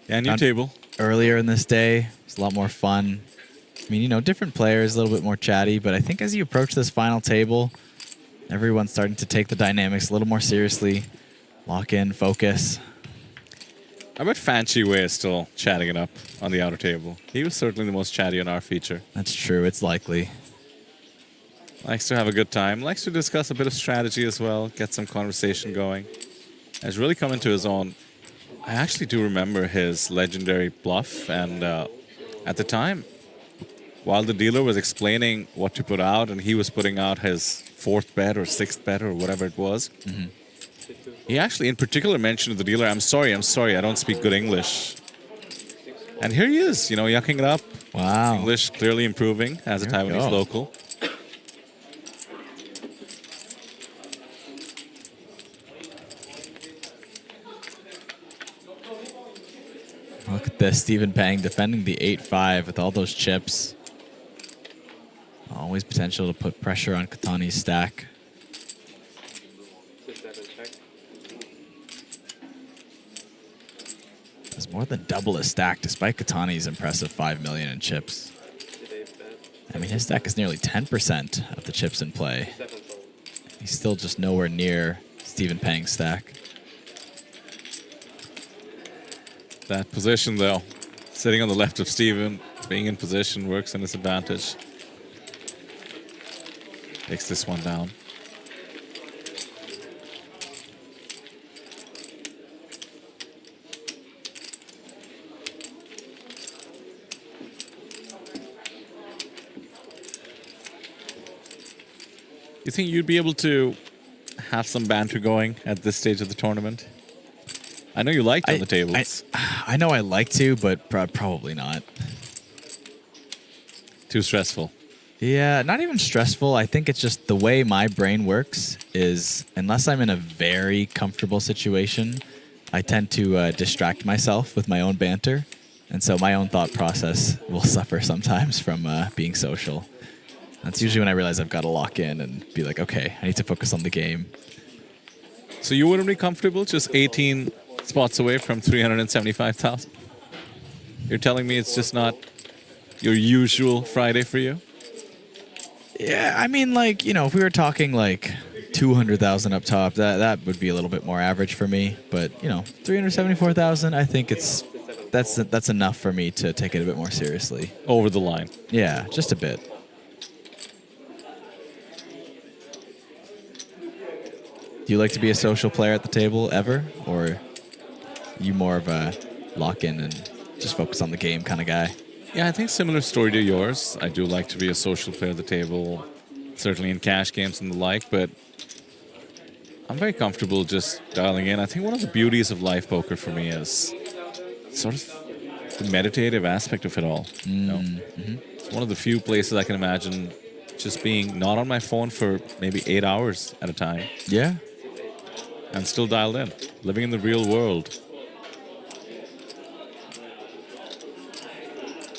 Yeah, new table. Earlier in this day, it was a lot more fun. I mean, you know, different players, a little bit more chatty, but I think as you approach this final table, everyone's starting to take the dynamics a little more seriously, lock in, focus. I bet Fanchi Wei is still chatting it up on the outer table. He was certainly the most chatty on our feature. That's true, it's likely. Likes to have a good time, likes to discuss a bit of strategy as well, get some conversation going. Has really come into his own. I actually do remember his legendary bluff, and at the time, while the dealer was explaining what to put out and he was putting out his 4th bet or 6th bet or whatever it was, he actually in particular mentioned to the dealer, I'm sorry, I don't speak good English. And here he is, you know, yucking it up. Wow. English clearly improving as a Taiwanese local. Look at this, Stephen Pang defending the 8-5 with all those chips. Always potential to put pressure on Katani's stack. There's more than double his stack despite Katani's impressive 5 million in chips. I mean, his stack is nearly 10% of the chips in play. He's still just nowhere near Stephen Pang's stack. That position, though, sitting on the left of Steven, being in position works in his advantage. Takes this one down. You think you'd be able to have some banter going at this stage of the tournament? I know you liked on the tables. I know I like to, but probably not. Too stressful. Yeah, not even stressful. I think it's just the way my brain works is unless I'm in a very comfortable situation, I tend to distract myself with my own banter. And so my own thought process will suffer sometimes from being social. That's usually when I realize I've got to lock in and be like, okay, I need to focus on the game. So you wouldn't be comfortable just 18 spots away from 375,000? You're telling me it's just not your usual Friday for you? Yeah, I mean, like, you know, if we were talking like 200,000 up top. That would be a little bit more average for me. But 374,000. I think that's enough for me to take it a bit more seriously. Over the line. Yeah, just a bit. Do you like to be a social player at the table ever, or you more of a lock in and just focus on the game kind of guy? Yeah, I think similar story to yours. I do like to be a social player at the table, certainly in cash games and the like, but I'm very comfortable just dialing in. I think one of the beauties of live poker for me is sort of the meditative aspect of it all. It's one of the few places I can imagine just being not on my phone for maybe 8 hours at a time. Yeah. And still dialed in, living in the real world.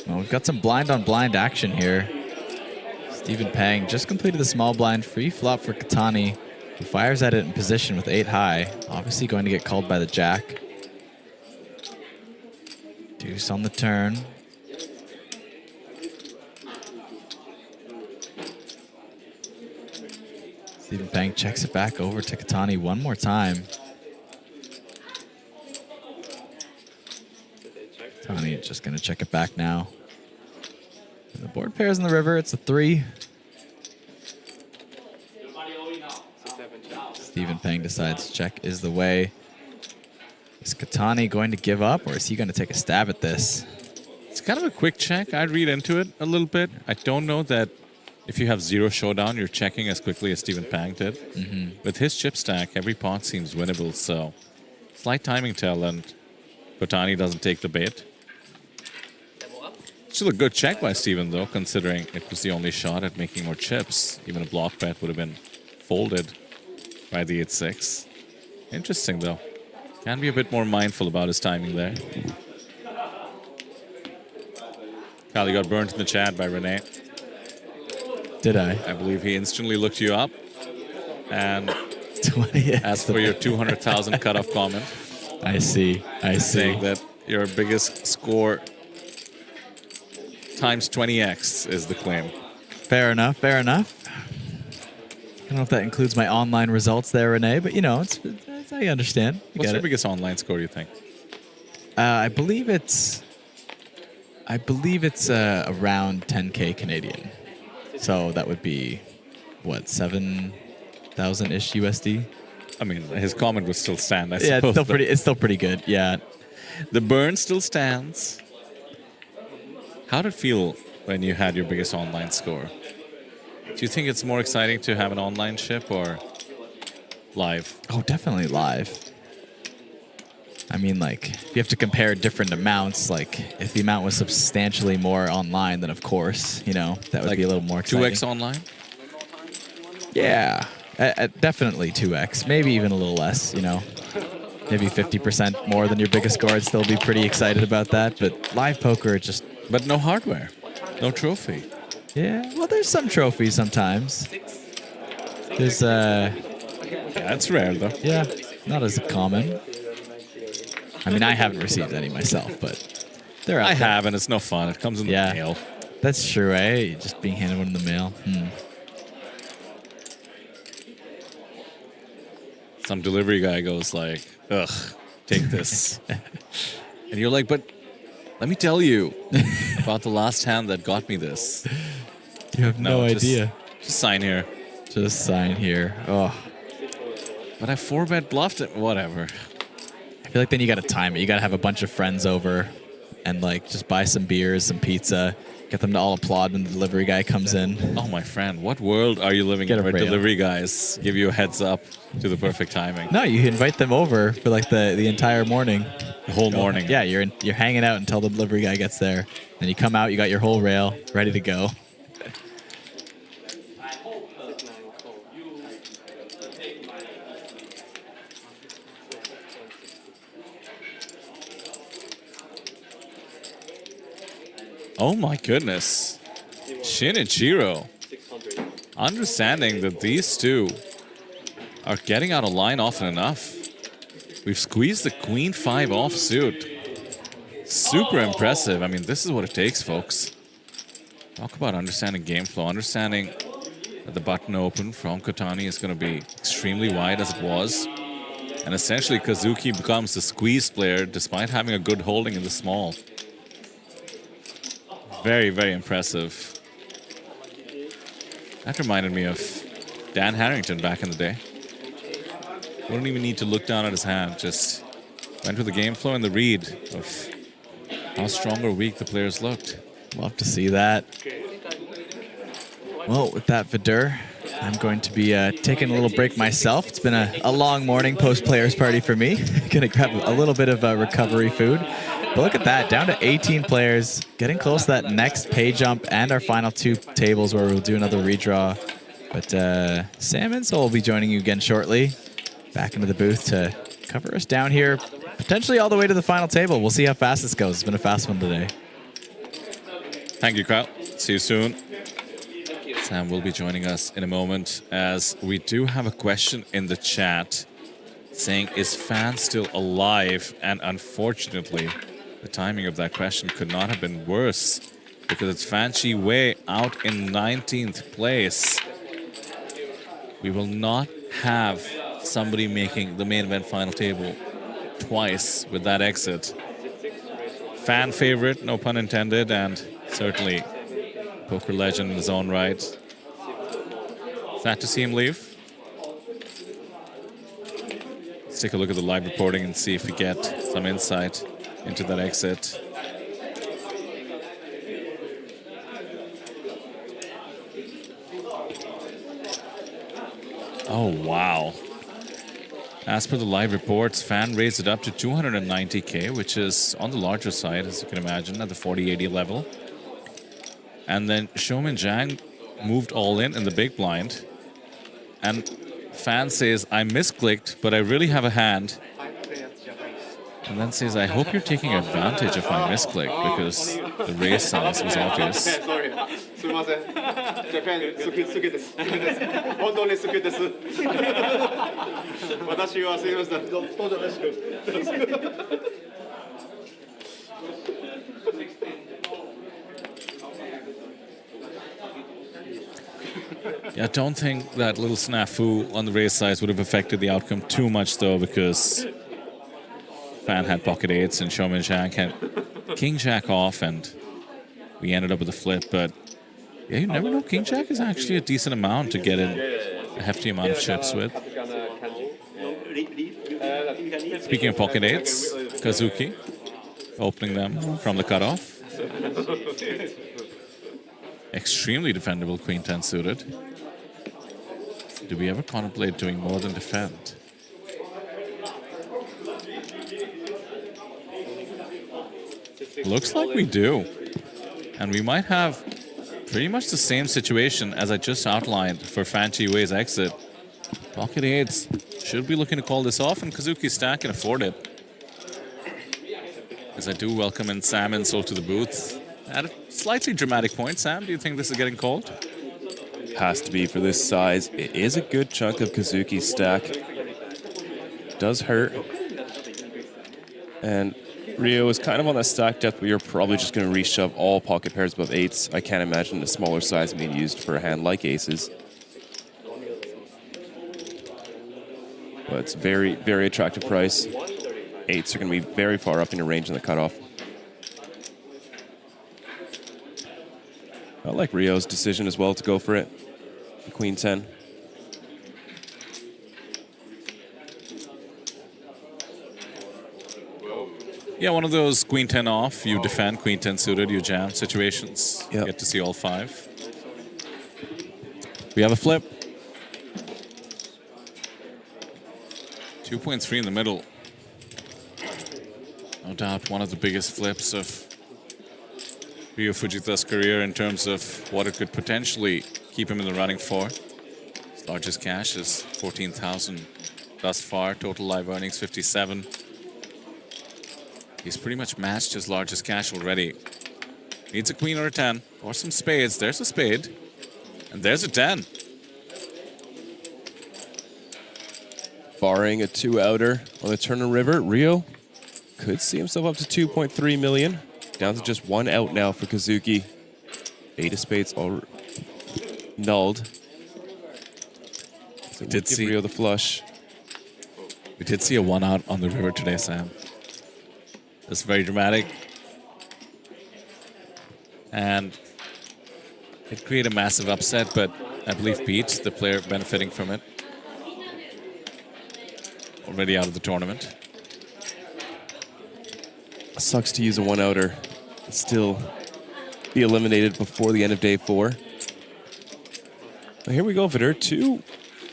Well, we've got some blind on blind action here. Stephen Pang just completed the small blind free flop for Katani, who fires at it in position with 8 high. Obviously going to get called by the jack. Deuce on the turn. Stephen Pang checks it back over to Katani one more time. Katani just going to check it back now. And the board pairs in the river. It's a 3. Stephen Pang decides check is the way. Is Katani going to give up, or is he going to take a stab at this? It's kind of a quick check. I'd read into it a little bit. I don't know that if you have 0 showdown, you're checking as quickly as Stephen Pang did. With his chip stack, every pot seems winnable, so slight timing tell, and Katani doesn't take the bait. Still a good check by Stephen, though, considering it was the only shot at making more chips. Even a block bet would have been folded by the 8-6. Interesting, though. Can be a bit more mindful about his timing there. Kyle, you got burnt in the chat by Renee. Did I? I believe he instantly looked you up. And 20. As for your 200,000 cutoff comment. I see. Saying that your biggest score times 20x is the claim. Fair enough, fair enough. I don't know if that includes my online results there, Renee, but it's I understand. What's your biggest online score, do you think? I believe it's around 10K Canadian. So that would be, what, 7,000-ish USD? I mean, his comment would still stand, I yeah, suppose. It's still pretty good, yeah. The burn still stands. How did it feel when you had your biggest online score? Do you think it's more exciting to have an online ship or live? Oh, definitely live. I mean, like, if you have to compare different amounts, like, if the amount was substantially more online, then of course, that would be a little more exciting. 2x online? Yeah, definitely 2x. Maybe even a little less, Maybe 50% more than your biggest score. I'd still be pretty excited about that. But live poker, just... But no hardware. No trophy. Yeah, well, there's some trophies sometimes. There's, Yeah, that's rare, though. Yeah, not as common. I mean, I haven't received any myself, but they're out I there. have, and it's no fun. It comes in the mail. That's true, eh? Just being handed one in the mail. Some delivery guy goes like, ugh, take this. And you're like, but let me tell you about the last hand that got me this. You have no idea. Just sign here. Just sign here. Oh. But I 4-bet bluffed it. Whatever. I feel like then you got to time it. You got to have a bunch of friends over and just buy some beers, some pizza, get them to all applaud when the delivery guy comes in. Oh, my friend, what world are you living in where delivery guys give you a heads up to the perfect timing? No, you invite them over for the entire morning. The whole morning. Yeah, you're hanging out until the delivery guy gets there. Then you come out, you got your whole rail ready to go. Oh my goodness. Shinichiro. Understanding that these two are getting out of line often enough. We've squeezed the Queen 5 offsuit. Super impressive. I mean, this is what it takes, folks. Talk about understanding game flow, understanding that the button open from Kotani is going to be extremely wide as it was. And essentially, Kazuki becomes the squeeze player despite having a good holding in the small. Very, very impressive. That reminded me of Dan Harrington back in the day. Wouldn't even need to look down at his hand, just went with the game flow and the read of how strong or weak the players looked. Love to see that. Well, with that, Vidur, I'm going to be taking a little break myself. It's been a long morning post-players party for me. Gonna grab a little bit of recovery food. But look at that, down to 18 players, getting close to that next pay jump and our final 2 tables where we'll do another redraw. But Sam Insole will be joining you again shortly. Back into the booth to cover us down here, potentially all the way to the final table. We'll see how fast this goes. It's been a fast one today. Thank you, Kyle. See you soon. Sam will be joining us in a moment, as we do have a question in the chat saying, is Fan still alive? And unfortunately, the timing of that question could not have been worse, because it's Fan Chi Wei out in 19th place. We will not have somebody making the main event final table twice with that exit. Fan favorite, no pun intended, and certainly poker legend in his own right. Sad to see him leave. Let's take a look at the live reporting and see if we get some insight into that exit. Oh, wow. As per the live reports, Fan raised it up to 290K, which is on the larger side, as you can imagine, at the 40-80 level. And then Showman Jang moved all in the big blind. And Fan says, I misclicked, but I really have a hand. And then says, I hope you're taking advantage of my misclick, because the raise size was obvious. Sorry. Japan, suki desu. Hontou ni suki desu. Watashi wa sumimasen. Dojo deshu. Yeah, I don't think that little snafu on the raise size would have affected the outcome too much, though, because Fan had pocket eights and Showman Jack had King Jack off, and we ended up with a flip. But yeah, you never know. King Jack is actually a decent amount to get in a hefty amount of chips with. Speaking of pocket eights, Kazuki opening them from the cutoff. Extremely defendable Queen 10 suited. Do we ever contemplate doing more than defend? Looks like we do. And we might have pretty much the same situation as I just outlined for Fan Chi Wei's exit. Pocket eights should be looking to call this off, and Kazuki's stack can afford it. As I do welcome in Sam Insole to the booth. At a slightly dramatic point, Sam, do you think this is getting called? Has to be for this size. It is a good chunk of Kazuki's stack. Does hurt. And Rio is kind of on that stack depth where you're probably just going to reshove all pocket pairs above eights. I can't imagine a smaller size being used for a hand like aces. But it's very, very attractive price. Eights are going to be very far up in your range in the cutoff. I like Rio's decision as well to go for it. Queen 10. Yeah, one of those Queen 10 off, you defend, Queen 10 suited, you jam situations. Yep. You get to see all five. We have a flip. 2.3 in the middle. No doubt one of the biggest flips of Ryo Fujita's career in terms of what it could potentially keep him in the running for. His largest cash is 14,000 thus far. Total live earnings 57. He's pretty much matched his largest cash already. Needs a queen or a 10 or some spades. There's a spade and there's a 10. Barring a 2-outer on the Turner River, Ryo could see himself up to 2.3 million. Down to just 1 out now for Kazuki. 8 of spades all nulled. So we did see Rio the flush. We did see a 1-out on the river today, Sam. It's very dramatic. And it created a massive upset, but I believe Pete, the player benefiting from it, already out of the tournament. Sucks to use a 1-outer and still be eliminated before the end of day 4. Now here we go, Vidur. 2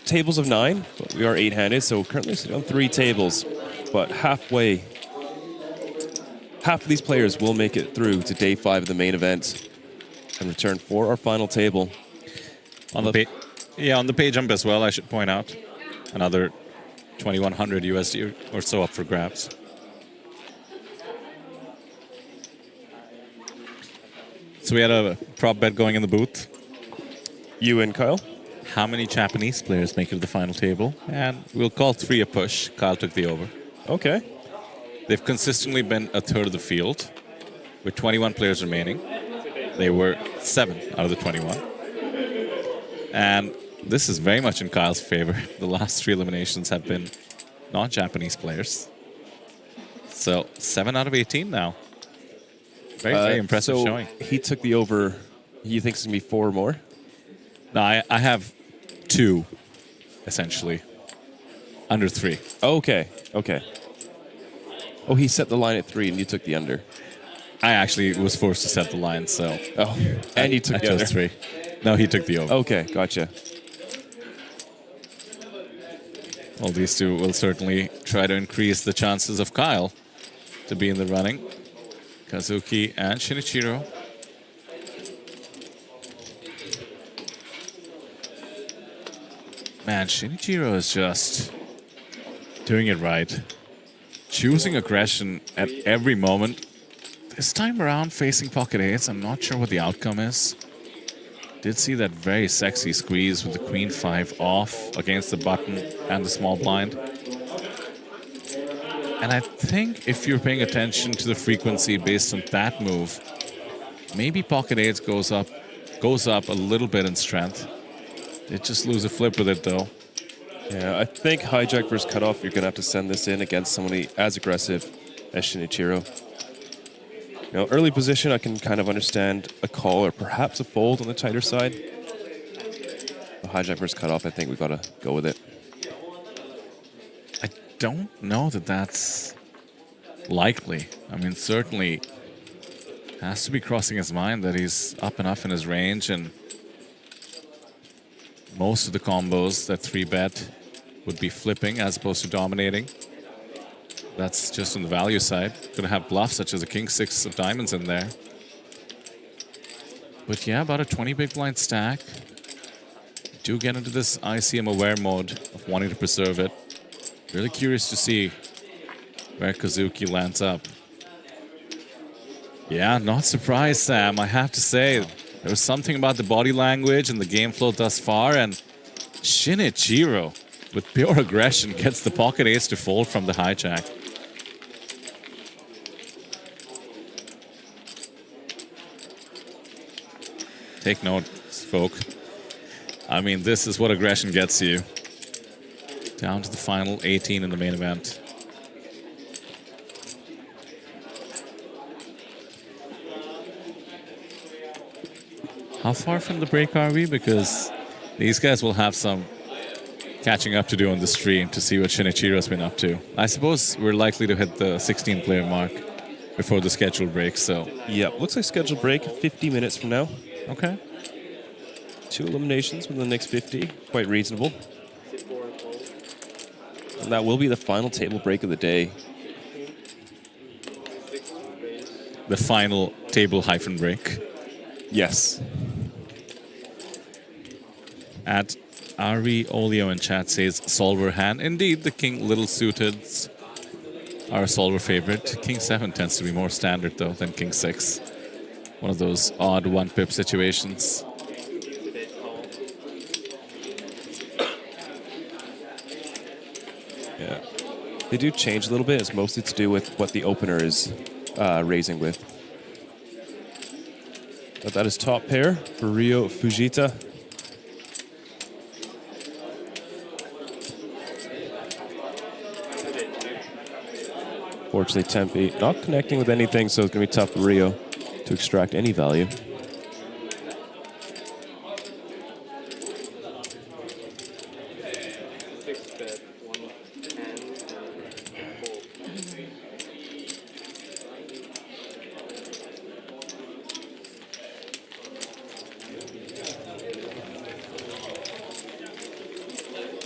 tables of 9, but we are 8-handed, so currently sitting on 3 tables. But half of these players will make it through to day 5 of the main event and return for our final table. On the on the pay jump as well, I should point out. Another 2,100 USD or so up for grabs. So we had a prop bet going in the booth. You and Kyle? How many Japanese players make it to the final table? And we'll call 3 a push. Kyle took the over. Okay. They've consistently been a third of the field, with 21 players remaining. They were 7 out of the 21. And this is very much in Kyle's favor. The last 3 eliminations have been non-Japanese players. So 7 out of 18 now. Very impressive showing. He took the over. He thinks it's going to be 4 or more? No, I have 2, essentially. Under 3. Okay. Oh, he set the line at 3 and you took the under. I actually was forced to set the line, so... Oh, and you took the under. 3. No, he took the over. Okay, gotcha. Well, these 2 will certainly try to increase the chances of Kyle to be in the running. Kazuki and Shinichiro. Man, Shinichiro is just doing it right. Choosing aggression at every moment. This time around facing pocket 8s, I'm not sure what the outcome is. Did see that very sexy squeeze with the queen 5 off against the button and the small blind. And I think if you're paying attention to the frequency based on that move, maybe pocket 8s goes up a little bit in strength. They just lose a flip with it though. Yeah, I think hijack versus cutoff, you're going to have to send this in against somebody as aggressive as Shinichiro. You know, early position, I can kind of understand a call or perhaps a fold on the tighter side. But hijack versus cutoff, I think we've got to go with it. I don't know that that's likely. I mean, certainly has to be crossing his mind that he's up enough in his range, and most of the combos that 3-bet would be flipping as opposed to dominating. That's just on the value side. Gonna have bluffs such as a king 6 of diamonds in there. But yeah, about a 20 big blind stack. Do get into this ICM aware mode of wanting to preserve it. Really curious to see where Kazuki lands up. Yeah, not surprised, Sam. I have to say, there was something about the body language and the game flow thus far, and Shinichiro, with pure aggression, gets the pocket 8s to fold from the hijack. Take note, folk. I mean, this is what aggression gets you. Down to the final 18 in the main event. How far from the break are we? Because these guys will have some catching up to do on the stream to see what Shinichiro's been up to. I suppose we're likely to hit the 16-player mark before the scheduled break, so... Yep, looks like scheduled break, 50 minutes from now. Okay. 2 eliminations within the next 50, quite reasonable. And that will be the final table break of the day. The final table hyphen break. Yes. At Ari Olio in chat says solver hand. Indeed, the king little suiteds are a solver favorite. King 7 tends to be more standard though than king 6. One of those odd 1-pip situations. Yeah. They do change a little bit. It's mostly to do with what the opener is raising with. But that is top pair for Ryo Fujita. Unfortunately, Tempe not connecting with anything, so it's going to be tough for Rio to extract any value.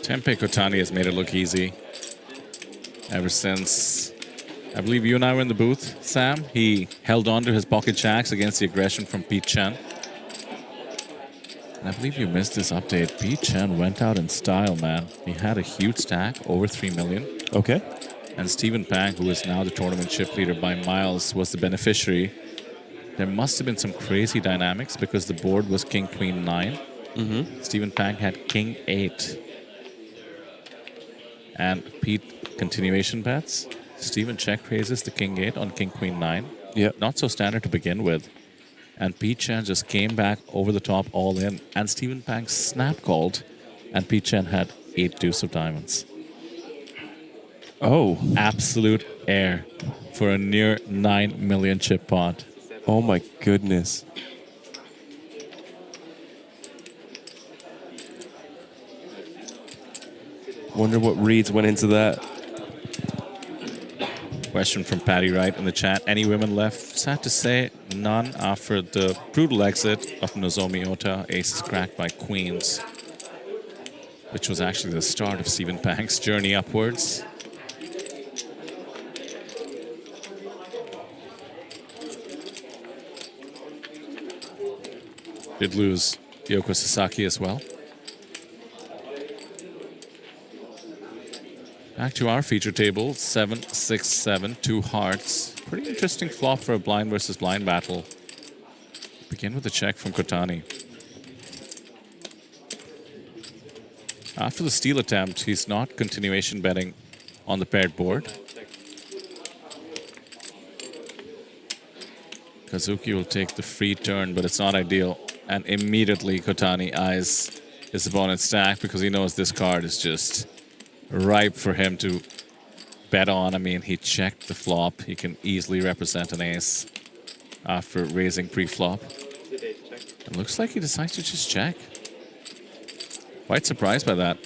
Tempe Kotani has made it look easy ever since, I believe you and I were in the booth, Sam. He held on to his pocket jacks against the aggression from Pete Chen. And I believe you missed this update. Pete Chen went out in style, man. He had a huge stack, over 3 million. Okay. And Stephen Pang, who is now the tournament chip leader by miles, was the beneficiary. There must have been some crazy dynamics because the board was King, Queen, 9. Mm-hmm. Stephen Pang had King, 8. And Pete, continuation bets. Steven check raises the King 8 on King, Queen, 9. Yeah. Not so standard to begin with. And Pete Chen just came back over the top all in. And Stephen Pang snap called. And Pete Chen had 8 deuce of diamonds. Oh. Absolute air for a near 9 million chip pot. Oh my goodness. Wonder what reads went into that. Question from Patty Wright in the chat. Any women left? Sad to say, none after the brutal exit of Nozomi Ota. Aces cracked by queens, which was actually the start of Stephen Pang's journey upwards. Did lose Yoko Sasaki as well. Back to our feature table, 7, 6, 7, 2 hearts. Pretty interesting flop for a blind versus blind battle. Begin with a check from Kotani. After the steal attempt, he's not continuation betting on the paired board. Kazuki will take the free turn, but it's not ideal. And immediately Kotani eyes his opponent's stack because he knows this card is just ripe for him to bet on. I mean, he checked the flop. He can easily represent an ace after raising pre-flop. It looks like he decides to just check. Quite surprised by that.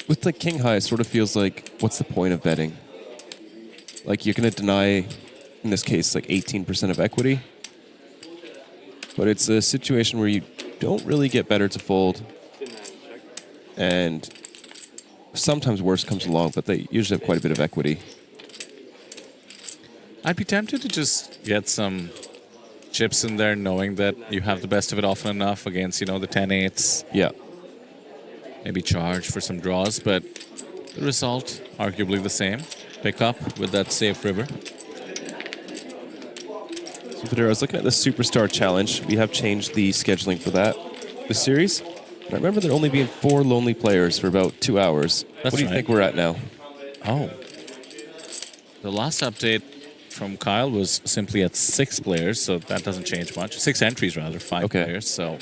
With the king high, it sort of feels like, what's the point of betting? Like, you're going to deny, in this case, like 18% of equity. But it's a situation where you don't really get better to fold. And sometimes worse comes along, but they usually have quite a bit of equity. I'd be tempted to just get some chips in there, knowing that you have the best of it often enough against, you know, the 10-8s. Yeah. Maybe charge for some draws, but the result, arguably the same. Pick up with that safe river. So I was looking at the Superstar Challenge. We have changed the scheduling for that, the series. I remember there only being 4 lonely players for about 2 hours. That's what do you right. think we're at now? Oh. The last update from Kyle was simply at 6 players, so that doesn't change much. 6 entries, rather, 5 players. So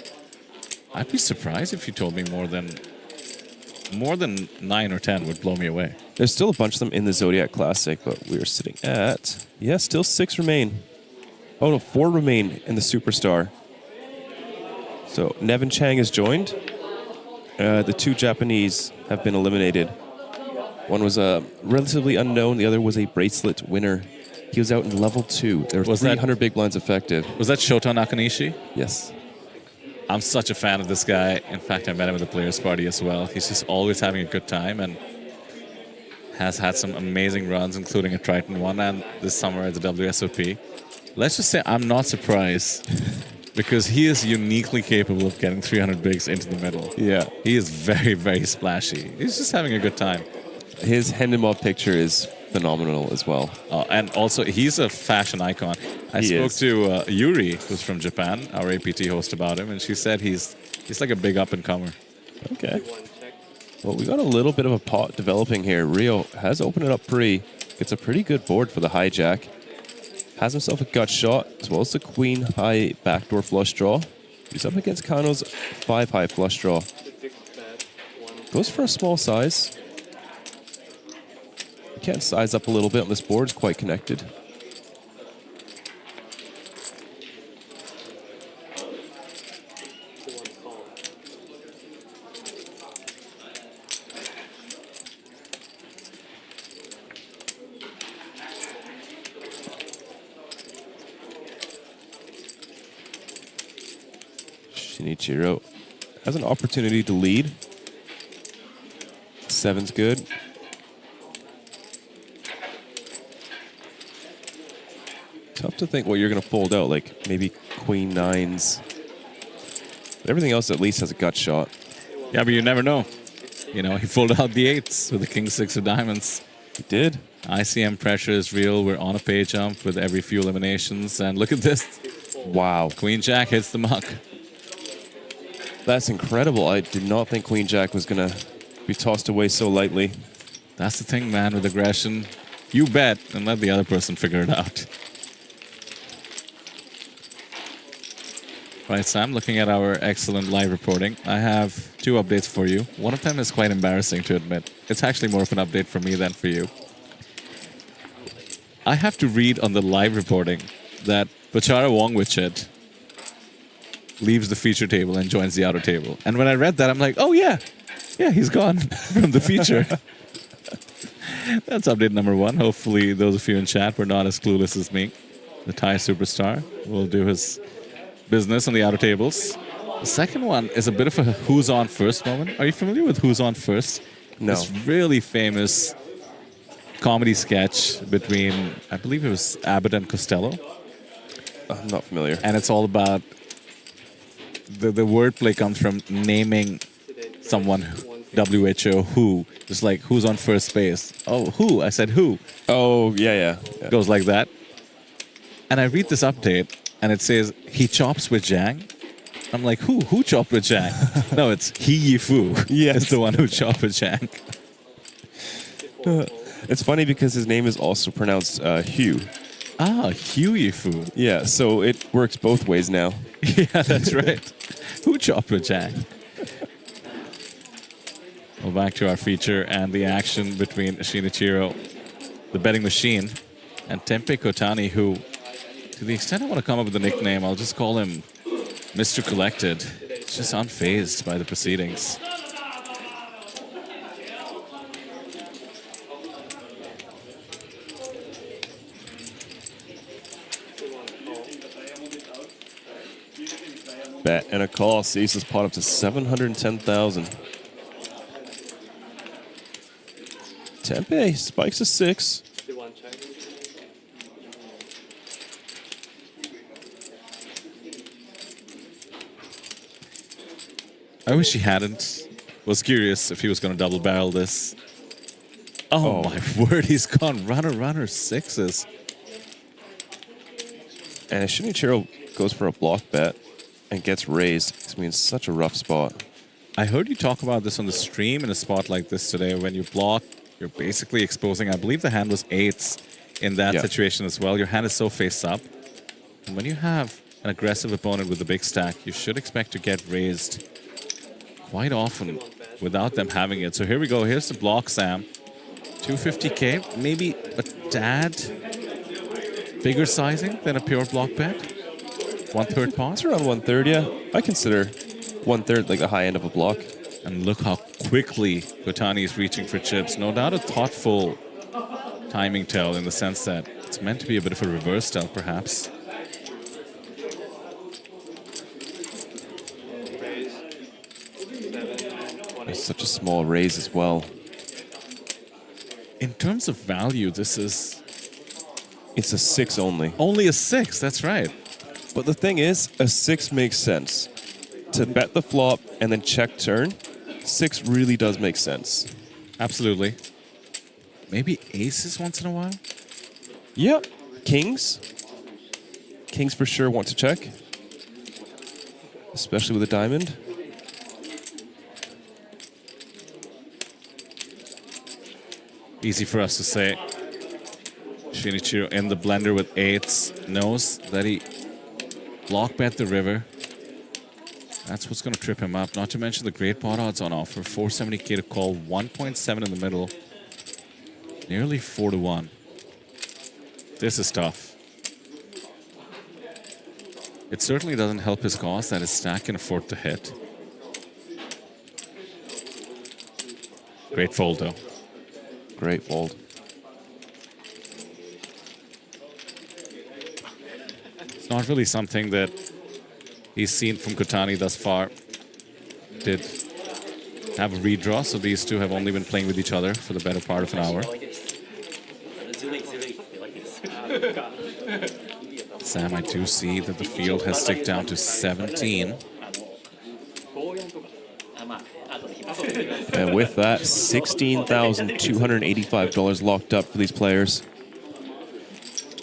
I'd be surprised if you told me more than 9 or 10 would blow me away. There's still a bunch of them in the Zodiac Classic, but we are sitting at, yeah, still 6 remain. Oh, no, 4 remain in the Superstar. So Nevin Chang has joined. The 2 Japanese have been eliminated. One was a relatively unknown. The other was a bracelet winner. He was out in level 2. There were 300 big blinds effective. Was that Shota Nakanishi? Yes. I'm such a fan of this guy. In fact, I met him at the Players Party as well. He's just always having a good time and has had some amazing runs, including a Triton one and this summer at the WSOP. Let's just say I'm not surprised because he is uniquely capable of getting 300 bigs into the middle. Yeah. He is very, very splashy. He's just having a good time. His Hendemol picture is phenomenal as well. And also, he's a fashion icon. I spoke to Yuri, who's from Japan, our APT host, about him, and she said he's like a big up-and-comer. Okay. Well, we got a little bit of a pot developing here. Rio has opened it up pre. Gets a pretty good board for the hijack. Has himself a gut shot, as well as the queen high backdoor flush draw. He's up against Kano's 5 high flush draw. Goes for a small size. Can size up a little bit on this board. It's quite connected. Shinichiro has an opportunity to lead. 7's good. Tough to think what you're going to fold out, like maybe queen 9s. But everything else at least has a gut shot. Yeah, but you never know. You know, he folded out the 8s with the king 6 of diamonds. He did. ICM pressure is real. We're on a pay jump with every few eliminations. And look at this. Wow. Queen Jack hits the muck. That's incredible. I did not think Queen Jack was going to be tossed away so lightly. That's the thing, man, with aggression. You bet and let the other person figure it out. Right, Sam, looking at our excellent live reporting, I have 2 updates for you. One of them is quite embarrassing to admit. It's actually more of an update for me than for you. I have to read on the live reporting that Pachara Wongwichit leaves the feature table and joins the outer table. And when I read that, I'm like, oh yeah, he's gone from the feature. That's update number 1. Hopefully those of you in chat were not as clueless as me. The Thai superstar will do his business on the outer tables. The second one is a bit of a who's on first moment. Are you familiar with Who's on First? No. This really famous comedy sketch between, I believe it was Abbott and Costello. I'm not familiar. And it's all about the wordplay comes from naming someone WHO who. Just like who's on first base. Oh, who? I said who. Oh, yeah. Goes like that. And I read this update and it says he chops with Jang. I'm like, who? Who chopped with Jang? No, it's He Yifu. Yes. It's the one who chopped with Jang. It's funny because his name is also pronounced Hugh. Ah, Hugh Yifu. Yeah, so it works both ways now. Yeah, that's right. Who chopped with Jang? Well, back to our feature and the action between Shinichiro, the betting machine, and Tempe Kotani, who, to the extent I want to come up with a nickname, I'll just call him Mr. Collected. He's just unfazed by the proceedings. Bet and a call sees this pot up to 710,000. Tempe spikes a 6. I wish he hadn't. Was curious if he was going to double barrel this. Oh my word, he's gone runner, 6s. And Shinichiro goes for a block bet and gets raised. It's in such a rough spot. I heard you talk about this on the stream in a spot like this today. When you block, you're basically exposing, I believe the hand was 8s in that situation as well. Your hand is so face up. And when you have an aggressive opponent with a big stack, you should expect to get raised quite often without them having it. So here we go. Here's the block, Sam. 250K, maybe a tad bigger sizing than a pure block bet. 1/3 pot. It's around 1/3, yeah. I consider 1/3 like the high end of a block. And look how quickly Kotani is reaching for chips. No doubt a thoughtful timing tell in the sense that it's meant to be a bit of a reverse tell, perhaps. It's such a small raise as well. In terms of value, this is... It's a 6 only. Only a 6, that's right. But the thing is, a 6 makes sense. To bet the flop and then check turn, 6 really does make sense. Absolutely. Maybe aces once in a while? Yeah. Kings. Kings for sure want to check. Especially with a diamond. Easy for us to say. Shinichiro in the blender with 8s knows that he block bet the river. That's what's going to trip him up. Not to mention the great pot odds on offer. 470K to call, 1.7 in the middle. Nearly 4-1. This is tough. It certainly doesn't help his cause that his stack can afford to hit. Great fold, though. Great fold. It's not really something that he's seen from Kotani thus far. Did have a redraw, so these two have only been playing with each other for the better part of an hour. Sam, I do see that the field has ticked down to 17. And with that, $16,285 locked up for these players.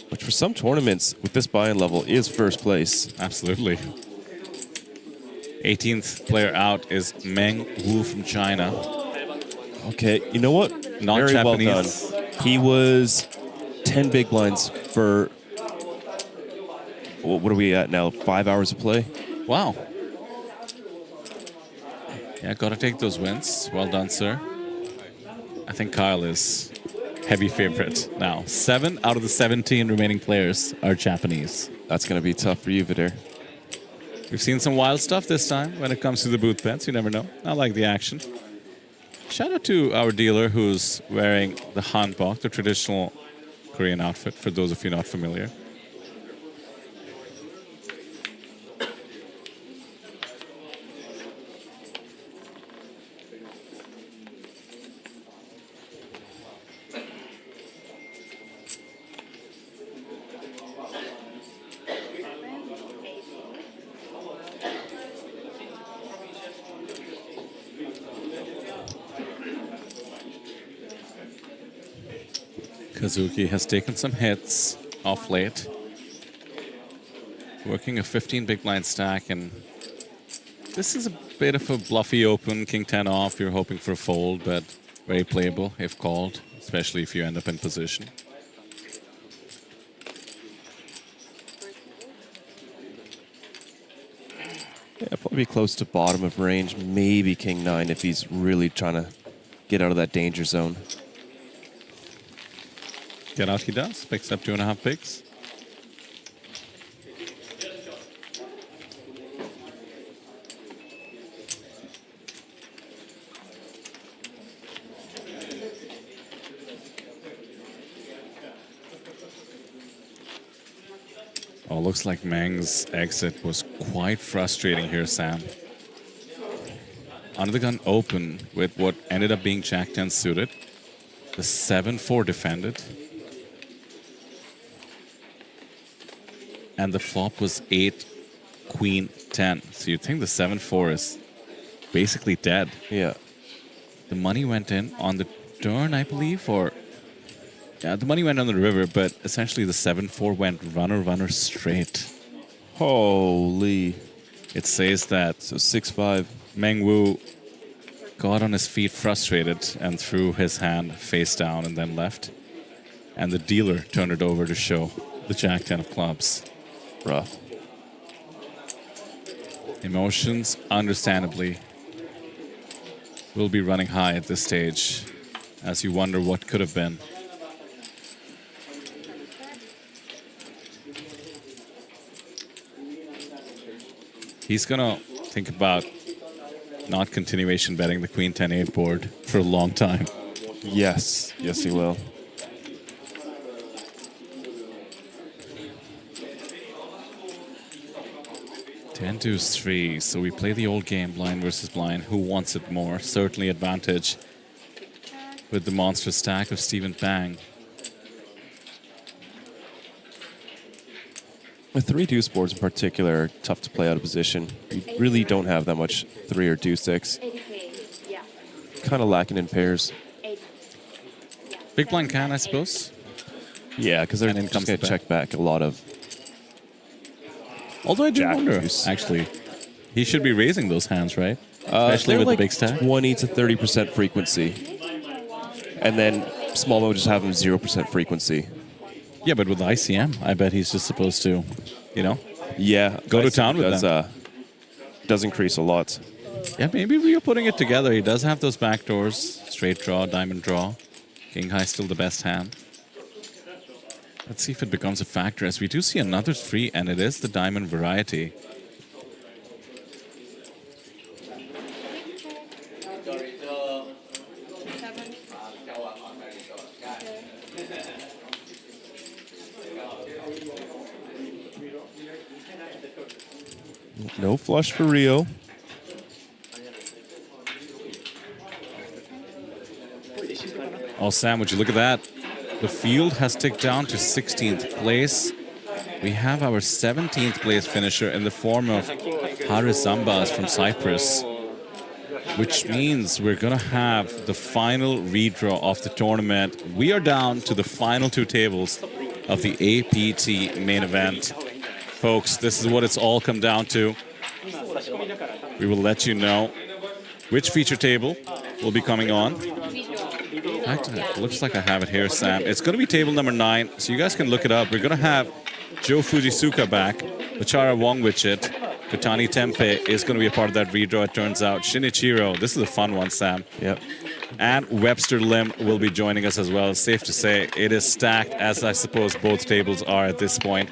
Which for some tournaments with this buy-in level is first place. Absolutely. 18th player out is Meng Wu from China. Okay, you know what? Not Very Japanese. well done. He was 10 big blinds for, what are we at now, 5 hours of play? Wow. Yeah, gotta take those wins. Well done, sir. I think Kyle is heavy favorite now. 7 out of the 17 remaining players are Japanese. That's gonna be tough for you, Vidir. We've seen some wild stuff this time when it comes to the booth bets. You never know. I like the action. Shout out to our dealer who's wearing the hanbok, the traditional Korean outfit, for those of you not familiar. Kazuki has taken some hits off late. Working a 15 big blind stack, and this is a bit of a bluffy open. King 10 off, you're hoping for a fold, but very playable if called, especially if you end up in position. Yeah, probably close to bottom of range, maybe King 9 if he's really trying to get out of that danger zone. Get out he does, picks up 2.5 bigs. Oh, looks like Meng's exit was quite frustrating here, Sam. Under the gun open with what ended up being Jack 10 suited. The 7-4 defended. And the flop was 8, Queen 10. So you'd think the 7-4 is basically dead. Yeah. The money went in on the turn, I believe, or... Yeah, the money went on the river, but essentially the 7-4 went runner straight. Holy. It says that... So 6-5. Meng Wu got on his feet frustrated and threw his hand face down and then left. And the dealer turned it over to show the Jack 10 of clubs. Rough. Emotions, understandably, will be running high at this stage as you wonder what could have been. He's gonna think about not continuation betting the Queen 10-8 board for a long time. Yes, yes he will. Ten deuce 3, so we play the old game, blind versus blind. Who wants it more? Certainly advantage with the monster stack of Stephen Bang. With 3 deuce boards in particular are tough to play out of position. You really don't have that much 3 or deuce 6. Kind of lacking in pairs. Big blind can, I suppose. Yeah, because they're And then just comes going the to check back a lot of Although I do Jack wonder, deuce. actually, he should be raising those hands, right? Especially they're with like the big stack. 20 to 30% frequency. And then small mode just have them 0% frequency. Yeah, but with ICM, I bet he's just supposed to, you know, Yeah, go to ICM town with does, them. Does increase a lot. Yeah, maybe we are putting it together. He does have those back doors, straight draw, diamond draw. King High still the best hand. Let's see if it becomes a factor, as we do see another free, and it is the diamond variety. No flush for Rio. Oh, Sam, would you look at that? The field has ticked down to 16th place. We have our 17th place finisher in the form of Haris Zambas from Cyprus, which means we're going to have the final redraw of the tournament. We are down to the final two tables of the APT main event. Folks, this is what it's all come down to. We will let you know which feature table will be coming on. In fact, it looks like I have it here, Sam. It's going to be table number 9, so you guys can look it up. We're going to have Joe Fujisuka back, Bachara Wongwichit, Kotani Tempe is going to be a part of that redraw, it turns out. Shinichiro, this is a fun one, Sam. Yep. And Webster Lim will be joining us as well. It's safe to say it is stacked, as I suppose both tables are at this point.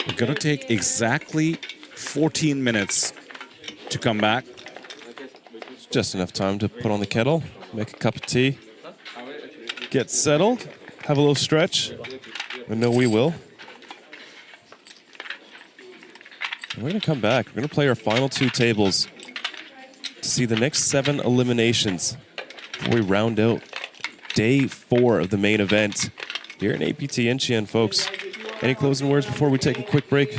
We're going to take exactly 14 minutes to come back. Just enough time to put on the kettle, make a cup of tea, get settled, have a little stretch. I know we will. And we're going to come back. We're going to play our final two tables to see the next 7 eliminations before we round out day 4 of the main event here in APT Incheon, folks. Any closing words before we take a quick break?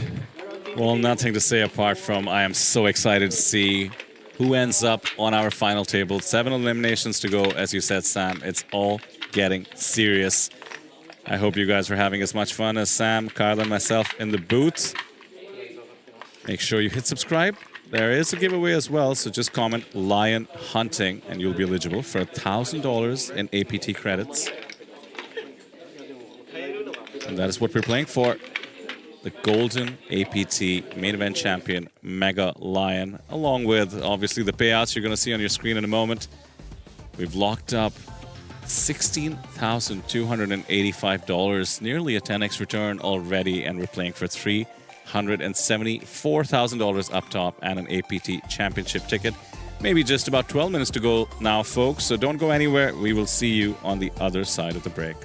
Well, nothing to say apart from I am so excited to see who ends up on our final table. 7 eliminations to go, as you said, Sam. It's all getting serious. I hope you guys are having as much fun as Sam, Carla, and myself in the booth. Make sure you hit subscribe. There is a giveaway as well, so just comment Lion Hunting and you'll be eligible for $1,000 in APT credits. And that is what we're playing for. The Golden APT Main Event Champion, Mega Lion, along with, obviously, the payouts you're going to see on your screen in a moment. We've locked up $16,285, nearly a 10x return already, and we're playing for $374,000 up top and an APT Championship ticket. Maybe just about 12 minutes to go now, folks, so don't go anywhere. We will see you on the other side of the break.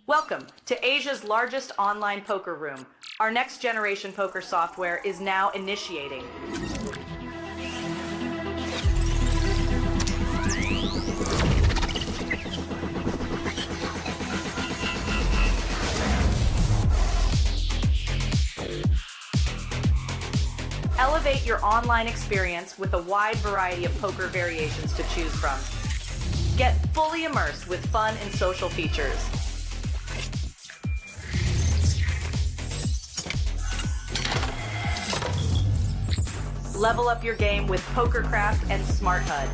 Welcome to Asia's largest online poker room. Our next generation poker software is now initiating. Elevate your online experience with a wide variety of poker variations to choose from. Get fully immersed with fun and social features. Level up your game with PokerCraft and Smart HUD.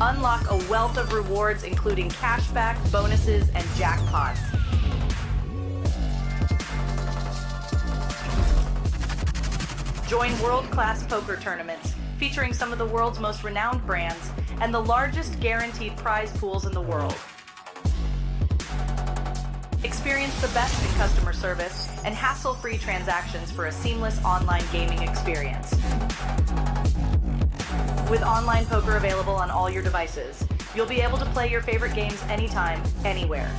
Unlock a wealth of rewards including cashback, bonuses, and jackpots. Join world-class poker tournaments featuring some of the world's most renowned brands and the largest guaranteed prize pools in the world. Experience the best in customer service and hassle-free transactions for a seamless online gaming experience. With online poker available on all your devices, you'll be able to play your favorite games anytime, anywhere.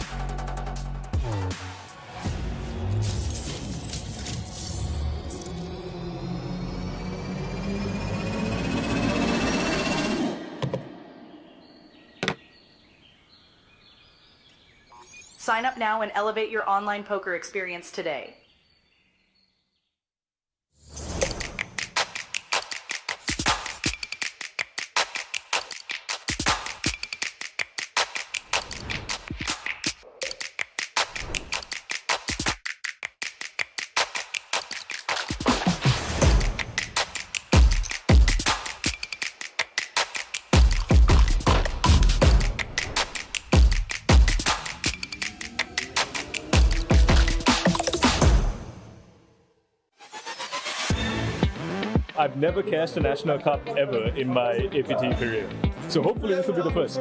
Sign up now and elevate your online poker experience today. I've never cashed a national cup ever in my APT career. So hopefully this will be the first.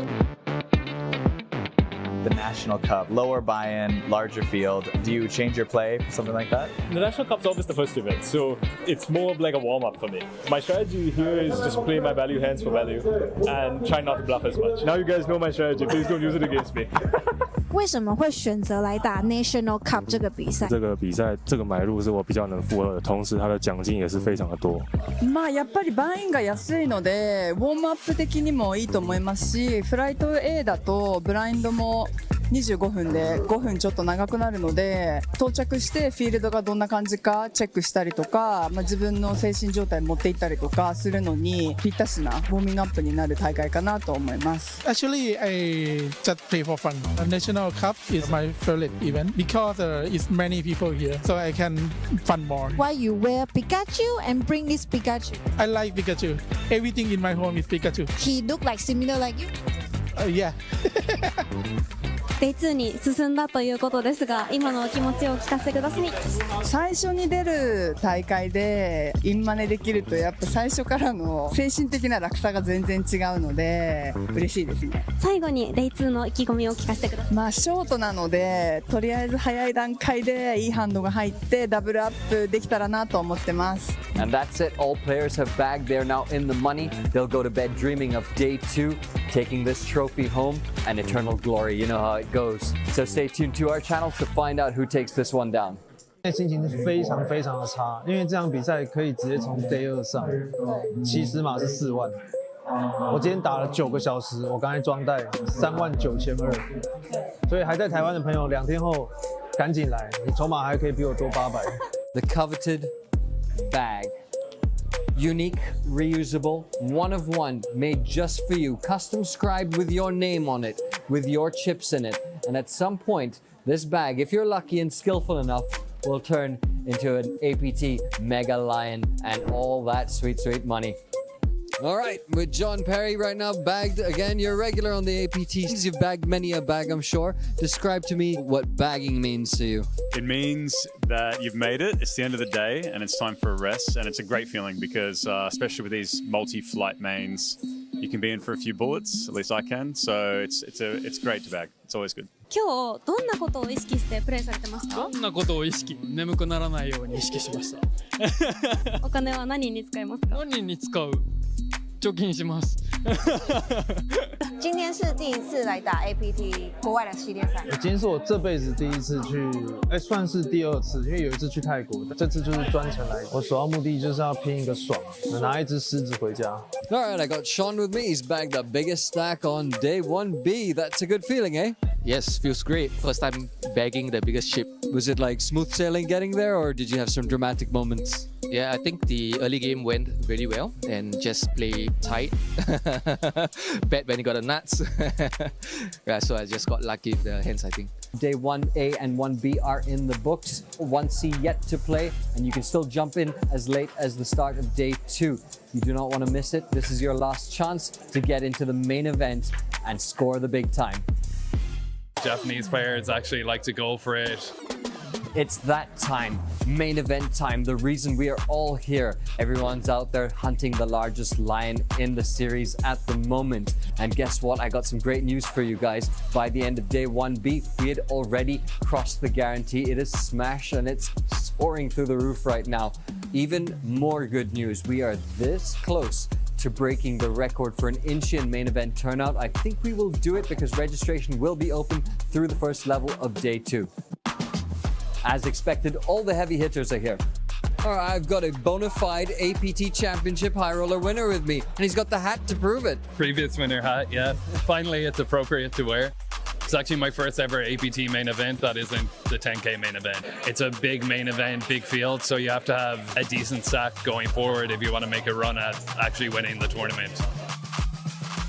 The National Cup, lower buy-in, larger field. Do you change your play for something like that? The National Cup's always the first event, so it's more of like a warm-up for me. My strategy here is just play my value hands for value and try not to bluff as much. Now you guys know my strategy, please don't use it against me. 为什么会选择来打 National Cup 这个比赛？这个比赛这个买入是我比较能负荷的，同时它的奖金也是非常的多。まあやっぱりバインが安いのでウォームアップ的にもいいと思いますし、フライト A だとブラインドも25分で5分ちょっと長くなるので、到着してフィールドがどんな感じかチェックしたりとか、自分の精神状態持っていったりとかするのにぴったしなウォーミングアップになる大会かなと思います。Actually, I just play for fun. A National Cup is my favorite event because it's many people here, so I can fun more. Why you wear Pikachu and bring this Pikachu? I like Pikachu. Everything in my home is Pikachu. He look like similar like you? Yeah. Day 2に進んだということですが、今のお気持ちをお聞かせください。最初に出る大会でインマネできるとやっぱ最初からの精神的な落差が全然違うので嬉しいですね。最後に Day 2の意気込みを聞かせてください。ショートなのでとりあえず早い段階でいいハンドが入ってダブルアップできたらなと思ってます。 And that's it. All players have bagged. They're now in the money. They'll go to bed dreaming of day 2, taking this trophy home and eternal glory. You know how it goes. So stay tuned to our channel to find out who takes this one down. 心情是非常非常的差，因为这场比赛可以直接从 Day 2上，70码是4万，我今天打了9个小时，我刚才装袋39200，所以还在台湾的朋友2天后赶紧来，你筹码还可以比我多800。The coveted bag. Unique, reusable, one of one, made just for you, custom scribed with your name on it, with your chips in it. And at some point, this bag, if you're lucky and skillful enough, will turn into an APT Mega Lion and all that sweet, sweet money. All right, with John Perry right now, bagged again. You're regular on the APTs. You've bagged many a bag, I'm sure. Describe to me what bagging means to you. It means that you've made it. It's the end of the day, and it's time for a rest. And it's a great feeling because, especially with these multi-flight mains, you can be in for a few bullets. At least I can. So it's great to bag. It's always good. 今日どんなことを意識してプレイされてますか？どんなことを意識？眠くならないように意識しました。お金は何に使いますか？何に使う？貯金します。今天是第一次来打 APT 国外的系列赛。今天是我这辈子第一次去，算是第2次，因为有一次去泰国，这次就是专程来。我首要目的就是要拼一个爽，拿一只狮子回家。All right, I got Sean with me. He's bagged the biggest stack on day 1B. That's a good feeling, eh? Yes, feels great. First time bagging the biggest ship. Was it like smooth sailing getting there, or did you have some dramatic moments? Yeah, I think the early game went really well and just play tight. Bet when he got the nuts. Yeah, so I just got lucky with the hands, I think. Day 1A and 1B are in the books. 1C yet to play, and you can still jump in as late as the start of Day 2. You do not want to miss it. This is your last chance to get into the main event and score the big time. Japanese players actually like to go for it. It's that time, main event time, the reason we are all here. Everyone's out there hunting the largest lion in the series at the moment. And guess what? I got some great news for you guys. By the end of Day 1B, we had already crossed the guarantee. It is smashed and it's soaring through the roof right now. Even more good news, we are this close to breaking the record for an Incheon main event turnout. I think we will do it because registration will be open through the first level of Day 2. As expected, all the heavy hitters are here. All right, I've got a bona fide APT Championship high roller winner with me, and he's got the hat to prove it. Previous winner hat, yeah. Finally, it's appropriate to wear. It's actually my first ever APT main event that isn't the 10K main event. It's a big main event, big field, so you have to have a decent stack going forward if you want to make a run at actually winning the tournament.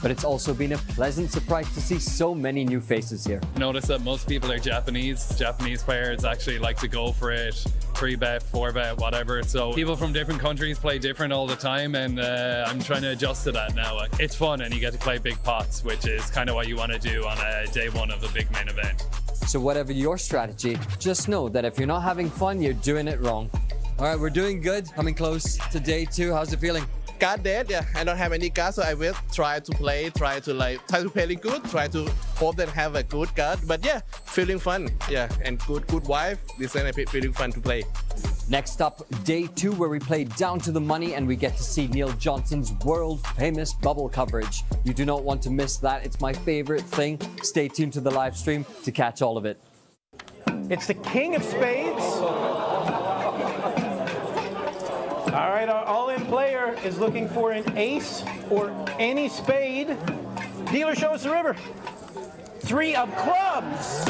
But it's also been a pleasant surprise to see so many new faces here. Notice that most people are Japanese. Japanese players actually like to go for it. 3-bet, 4-bet, whatever. So people from different countries play different all the time, and I'm trying to adjust to that now. It's fun and you get to play big pots, which is kind of what you want to do on a day one of the big main event. So whatever your strategy, just know that if you're not having fun, you're doing it wrong. All right, we're doing good. Coming close to Day 2. How's it feeling? Card dead, yeah. I don't have any cards, so I will try to play really good, try to hope that have a good card. But yeah, feeling fun, yeah, and good wife. This is feeling fun to play. Next up, Day 2, where we play down to the money and we get to see Neil Johnson's world-famous bubble coverage. You do not want to miss that. It's my favorite thing. Stay tuned to the live stream to catch all of it. It's the king of spades. All right, our all-in player is looking for an ace or any spade. Dealer, show us the river. 3 of clubs.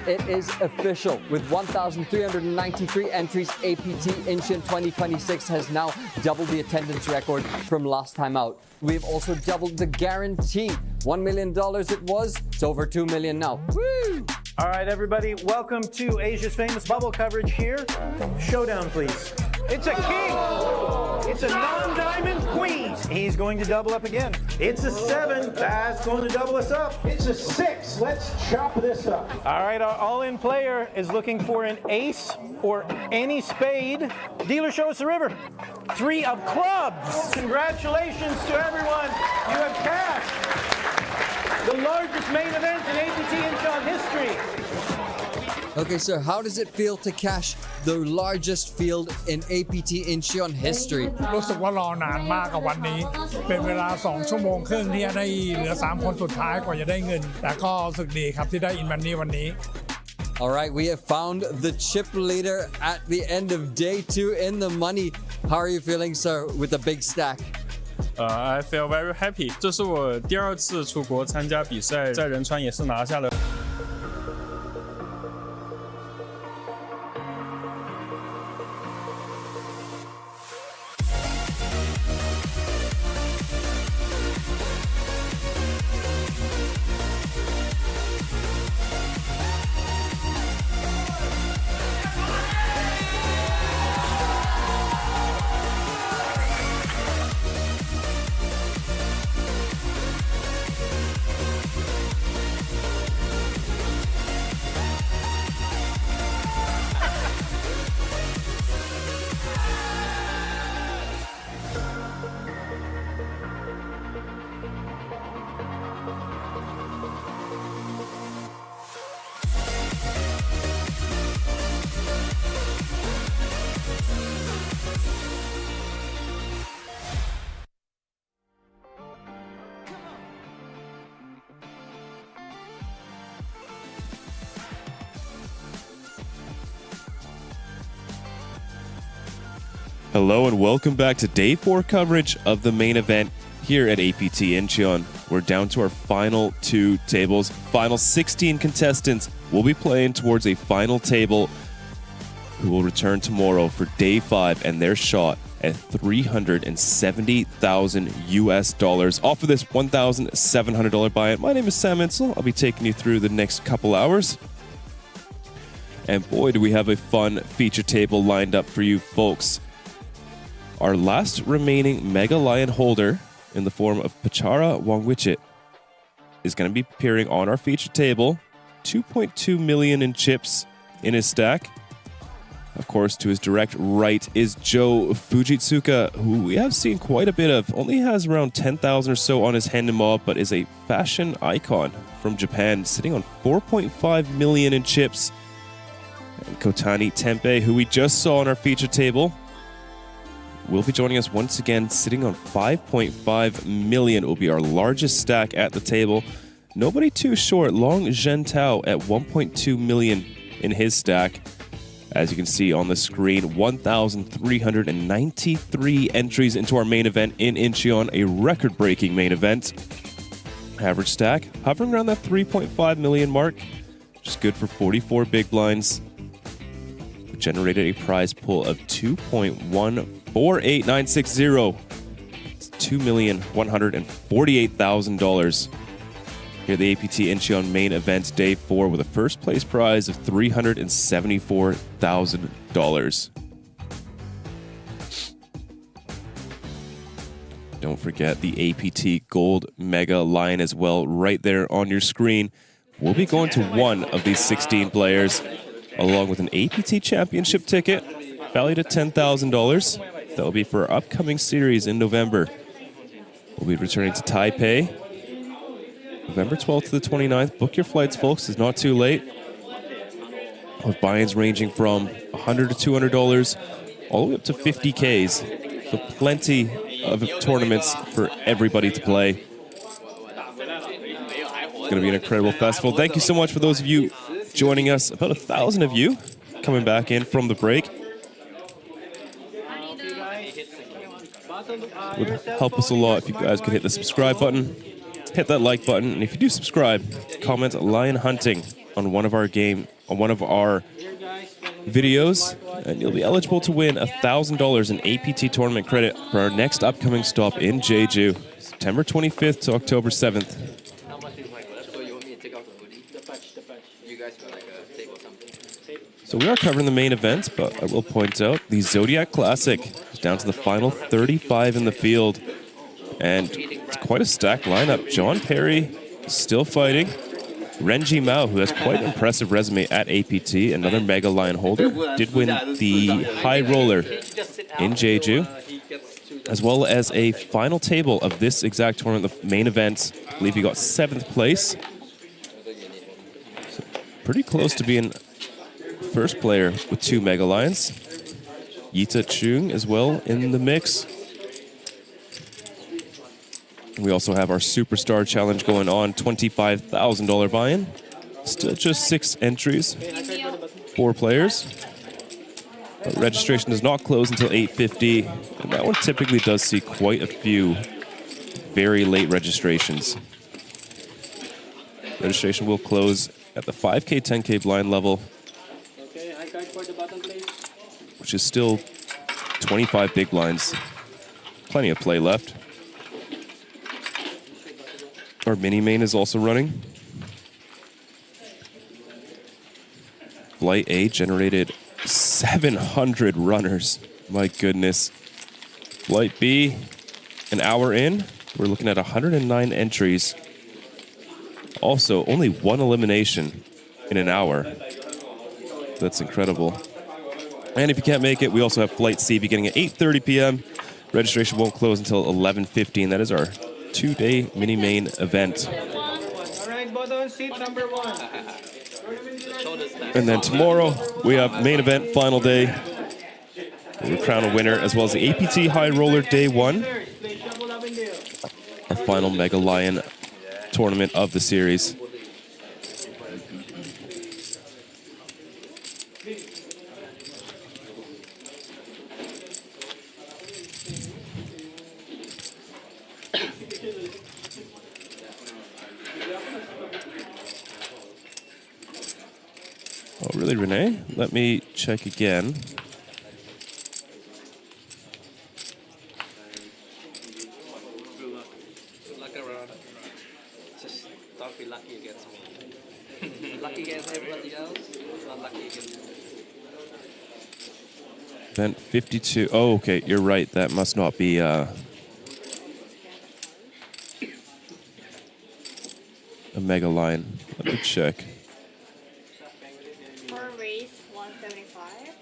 It is official. With 1,393 entries, APT Incheon 2026 has now doubled the attendance record from last time out. We've also doubled the guarantee. $1 million it was. It's over $2 million now. Woo! All right, everybody, welcome to Asia's famous bubble coverage here. Showdown, please. It's a king. It's a non-diamond queen. He's going to double up again. It's a 7. That's going to double us up. It's a 6. Let's chop this up. All right, our all-in player is looking for an ace or any spade. Dealer, show us the river. 3 of clubs. Congratulations to everyone. You have cashed the largest main event in APT Incheon history. Okay, sir, how does it feel to cash the largest field in APT Incheon history? รู้สึกว่ารอนานมากกับวันนี้เป็นเวลา2 ชั่วโมงครึ่งที่จะได้เหลือ3 คนสุดท้ายกว่าจะได้เงินแต่ก็รู้สึกดีครับที่ได้อินวันนี้วันนี้ All right, we have found the chip leader at the end of Day 2 in the money. How are you feeling, sir, with the big stack? I feel very happy. 这是我第2次出国参加比赛，在仁川也是拿下了。Hello and welcome back to Day 4 coverage of the main event here at APT Incheon. We're down to our final 2 tables. Final 16 contestants will be playing towards a final table. who will return tomorrow for day 5 and their shot at $370,000 US off of this $1,700 buy-in. My name is Sam Insole. I'll be taking you through the next couple hours. And boy, do we have a fun feature table lined up for you folks. Our last remaining Mega Lion holder in the form of Pachara Wongwichit is going to be appearing on our feature table. 2.2 million in chips in his stack. Of course, to his direct right is Joe Fujitsuka, who we have seen quite a bit of. Only has around 10,000 or so on his hand and mob, but is a fashion icon from Japan, sitting on 4.5 million in chips. And Kotani Tempe, who we just saw on our feature table, will be joining us once again, sitting on 5.5 million. It will be our largest stack at the table. Nobody too short. Long Zhentao at 1.2 million in his stack. As you can see on the screen, 1,393 entries into our main event in Incheon, a record-breaking main event. Average stack hovering around that 3.5 million mark, which is good for 44 big blinds. We generated a prize pool of 2.148960. It's $2,148,000. Here at the APT Incheon main event day 4 with a first place prize of $374,000. Don't forget the APT Gold Mega Lion as well, right there on your screen. We'll be going to one of these 16 players, along with an APT Championship ticket valued at $10,000. That will be for our upcoming series in November. We'll be returning to Taipei November 12th to the 29th. Book your flights, folks. It's not too late. With buy-ins ranging from $100 to $200 all the way up to 50Ks. So plenty of tournaments for everybody to play. It's going to be an incredible festival. Thank you so much for those of you joining us. About 1,000 of you coming back in from the break. It would help us a lot if you guys could hit the subscribe button. Hit that like button, and if you do subscribe, comment Lion Hunting on one of our videos, and you'll be eligible to win $1,000 in APT tournament credit for our next upcoming stop in Jeju, September 25th to October 7th. So we are covering the main event, but I will point out the Zodiac Classic is down to the final 35 in the field. And it's quite a stacked lineup. John Perry is still fighting. Renji Mao, who has quite an impressive resume at APT, another Mega Lion holder, did win the High Roller in Jeju, as well as a final table of this exact tournament, the main event. I believe he got 7th place. So pretty close to being first player with 2 Mega Lions. Yita Chung as well in the mix. We also have our Superstar Challenge going on, $25,000 buy-in. Still just 6 entries, 4 players. But registration does not close until 8:50, and that one typically does see quite a few very late registrations. Registration will close at the 5K, 10K blind level, which is still 25 big blinds. Plenty of play left. Our mini main is also running. Flight A generated 700 runners. My goodness. Flight B, an hour in, we're looking at 109 entries. Also, only 1 elimination in an hour. That's incredible. And if you can't make it, we also have Flight C beginning at 8:30 p.m. Registration won't close until 11:15. That is our 2-day mini main event. And then tomorrow we have main event, final day. We'll crown a winner, as well as the APT High Roller Day 1. Our final Mega Lion tournament of the series. really, Renee. Let me check again. Good luck around. Just don't be lucky against me. Lucky against everybody else, not lucky against me. Event 52. Oh, okay. You're right. That must not be... a mega line. Let me check. For race 175,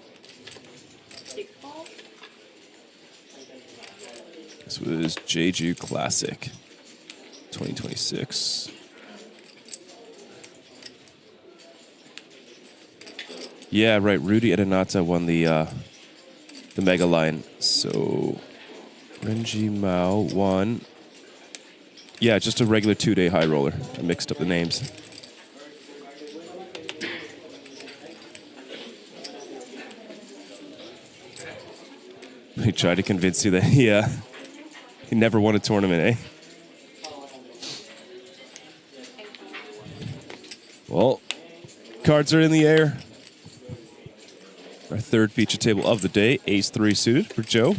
6 balls. This was Jeju Classic 2026. Yeah, right. Rudy Adenata won the mega line. So Renji Mao won. Yeah, just a regular 2-day high roller. I mixed up the names. He tried to convince you that he never won a tournament, eh? Well, cards are in the air. Our third feature table of the day, ace-3 suited for Joe.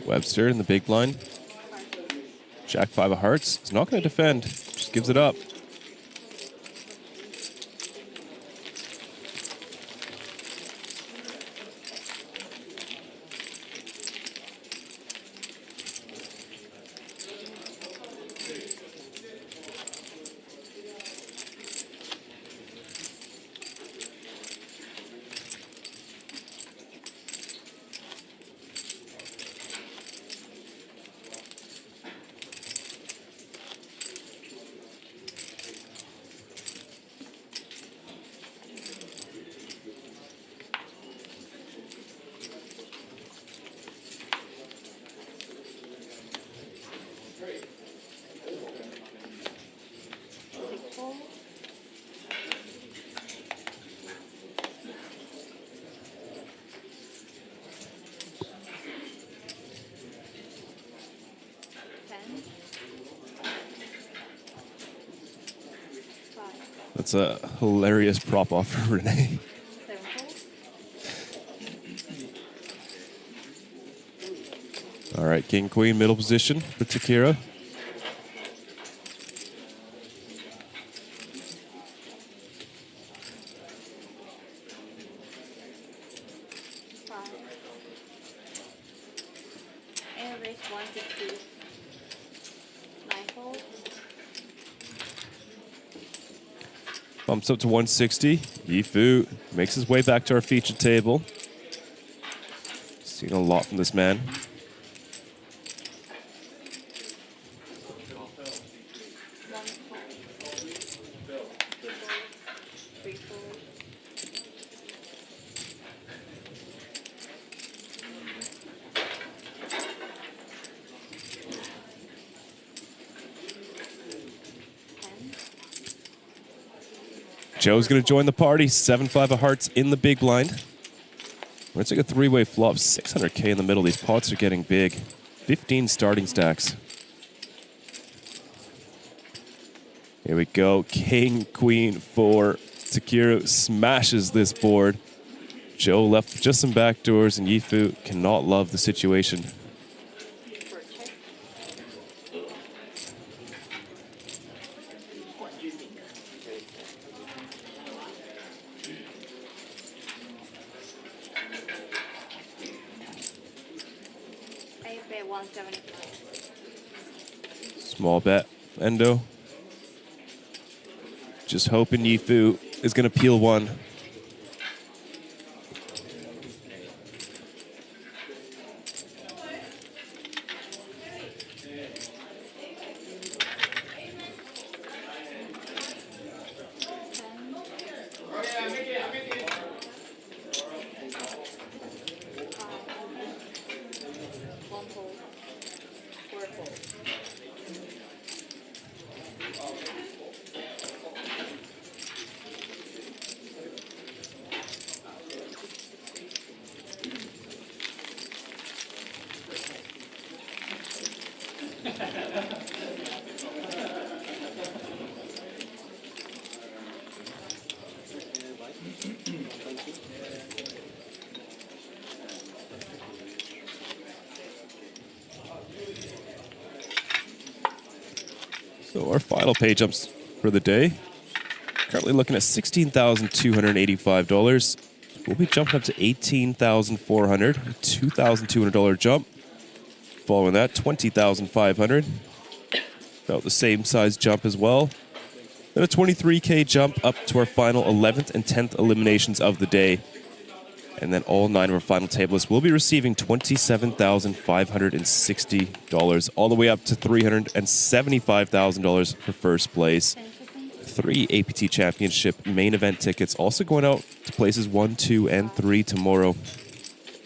Webster in the big blind. Jack 5 of hearts. He's not going to defend. Just gives it up. That's a hilarious prop off for Renee. All right, King, Queen, middle position for Takira. And race 160, 9 balls. Bumps up to 160. Yifu makes his way back to our feature table. Seen a lot from this man. Joe's going to join the party. 7-5 of hearts in the big blind. It's like a three-way flop. 600K in the middle. These pots are getting big. 15 starting stacks. Here we go. King, Queen for Takeru smashes this board. Joe left with just some backdoors, and Yifu cannot love the situation. I pay 175. Small bet, Endo. Just hoping Yifu is going to peel one. So our final pay jumps for the day. Currently looking at $16,285. We'll be jumping up to $18,400, a $2,200 jump. Following that, $20,500. About the same size jump as well. Then a 23K jump up to our final 11th and 10th eliminations of the day. And then all 9 of our final tablists will be receiving $27,560, all the way up to $375,000 for first place. 3 APT Championship main event tickets also going out to places 1, 2, and 3 tomorrow.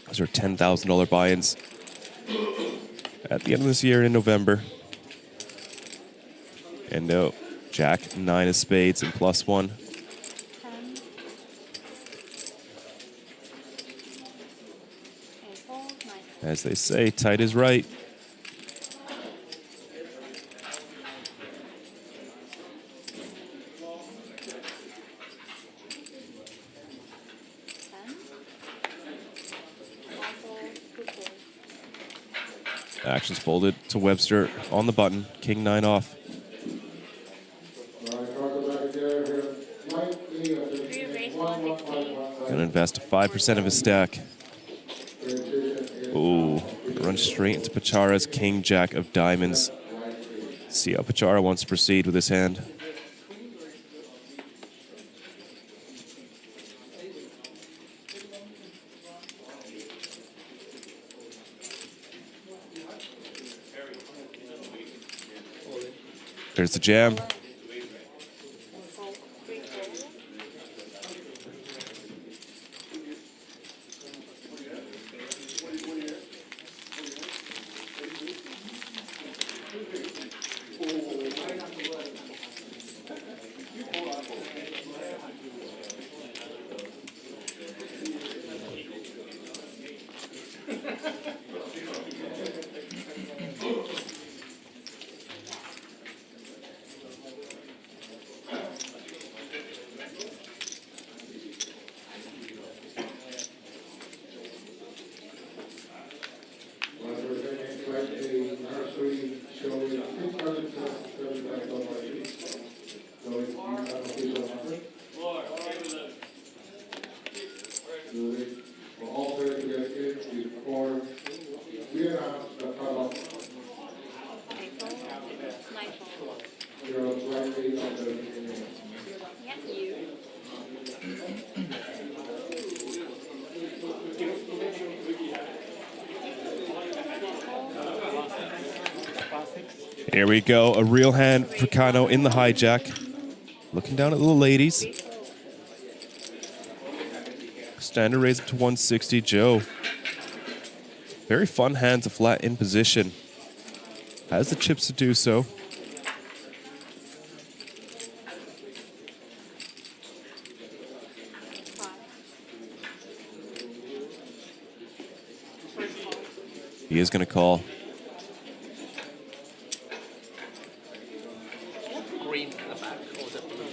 Those are $10,000 buy-ins at the end of this year in November. And no, Jack, 9 of spades, and +1. As they say, tight is right. Actions folded to Webster on the button. King 9 off. Gonna invest 5% of his stack. Ooh, run straight into Pachara's King Jack of diamonds. See how Pachara wants to proceed with his hand. There's the jam. Here we go, a real hand for Kano in the hijack. Looking down at the ladies. Standard raise up to 160, Joe. Very fun hand to flat in position. Has the chips to do so. He is going to call. Green in the back, or is it blue?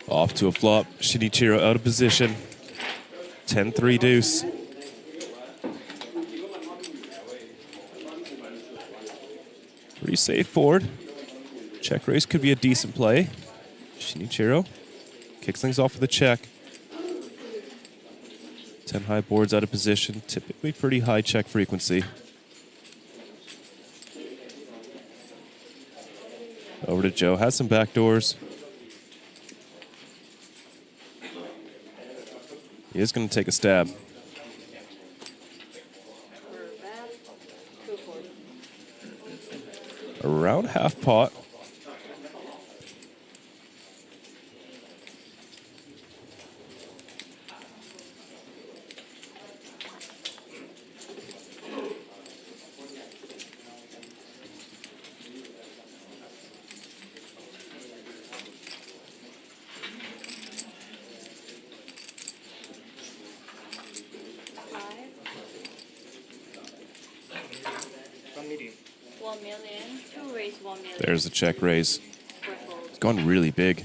Off to a flop. Shinichiro out of position. 10-3 deuce. Pretty safe board. Check raise could be a decent play. Shinichiro kicks things off with a check. 10 high boards out of position. Typically pretty high check frequency. Over to Joe. Has some backdoors. He is going to take a stab. Around half pot. 1 million. 1 million. To raise 1 million. There's the check raise. It's gone really big.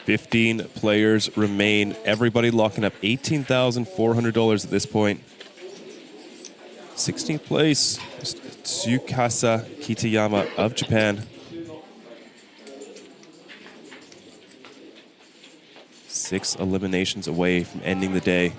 $15 players remain. Everybody locking up $18,400 at this point. 16th place, Tsukasa Kitayama of Japan. 6 eliminations away from ending the day.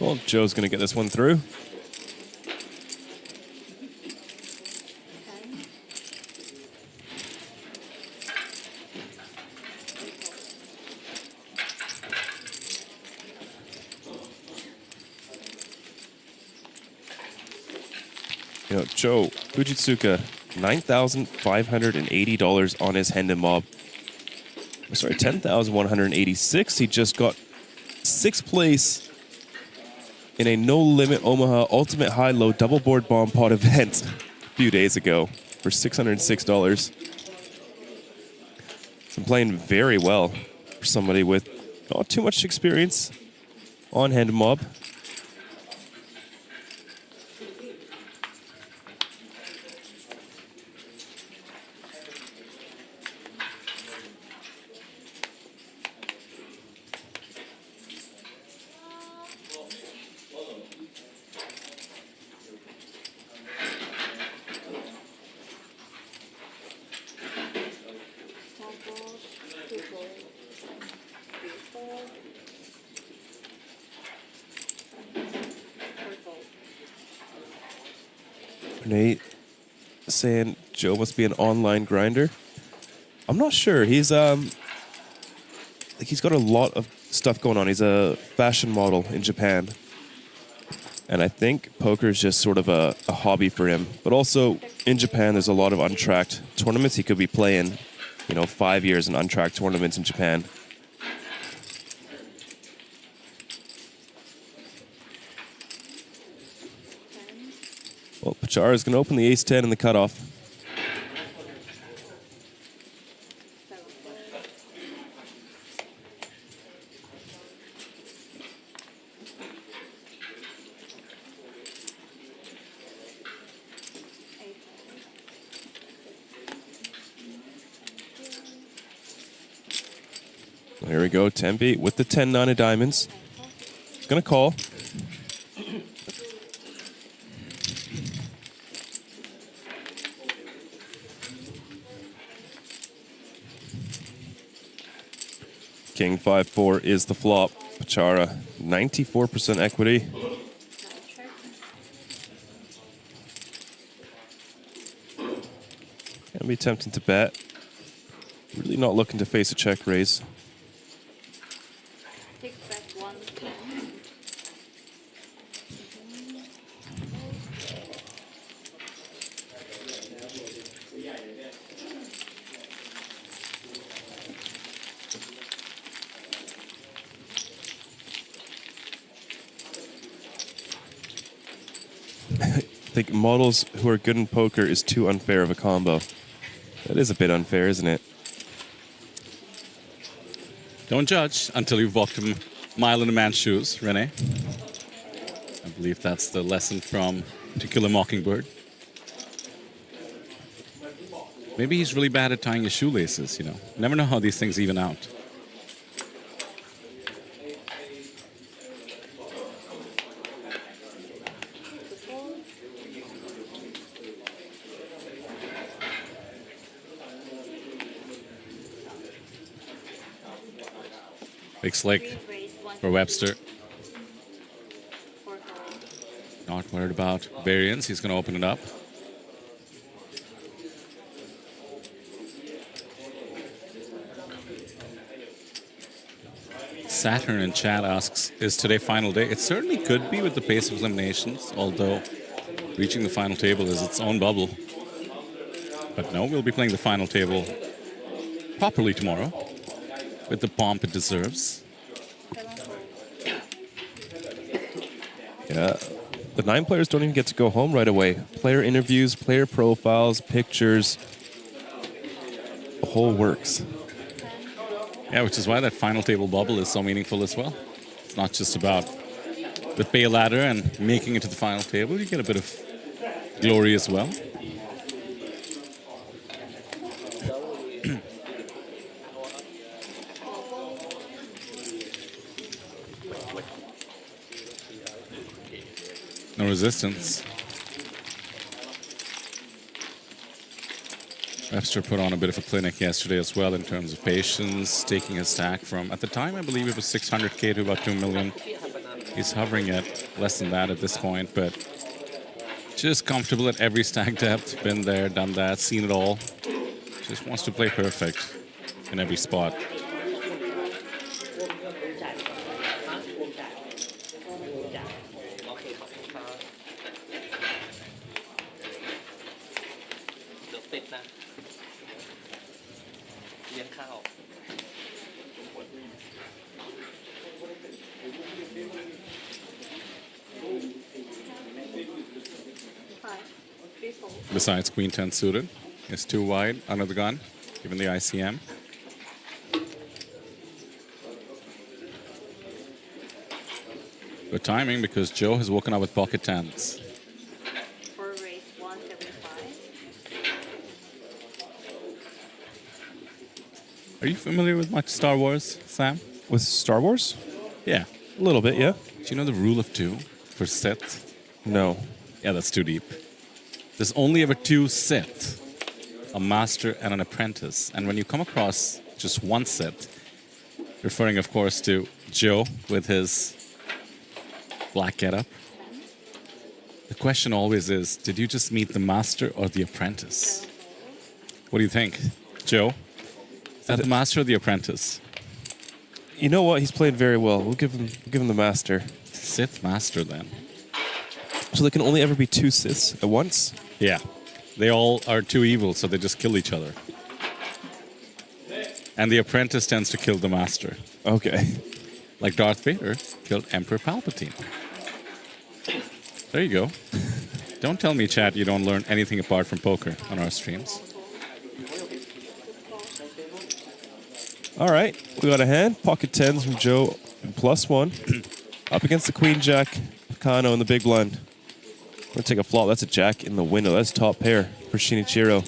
Well, Joe's going to get this one through. You know, Joe Fujitsuka, $9,580 on his Hendon Mob. Sorry, $10,186. He just got 6th place in a no-limit Omaha Ultimate High-Low Double Board Bomb Pot event a few days ago for $606. I'm playing very well for somebody with not too much experience on Hendon Mob. Nate saying Joe must be an online grinder. I'm not sure. He's got a lot of stuff going on. He's a fashion model in Japan. And I think poker is just sort of a hobby for him. But also in Japan, there's a lot of untracked tournaments. He could be playing, 5 years in untracked tournaments in Japan. Well, Pachara is going to open the ace-10 in the cutoff. Here we go, Tempe with the 10-9 of diamonds. He's going to call. King 5-4 is the flop. Pachara, 94% equity. Can be tempting to bet. Really not looking to face a check raise. think models who are good in poker is too unfair of a combo. That is a bit unfair, isn't it? Don't judge until you've walked a mile in a man's shoes, Rene. I believe that's the lesson from To Kill a Mockingbird. Maybe he's really bad at tying his shoelaces, you know. Never know how these things even out. Big slick for Webster. Not worried about variance. He's going to open it up. Saturn in chat asks, is today final day? It certainly could be with the pace of eliminations, although reaching the final table is its own bubble. But no, we'll be playing the final table properly tomorrow, with the pomp it deserves. Yeah, the 9 players don't even get to go home right away. Player interviews, player profiles, pictures, the whole works. Yeah, which is why that final table bubble is so meaningful as well. It's not just about the pay ladder and making it to the final table. You get a bit of glory as well. No resistance. Webster put on a bit of a clinic yesterday as well in terms of patience, taking his stack from, at the time, I believe it was 600K to about 2 million. He's hovering at less than that at this point, but just comfortable at every stack depth. Been there, done that, seen it all. Just wants to play perfect in every spot. Besides Queen 10 suited, it's too wide under the gun, given the ICM. Good timing because Joe has woken up with pocket 10s. Are you familiar with much Star Wars, Sam? With Star Wars? Yeah. A little bit, yeah. Do you know the rule of 2 for Sith? No. Yeah, that's too deep. There's only ever 2 Sith, a master and an apprentice. And when you come across just one Sith, referring, of course, to Joe with his black getup, the question always is, did you just meet the master or the apprentice? What do you think, Joe? Is that the master or the apprentice? You know what? He's played very well. We'll give him the master. Sith master, then. So there can only ever be 2 Siths at once? Yeah. They all are too evil, so they just kill each other. And the apprentice tends to kill the master. Okay. Like Darth Vader killed Emperor Palpatine. There you go. Don't tell me, chat, you don't learn anything apart from poker on our streams. All right. We got a hand. Pocket 10s from Joe. +1. Up against the Queen Jack. Kano in the big blind. We're going to take a flop. That's a jack in the window. That's top pair for Shinichiro.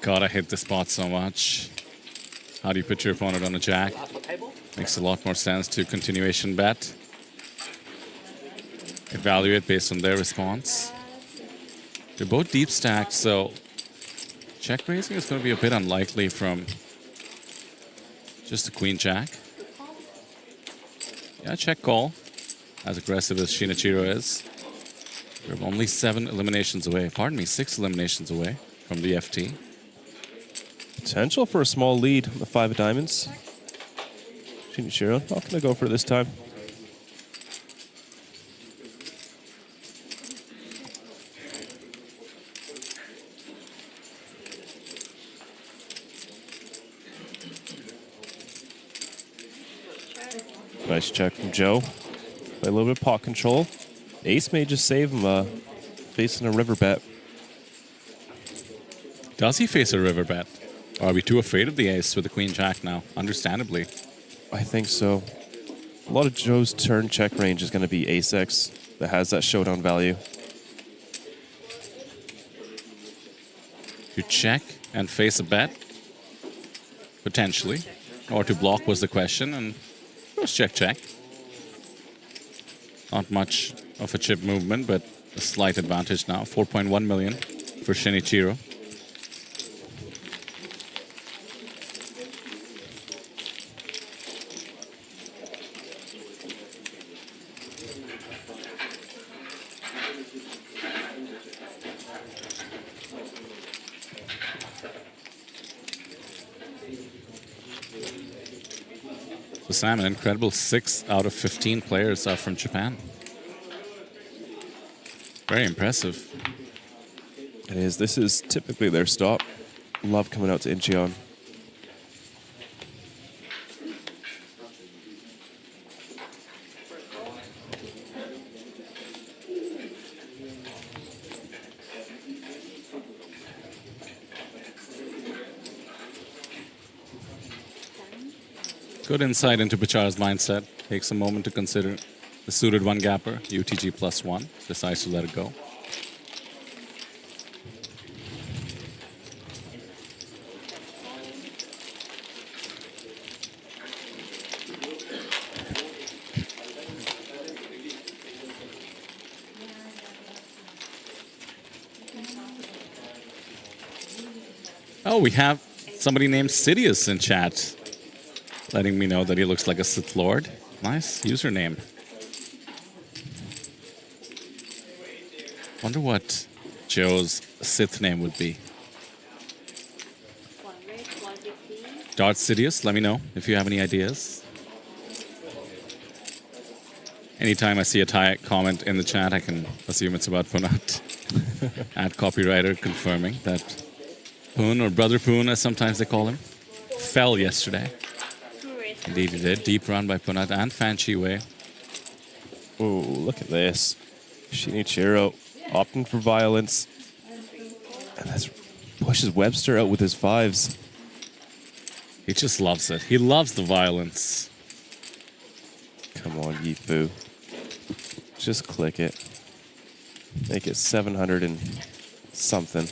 God, I hate this spot so much. How do you put your opponent on a jack? Makes a lot more sense to continuation bet. Evaluate based on their response. They're both deep stacked, so check raising is going to be a bit unlikely from just the Queen Jack. Yeah, check call. As aggressive as Shinichiro is. We're only 7 eliminations away. Pardon me, 6 eliminations away from the FT. Potential for a small lead on the 5 of diamonds. Shinichiro not going to go for it this time. Nice check from Joe. Play a little bit of pot control. Ace may just save him facing a river bet. Does he face a river bet? Or are we too afraid of the ace with the queen jack now? Understandably. I think so. A lot of Joe's turn check range is going to be ace-x that has that showdown value. To check and face a bet? Potentially. Or to block was the question, and it was check. Not much of a chip movement, but a slight advantage now. 4.1 million for Shinichiro. Sam, an incredible 6 out of 15 players are from Japan. Very impressive. It is. This is typically their stop. Love coming out to Incheon. Good insight into Bachara's mindset. Takes a moment to consider the suited one-gapper, UTG +1. Decides to let it go. Oh, we have somebody named Sidious in chat, letting me know that he looks like a Sith Lord. Nice username. Wonder what Joe's Sith name would be. Darth Sidious, let me know if you have any ideas. Anytime I see a Thai comment in the chat, I can assume it's about Punat. At copywriter confirming that Poon, or Brother Poon as sometimes they call him, fell yesterday. Indeed he did. Deep run by Punat and Fan Chi Wei. Oh, look at this. Shinichiro opting for violence. And that pushes Webster out with his 5s. He just loves it. He loves the violence. Come on, Yifu. Just click it. Make it 700 and something.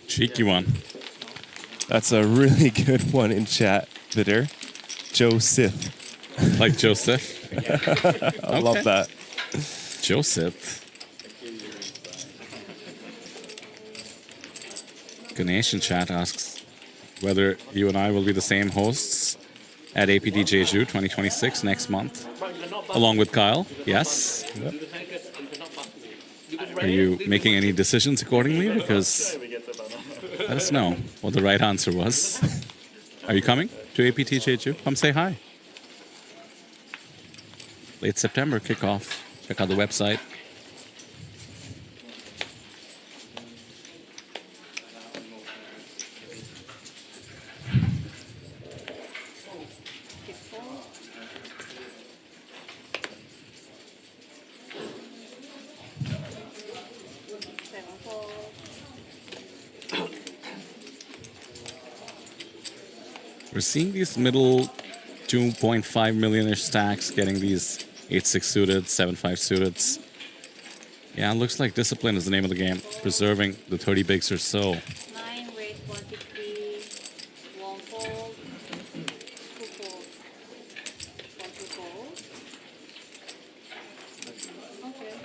Cheeky one. That's a really good one in chat, Vitter. Joseph. Like Joseph? I love that. Joseph. Ganesh in chat asks whether you and I will be the same hosts at APT Jeju 2026 next month, along with Kyle. Yes. Yep. Are you making any decisions accordingly? Because let us know what the right answer was. Are you coming to APT Jeju? Come say hi. Late September kickoff. Check out the website. We're seeing these middle 2.5 million-ish stacks getting these 8-6 suited, 7-5 suited. Yeah, it looks like discipline is the name of the game. Preserving the 30 bigs or so. 9 rate 160, 1 fold, 2 fold, 1 2 fold. Okay.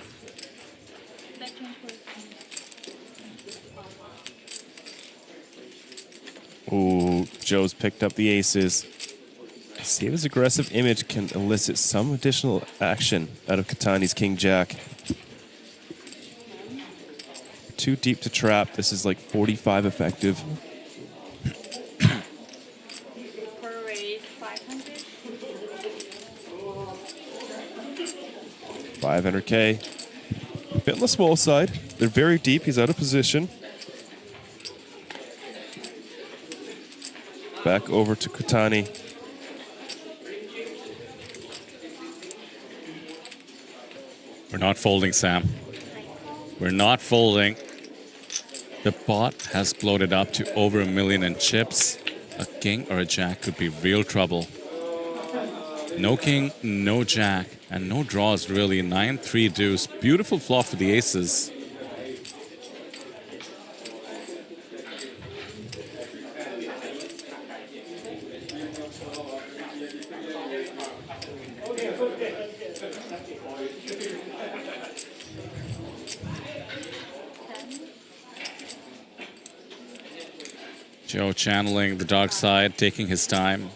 That change for Ooh, Joe's picked up the aces. See if his aggressive image can elicit some additional action out of Katani's King Jack. Too deep to trap. This is like 45 effective. for raise 500. 500K. A bit on the small side. They're very deep. He's out of position. Back over to Kutani. We're not folding, Sam. We're not folding. The pot has bloated up to over 1 million in chips. A king or a jack could be real trouble. No king, no jack, and no draws really. 9-3 deuce. Beautiful flop for the aces. Joe channeling the dark side, taking his time,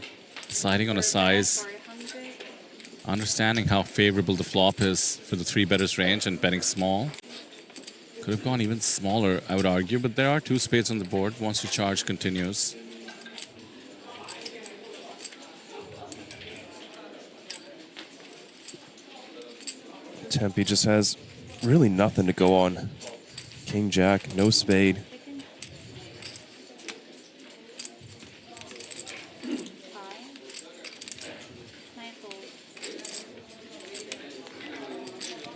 deciding on a size, understanding how favorable the flop is for the 3-betters range and betting small. Could have gone even smaller, I would argue, but there are 2 spades on the board. Wants to charge, continues. Tempe just has really nothing to go on. King, jack, no spade.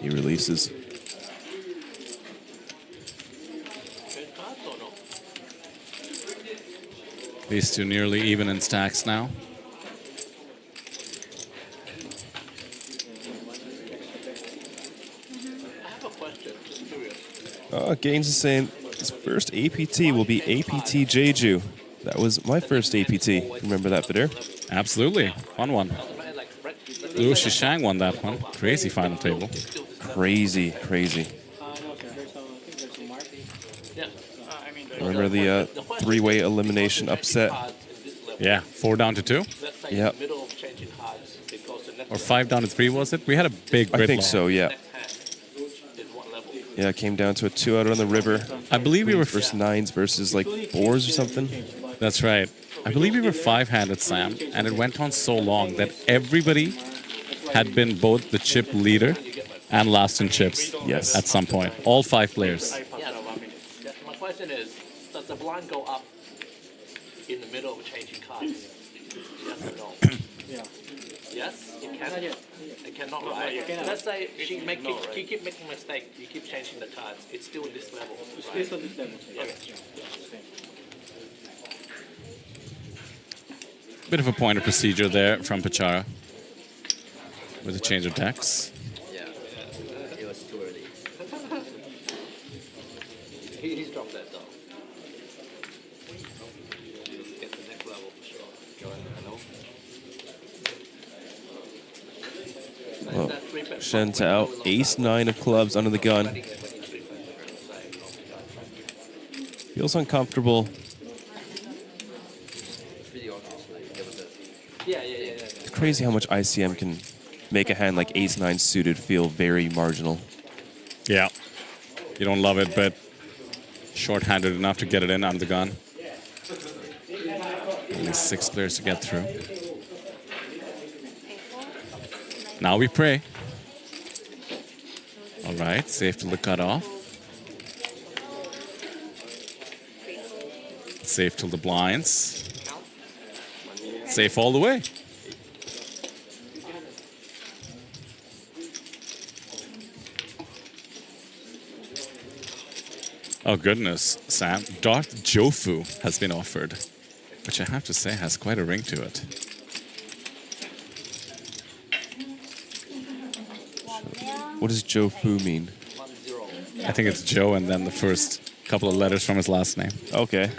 He releases. These two nearly even in stacks now. Gaines is saying his first APT will be APT Jeju. That was my first APT. Remember that, Vidir? Absolutely. Fun one. Liu Shishang won that one. Crazy final table. Crazy, crazy. Remember the 3-way elimination upset? Yeah, 4 down to 2? Yeah. Or 5 down to 3, was it? We had a big grid I think loss. so, yeah. Yeah, it came down to a 2-out on the river. I believe we were versus 9s versus like 4s or something. That's right. I believe we were 5-handed, Sam, and it went on so long that everybody had been both the chip leader and last in chips. Yes. At some point. All 5 players. My question is, does the blind go up in the middle of changing cards? Yes or no? Yes? It can? It cannot, right? Let's say she keep making mistake, you keep changing the cards, it's still in this level. It's still this level. Okay. Bit of a point of procedure there from Pachara with a change of decks. Yeah, it was too early. He's dropped that though. Let's get to the next level for sure. Well, Shen Tao, ace-9 of clubs under the gun. Feels uncomfortable. It's crazy how much ICM can make a hand like ace-9 suited feel very marginal. Yeah. You don't love it, but short-handed enough to get it in under the gun. Only 6 players to get through. Now we pray. All right, safe till the cutoff. Safe till the blinds. Safe all the way. Oh goodness, Sam. Darth Jofu has been offered, which I have to say has quite a ring to it. What does Joe Fu mean? I think it's Joe and then the first couple of letters from his last name. Okay.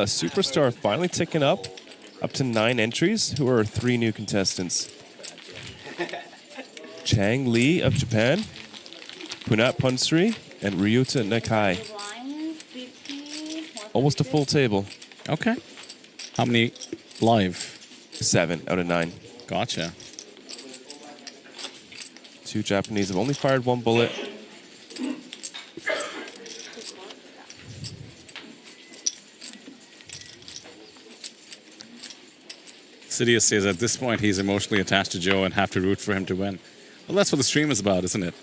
Superstar finally ticking up to 9 entries. Who are our 3 new contestants? Chang Lee of Japan, Punat Punsri, and Ryuta Nakai. Almost a full table. Okay. How many live? 7 out of 9. Gotcha. Two Japanese have only fired one bullet. Sidious says at this point he's emotionally attached to Joe and have to root for him to win. Well, that's what the stream is about, isn't it?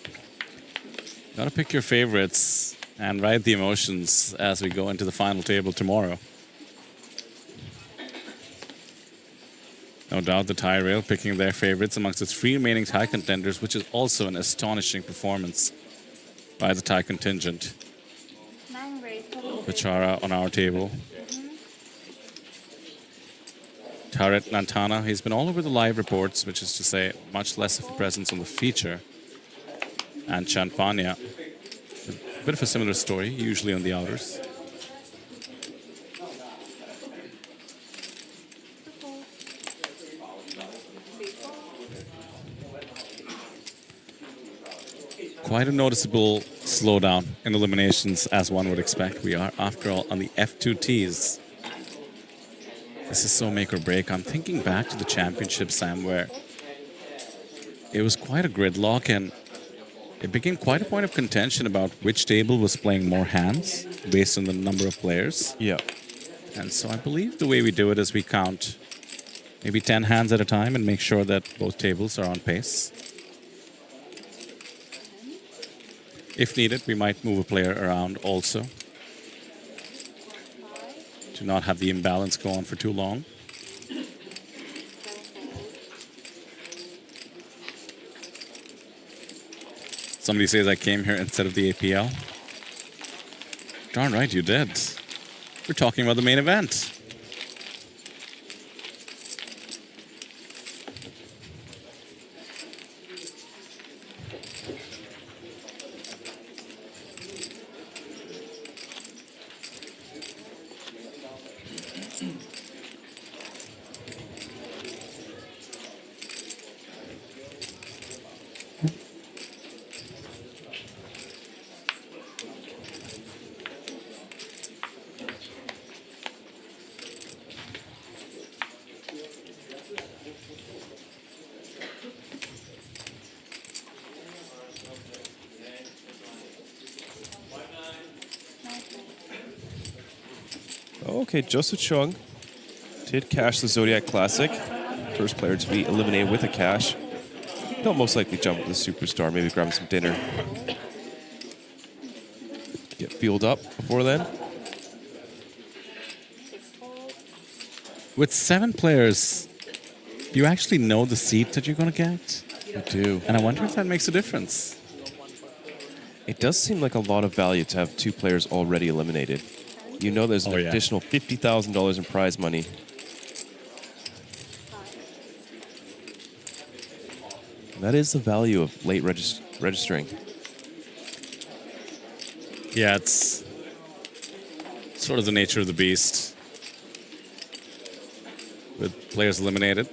Gotta pick your favorites and ride the emotions as we go into the final table tomorrow. No doubt the Thai rail picking their favorites amongst its three remaining Thai contenders, which is also an astonishing performance by the Thai contingent. Pachara on our table. Taret Lantana, he's been all over the live reports, which is to say, much less of a presence on the feature. And Champanya, a bit of a similar story, usually on the outers. Quite a noticeable slowdown in eliminations, as one would expect. We are, after all, on the F2Ts. This is so make or break. I'm thinking back to the championship, Sam, where it was quite a gridlock and it became quite a point of contention about which table was playing more hands based on the number of players. Yeah. And so I believe the way we do it is we count maybe 10 hands at a time and make sure that both tables are on pace. If needed, we might move a player around also to not have the imbalance go on for too long. Somebody says I came here instead of the APL. Darn right you did. We're talking about the main event. Okay, Joseph Chung did cash the Zodiac Classic. First player to be eliminated with a cash. He'll most likely jump to the Superstar, maybe grab some dinner. Get fueled up before then. With 7 players, you actually know the seat that you're going to get? You do. And I wonder if that makes a difference. It does seem like a lot of value to have 2 players already eliminated. You know there's an additional $50,000 in prize money. That is the value of late registering. Yeah, it's sort of the nature of the beast. With players eliminated,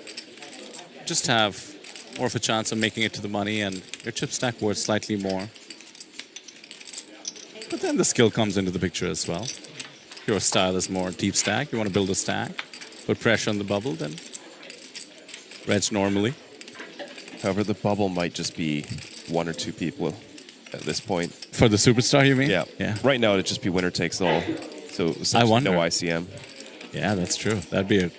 just have more of a chance of making it to the money and your chip stack worth slightly more. But then the skill comes into the picture as well. Your style is more deep stack. You want to build a stack, put pressure on the bubble, then reg normally. However, the bubble might just be 1 or 2 people at this point. For the Superstar, you mean? Yeah. Right now, it'd just be winner takes all. So essentially no ICM. Yeah, that's true. That'd be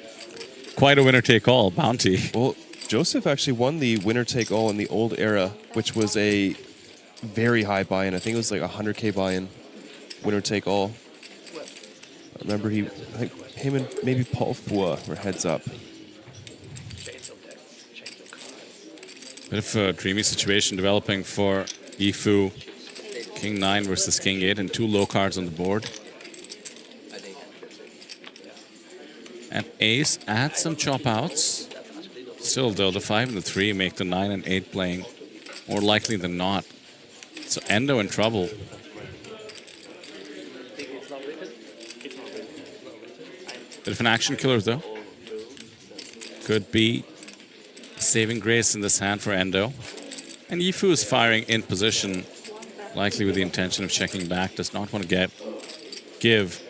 quite a winner take all bounty. Well, Joseph actually won the winner take all in the old era, which was a very high buy-in. I think it was like 100K buy-in, winner take all. I remember I think him and maybe Paul Fua were heads up. Bit of a dreamy situation developing for Yifu. King 9 versus King 8 and 2 low cards on the board. And Ace adds some chop outs. Still though, the 5 and the 3 make the 9 and 8 playing more likely than not. So Endo in trouble. Bit of an action killer though. Could be saving grace in this hand for Endo. And Yifu is firing in position, likely with the intention of checking back. Does not want to give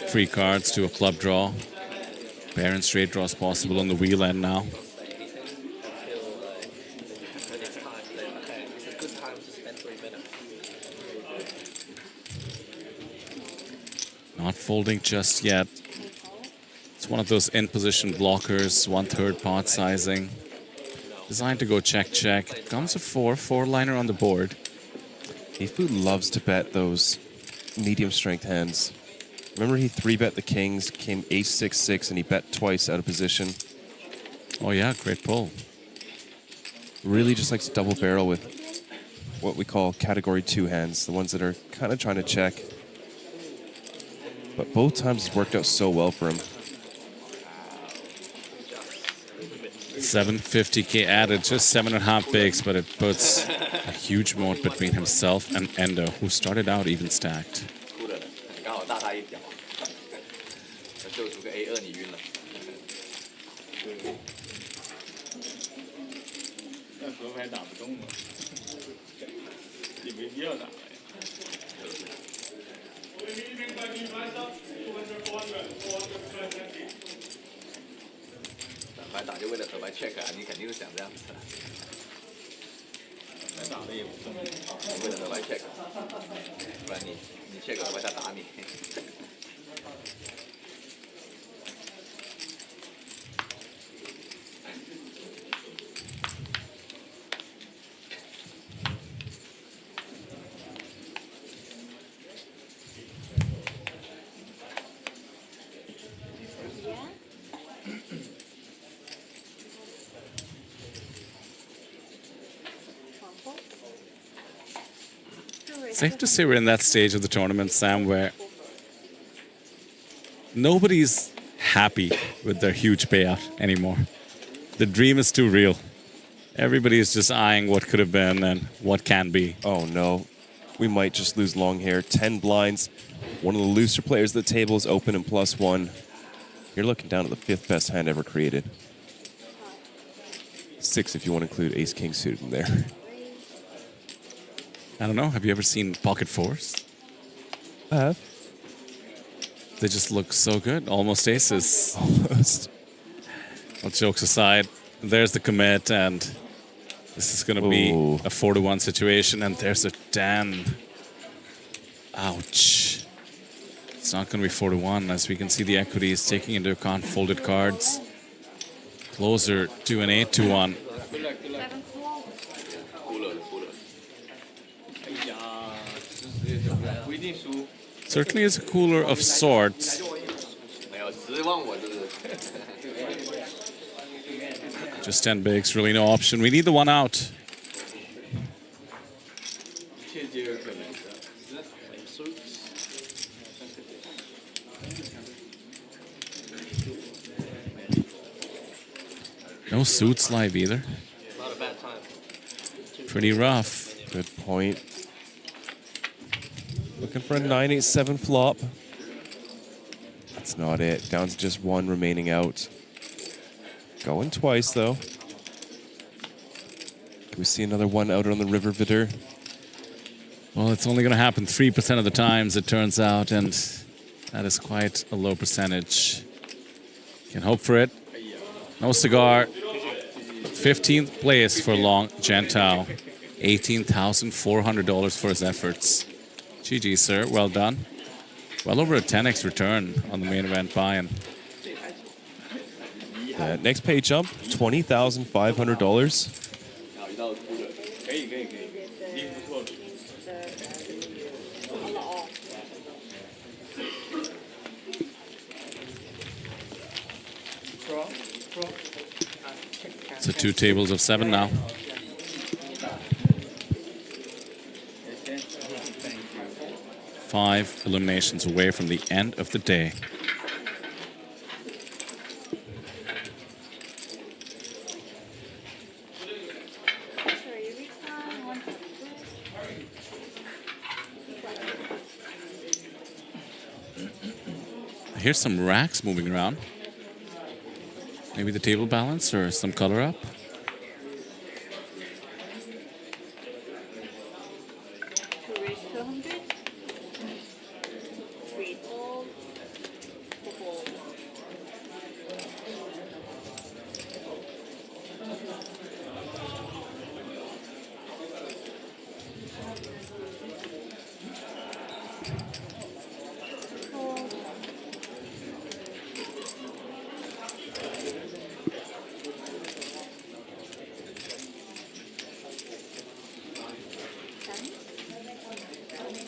free cards to a club draw. Pair and straight draws possible on the wheel end now. folding just yet. It's one of those in-position blockers, 1/3 pot sizing. Designed to go check. Comes a 4-liner on the board. Ifu loves to bet those medium strength hands. Remember he 3-bet the kings, came ace-6-6, and he bet twice out of position. Oh yeah, great pull. Really just likes to double barrel with what we call category 2 hands, the ones that are kind of trying to check. But both times it's worked out so well for him. 750k added, just 7.5 bigs, but it puts a huge moat between himself and Endo, who started out even stacked. check 啊，你肯定是想这样子的。来打的也不重要，为了得来 check， 不然你 check 了，他打你。Safe to say we're in that stage of the tournament, Sam, where nobody's happy with their huge payout anymore. The dream is too real. Everybody is just eyeing what could have been and what can be. Oh no, we might just lose long hair. 10 blinds. One of the looser players at the table is open and +1. You're looking down at the 5th best hand ever created. 6 if you want to include ace-king suited in there. I don't know. Have you ever seen pocket fours? I have. They just look so good. Almost aces. Almost. Well, jokes aside, there's the commit, and this is going to be a 4-1 situation, and there's a 10. Ouch. It's not going to be 4-1, as we can see the equities taking into account folded cards. Closer to an 8-1. Certainly is a cooler of sorts. Just 10 bigs, really no option. We need the one out. No suits live either. Pretty rough. Good point. Looking for a 9-8-7 flop. That's not it. Down to just one remaining out. Going twice, though. Can we see another one out on the river, Vidur? Well, it's only going to happen 3% of the times, it turns out, and that is quite a low percentage. Can hope for it. No cigar. 15th place for Long Gentao. $18,400 for his efforts. GG, sir. Well done. Well over a 10x return on the main event buy-in. Next pay jump, $20,500. So 2 tables of 7 now. Five eliminations away from the end of the day. I hear some racks moving around. Maybe the table balance or some color up.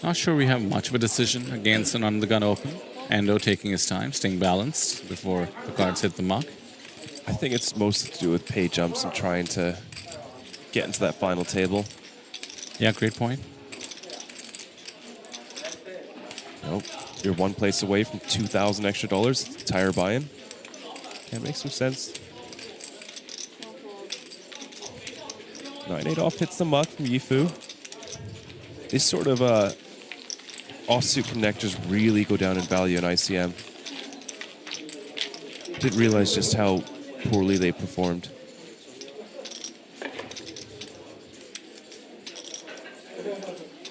Not sure we have much of a decision against an under-the-gun open. Endo taking his time, staying balanced before the cards hit the muck. I think it's mostly to do with pay jumps and trying to get into that final table. Yeah, great point. Nope. You're one place away from $2,000 extra tire buy-in. That makes some sense. 9-8 off hits the muck from Yifu. These sort of offsuit connectors really go down in value in ICM. Didn't realize just how poorly they performed.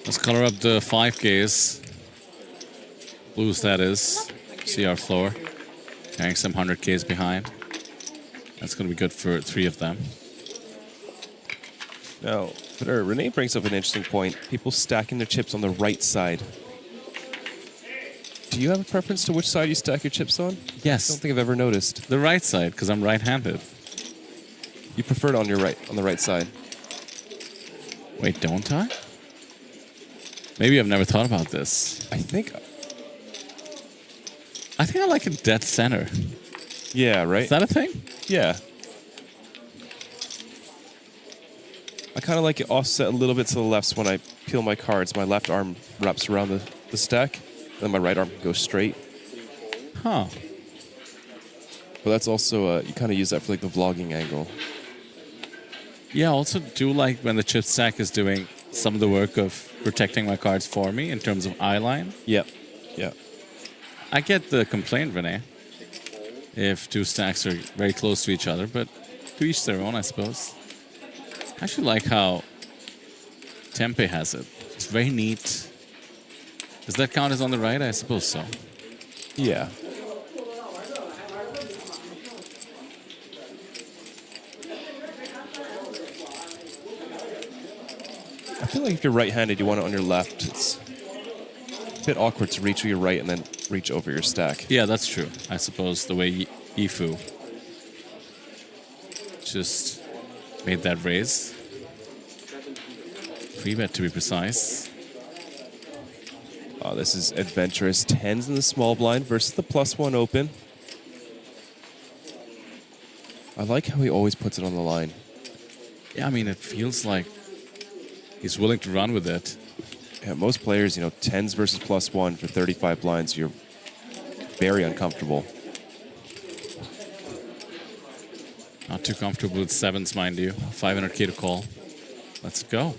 Let's color up the 5Ks. Blues, that is. See our floor. Carrying some 100Ks behind. That's going to be good for 3 of them. Now, Renee brings up an interesting point. People stacking their chips on the right side. Do you have a preference to which side you stack your chips on? Yes. I don't think I've ever noticed. The right side, because I'm right-handed. You prefer it on your right, on the right side. Wait, don't I? Maybe I've never thought about this. I think I like it dead center. Yeah, right? Is that a thing? Yeah. I kind of like it offset a little bit to the left, so when I peel my cards, my left arm wraps around the stack, then my right arm goes straight. Huh. But that's also, you kind of use that for like the vlogging angle. Yeah, I also do like when the chip stack is doing some of the work of protecting my cards for me in terms of eye line. Yep. Yeah. I get the complaint, Renee, if 2 stacks are very close to each other, but to each their own, I suppose. I actually like how Tempe has it. It's very neat. Does that count as on the right? I suppose so. Yeah. I feel like if you're right-handed, you want it on your left. It's a bit awkward to reach with your right and then reach over your stack. Yeah, that's true. I suppose the way Yifu just made that raise. Free bet, to be precise. Oh, this is adventurous. 10s in the small blind versus the +1 open. I like how he always puts it on the line. Yeah, I mean, it feels like he's willing to run with it. Yeah, most players, 10s versus +1 for 35 blinds, you're very uncomfortable. Not too comfortable with 7s, mind you. 500K to call. Let's go.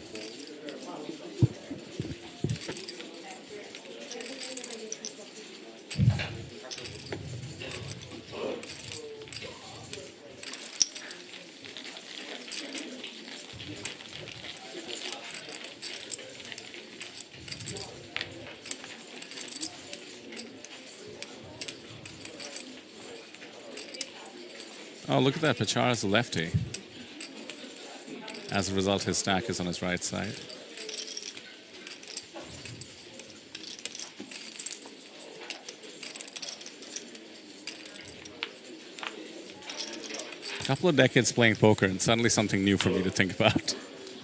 Oh, look at that. Pachara's a lefty. As a result, his stack is on his right side. A couple of decades playing poker and suddenly something new for me to think about.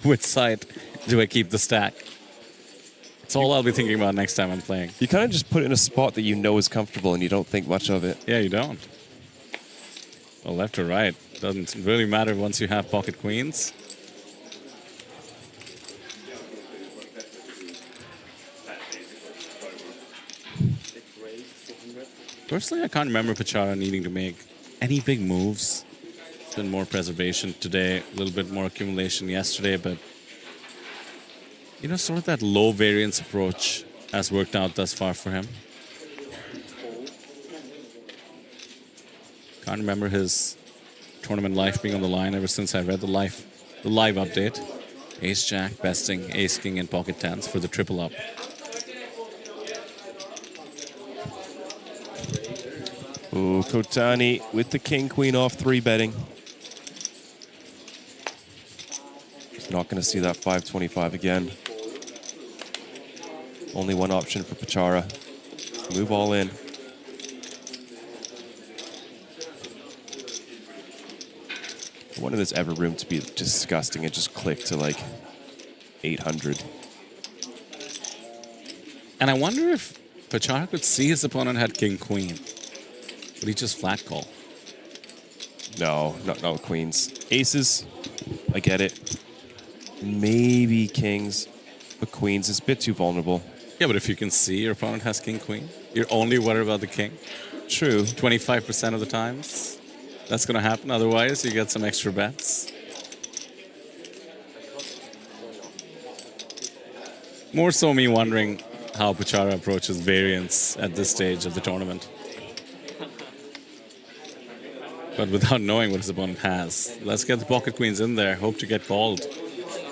Which side do I keep the stack? It's all I'll be thinking about next time I'm playing. You kind of just put it in a spot that you know is comfortable and you don't think much of it. Yeah, you don't. Well, left or right, doesn't really matter once you have pocket queens. Personally, I can't remember Pachara needing to make any big moves. It's been more preservation today, a little bit more accumulation yesterday, but sort of that low variance approach has worked out thus far for him. Can't remember his tournament life being on the line ever since I read the live update. Ace Jack besting Ace King and pocket tens for the triple up. Ooh, Kotani with the king queen off 3-betting. He's not going to see that 525 again. Only one option for Pachara. Move all in. I wanted this ever room to be disgusting and just click to like 800. And I wonder if Pachara could see his opponent had king-queen. Would he just flat call? No, not with queens. Aces, I get it. Maybe kings, but queens is a bit too vulnerable. Yeah, but if you can see your opponent has king-queen, you're only worried about the king. True. 25% of the times, that's going to happen. Otherwise, you get some extra bets. More so me wondering how Pachara approaches variance at this stage of the tournament. But without knowing what his opponent has. Let's get the pocket queens in there. Hope to get called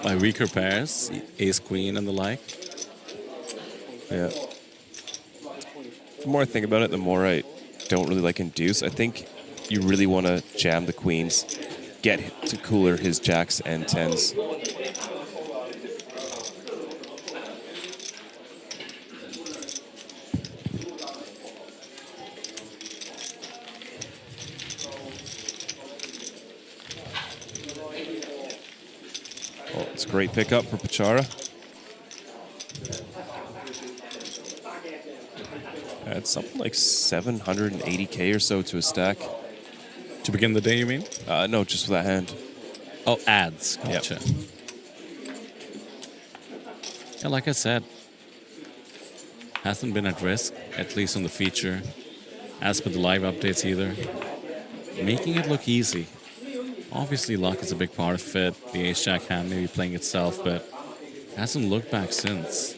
by weaker pairs, ace-queen and the like. Yeah. The more I think about it, the more I don't really like induce. I think you really want to jam the queens, get to cooler his jacks and tens. Oh, it's a great pickup for Pachara. It's something like 780k or so to a stack. To begin the day, you mean? No, just for that hand. Oh, ads. Gotcha. Yep. Yeah, like I said, hasn't been at risk, at least on the feature, as per the live updates either. Making it look easy. Obviously, luck is a big part of it. The ace-jack hand maybe playing itself, but hasn't looked back since.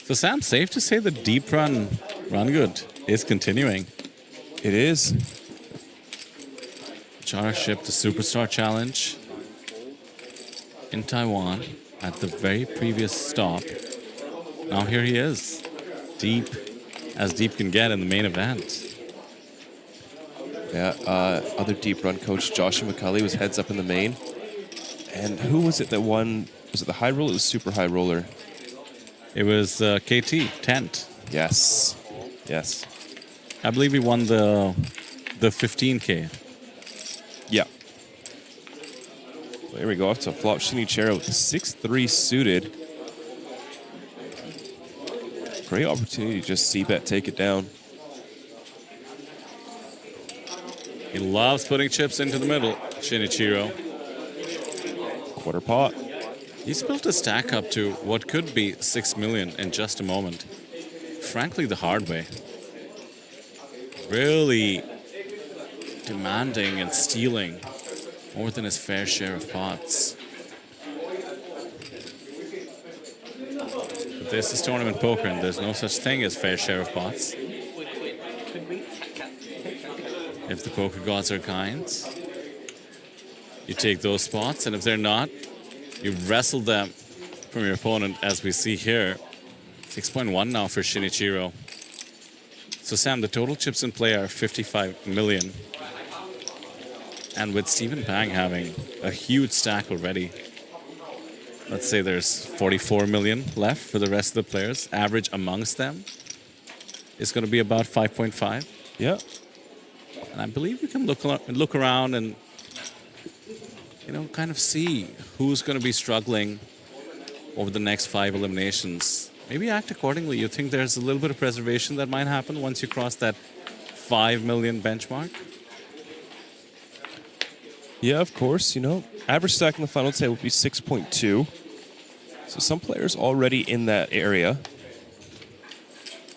So, Sam, safe to say the deep run good is continuing. It is. Pachara shipped the Superstar Challenge in Taiwan at the very previous stop. Now here he is, deep as deep can get in the main event. Yeah, other deep run coach Joshua McCulley was heads up in the main. And who was it that won? Was it the high roller? It was super high roller. It was KT, Tent. Yes. Yes. I believe he won the 15K. Yeah. Well, here we go, off to a flop. Shinichiro with the 6-3 suited. Great opportunity to just c-bet, take it down. He loves putting chips into the middle, Shinichiro. Quarter pot. He's built a stack up to what could be 6 million in just a moment. Frankly, the hard way. Really demanding and stealing more than his fair share of pots. But this is tournament poker, and there's no such thing as fair share of pots. If the poker gods are kind, you take those spots, and if they're not, you wrestle them from your opponent, as we see here. 6.1 now for Shinichiro. So Sam, the total chips in play are 55 million. And with Stephen Pang having a huge stack already, let's say there's 44 million left for the rest of the players. Average amongst them is going to be about 5.5. Yeah. And I believe we can look around and, you know, kind of see who's going to be struggling over the next 5 eliminations. Maybe act accordingly. You think there's a little bit of preservation that might happen once you cross that 5 million benchmark? Yeah, of course. You know, average stack in the final table would be 6.2. So some players already in that area.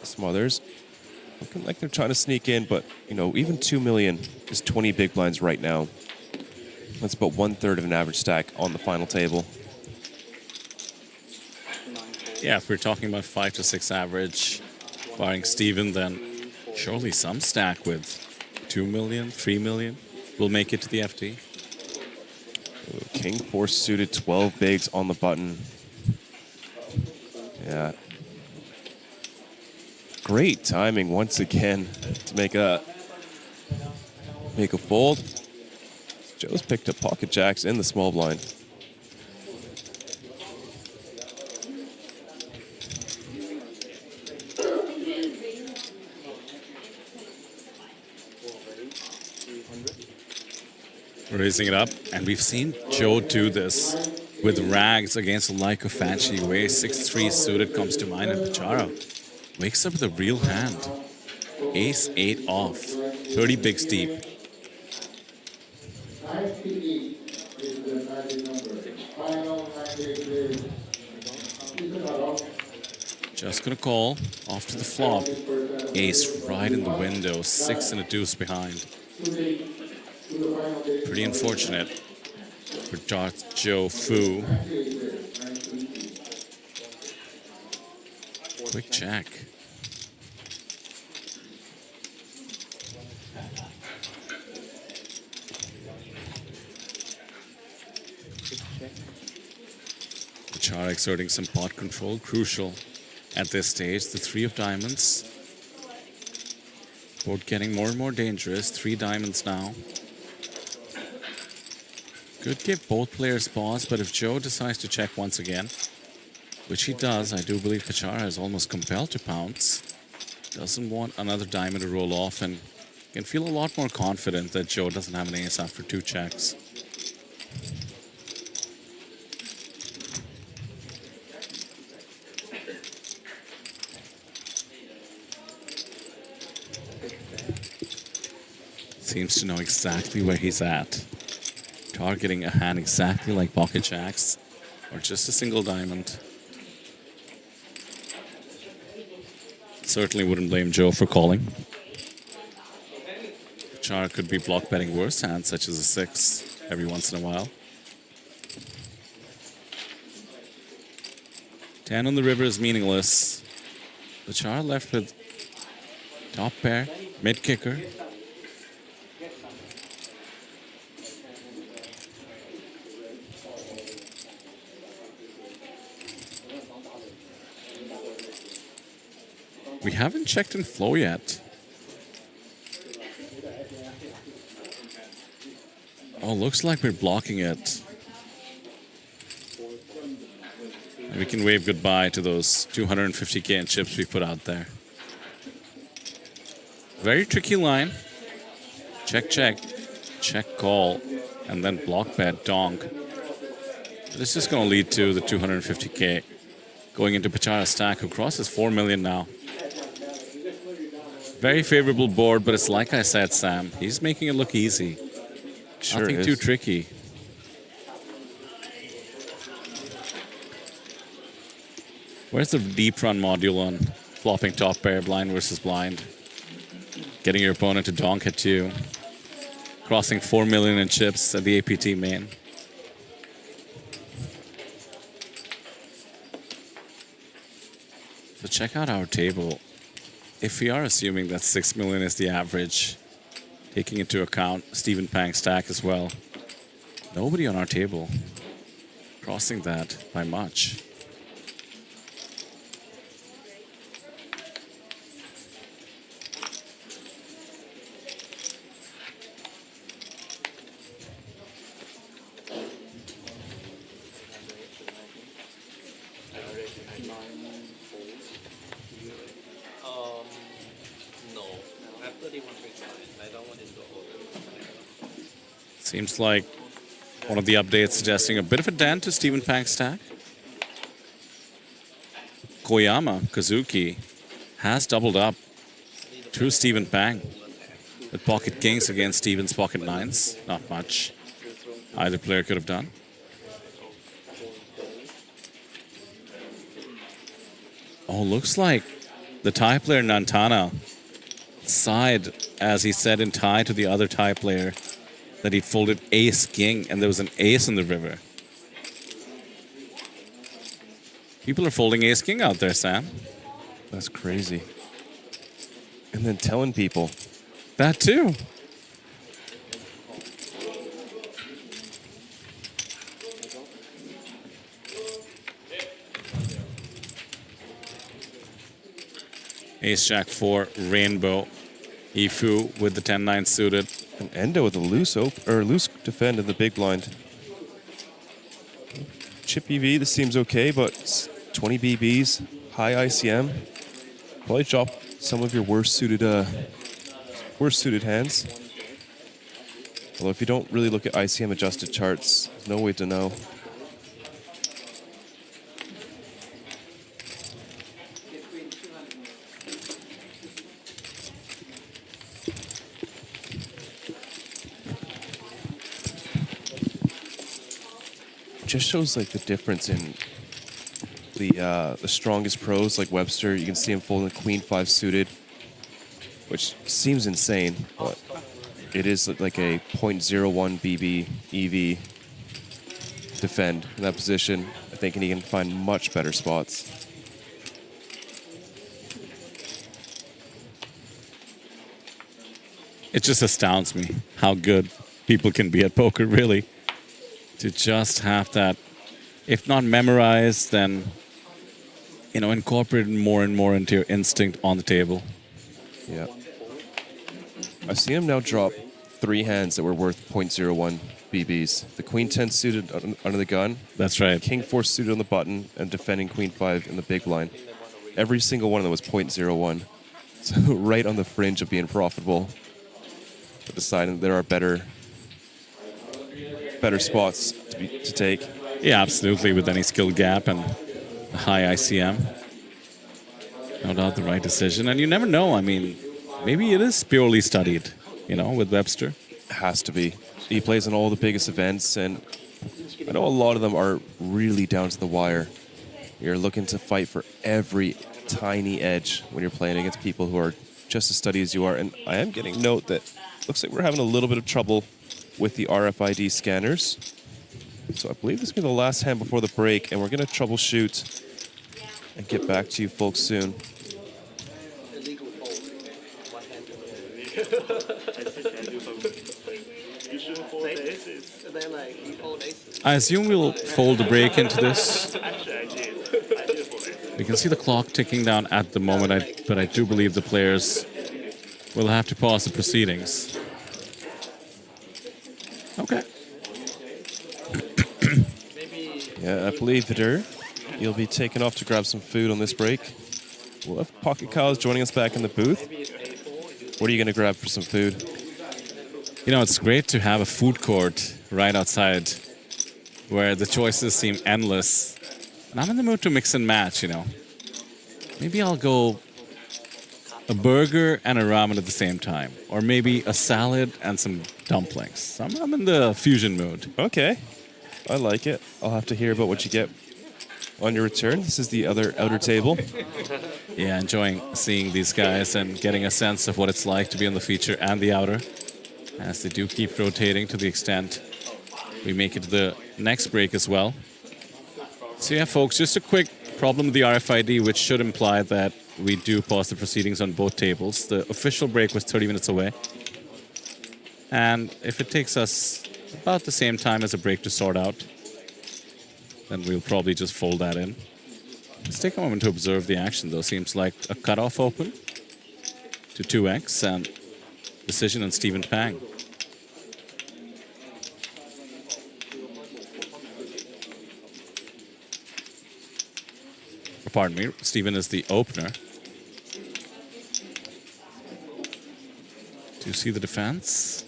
Some others looking like they're trying to sneak in, but, you know, even 2 million is 20 big blinds right now. That's about 1/3 of an average stack on the final table. Yeah, if we're talking about 5 to 6 average, barring Steven, then surely some stack with 2 million, 3 million will make it to the FT. King 4 suited, 12 bigs on the button. Yeah. Great timing once again to make a fold. Joe's picked up pocket jacks in the small blind. Raising it up, and we've seen Joe do this with rags against a Lycofanchi, where 6-3 suited comes to mind, and Pachara wakes up with a real hand. Ace 8 off, 30 bigs deep. Just gonna call off to the flop. Ace right in the window, 6 and a deuce behind. Pretty unfortunate for Joe Fu. Quick check. Pachara exerting some pot control, crucial at this stage. The 3 of diamonds. Board getting more and more dangerous. 3 diamonds now. Could give both players pause, but if Joe decides to check once again, which he does, I do believe Pachara is almost compelled to pounce. Doesn't want another diamond to roll off, and can feel a lot more confident that Joe doesn't have an ace after 2 checks. Seems to know exactly where he's at. Targeting a hand exactly like pocket jacks, or just a single diamond. Certainly wouldn't blame Joe for calling. Pachara could be block betting worse hands, such as a 6, every once in a while. 10 on the river is meaningless. Pachara left with top pair, mid kicker. We haven't checked in flow yet. Oh, looks like we're blocking it. And we can wave goodbye to those 250k in chips we put out there. Very tricky line. Check, check. Check, call. And then block bet, donk. This is going to lead to the 250k. Going into Pachara's stack, who crosses 4 million now. Very favorable board, but it's like I said, Sam. He's making it look easy. Sure Nothing is. too tricky. Where's the deep run module on flopping top pair, blind versus blind? Getting your opponent to donk at 2. Crossing 4 million in chips at the APT main. So check out our table. If we are assuming that 6 million is the average, taking into account Stephen Pang's stack as well, nobody on our table crossing that by much. Seems like one of the updates suggesting a bit of a dent to Stephen Pang's stack. Koyama Kazuki has doubled up to Stephen Pang with pocket kings against Stephen's pocket 9s. Not much either player could have done. Oh, looks like the Thai player Nantana sighed as he said in Thai to the other Thai player that he folded ace king and there was an ace in the river. People are folding ace king out there, Sam. That's crazy. And then telling people. That too. Ace jack 4, rainbow. Ifu with the 10-9 suited. And Endo with a loose defend in the big blind. Chip EV, this seems okay, but 20 BBs, high ICM. Probably drop some of your worst suited hands. Although if you don't really look at ICM adjusted charts, there's no way to know. just shows like the difference in the strongest pros like Webster. You can see him folding Queen 5 suited, which seems insane, but it is like a 0.01 BB EV defend in that position. I think he can find much better spots. It just astounds me how good people can be at poker, really. To just have that, if not memorized, then, you know, incorporated more and more into your instinct on the table. Yeah. I've seen him now drop 3 hands that were worth 0.01 BBs. The Queen 10 suited under the gun. That's right. King 4 suited on the button, and defending Queen 5 in the big blind. Every single one of them was 0.01. So right on the fringe of being profitable. But deciding there are better spots to take. Yeah, absolutely, with any skill gap and a high ICM. No doubt the right decision. And you never know, I mean, maybe it is purely studied, you know, with Webster. Has to be. He plays in all the biggest events, and I know a lot of them are really down to the wire. You're looking to fight for every tiny edge when you're playing against people who are just as steady as you are. And I am getting note that looks like we're having a little bit of trouble with the RFID scanners. So I believe this will be the last hand before the break, and we're going to troubleshoot and get back to you folks soon. I assume we'll fold the break into this. We can see the clock ticking down at the moment, but I do believe the players will have to pause the proceedings. Okay. Yeah, I believe Vidur, you'll be taken off to grab some food on this break. We'll have PocketKyles joining us back in the booth. What are you going to grab for some food? You know, it's great to have a food court right outside where the choices seem endless. And I'm in the mood to mix and match, you know. Maybe I'll go a burger and a ramen at the same time. Or maybe a salad and some dumplings. I'm in the fusion mood. Okay. I like it. I'll have to hear about what you get on your return. This is the other outer table. Yeah, enjoying seeing these guys and getting a sense of what it's like to be on the feature and the outer, as they do keep rotating to the extent we make it to the next break as well. So yeah, folks, just a quick problem with the RFID, which should imply that we do pause the proceedings on both tables. The official break was 30 minutes away. And if it takes us about the same time as a break to sort out, then we'll probably just fold that in. Let's take a moment to observe the action, though. Seems like a cutoff open to 2x and decision on Stephen Pang. Pardon me, Stephen is the opener. Do you see the defense?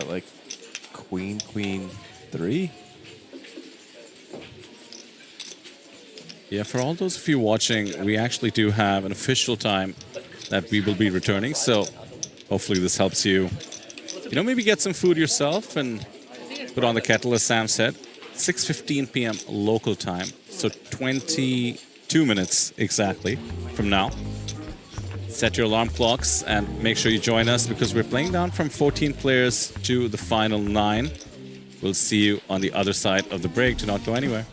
Like Queen 3? Yeah, for all those of you watching, we actually do have an official time that we will be returning. So hopefully this helps you, you know, maybe get some food yourself and put on the kettle, as Sam said. 6:15 p.m. local time, so 22 minutes exactly from now. Set your alarm clocks and make sure you join us, because we're playing down from 14 players to the final 9. We'll see you on the other side of the break. Do not go anywhere.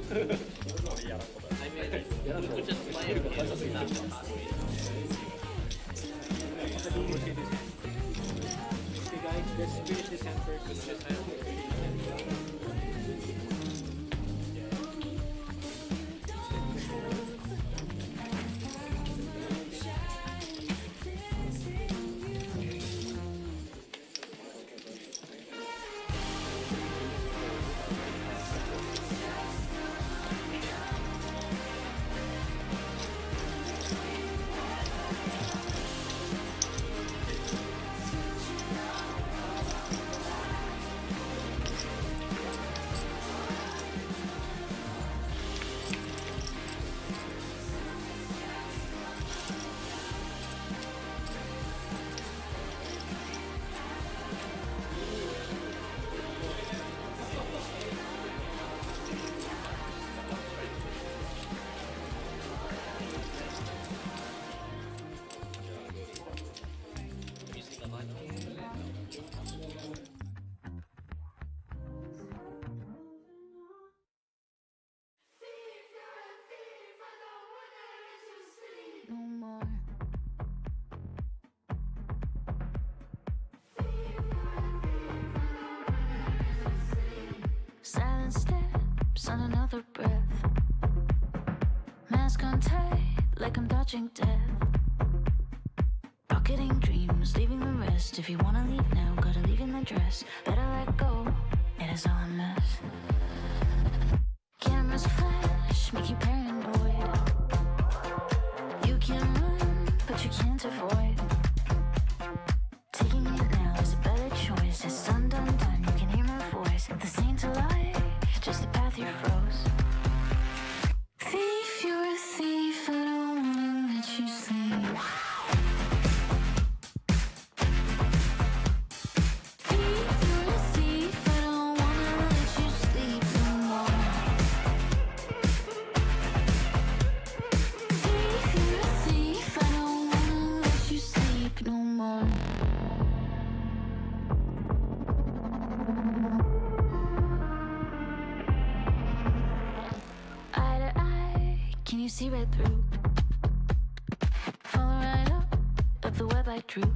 you could just play it because it's not your heart rate. Okay guys, let's finish this hand first. Silent steps on another breath. Mask on tight, like I'm dodging death. Pocketing dreams, leaving the rest. If you wanna leave now, gotta leave in the dress. Better let go, it is all a mess. Cameras flash, make you paranoid. You can run, but you can't avoid. Taking it now is a better choice. It's undone, done, you can hear my voice. The saint alive, just the path you froze. Thief, you're a thief, I don't wanna let you sleep. Thief, you're a thief, I don't wanna let you sleep no more. Thief, you're a thief, I don't wanna let you sleep no more. Eye to eye, can you see right through? Follow right up the web I drew.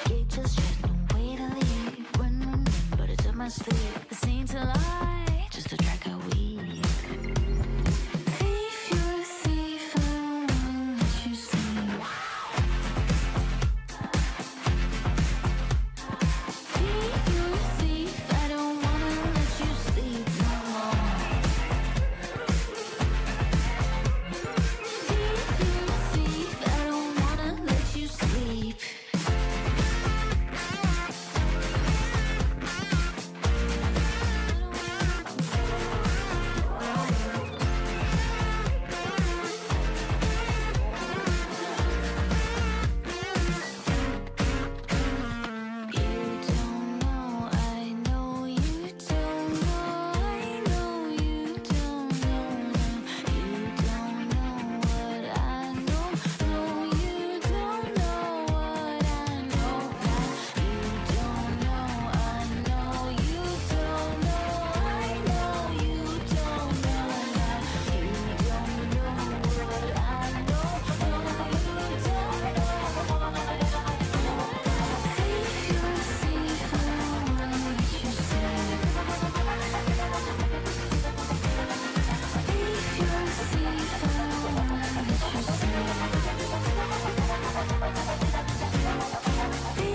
Gate just shut, no way to leave. Run, but it's up my sleeve. The saints lie, just a track I weave. Thief, you're a thief, I don't wanna let you sleep. Thief, you're a thief, I don't wanna let you sleep no more. Thief, you're a thief, I don't wanna let you sleep.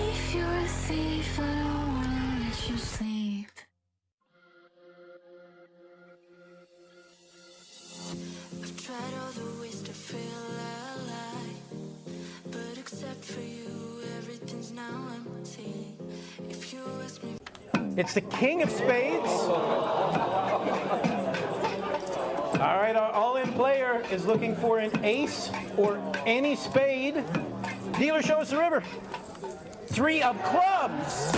Thief, you're a thief, I don't wanna let you sleep. I've tried all the ways to feel alive, but except for you, everything's now empty. If you ask me. It's the king of spades. All right, our all-in player is looking for an ace or any spade. Dealer, show us the river. 3 of clubs.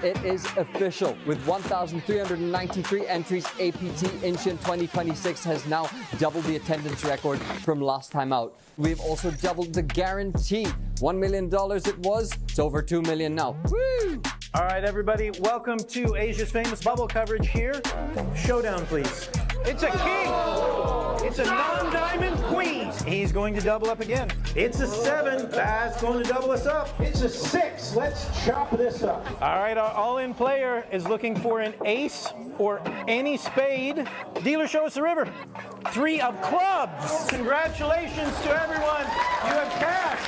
It is official. With 1,393 entries, APT Incheon 2026 has now doubled the attendance record from last time out. We've also doubled the guarantee. $1 million it was, it's over $2 million now. Woo! All right, everybody, welcome to Asia's famous bubble coverage here. Showdown, please. It's a king. It's a non-diamond queen. He's going to double up again. It's a 7. That's going to double us up. It's a 6. Let's chop this up. All right, our all-in player is looking for an ace or any spade. Dealer, show us the river. 3 of clubs. Congratulations to everyone. You have cashed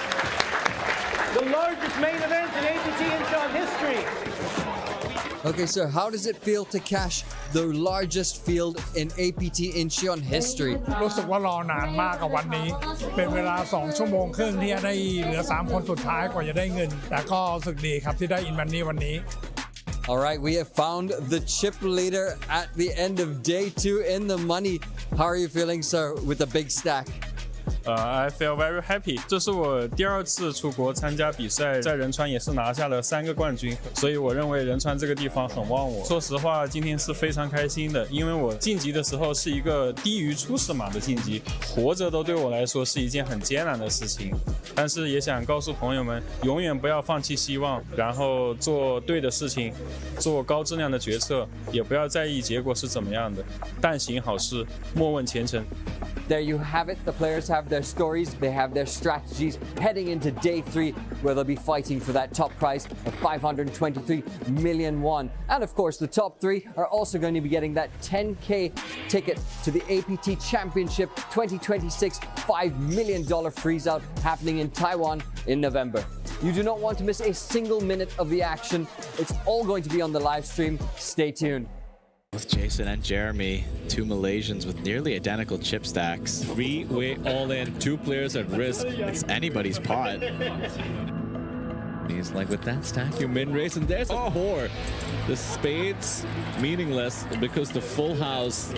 the largest main event in APT Incheon history. Okay, sir, how does it feel to cash the largest field in APT Incheon history? รู้สึกว่ารอนานมากกับวันนี้เป็นเวลา2 ชั่วโมงครึ่งที่จะได้เหลือ3 คนสุดท้ายกว่าจะได้เงินแต่ก็รู้สึกดีครับที่ได้อินวันนี้วันนี้ All right, we have found the chip leader at the end of day 2 in the money. How are you feeling, sir, with the big stack? I feel very happy. 这是我第2次出国参加比赛，在仁川也是拿下了3个冠军，所以我认为仁川这个地方很旺我。说实话，今天是非常开心的，因为我晋级的时候是一个低于初始码的晋级，活着都对我来说是一件很艰难的事情。但是也想告诉朋友们，永远不要放弃希望，然后做对的事情，做高质量的决策，也不要在意结果是怎么样的。但行好事，莫问前程。There you have it. The players have their stories, they have their strategies heading into day 3, where they'll be fighting for that top prize of 523 million won. And of course, the top 3 are also going to be getting that 10K ticket to the APT Championship 2026 $5 million freeze-out happening in Taiwan in November. You do not want to miss a single minute of the action. It's all going to be on the live stream. Stay tuned. Both Jason and Jeremy, 2 Malaysians with nearly identical chip stacks. 3-way all-in, 2 players at risk. It's anybody's pot. He's like, with that stack, you min-raise, and there's a 4. The spades, meaningless, because the full house,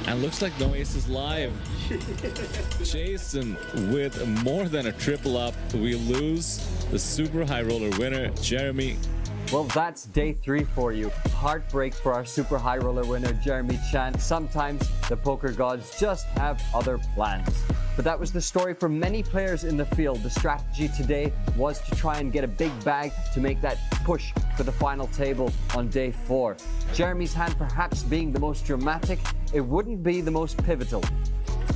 and looks like no aces live. Jason with more than a triple up. We lose the super high roller winner, Jeremy. Well, that's day 3 for you. Heartbreak for our super high roller winner, Jeremy Chan. Sometimes the poker gods just have other plans. But that was the story for many players in the field. The strategy today was to try and get a big bag to make that push for the final table on day 4. Jeremy's hand perhaps being the most dramatic, it wouldn't be the most pivotal.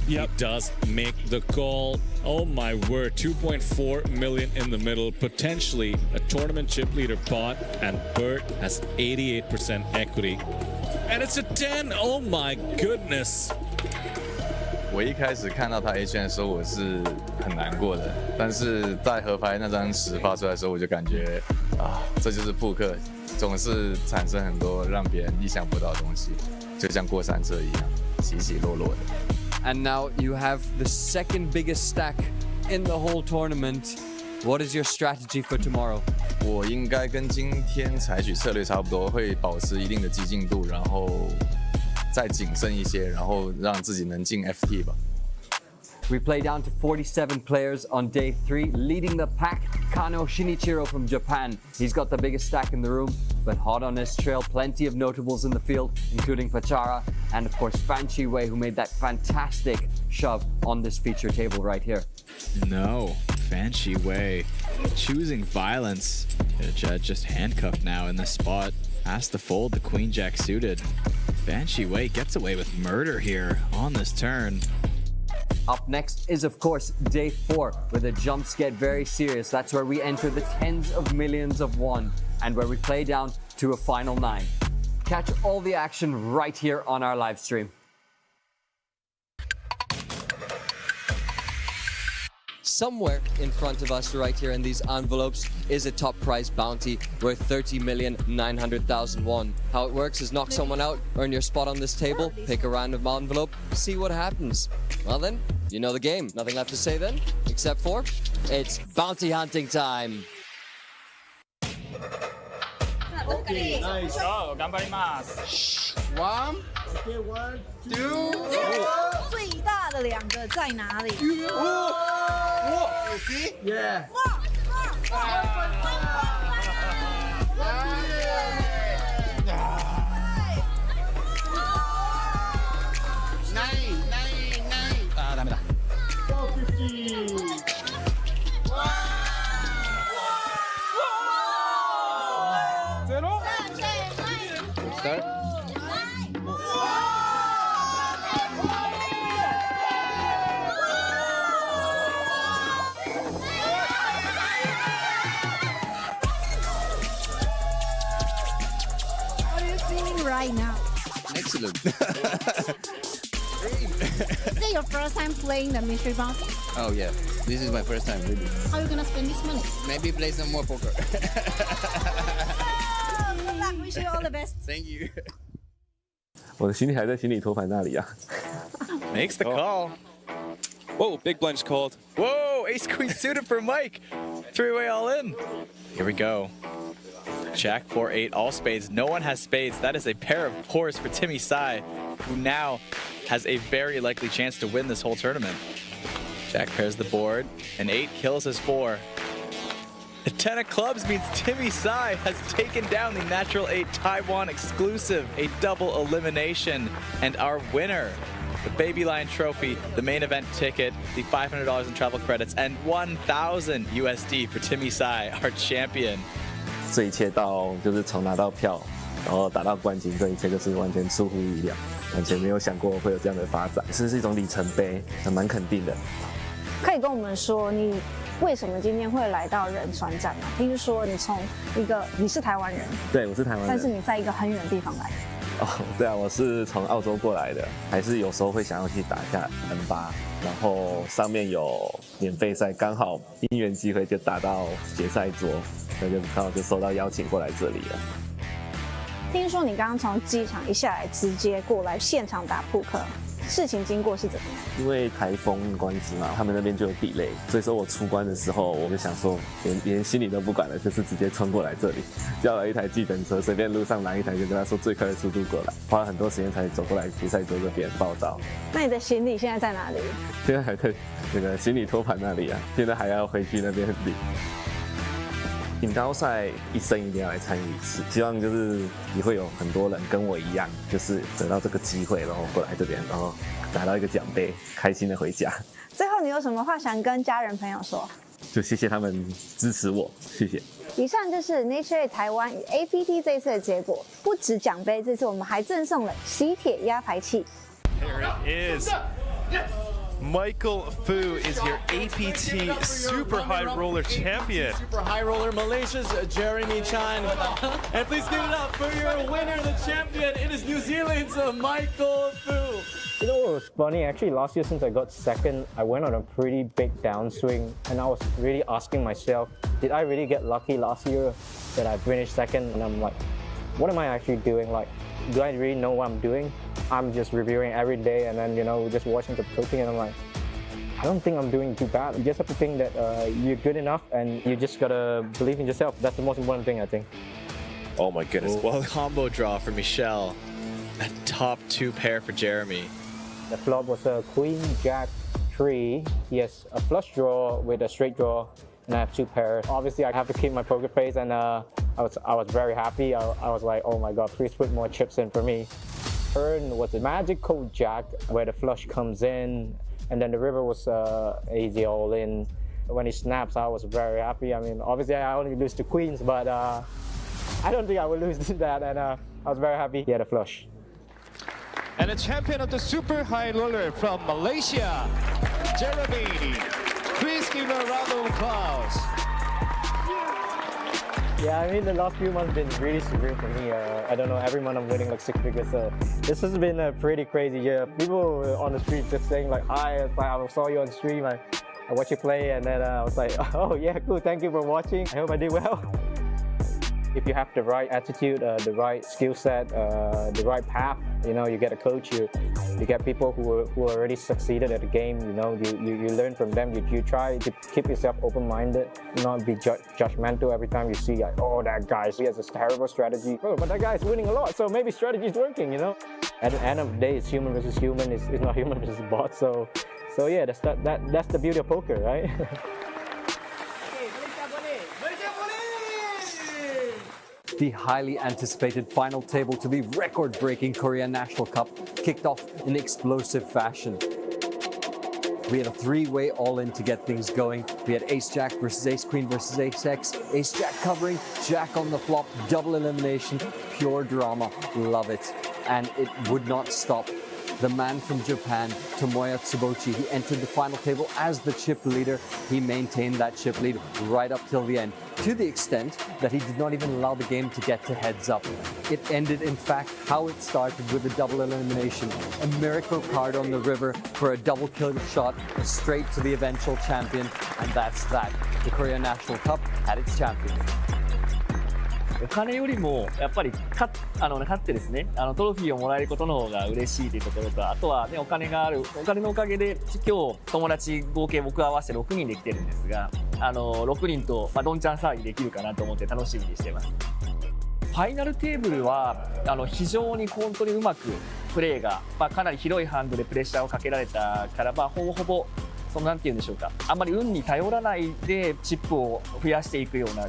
He does make the call. Oh my word, 2.4 million in the middle, potentially a tournament chip leader pot, and Bert has 88% equity. And it's a 10, oh my goodness. 我一开始看到他 A 圈的时候，我是很难过的，但是在合牌那张10发出来的时候，我就感觉这就是扑克，总是产生很多让别人意想不到的东西，就像过山车一样，起起落落的。And now you have the second biggest stack in the whole tournament. What is your strategy for tomorrow? 我应该跟今天采取策略差不多，会保持一定的激进度，然后再谨慎一些，然后让自己能进 FT 吧。We play down to 47 players on day 3, leading the pack, Kano Shinichiro from Japan. He's got the biggest stack in the room, but hot on his trail, plenty of notables in the field, including Pachara, and of course Fan Chi Wei, who made that fantastic shove on this feature table right here. No, Fan Chi Wei choosing violence. Just handcuffed now in this spot. Has to fold the Queen Jack suited. Fan Chi Wei gets away with murder here on this turn. Up next is, of course, day 4, where the jumps get very serious. That's where we enter the tens of millions of won, and where we play down to a final 9. Catch all the action right here on our live stream. Somewhere in front of us right here in these envelopes is a top prize bounty worth 30,900,000 won. How it works is knock someone out, earn your spot on this table, pick a random envelope, see what happens. Well then, you know the game. Nothing left to say then, except for it's bounty hunting time. Okay, nice. Oh, 頑張ります。One, okay, 1, 2. 最大的2个在哪里？ You see? Yeah. Nine. ダメだ。450. start. How are you feeling right now? Excellent. Is it your first time playing the mystery bounty? Oh yeah, this is my first time really. How are you gonna spend this money? Maybe play some more poker. Good luck, wish you all the best. Thank you. 我的行李还在行李托盘那里啊。Makes the call. Whoa, big blinds called. Whoa, ace queen suited for Mike. Three-way all in. Here we go. Jack 4-8 all spades. No one has spades. That is a pair of fours for Timmy Sai, who now has a very likely chance to win this whole tournament. Jack pairs the board. An 8 kills his 4. A 10 of clubs means Timmy Sai has taken down the natural 8 Taiwan exclusive, a double elimination, and our winner, the Baby Lion Trophy, the main event ticket, the $500 in travel credits, and 1,000 USD for Timmy Sai, our champion. 这一切到就是从拿到票，然后打到冠军，这一切就是完全出乎意料，完全没有想过会有这样的发展，是一种里程碑，还蛮肯定的。可以跟我们说你为什么今天会来到仁川站吗？听说你从你是台湾人，对，我是台湾人，但是你在一个很远的地方来。哦，对啊，我是从澳洲过来的，还是有时候会想要去打一下 N8，然后上面有免费赛，刚好因缘机会就打到决赛桌，所以就刚好就收到邀请过来这里了。听说你刚刚从机场一下来，直接过来现场打扑克，事情经过是怎么样？因为台风关系嘛，他们那边就有 delay， 所以说我出关的时候，我就想说连行李都不管了，就是直接冲过来这里，叫了一台计程车，随便路上拦一台，就跟他说最快的速度过来，花了很多时间才走过来决赛桌这边报道。那你的行李现在在哪里？现在还在那个行李托盘那里啊，现在还要回去那边领。锦标赛一生一定要来参与一次，希望就是也会有很多人跟我一样，就是得到这个机会，然后过来这边，然后拿到一个奖杯，开心的回家。最后你有什么话想跟家人朋友说？就谢谢他们支持我，谢谢。以上就是 Nature 台湾与 APT 这一次的结果，不止奖杯，这次我们还赠送了喜帖压牌器。Here it is. Michael Fu is your APT Super High Roller Champion. Super High Roller Malaysia's Jeremy Chan. And please give it up for your winner, the champion. It is New Zealand's Michael Fu. You know what was funny? Actually, last year since I got second, I went on a pretty big downswing, and I was really asking myself, did I really get lucky last year that I finished second? And I'm like, what am I actually doing? Like, do I really know what I'm doing? I'm just reviewing every day and then, just watching the coaching, and I'm like, I don't think I'm doing too bad. You just have to think that you're good enough, and you just gotta believe in yourself. That's the most important thing, I think. Oh my goodness. Well, combo draw for Michelle. A top 2 pair for Jeremy. The flop was a queen, jack, 3. Yes, a flush draw with a straight draw, and I have 2 pairs. Obviously, I have to keep my poker face, and I was very happy. I was like, oh my god, please put more chips in for me. Turn was a magical jack where the flush comes in, and then the river was easy all in. When he snaps, I was very happy. I mean, obviously I only lose to queens, but I don't think I will lose that, and I was very happy he had a flush. And the champion of the Super High Roller from Malaysia, Jeremy. Please give a round of applause. Yeah, I mean, the last few months have been really surreal for me. I don't know, every month I'm winning like 6 figures, so this has been a pretty crazy year. People on the street just saying like, hi, I saw you on stream, I watched you play, and then I was like, oh yeah, cool, thank you for watching. I hope I did well. If you have the right attitude, the right skill set, the right path, you get a coach, you get people who already succeeded at the game, you learn from them, you try to keep yourself open-minded, not be judgmental every time you see like, oh, that guy, he has a terrible strategy. Oh, but that guy's winning a lot, so maybe strategy is working, At the end of the day, it's human versus human, it's not human versus bot, so yeah, that's the beauty of poker, right? The highly anticipated final table to the record-breaking Korea National Cup kicked off in explosive fashion. We had a three-way all-in to get things going. We had ace-jack versus ace-queen versus ace-x, ace-jack covering, jack on the flop, double elimination, pure drama, love it. And it would not stop. The man from Japan, Tomoya Tsubochi, he entered the final table as the chip leader. He maintained that chip lead right up till the end, to the extent that he did not even allow the game to get to heads up. It ended, in fact, how it started with a double elimination, a miracle card on the river for a double kill shot straight to the eventual champion, and that's that. The Korea National Cup had its champion. お金よりもやっぱり勝ってですね、トロフィーをもらえることの方が嬉しいというところと、あとはね、お金のおかげで今日友達合計僕合わせて6人で来てるんですが、6人とどんちゃん騒ぎできるかなと思って楽しみにしています。ファイナルテーブルは非常に本当にうまくプレーが、かなり広いハンドでプレッシャーをかけられたから、ほぼほぼなんて言うんでしょうか、あんまり運に頼らないでチップを増やしていくような、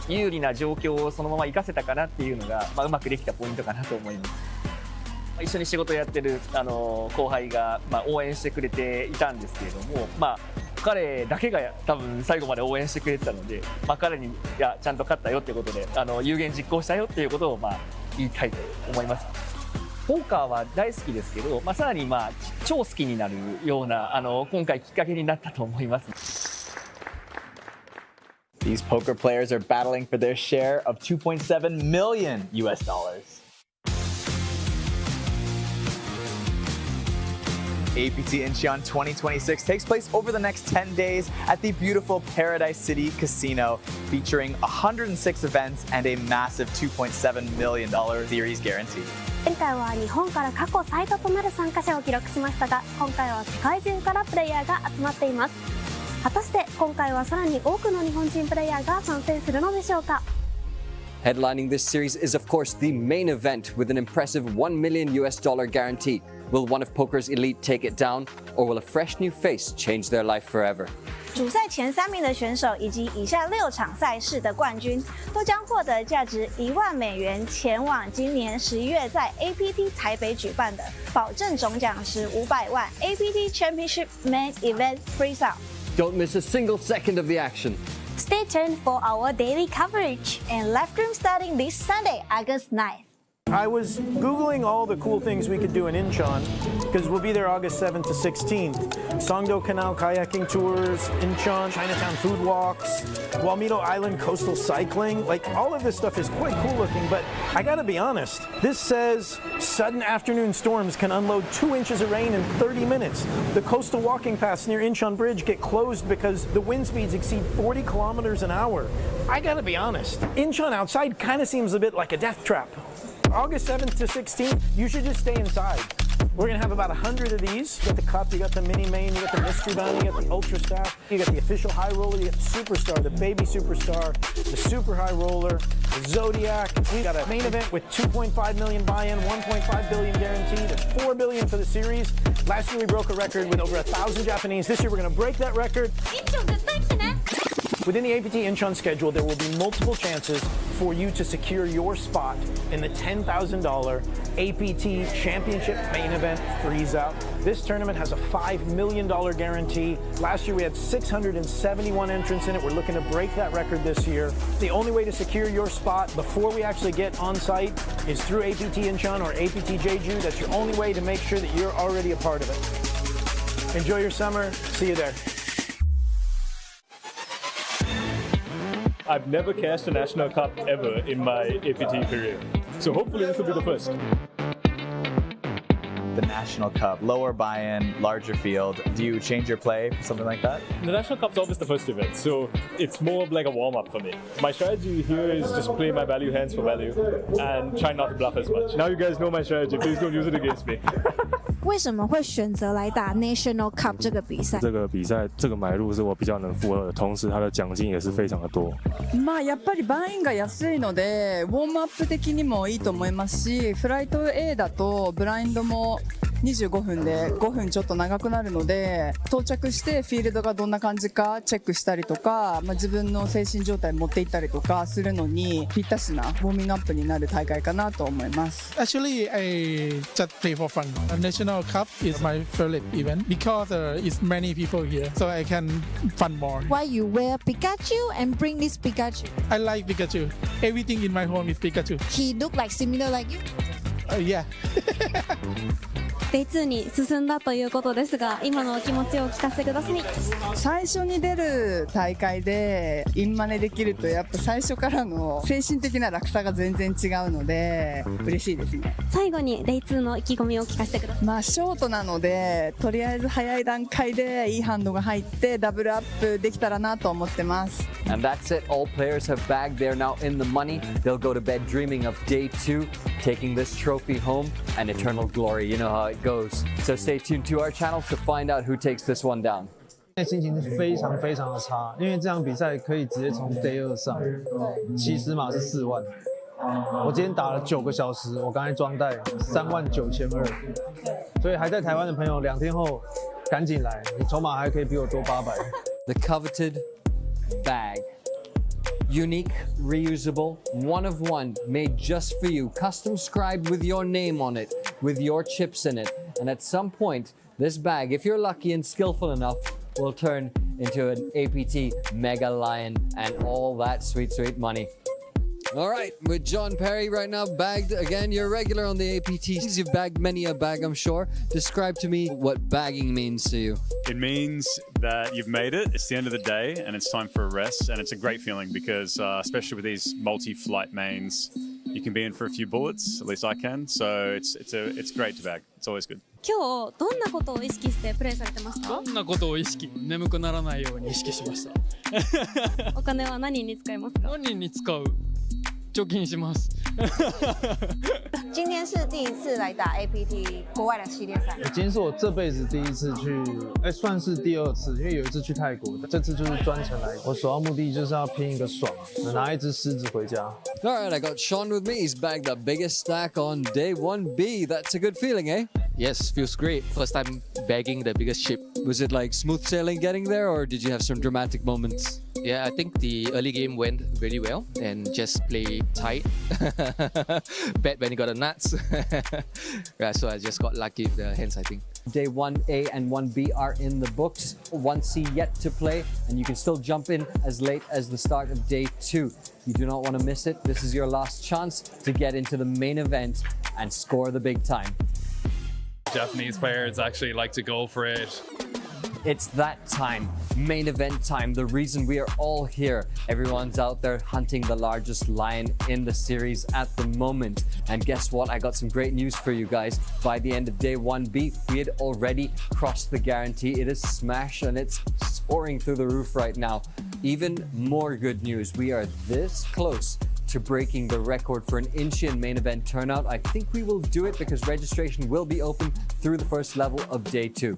有利な状況をそのまま活かせたかなっていうのが、うまくできたポイントかなと思います。一緒に仕事やってる後輩が、応援してくれていたんですけれども、彼だけが多分最後まで応援してくれてたので、彼にちゃんと勝ったよっていうことで有言実行したよっていうことを言いたいと思います。ポーカーは大好きですけど、さらに超好きになるような今回きっかけになったと思います。These poker players are battling for their share of $2.7 million US dollars. APT Incheon 2026 takes place over the next 10 days at the beautiful Paradise City Casino, featuring 106 events and a massive $2.7 million series guarantee. 前回は日本から過去最多となる参加者を記録しましたが、今回は世界中からプレイヤーが集まっています。果たして今回はさらに多くの日本人プレイヤーが参戦するのでしょうか。Headlining this series is, of course, the main event with an impressive $1 million US guarantee. Will one of poker's elite take it down, or will a fresh new face change their life forever? 主赛前3名的选手以及以下6场赛事的冠军，都将获得价值1万美元前往今年11月在 APT 台北举办的保证总奖池500万 APT Championship Main Event Freeze-Out. Don't miss a single second of the action. Stay tuned for our daily coverage and live stream starting this Sunday, August 9th. I was Googling all the cool things we could do in Incheon, because we'll be there August 7th to 16th. Songdo Canal kayaking tours, Incheon, Chinatown food walks, Walmito Island coastal cycling. Like, all of this stuff is quite cool looking, but I gotta be honest, this says sudden afternoon storms can unload 2 inches of rain in 30 minutes. The coastal walking paths near Incheon Bridge get closed because the wind speeds exceed 40 kilometers an hour. I gotta be honest, Incheon outside kind of seems a bit like a death trap. August 7th to 16th, you should just stay inside. We're gonna have about 100 of these. You got the cup, you got the mini main, you got the mystery bounty, you got the ultra staff, you got the official high roller, you got the superstar, the baby superstar, the super high roller, the Zodiac. We got a main event with 2.5 million buy-in, 1.5 billion guaranteed, and 4 billion for the series. Last year we broke a record with over 1,000 Japanese. This year we're gonna break that record. Within the APT Incheon schedule, there will be multiple chances for you to secure your spot in the $10,000 APT Championship main event freeze-out. This tournament has a $5 million guarantee. Last year we had 671 entrants in it. We're looking to break that record this year. The only way to secure your spot before we actually get on site is through APT Incheon or APT Jeju. That's your only way to make sure that you're already a part of it. Enjoy your summer. See you there. I've never cashed a National Cup ever in my APT career. So hopefully this will be the first. The National Cup, lower buy-in, larger field. Do you change your play for something like that? The National Cup's always the first event, so it's more of like a warm-up for me. My strategy here is just play my value hands for value and try not to bluff as much. Now you guys know my strategy, please don't use it against me. 为什么会选择来打 National Cup 这个比赛？这个比赛这个买入是我比较能负荷的，同时它的奖金也是非常的多。やっぱりバインが安いのでウォームアップ的にもいいと思いますし、フライト A だとブラインドも25分で5分ちょっと長くなるので、到着してフィールドがどんな感じかチェックしたりとか、自分の精神状態持っていったりとかするのにぴったしなウォーミングアップになる大会かなと思います。Actually, I just play for fun. The National Cup is my favorite event because it's many people here, so I can fun more. Why you wear Pikachu and bring this Pikachu? I like Pikachu. Everything in my home is Pikachu. He look like similar like you? Yeah. Day 2に進んだということですが、今のお気持ちをお聞かせください。最初に出る大会でインマネできると、やっぱ最初からの精神的な落差が全然違うので嬉しいですね。最後に Day 2の意気込みを聞かせてください。ショートなので、とりあえず早い段階でいいハンドが入ってダブルアップできたらなと思ってます。And that's it. All players have bagged. They're now in the money. They'll go to bed dreaming of Day 2, taking this trophy home and eternal glory. You know how it goes. So stay tuned to our channel to find out who takes this one down. 心情是非常非常的差，因为这场比赛可以直接从 Day 2上，起始码是4万，我今天打了9个小时，我刚才装袋39200，所以还在台湾的朋友2天后赶紧来，你筹码还可以比我多800。The coveted bag. Unique, reusable, one of one, made just for you, custom scribed with your name on it, with your chips in it. And at some point, this bag, if you're lucky and skillful enough, will turn into an APT Mega Lion and all that sweet, sweet money. All right, with John Perry right now bagged again. You're regular on the APTs. You've bagged many a bag, I'm sure. Describe to me what bagging means to you. It means that you've made it. It's the end of the day and it's time for a rest. And it's a great feeling because, especially with these multi-flight mains, you can be in for a few bullets. At least I can. So it's great to bag. It's always good. 今日どんなことを意識してプレーされてますか？どんなことを意識？眠くならないように意識しました。お金は何に使いますか？何に使う？貯金します。今天是第一次来打 APT 国外的系列赛。今天是我这辈子第一次去，算是第2次，因为有一次去泰国，这次就是专程来。我首要目的就是要拼一个爽，拿一只狮子回家。All right, I got Sean with me. He's bagged the biggest stack on day 1B. That's a good feeling, eh? Yes, feels great. First time bagging the biggest ship. Was it like smooth sailing getting there, or did you have some dramatic moments? Yeah, I think the early game went really well and just play tight. Bet when he got the nuts. Yeah, so I just got lucky with the hands, I think. Day 1A and 1B are in the books. 1C yet to play, and you can still jump in as late as the start of Day 2. You do not want to miss it. This is your last chance to get into the main event and score the big time. Japanese players actually like to go for it. It's that time, main event time, the reason we are all here. Everyone's out there hunting the largest lion in the series at the moment. And guess what? I got some great news for you guys. By the end of day 1B, we had already crossed the guarantee. It is smashed and it's soaring through the roof right now. Even more good news, we are this close to breaking the record for an Incheon main event turnout. I think we will do it because registration will be open through the first level of day 2.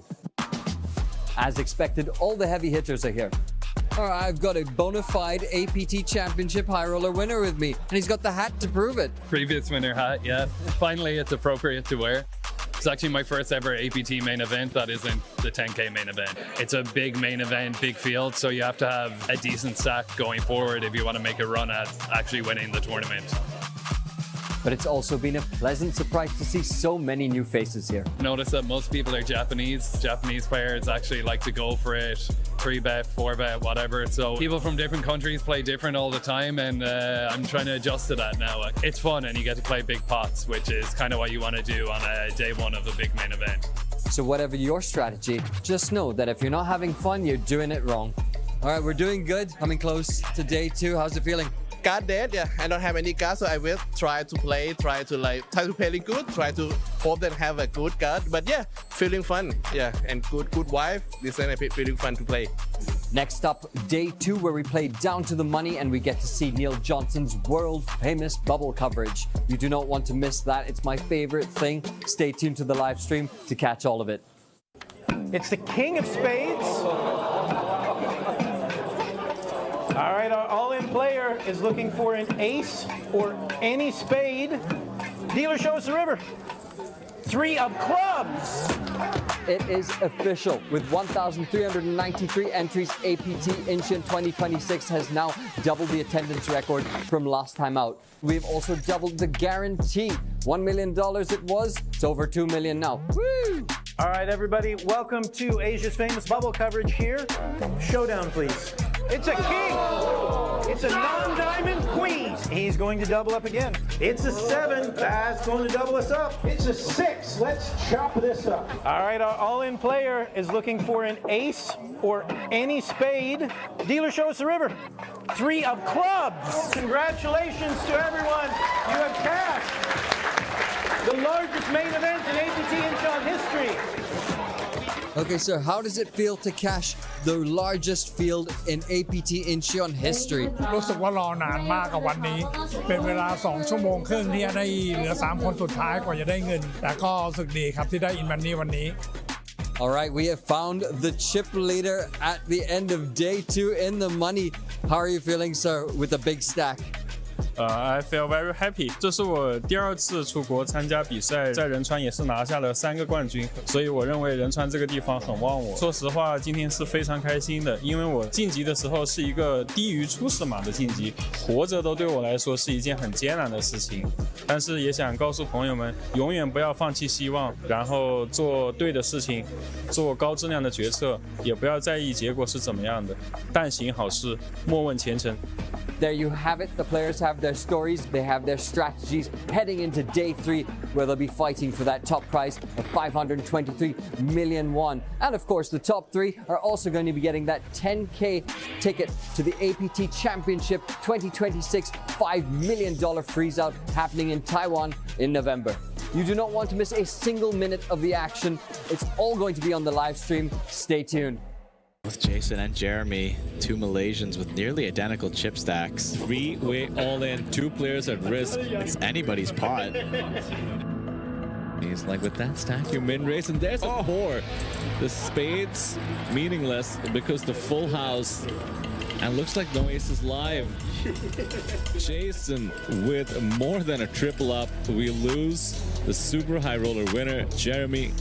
As expected, all the heavy hitters are here. All right, I've got a bona fide APT Championship high roller winner with me, and he's got the hat to prove it. Previous winner hat, yeah. Finally, it's appropriate to wear. It's actually my first ever APT main event that isn't the 10K main event. It's a big main event, big field, so you have to have a decent stack going forward if you want to make a run at actually winning the tournament. But it's also been a pleasant surprise to see so many new faces here. Notice that most people are Japanese. Japanese players actually like to go for it, 3-bet, 4-bet, whatever. So people from different countries play different all the time, and I'm trying to adjust to that now. It's fun, and you get to play big pots, which is kind of what you want to do on a day 1 of a big main event. So whatever your strategy, just know that if you're not having fun, you're doing it wrong. All right, we're doing good. Coming close to day 2. How's it feeling? Card dead, yeah. I don't have any cards, so I will try to play really good, try to hope that have a good card. But yeah, feeling fun, yeah, and good wife. This is feeling fun to play. Next up, day 2, where we play down to the money and we get to see Neil Johnson's world famous bubble coverage. You do not want to miss that. It's my favorite thing. Stay tuned to the live stream to catch all of it. It's the king of spades. All right, our all-in player is looking for an ace or any spade. Dealer, show us the river. Three of clubs. It is official. With 1,393 entries, APT Incheon 2026 has now doubled the attendance record from last time out. We've also doubled the guarantee. $1 million it was, it's over $2 million now. Woo! All right, everybody, welcome to Asia's famous bubble coverage here. Showdown, please. It's a king. It's a non-diamond queen. He's going to double up again. It's a 7. That's going to double us up. It's a 6. Let's chop this up. All right, our all-in player is looking for an ace or any spade. Dealer, show us the river. 3 of clubs. Congratulations to everyone. You have cashed the largest main event in APT Incheon history. Okay, sir, how does it feel to cash the largest field in APT Incheon history? รู้สึกว่ารอนานมากกับวันนี้เป็นเวลา2 ชั่วโมงครึ่งที่จะได้เหลือ3 คนสุดท้ายกว่าจะได้เงินแต่ก็รู้สึกดีครับที่ได้อินวันนี้วันนี้ All right, we have found the chip leader at the end of day 2 in the money. How are you feeling, sir, with a big stack? I feel very happy. 这是我第2次出国参加比赛，在仁川也是拿下了3个冠军，所以我认为仁川这个地方很旺我。说实话，今天是非常开心的，因为我晋级的时候是一个低于初始码的晋级，活着都对我来说是一件很艰难的事情。但是也想告诉朋友们，永远不要放弃希望，然后做对的事情，做高质量的决策，也不要在意结果是怎么样的。但行好事，莫问前程。There you have it. The players have their stories, they have their strategies heading into day 3, where they'll be fighting for that top prize of 523 million won. And of course, the top 3 are also going to be getting that 10K ticket to the APT Championship 2026 $5 million freeze out happening in Taiwan in November. You do not want to miss a single minute of the action. It's all going to be on the live stream. Stay tuned. With Jason and Jeremy, 2 Malaysians with nearly identical chip stacks. 3-way all-in, 2 players at risk. It's anybody's pot. He's like, with that stack, you min-raise, and there's a 4. The spades, meaningless, because the full house, and looks like no aces live. Jason with more than a triple up. We lose the super high roller winner, Jeremy.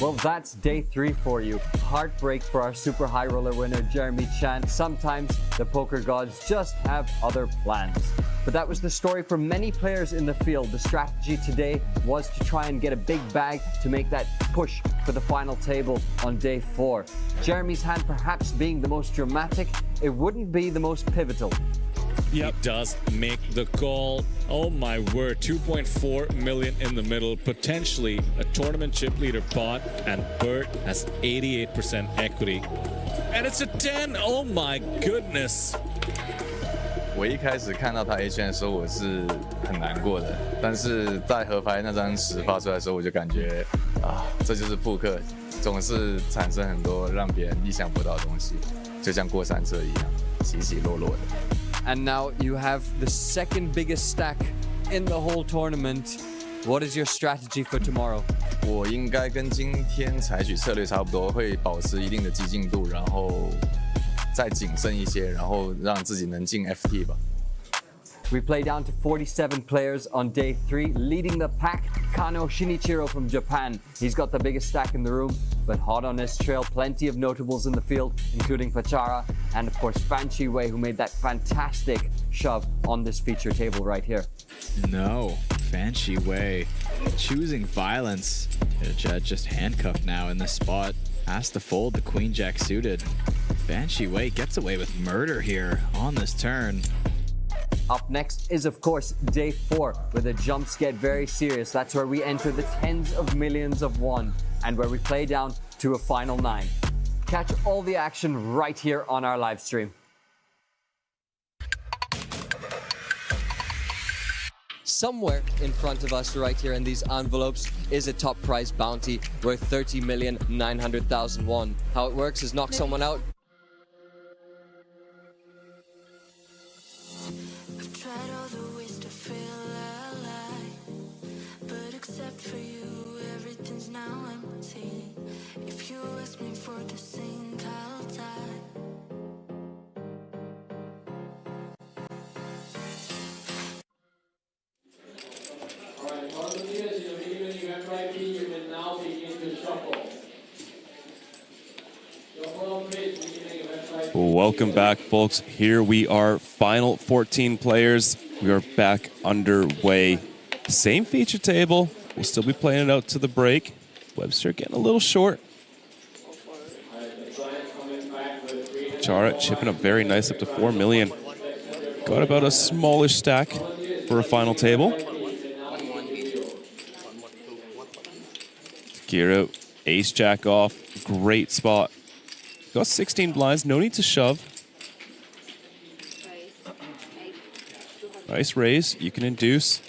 Well, that's day 3 for you. Heartbreak for our super high roller winner, Jeremy Chan. Sometimes the poker gods just have other plans. But that was the story for many players in the field. The strategy today was to try and get a big bag to make that push for the final table on day 4. Jeremy's hand perhaps being the most dramatic, it wouldn't be the most pivotal. Yep. He does make the call. Oh my word, 2.4 million in the middle, potentially a tournament chip leader pot, and Bert has 88% equity. And it's a 10, oh my goodness. 我一开始看到他 A 圈的时候，我是很难过的，但是在合拍那张10发出来的时候，我就感觉啊，这就是扑克，总是产生很多让别人意想不到的东西，就像过山车一样，起起落落的。And now you have the second biggest stack in the whole tournament. What is your strategy for tomorrow? 我应该跟今天采取策略差不多，会保持一定的激进度，然后再谨慎一些，然后让自己能进 FT 吧。We play down to 47 players on day 3. Leading the pack, Kano Shinichiro from Japan. He's got the biggest stack in the room, but hot on his trail, plenty of notables in the field, including Pachara, and of course Fan Chi Wei, who made that fantastic shove on this feature table right here. No, Fan Chi Wei choosing violence. Just handcuffed now in this spot. Has to fold the Queen Jack suited. Fan Chi Wei gets away with murder here on this turn. Up next is, of course, day 4, where the jumps get very serious. That's where we enter the tens of millions of won, and where we play down to a final 9. Catch all the action right here on our live stream. Somewhere in front of us right here in these envelopes is a top prize bounty worth 30,900,000 won. How it works is knock someone out. For you, everything's now empty. If you ask me for the sink, I'll die. Welcome back, folks. Here we are, final 14 players. We are back underway. Same feature table. We'll still be playing it out to the break. Webster getting a little short. Chara chipping up very nice, up to 4 million. Got about a smallish stack for a final table. Gear out, ace jack off, great spot. Got 16 blinds, no need to shove. Nice raise, you can induce.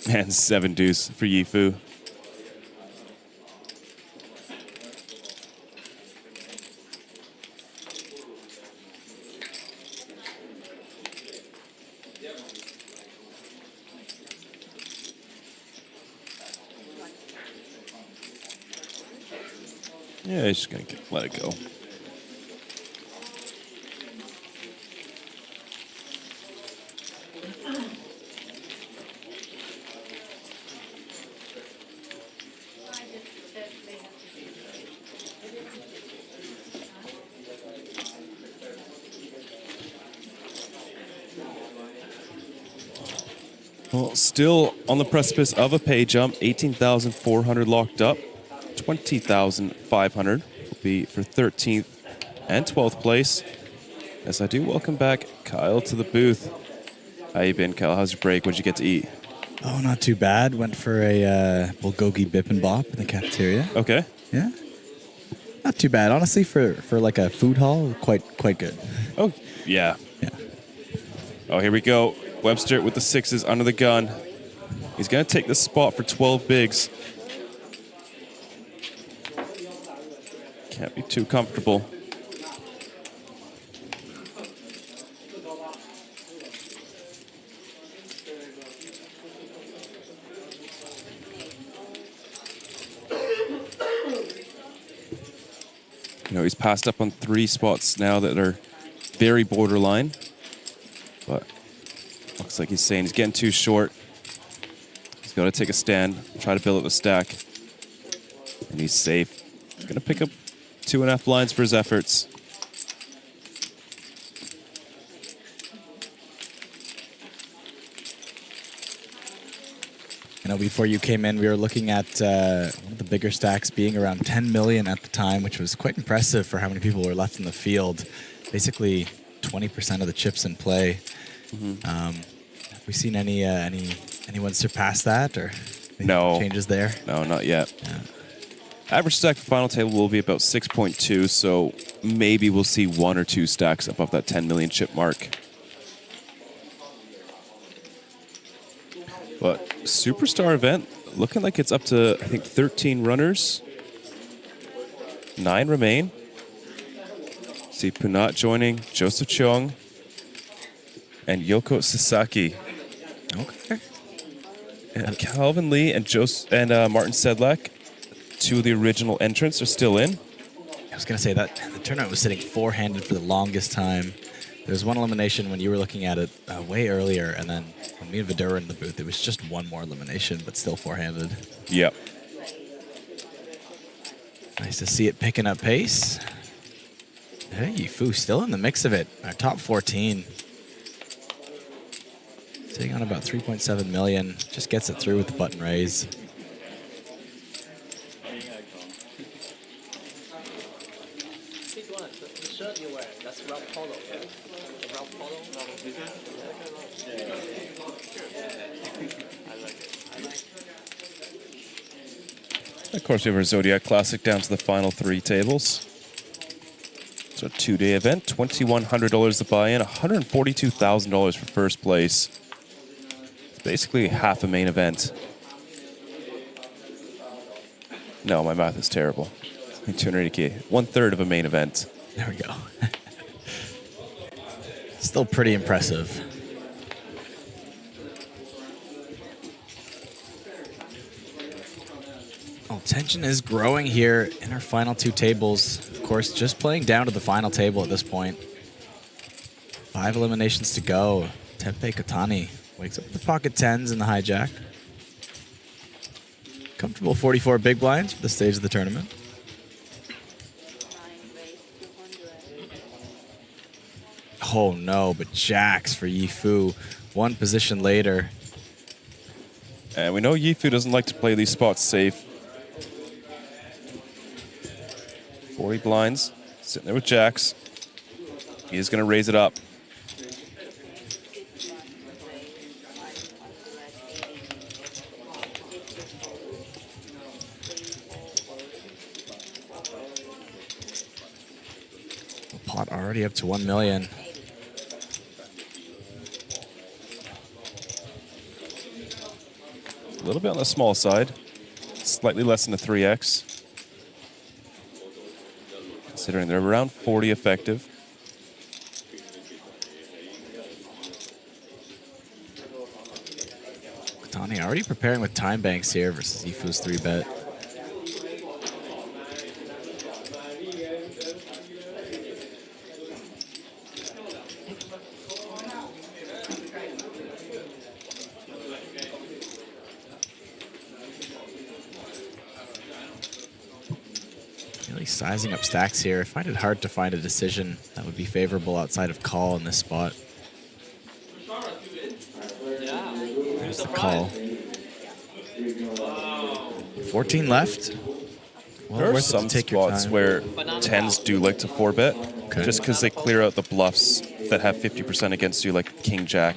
And 7 deuce for Yifu. Yeah, he's just gonna let it go. Well, still on the precipice of a pay jump, 18,400 locked up. 20,500 will be for 13th and 12th place. As I do welcome back Kyle to the booth. How you been, Kyle? How's your break? What'd you get to eat? Oh, not too bad. Went for a bulgogi bibimbap in the cafeteria. Okay. Yeah. Not too bad, honestly, for like a food hall. Quite good. Oh, yeah. Yeah. Oh, here we go. Webster with the 6s under the gun. He's going to take the spot for 12 bigs. Can't be too comfortable. You know, he's passed up on 3 spots now that are very borderline. But looks like he's saying he's getting too short. He's got to take a stand, try to build up the stack. And he's safe. He's going to pick up 2.5 blinds for his efforts. You know, before you came in, we were looking at one of the bigger stacks being around 10 million at the time, which was quite impressive for how many people were left in the field. Basically, 20% of the chips in play. Have we seen anyone surpass that, or no changes there? No, not yet. Yeah. Average stack for final table will be about 6.2, so maybe we'll see 1 or 2 stacks above that 10 million chip mark. But Superstar event, looking like it's up to, I think, 13 runners. 9 remain. See Punat joining, Joseph Cheong, and Yoko Sasaki. Okay. And Calvin Lee and Martin Sedlak, 2 of the original entrants, are still in. I was going to say that the tournament was sitting 4-handed for the longest time. There was one elimination when you were looking at it way earlier, and then when me and Vidura were in the booth, it was just 1 more elimination, but still 4-handed. Yep. Nice to see it picking up pace. Hey, Yifu still in the mix of it. Our top 14. Sitting on about 3.7 million. Just gets it through with the button raise. Of course, we have our Zodiac Classic down to the final 3 tables. It's a 2-day event, $2,100 to buy in, $142,000 for first place. It's basically half a main event. No, my math is terrible. 280K, 1/3 of a main event. There we go. Still pretty impressive. Tension is growing here in our final 2 tables. of course, just playing down to the final table at this point. 5 eliminations to go. Teppei Kotani wakes up with the pocket tens in the hijack. Comfortable 44 big blinds for the stage of the tournament. Oh no, but jacks for Yifu. One position later. And we know Yifu doesn't like to play these spots safe. 40 blinds, sitting there with jacks. He's going to raise it up. Pot already up to 1 million. A little bit on the small side. Slightly less than a 3x. Considering they're around 40 effective. Kotani already preparing with time banks here versus Yifu's 3-bet. Really sizing up stacks here. I find it hard to find a decision that would be favorable outside of call in this spot. There's the call. 14 left. Well, there are worth it some to take your spots time. where 10s do like to 4-bet, just because they clear out the bluffs that have 50% against you, like King Jack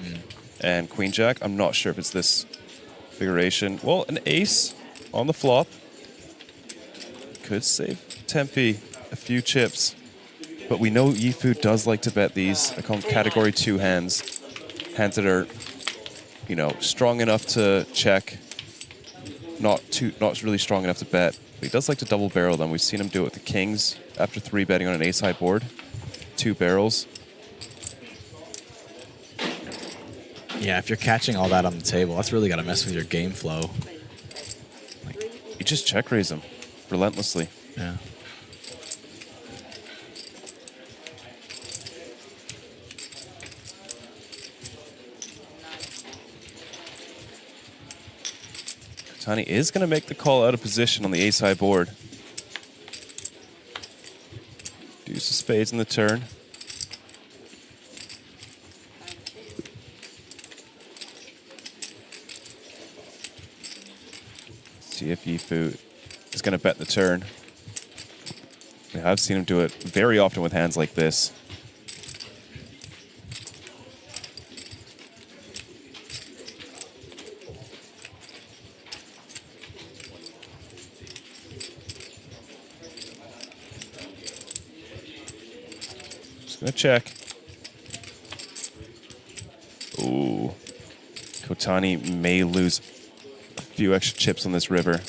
and Queen Jack. I'm not sure if it's this configuration. Well, an ace on the flop could save Tempe a few chips, but we know Yifu does like to bet these. I call them category 2 hands, hands that are, you know, strong enough to check, not really strong enough to bet. But he does like to double barrel them. We've seen him do it with the kings after 3-betting on an ace high board, 2 barrels. Yeah, if you're catching all that on the table, that's really got to mess with your game flow. You just check raise them relentlessly. Yeah. Kotani is going to make the call out of position on the ace high board. Deuce of spades in the turn. See if Yifu is going to bet the turn. I've seen him do it very often with hands like this. Just going to check. Ooh. Kotani may lose a few extra chips on this river.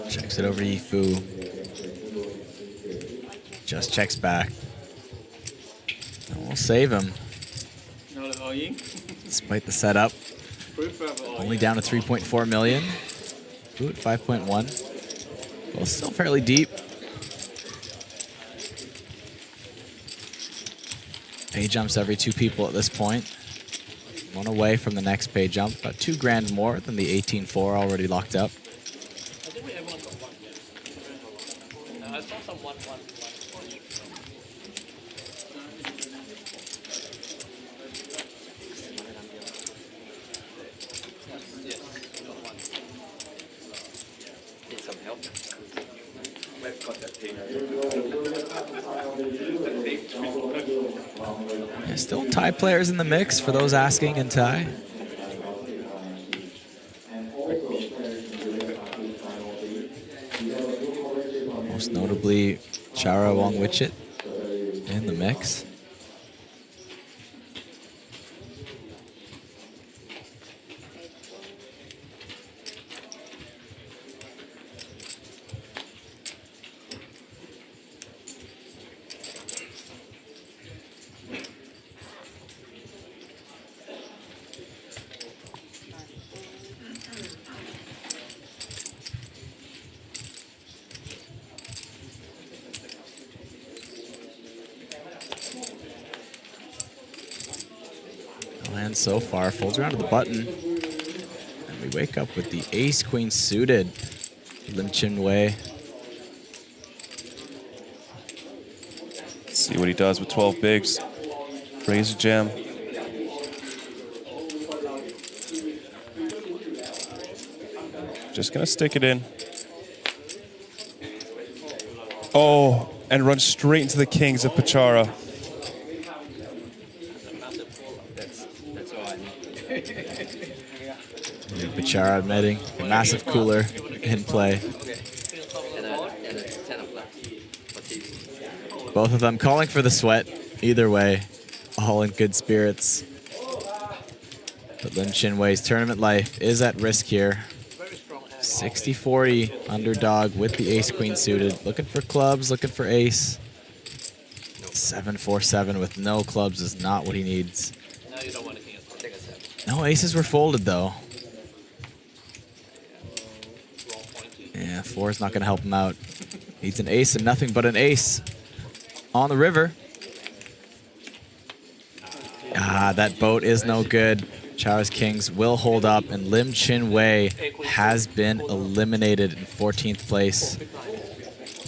Checks it over Yifu. Just checks back. And we'll save him. Despite the setup. Only down to 3.4 million. Ooh, at 5.1. Well, still fairly deep. Pay jumps every 2 people at this point. 1 away from the next pay jump. About 2 grand more than the 18-4 already locked up. There's still tie players in the mix for those asking in tie. Most notably, Chara Wong-Witchit in the mix. No hand so far. Folds around to the button. And we wake up with the ace-queen suited. Lim Chin Wei. Let's see what he does with 12 bigs. Razor jam. Just gonna stick it in. Oh, and run straight into the kings of Pachara. Pachara admitting a massive cooler in play. Both of them calling for the sweat. Either way, all in good spirits. But Lim Chin Wei's tournament life is at risk here. 60-40 underdog with the ace-queen suited. Looking for clubs, looking for ace. 7-4-7 with no clubs is not what he needs. No aces were folded though. Yeah, 4 is not going to help him out. Needs an ace and nothing but an ace on the river. Ah, that boat is no good. Chara's Kings will hold up, and Lim Chin Wei has been eliminated in 14th place.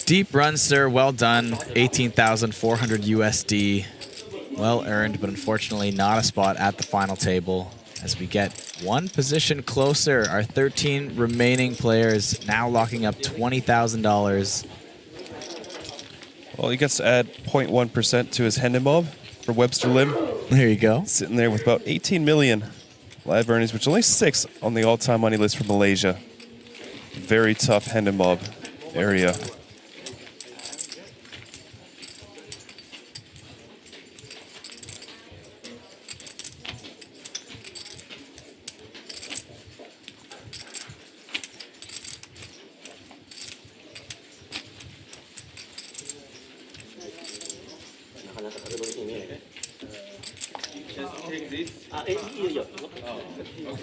Deep run, sir. Well done. 18,400 USD. Well earned, but unfortunately not a spot at the final table. As we get one position closer, our 13 remaining players now locking up $20,000. Well, he gets to add 0.1% to his Hendon Mob for Webster Lim. There you go. Sitting there with about 18 million live earnings, which is only 6 on the all-time money list for Malaysia. Very tough Hendon Mob area.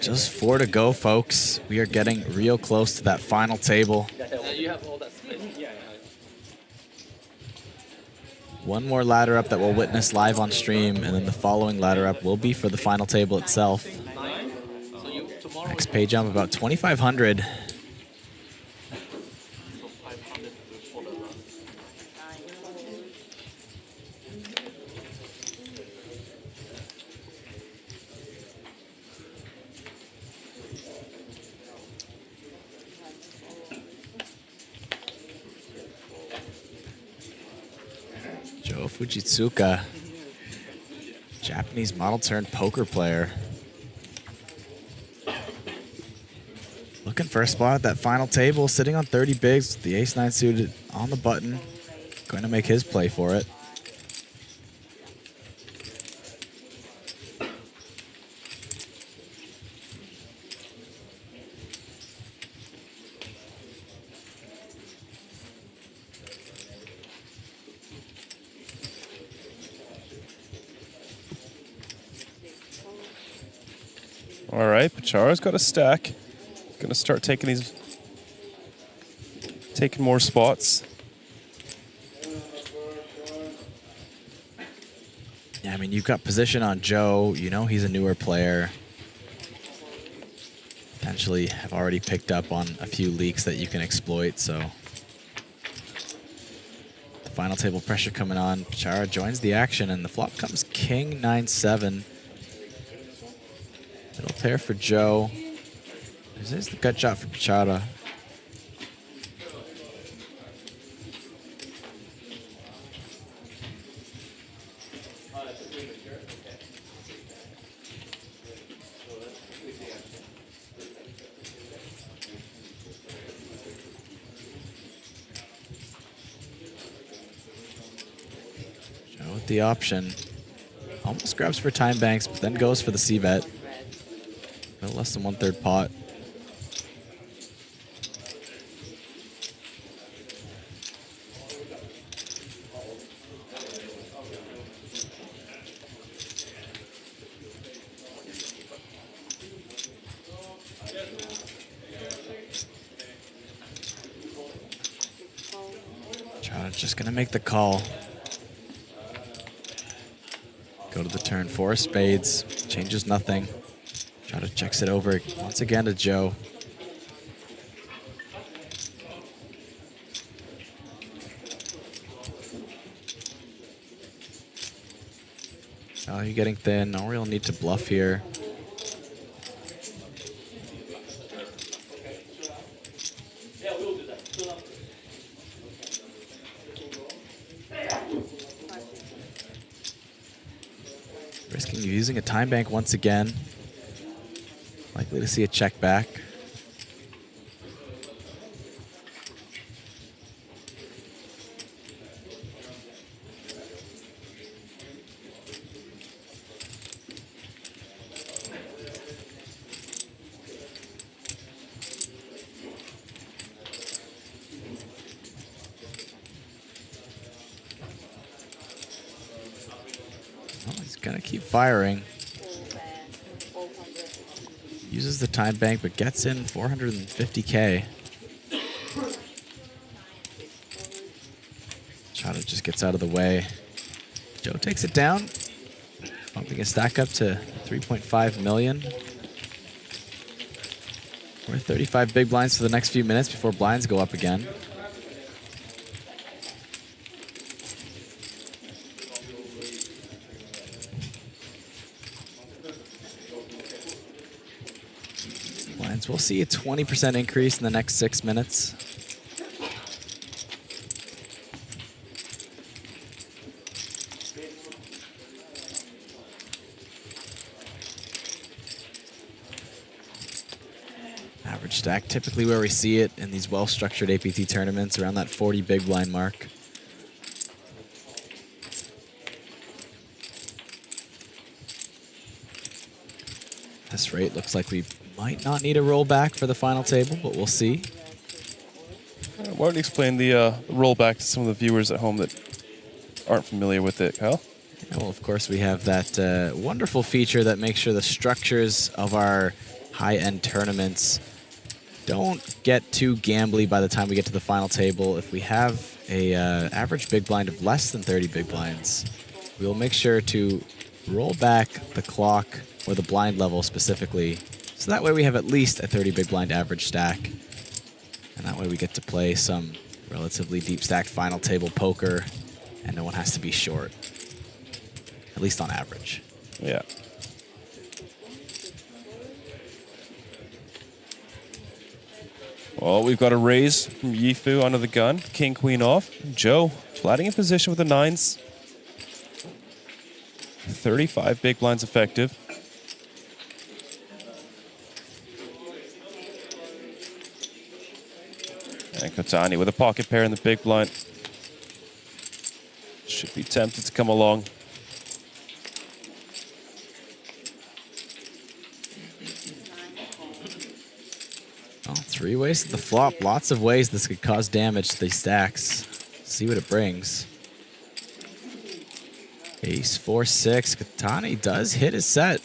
Just 4 to go, folks. We are getting real close to that final table. One more ladder up that we'll witness live on stream, and then the following ladder up will be for the final table itself. Next pay jump about 2,500. Fujitsuka, Japanese model turned poker player. Looking for a spot at that final table, sitting on 30 bigs, the ace-9 suited on the button. Going to make his play for it. All right, Pachara's got a stack. Gonna start taking more spots. Yeah, I mean, you've got position on Joe. You know he's a newer player. Potentially have already picked up on a few leaks that you can exploit, so. The final table pressure coming on. Pachara joins the action, and the flop comes King 9-7. Middle pair for Joe. This is the gut shot for Pachara. Joe with the option. Almost grabs for time banks, but then goes for the C-bet. Less than 1/3 pot. Just gonna make the call. Go to the turn, 4 spades, changes nothing. Try to checks it over once again to Joe. Value getting thin, no real need to bluff here. Risking using a time bank once again. Likely to see a check back. Gonna keep firing. Uses the time bank, but gets in 450K. Chata just gets out of the way. Joe takes it down, bumping his stack up to 3.5 million. We're 35 big blinds for the next few minutes before blinds go up again. We'll see a 20% increase in the next 6 minutes. Average stack, typically where we see it in these well-structured APT tournaments, around that 40 big blind mark. This rate looks like we might not need a rollback for the final table, but we'll see. Why don't you explain the rollback to some of the viewers at home that aren't familiar with it, Kyle? Yeah, well, of course, we have that wonderful feature that makes sure the structures of our high-end tournaments don't get too gambly by the time we get to the final table. If we have a average big blind of less than 30 big blinds, we will make sure to roll back the clock or the blind level specifically. So that way we have at least a 30 big blind average stack. And that way we get to play some relatively deep stacked final table poker and no one has to be short. At least on average. Yeah. Well, we've got a raise from Yifu under the gun. King, queen off. Joe flatting in position with the 9s. 35 big blinds effective. And Kotani with a pocket pair in the big blind. Should be tempted to come along. Well, 3 ways to the flop. Lots of ways this could cause damage to these stacks. See what it brings. Ace 4-6. Kotani does hit his set.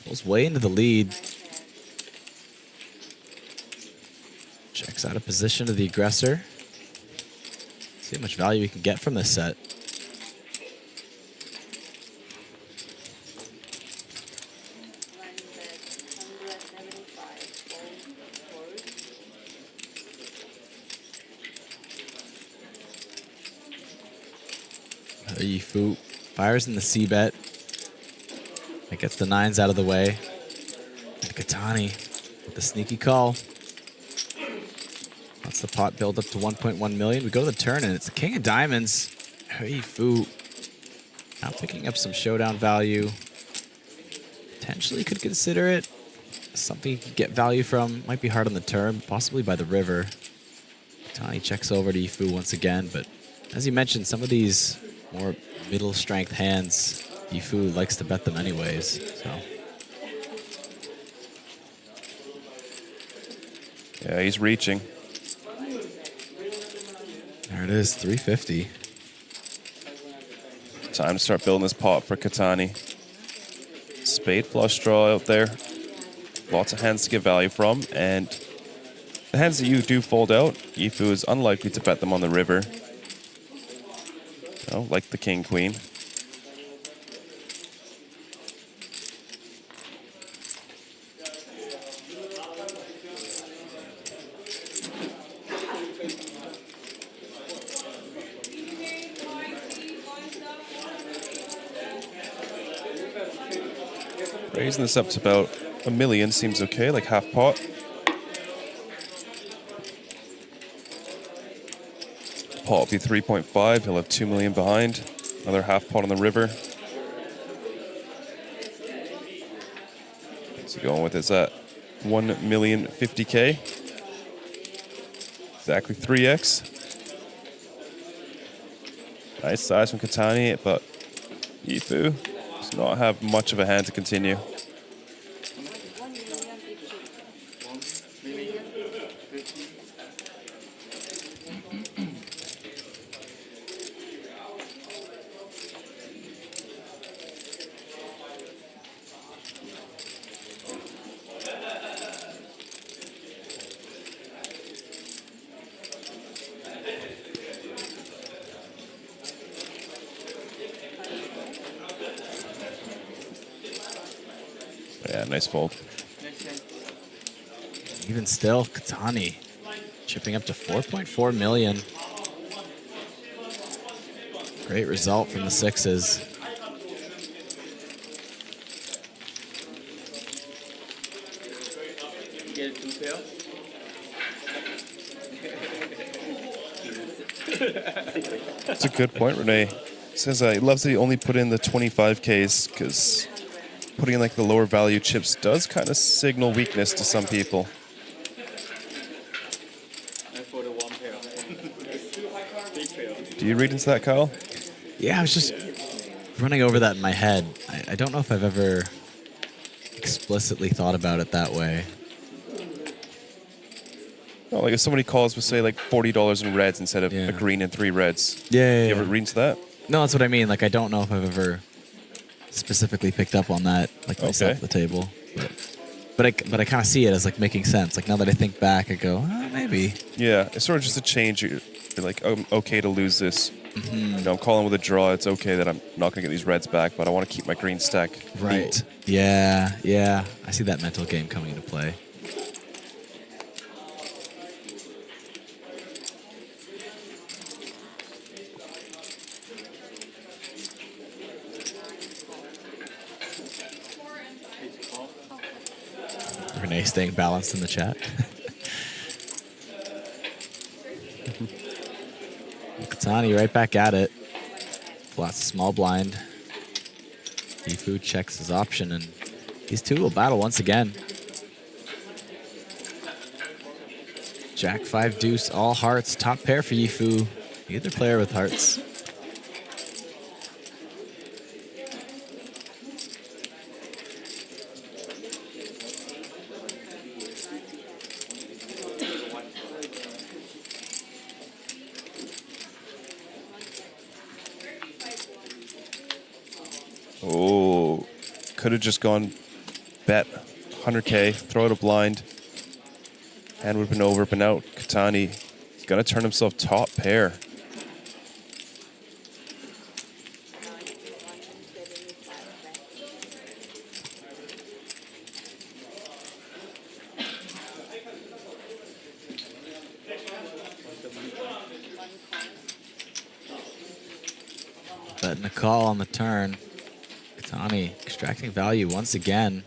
Pulls way into the lead. Checks out of position to the aggressor. See how much value we can get from this set. Yifu fires in the C-bet. It gets the 9s out of the way. And Kotani with the sneaky call. That's the pot build up to 1.1 million. We go to the turn and it's the king of diamonds. Yifu now picking up some showdown value. Potentially could consider it something you could get value from. Might be hard on the turn, possibly by the river. Kotani checks over to Yifu once again, but as you mentioned, some of these more middle strength hands, Yifu likes to bet them anyways, so. Yeah, he's reaching. There it is, 350. Time to start building this pot for Kotani. Spade flush draw out there. Lots of hands to get value from, and the hands that you do fold out, Yifu is unlikely to bet them on the river. Oh, like the king, queen. Raising this up to about $1 million seems okay, like half pot. Pot will be 3.5. He'll have 2 million behind. Another half pot on the river. What's he going with? Is that 1,050,000? Exactly 3x. Nice size from Katani, but Yifu does not have much of a hand to continue. Yeah, nice fold. Even still, Katani chipping up to 4.4 million. Great result from the sixes. That's a good point, Renee. Says he loves that he only put in the 25Ks because putting in like the lower value chips does kind of signal weakness to some people. Do you read into that, Kyle? Yeah, I was just running over that in my head. I don't know if I've ever explicitly thought about it that way. No, like if somebody calls with, say, like $40 in reds instead of a green and 3 reds. Yeah. You ever read into that? No, that's what I mean. Like, I don't know if I've ever specifically picked up on that, like myself at the table. But I kind of see it as like making sense. Like now that I think back, I go, maybe. Yeah, it's sort of just a change. You're like, I'm okay to lose this. You know, I'm calling with a draw. It's okay that I'm not going to get these reds back, but I want to keep my green stack neat. Yeah. I see that mental game coming into play. Renee staying balanced in the chat. Katani right back at it. Flats a small blind. Yifu checks his option, and these two will battle once again. Jack 5 deuce, all hearts, top pair for Yifu. Either player with hearts. Oh, could have just gone bet 100K, throw out a blind. Hand would have been over, but now Katani, he's going to turn himself top pair. Betting a call on the turn. Katani extracting value once again.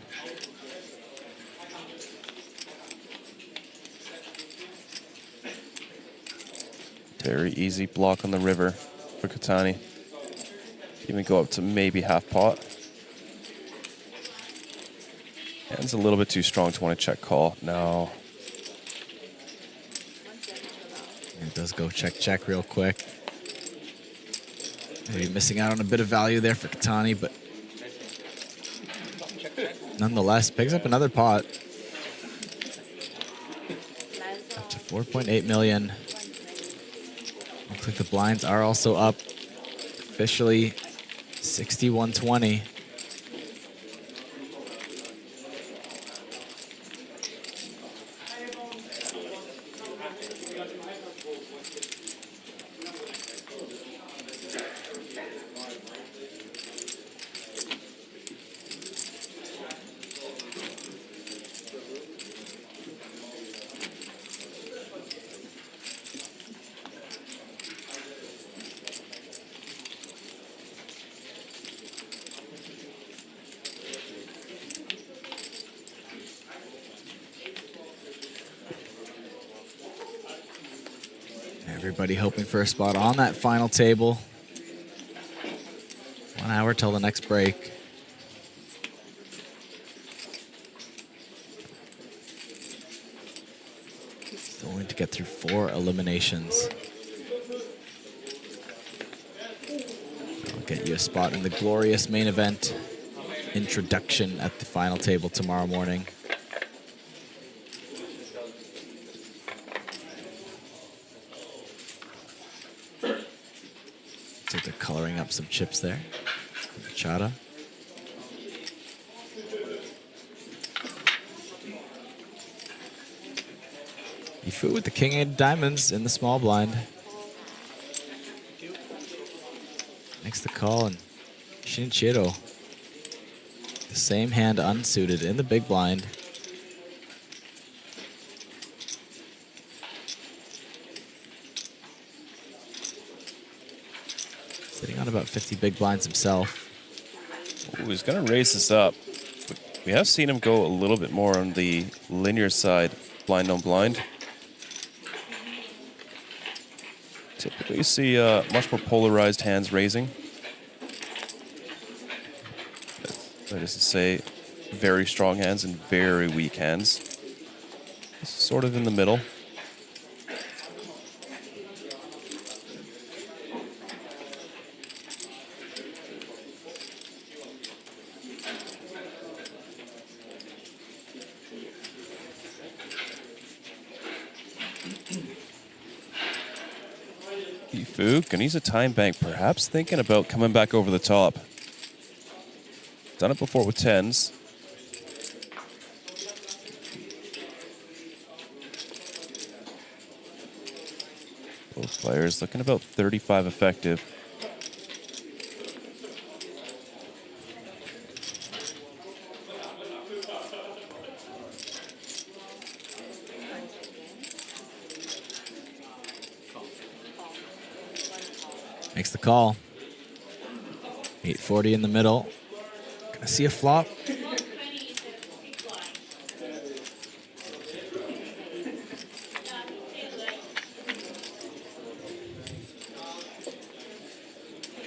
Very easy block on the river for Katani. Even go up to maybe half pot. Hand's a little bit too strong to want to check call. No. It does go check real quick. Maybe missing out on a bit of value there for Katani, but nonetheless, picks up another pot. Up to 4.8 million. Looks like the blinds are also up. Officially 61-20. Everybody hoping for a spot on that final table. 1 hour till the next break. Still need to get through 4 eliminations. I'll get you a spot in the glorious main event introduction at the final table tomorrow morning. So they're coloring up some chips there. Chata. Yifu with the king 8 of diamonds in the small blind. Makes the call, and Shinichiro, the same hand unsuited in the big blind. Sitting on about 50 big blinds himself. Ooh, he's going to raise this up. We have seen him go a little bit more on the linear side, blind on blind. Typically you see much more polarized hands raising. That is to say, very strong hands and very weak hands. This is sort of in the middle. Yifu can use a time bank, perhaps thinking about coming back over the top. Done it before with 10s. Both players looking about 35 effective. Makes the call. 840 in the middle. Gonna see a flop.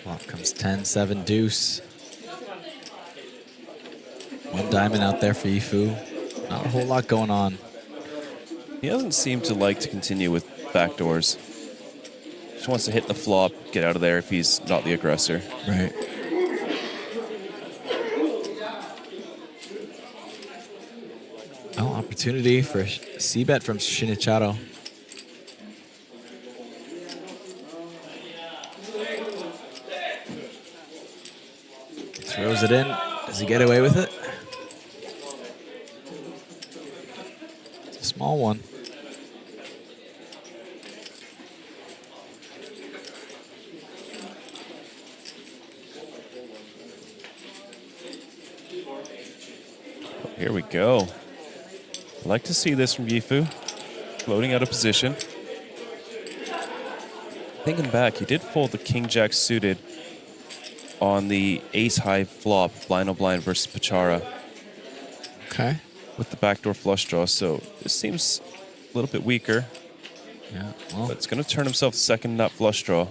Flop comes 10-7 deuce. 1 diamond out there for Yifu. Not a whole lot going on. He doesn't seem to like to continue with backdoors. Just wants to hit the flop, get out of there if he's not the aggressor. Right. Oh, opportunity for a C-bet from Shinichiro. Throws it in. Does he get away with it? It's a small one. Here we go. I like to see this from Yifu. Floating out of position. Thinking back, he did fold the king-jack suited on the ace-high flop, blind on blind versus Pachara. Okay. With the backdoor flush draw, so this seems a little bit weaker. Yeah, well. But it's going to turn himself second nut flush draw.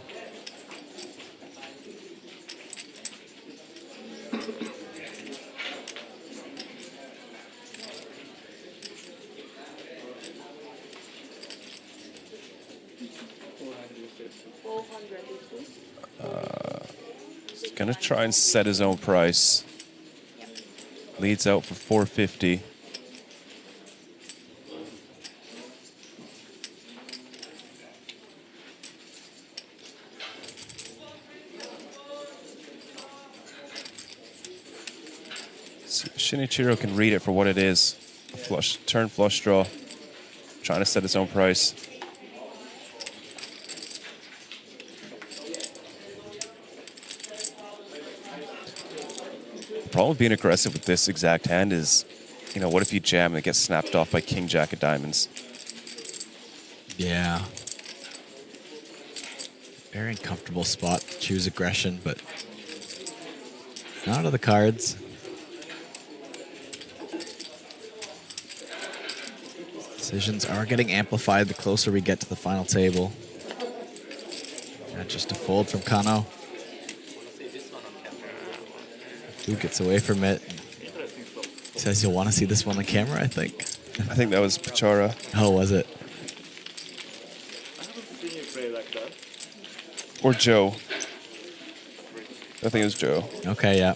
He's going to try and set his own price. Leads out for 450. Shinichiro can read it for what it is. Flush, turn flush draw. Trying to set his own price. The problem with being aggressive with this exact hand is, you know, what if you jam and it gets snapped off by king jack of diamonds? Yeah. Very uncomfortable spot to choose aggression, but not out of the cards. Decisions are getting amplified the closer we get to the final table. just a fold from Kano. Who gets away from it? He says you'll want to see this one on camera, I think. I think that was Pachara. Oh, was it? Or Joe. I think it was Joe. Okay, yeah.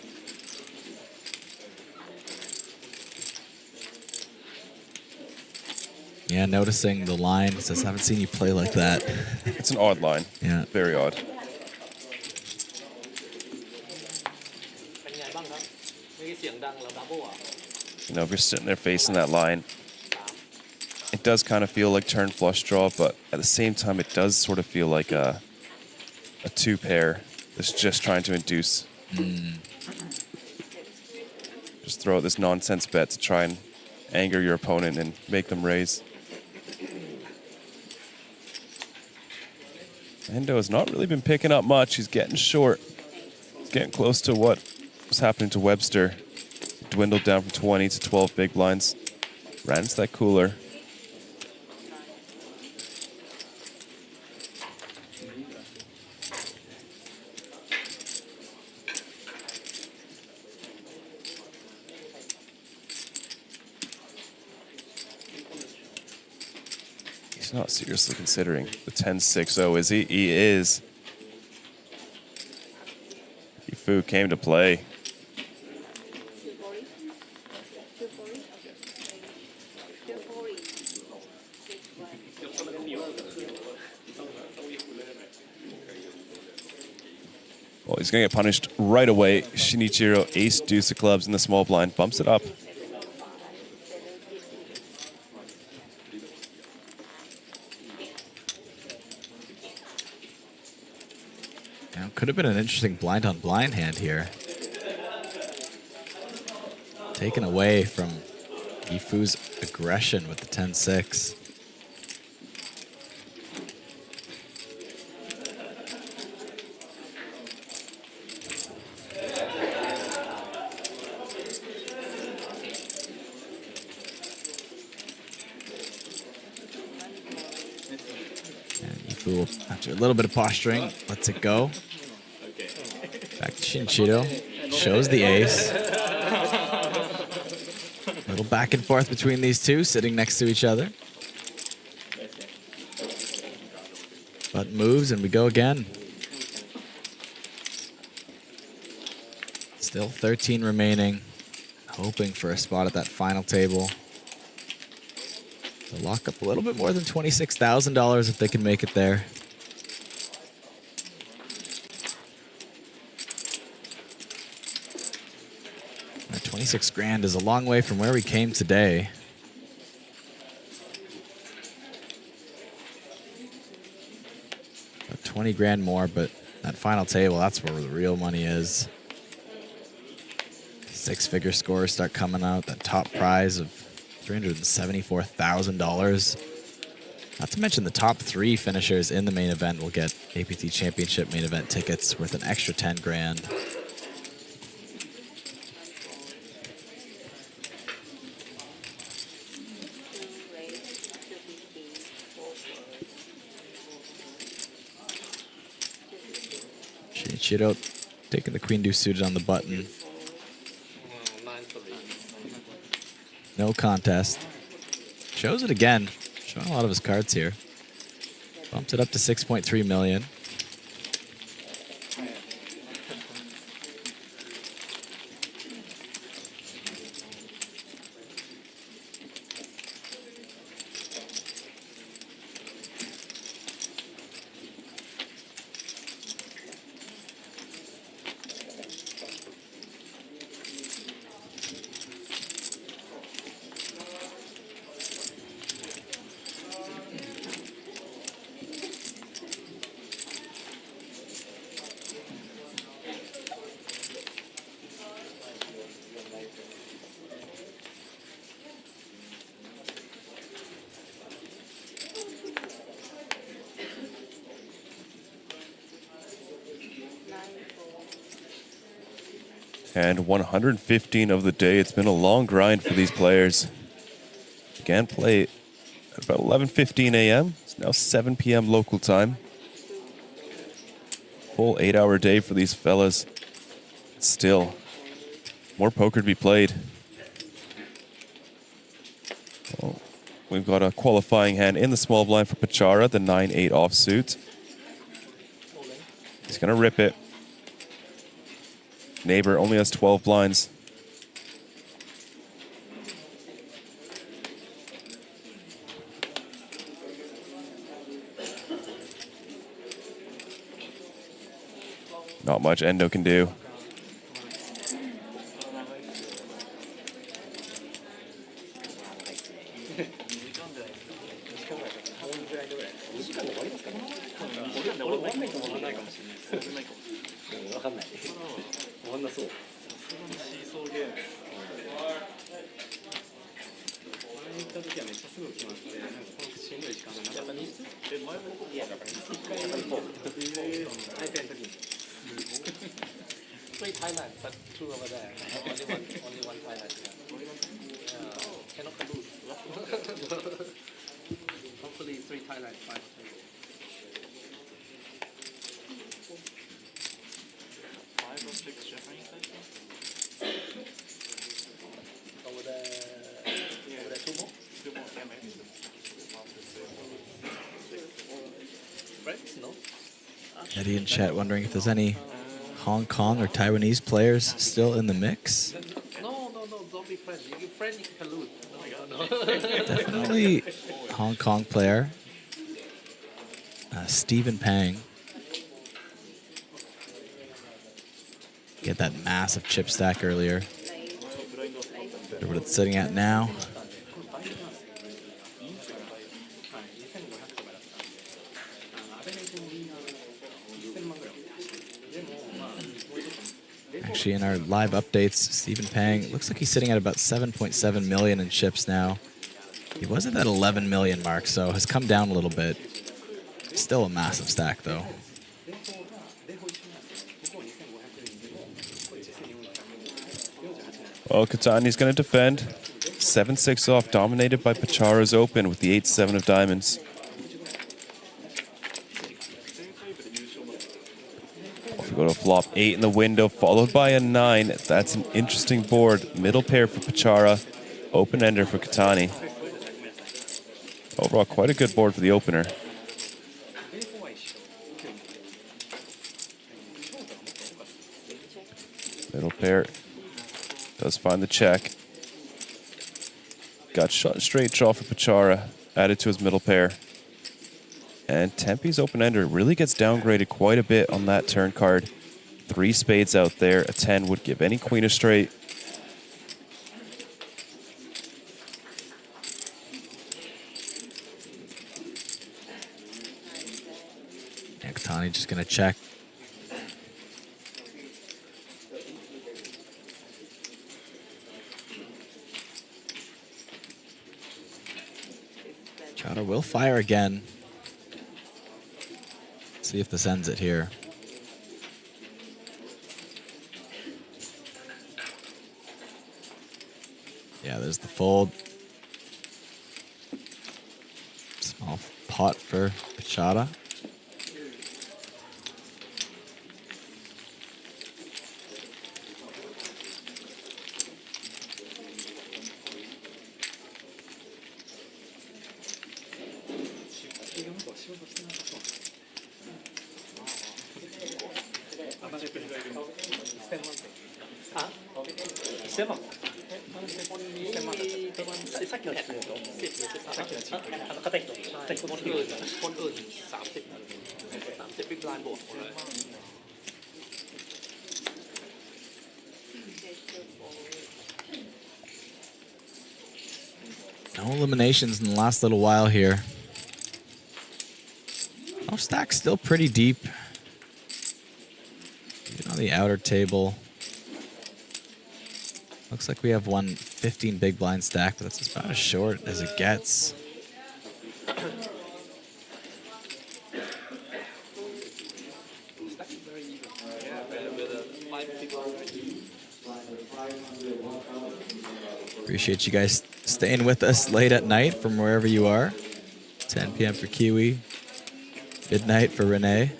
Yeah, noticing the line. Says, I haven't seen you play like that. It's an odd line. Yeah. Very odd. You know, if you're sitting there facing that line, it does kind of feel like turn flush draw, but at the same time, it does sort of feel like a two pair that's just trying to induce. Just throw out this nonsense bet to try and anger your opponent and make them raise. Endo has not really been picking up much. He's getting short. He's getting close to what was happening to Webster. Dwindled down from 20 to 12 big blinds. Ran into that cooler. He's not seriously considering the 10-6-0, is he? He is. Yifu came to play. Well, he's going to get punished right away. Shinichiro, ace, deuce of clubs in the small blind, bumps it up. Now, could have been an interesting blind on blind hand here. Taken away from Yifu's aggression with the 10-6. After a little bit of posturing, lets it go. Back to Shinichiro. Shows the ace. A little back and forth between these two, sitting next to each other. But moves, and we go again. Still 13 remaining. Hoping for a spot at that final table. They'll lock up a little bit more than $26,000 if they can make it there. 26 grand is a long way from where we came today. About 20 grand more, but that final table, that's where the real money is. Six-figure scores start coming out. That top prize of $374,000. Not to mention the top 3 finishers in the main event will get APT Championship main event tickets worth an extra 10 grand. Shinichiro taking the queen deuce suited on the button. No contest. Shows it again. Showing a lot of his cards here. Bumped it up to 6.3 million. And 115 of the day. It's been a long grind for these players. Began play at about 11:15 a.m. It's now 7 p.m. local time. full 8-hour day for these fellas. Still, more poker to be played. Well, we've got a qualifying hand in the small blind for Pachara, the 9-8 offsuit. He's going to rip it. Neighbor only has 12 blinds. Not much Endo can do. Three Thailand, but two over there. Only one Thailand. Cannot lose. Hopefully three Thailand, five. Five or six Japanese, I think. Over there, two more? Two more, yeah, maybe. Friends, no? Eddie in chat wondering if there's any Hong Kong or Taiwanese players still in the mix. No, don't be friends. You friend, you can lose. No. Definitely Hong Kong player. Stephen Pang. Get that massive chip stack earlier. Wonder what it's sitting at now. Actually, in our live updates, Stephen Pang looks like he's sitting at about 7.7 million in chips now. He was at that 11 million mark, so has come down a little bit. Still a massive stack, though. Well, Katani's going to defend. 7-6 off, dominated by Pachara's open with the 8-7 of diamonds. We go to flop 8 in the window, followed by a 9. That's an interesting board. Middle pair for Pachara, open ender for Katani. Overall, quite a good board for the opener. Middle pair does find the check. Got shot straight draw for Pachara, added to his middle pair. And Tempe's open ender really gets downgraded quite a bit on that turn card. 3 spades out there. A 10 would give any queen a straight. Katani just going to check. Chowder will fire again. See if this ends it here. Yeah, there's the fold. Small pot for Pachara. No eliminations in the last little while here. Our stack's still pretty deep. Even on the outer table. Looks like we have one 15 big blind stack, but that's about as short as it gets. Appreciate you guys staying with us late at night from wherever you are. 10 p.m. for Kiwi, midnight for Renee.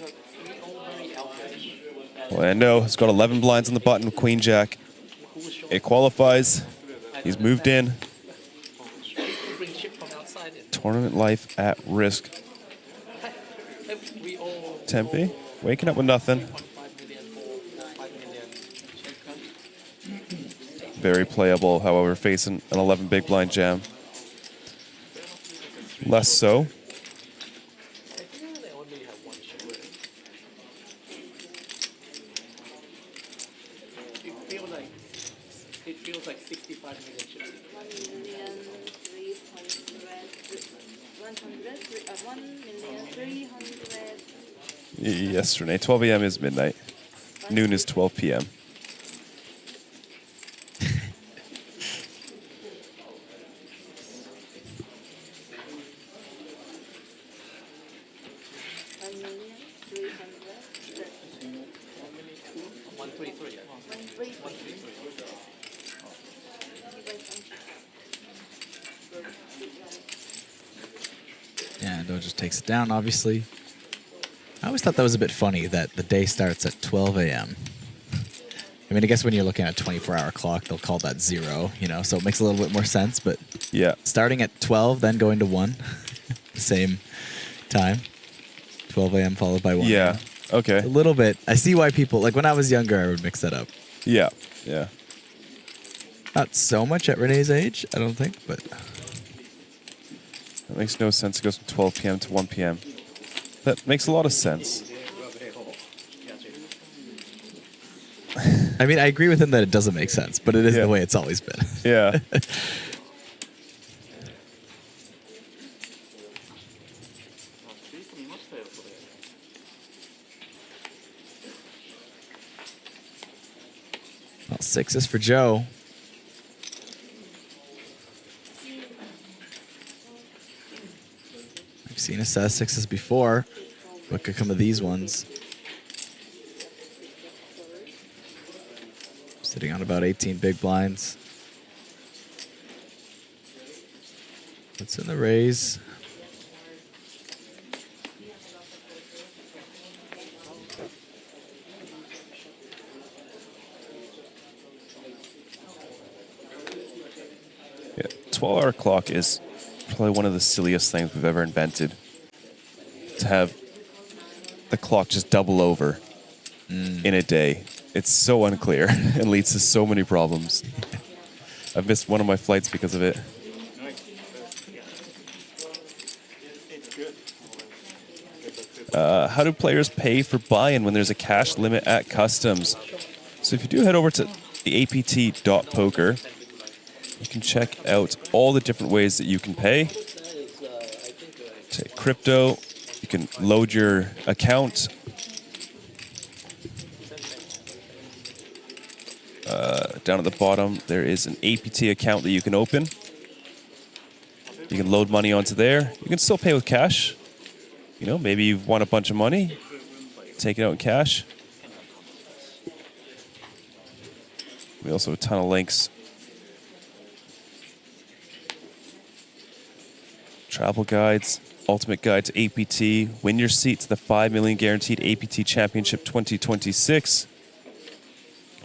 Orlando has got 11 blinds on the button with Queen Jack. It qualifies. He's moved in. Tournament life at risk. Tempe waking up with nothing. Very playable, however, facing an 11 big blind jam. Less so. It feels like 65 million chips. 1,300,000. Yes, Renee. 12 a.m. is midnight. Noon is 12 p.m. Yeah, Ndo just takes it down, obviously. I always thought that was a bit funny that the day starts at 12 a.m. I mean, I guess when you're looking at a 24-hour clock, they'll call that 0, you know, so it makes a little bit more sense. But yeah, starting at 12, then going to 1, same time. 12 a.m. followed by 1 Yeah, a.m. okay. A little bit. I see why people, like when I was younger, I would mix that up. Yeah, yeah. Not so much at Renee's age, I don't think, but... That makes no sense. It goes from 12 p.m. to 1 p.m. That makes a lot of sense. I mean, I agree with him that it doesn't make sense, but it is the way it's always been. Yeah. Well, 6s for Joe. I've seen a set of 6s before. What could come of these ones? Sitting on about 18 big blinds. What's in the raise? Yeah, 12-hour clock is probably one of the silliest things we've ever invented. To have the clock just double over in a day. It's so unclear and leads to so many problems. I've missed one of my flights because of it. How do players pay for buy-in when there's a cash limit at customs? So if you do head over to the apt.poker, you can check out all the different ways that you can pay. Take crypto, you can load your account. Down at the bottom, there is an APT account that you can open. You can load money onto there. You can still pay with cash. You know, maybe you've won a bunch of money. Take it out in cash. We also have a ton of links. Travel guides, ultimate guide to APT. Win your seat to the 5 million guaranteed APT Championship 2026.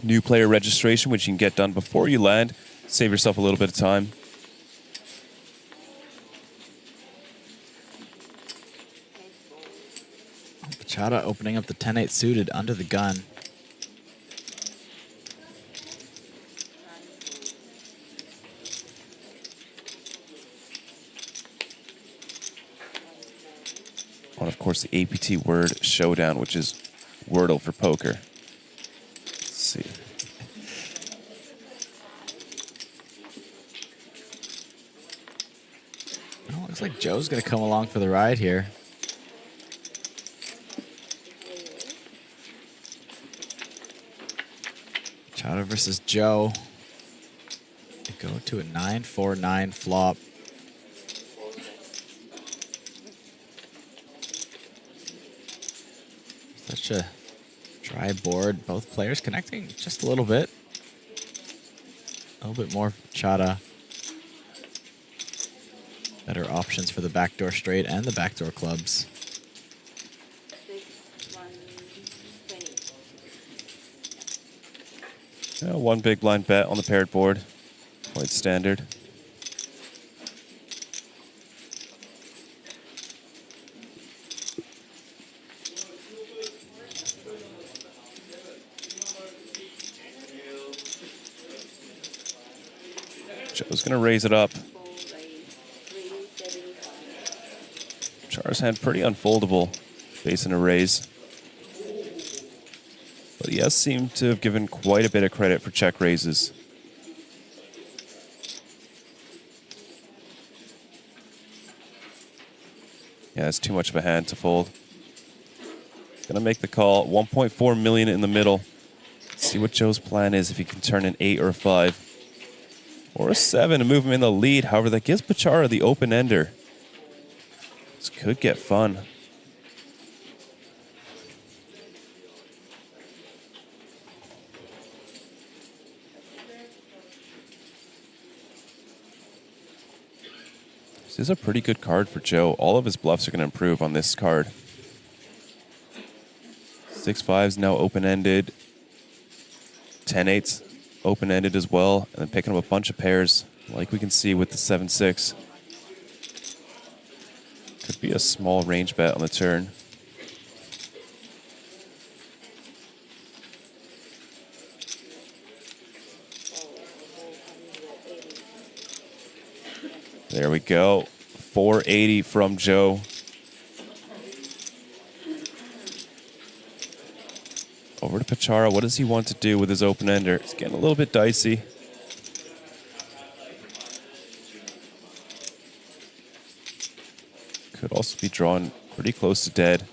New player registration, which you can get done before you land. Save yourself a little bit of time. Chada opening up the 10-8 suited under the gun. And of course, the APT word showdown, which is Wordle for poker. Let's see. Well, looks like Joe's going to come along for the ride here. Chada versus Joe. They go to a 9-4-9 flop. Such a dry board. Both players connecting just a little bit. A little bit more Chada. Better options for the backdoor straight and the backdoor clubs. One big blind bet on the paired board. Quite standard. Joe's going to raise it up. Char's hand pretty unfoldable, facing a raise. But he has seemed to have given quite a bit of credit for check raises. Yeah, it's too much of a hand to fold. He's gonna make the call. 1.4 million in the middle. See what Joe's plan is, if he can turn an 8 or a 5. Or a 7 to move him in the lead. However, that gives Pachara the open ender. This could get fun. This is a pretty good card for Joe. All of his bluffs are going to improve on this card. 6-5's now open-ended. 10-8's open-ended as well. And then picking up a bunch of pairs, like we can see with the 7-6. Could be a small range bet on the turn. There we go. 480 from Joe. Over to Pachara. What does he want to do with his open ender? It's getting a little bit dicey. Could also be drawn pretty close to dead.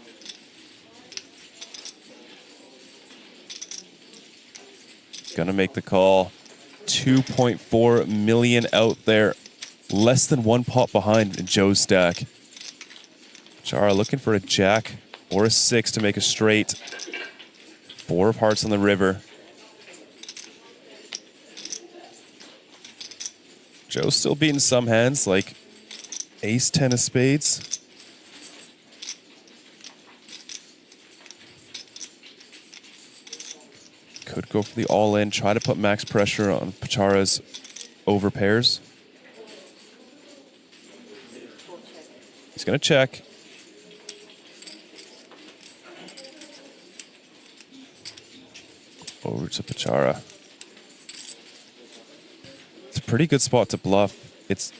Gonna make the call. 2.4 million out there. Less than one pot behind in Joe's stack. Chara looking for a jack or a 6 to make a straight. 4 of hearts on the river. Joe's still beating some hands like ace 10 of spades. Could go for the all-in, try to put max pressure on Pachara's over pairs. He's going to check. Over to Pachara. It's a pretty good spot to bluff. It's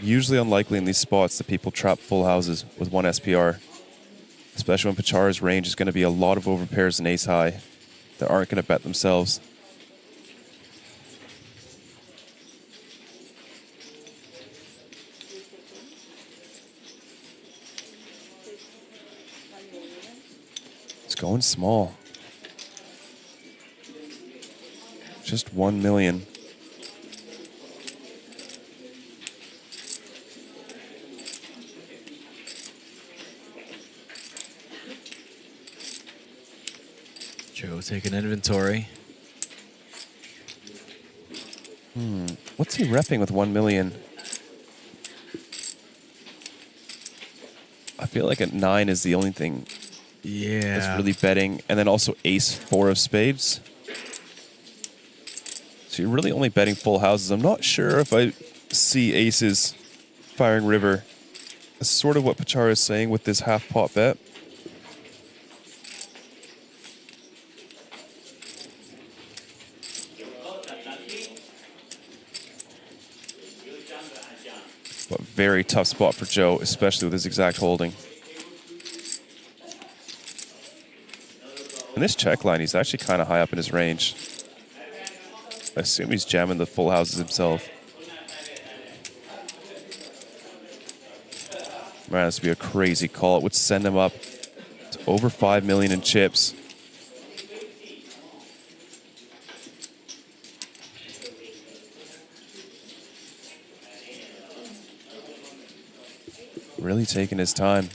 usually unlikely in these spots that people trap full houses with one SPR, especially when Pachara's range is going to be a lot of overpairs and ace high that aren't going to bet themselves. It's going small. Just 1 million. Joe taking inventory. What's he repping with 1 million? I feel like a 9 is the only thing that's really betting. And then also ace 4 of spades. So you're really only betting full houses. I'm not sure if I see aces firing river. That's sort of what Pachara is saying with this half pot bet. But very tough spot for Joe, especially with his exact holding. In this check line, he's actually kind of high up in his range. I assume he's jamming the full houses himself. Man, this would be a crazy call. It would send him up to over 5 million in chips. Really taking his time.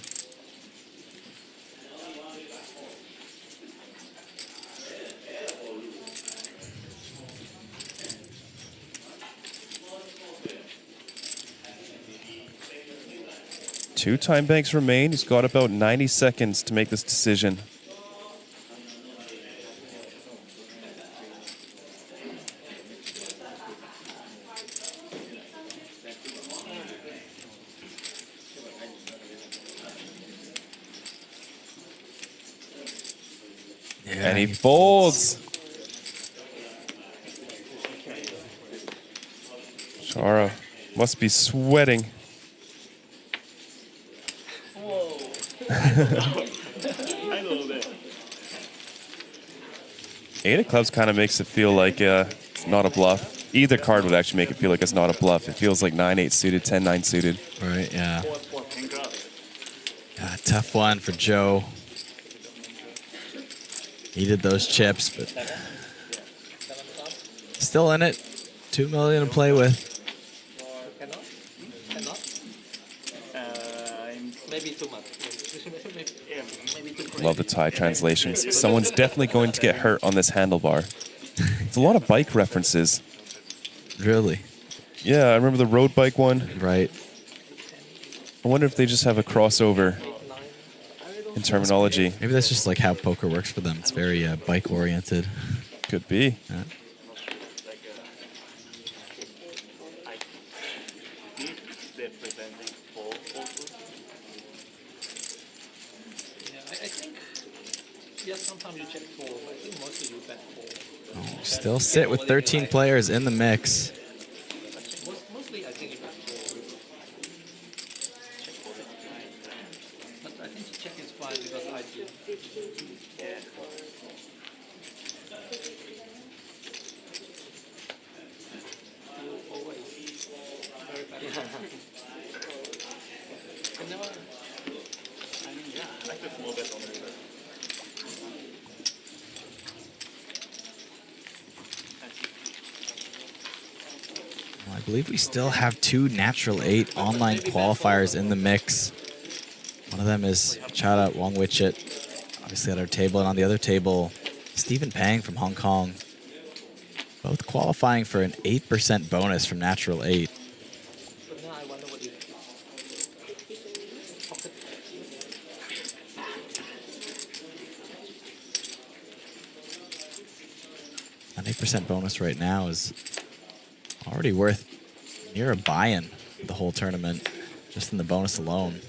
Two time banks remain. He's got about 90 seconds to make this decision. And he folds. Chara must be sweating. Eight of clubs kind of makes it feel like it's not a bluff. Either card would actually make it feel like it's not a bluff. It feels like 9-8 suited, 10-9 suited. Right, yeah. Tough one for Joe. Needed those chips, but still in it. 2 million to play with. Maybe too much. Love the Thai translations. Someone's definitely going to get hurt on this handlebar. It's a lot of bike references. Really? Yeah, I remember the road bike one. Right. I wonder if they just have a crossover in terminology. Maybe that's just like how poker works for them. It's very bike oriented. Could be. Yeah. I think, yes, sometimes you check four, but I think mostly you bet four. Still sit with 13 players in the mix. Mostly I think you bet four. But I think check is fine because I do. Yeah. Always. Very bad. I never. I mean, yeah, I put small bet on it. I believe we still have 2 natural 8 online qualifiers in the mix. One of them is Chara Wongwichit, obviously at our table, and on the other table, Stephen Pang from Hong Kong. Both qualifying for an 8% bonus from natural 8. Now I wonder what you pocket. An 8% bonus right now is already worth near a buy-in the whole tournament, just in the bonus alone.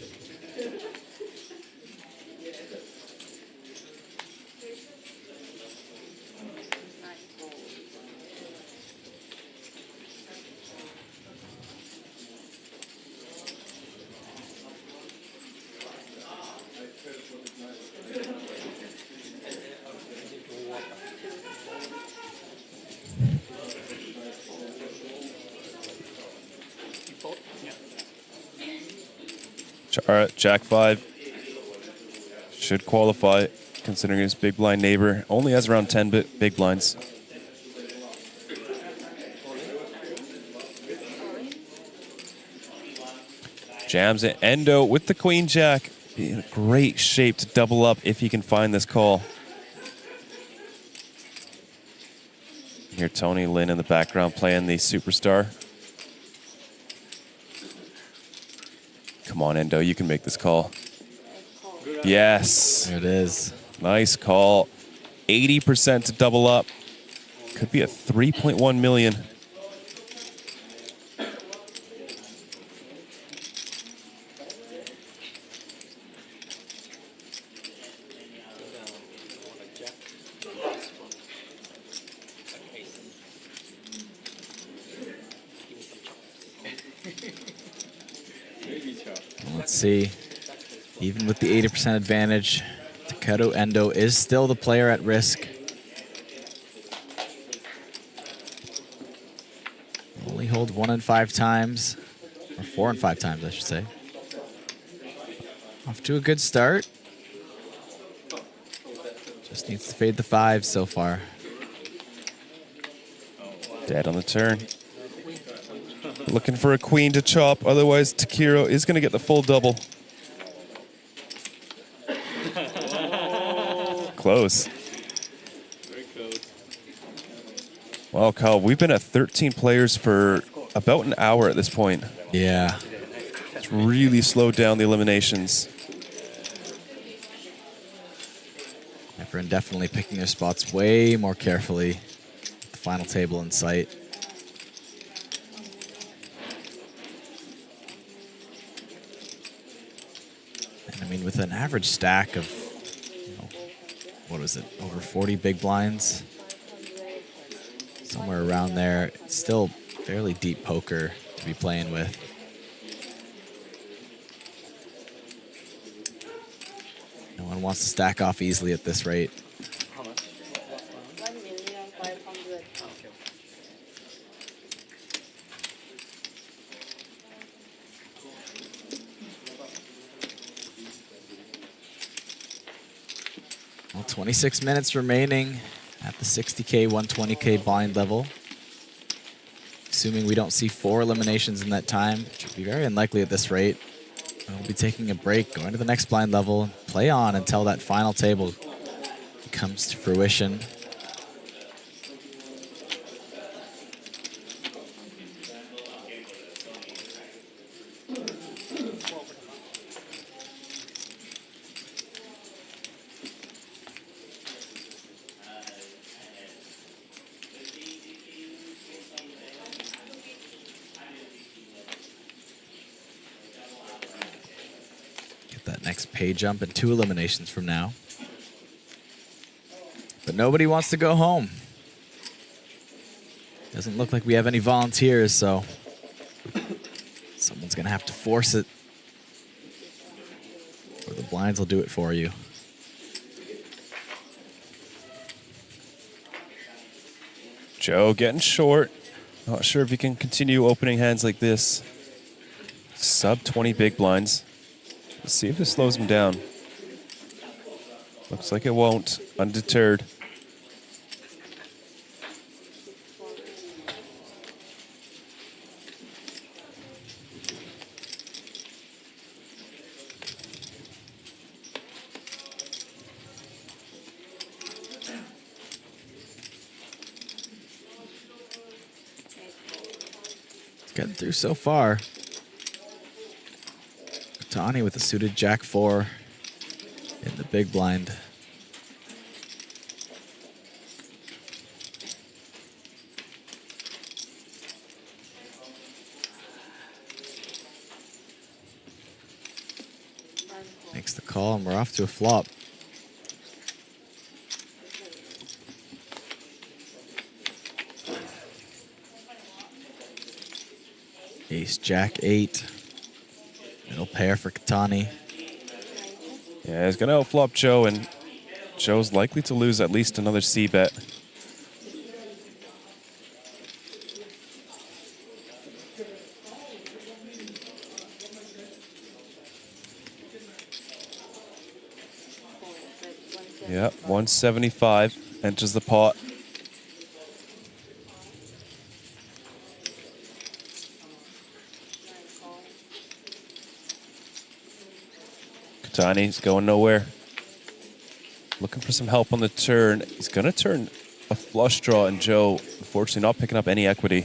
Chara, Jack 5. Should qualify, considering his big blind neighbor. Only has around 10 big blinds. Jams it. Endo with the Queen Jack. Be in a great shape to double up if he can find this call. Hear Tony Lin in the background playing the Superstar. Come on, Endo, you can make this call. Yes. There it is. Nice call. 80% to double up. Could be a 3.1 million. Let's see. Even with the 80% advantage, Takeru Endo is still the player at risk. Only hold 1 in 5 times, or 4 in 5 times, I should say. Off to a good start. Just needs to fade the 5s so far. Dead on the turn. Looking for a queen to chop, otherwise Takeru is going to get the full double. Close. Very close. Wow, Kyle, we've been at 13 players for about an hour at this point. Yeah. It's really slowed down the eliminations. Everyone definitely picking their spots way more carefully. The final table in sight. And I mean, with an average stack of what was it, over 40 big blinds? Somewhere around there. It's still fairly deep poker to be playing with. No one wants to stack off easily at this rate. How much? 1,500,000. Okay. Well, 26 minutes remaining at the 60K, 120K blind level. Assuming we don't see 4 eliminations in that time, which would be very unlikely at this rate. We'll be taking a break, going to the next blind level, and play on until that final table comes to fruition. Next pay jump and 2 eliminations from now. But nobody wants to go home. Doesn't look like we have any volunteers, so someone's gonna have to force it, or the blinds will do it for you. Joe getting short. Not sure if he can continue opening hands like this. Sub 20 big blinds. Let's see if this slows him down. Looks like it won't. Undeterred. It's getting through so far. Tani with a suited Jack 4 in the big blind. Makes the call and we're off to a flop. Ace Jack 8. Middle pair for Katani. Yeah, he's going to outflop Joe, and Joe's likely to lose at least another C-bet. Yep, 175 enters the pot. Katani's going nowhere. Looking for some help on the turn. He's going to turn a flush draw, and Joe, unfortunately, not picking up any equity.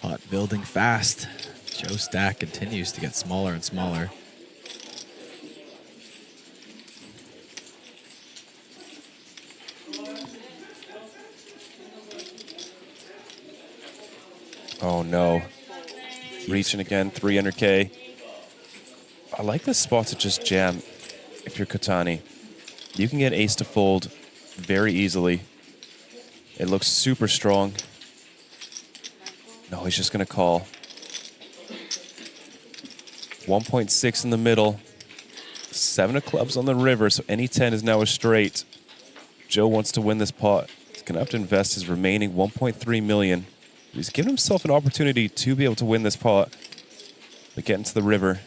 Pot building fast. Joe's stack continues to get smaller and smaller. Oh no. Reaching again, 300K. I like this spot to just jam if you're Katani. You can get ace to fold very easily. It looks super strong. No, he's just gonna call. 1.6 in the middle. 7 of clubs on the river, so any 10 is now a straight. Joe wants to win this pot. He's gonna have to invest his remaining 1.3 million. He's given himself an opportunity to be able to win this pot, but get into the river.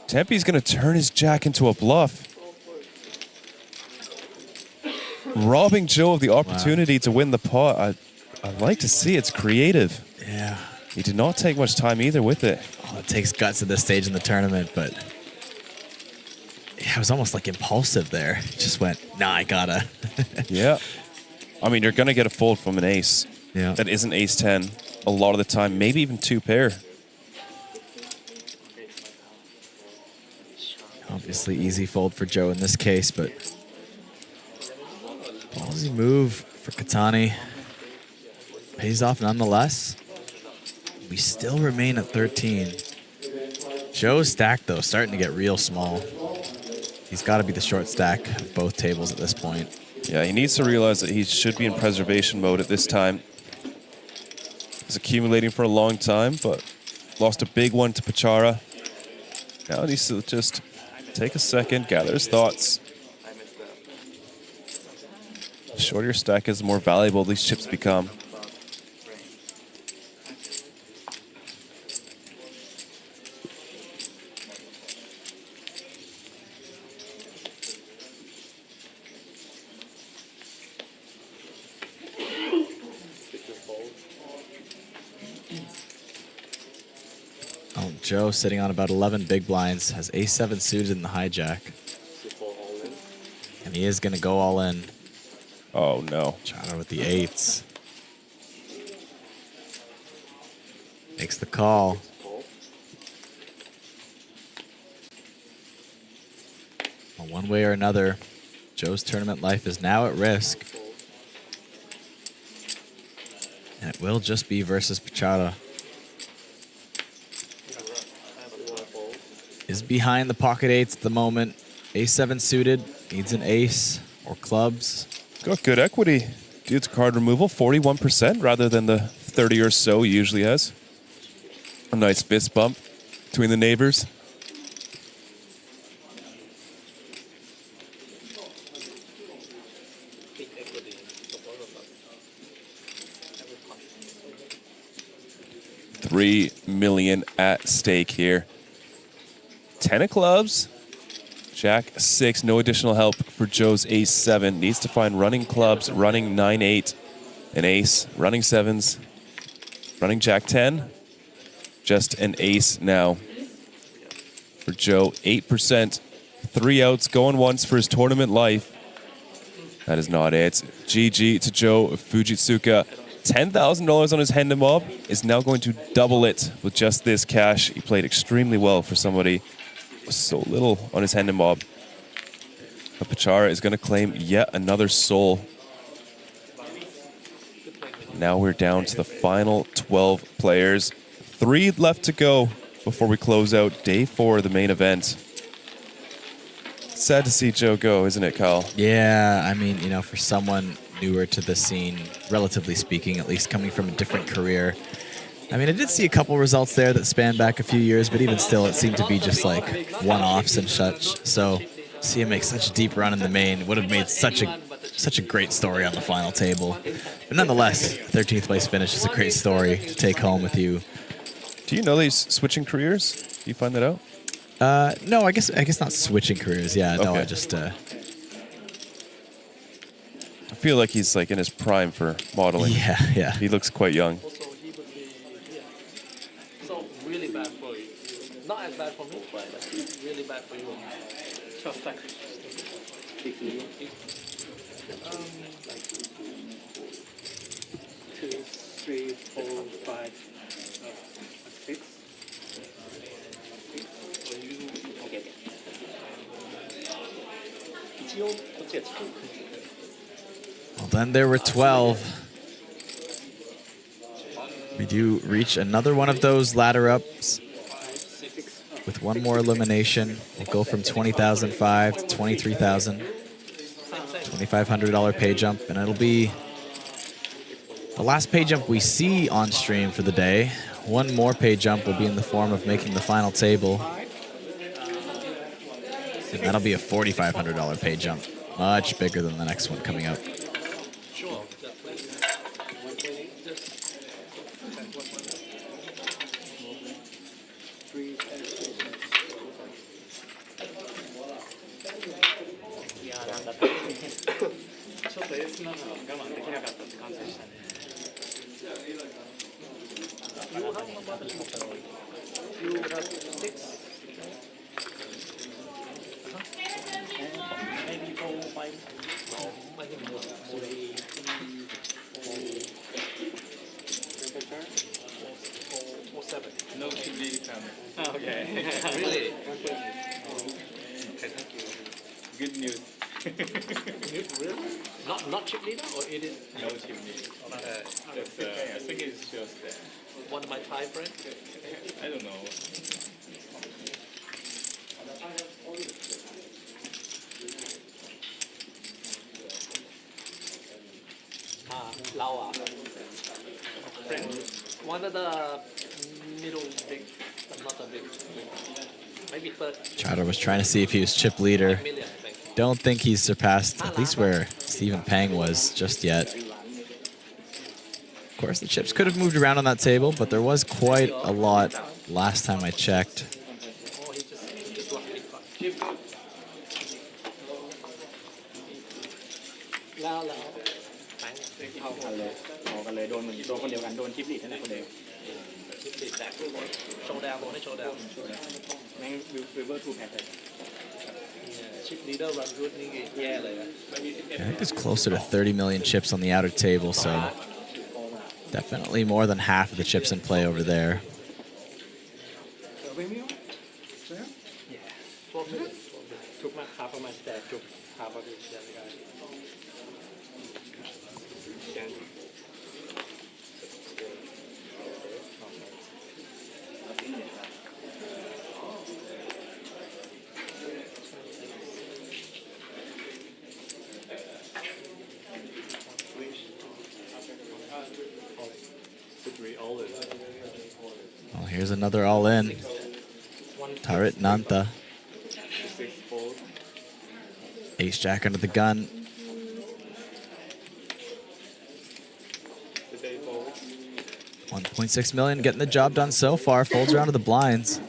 Tempe's going to turn his jack into a bluff. Robbing Joe of the opportunity to win the pot. I'd like to see it's creative. Yeah. He did not take much time either with it. Oh, it takes guts at this stage in the tournament, but yeah, it was almost like impulsive there. Just went, nah, I gotta. Yeah. I mean, you're going to get a fold from an ace. Yeah. That isn't ace 10 a lot of the time, maybe even 2 pair. Obviously easy fold for Joe in this case, but Ballsy move for Katani. Pays off nonetheless. We still remain at 13. Joe's stack, though, starting to get real small. He's got to be the short stack of both tables at this point. Yeah, he needs to realize that he should be in preservation mode at this time. He's accumulating for a long time, but lost a big one to Pachara. Now he needs to just take a second, gather his thoughts. The shorter your stack is, the more valuable these chips become. Oh, Joe sitting on about 11 big blinds, has ace-7 suited in the hijack. And he is going to go all in. Oh, no. Chana with the 8s. Makes the call. Well, one way or another, Joe's tournament life is now at risk. And it will just be versus Pachara. Is behind the pocket 8s at the moment. Ace-7 suited, needs an ace or clubs. Got good equity due to card removal, 41% rather than the 30 or so he usually has. A nice fist bump between the neighbors. $3 million at stake here. 10 of clubs, Jack 6, no additional help for Joe's ace-7. Needs to find running clubs, running 9-8, an ace, running 7s, running Jack 10. Just an ace now for Joe. 8%, 3 outs, going once for his tournament life. That is not it. GG to Joe Fujitsuka. $10,000 on his Hendon mob, is now going to double it with just this cash. He played extremely well for somebody with so little on his Hendon mob. But Pachara is going to claim yet another soul. Now we're down to the final 12 players. 3 left to go before we close out day 4 of the main event. Sad to see Joe go, isn't it, Kyle? Yeah, I mean, you know, for someone newer to the scene, relatively speaking, at least coming from a different career. I mean, I did see a couple results there that span back a few years, but even still, it seemed to be just like one-offs and such. So, see him make such a deep run in the main would have made such a great story on the final table. But nonetheless, 13th place finish is a great story to take home with you. Do you know that he's switching careers? Do you find that out? No, I guess not switching careers. Yeah, no, Okay. I just. I feel like he's like in his prime for modeling. Yeah. He looks quite young. So really bad for you. Not as bad for me, but really bad for you. Just like 2, 3, 4, 5, 6. Okay. Well, then there were 12. We do reach another one of those ladder ups with one more elimination. We'll go from 20,005 to 23,000. $2,500 pay jump, and it'll be the last pay jump we see on stream for the day. One more pay jump will be in the form of making the final table. And that'll be a $4,500 pay jump. Much bigger than the next one coming up. No TV channel. Okay. Really? Okay, thank you. Good news. Really? Not chip leader or it is? No chip leader. I think it's just one of my Thai friends. I don't know. เราอ่ะ one of the middle big but not the big maybe third. Chada was trying to see if he was chip leader. Don't think he's surpassed at least where Stephen Pang was just yet. Of course, the chips could have moved around on that table, but there was quite a lot last time I checked. I think there's closer to 30 million chips on the outer table, so definitely more than half of the chips in play over there. Well, here's another all-in. Tarit Nanta. Ace Jack under the gun. $1.6 million, getting the job done so far. Folds around to the blinds.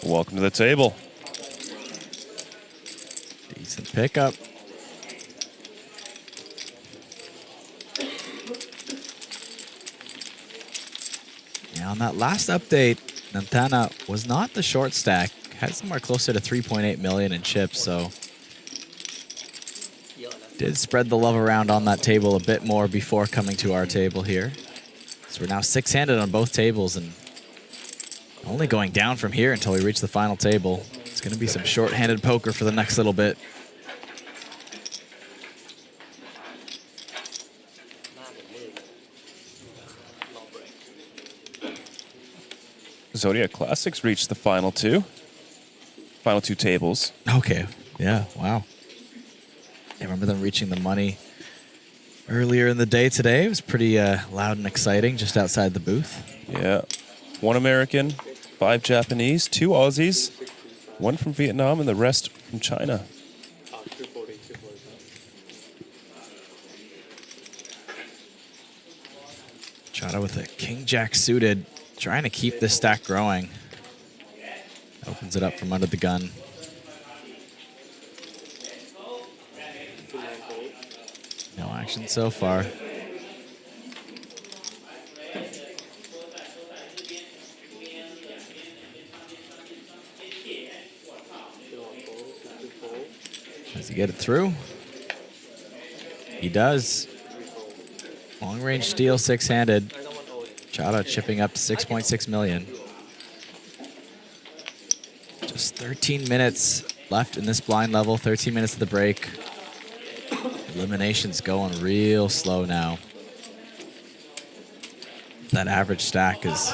Welcome to the table. Decent pickup. On that last update, Nantana was not the short stack. Had somewhere closer to 3.8 million in chips, so did spread the love around on that table a bit more before coming to our table here. So we're now six-handed on both tables and only going down from here until we reach the final table. It's going to be some short-handed poker for the next little bit. Zodiac Classics reached the final two tables. Okay, yeah, wow. I remember them reaching the money earlier in the day today. It was pretty loud and exciting just outside the booth. Yeah, 1 American, 5 Japanese, 2 Aussies, 1 from Vietnam, and the rest from China. Chada with a King Jack suited, trying to keep this stack growing. Opens it up from under the gun. No action so far. Does he get it through? He does. Long range steal, 6-handed. Chada chipping up to 6.6 million. Just 13 minutes left in this blind level, 13 minutes of the break. Eliminations going real slow now. That average stack is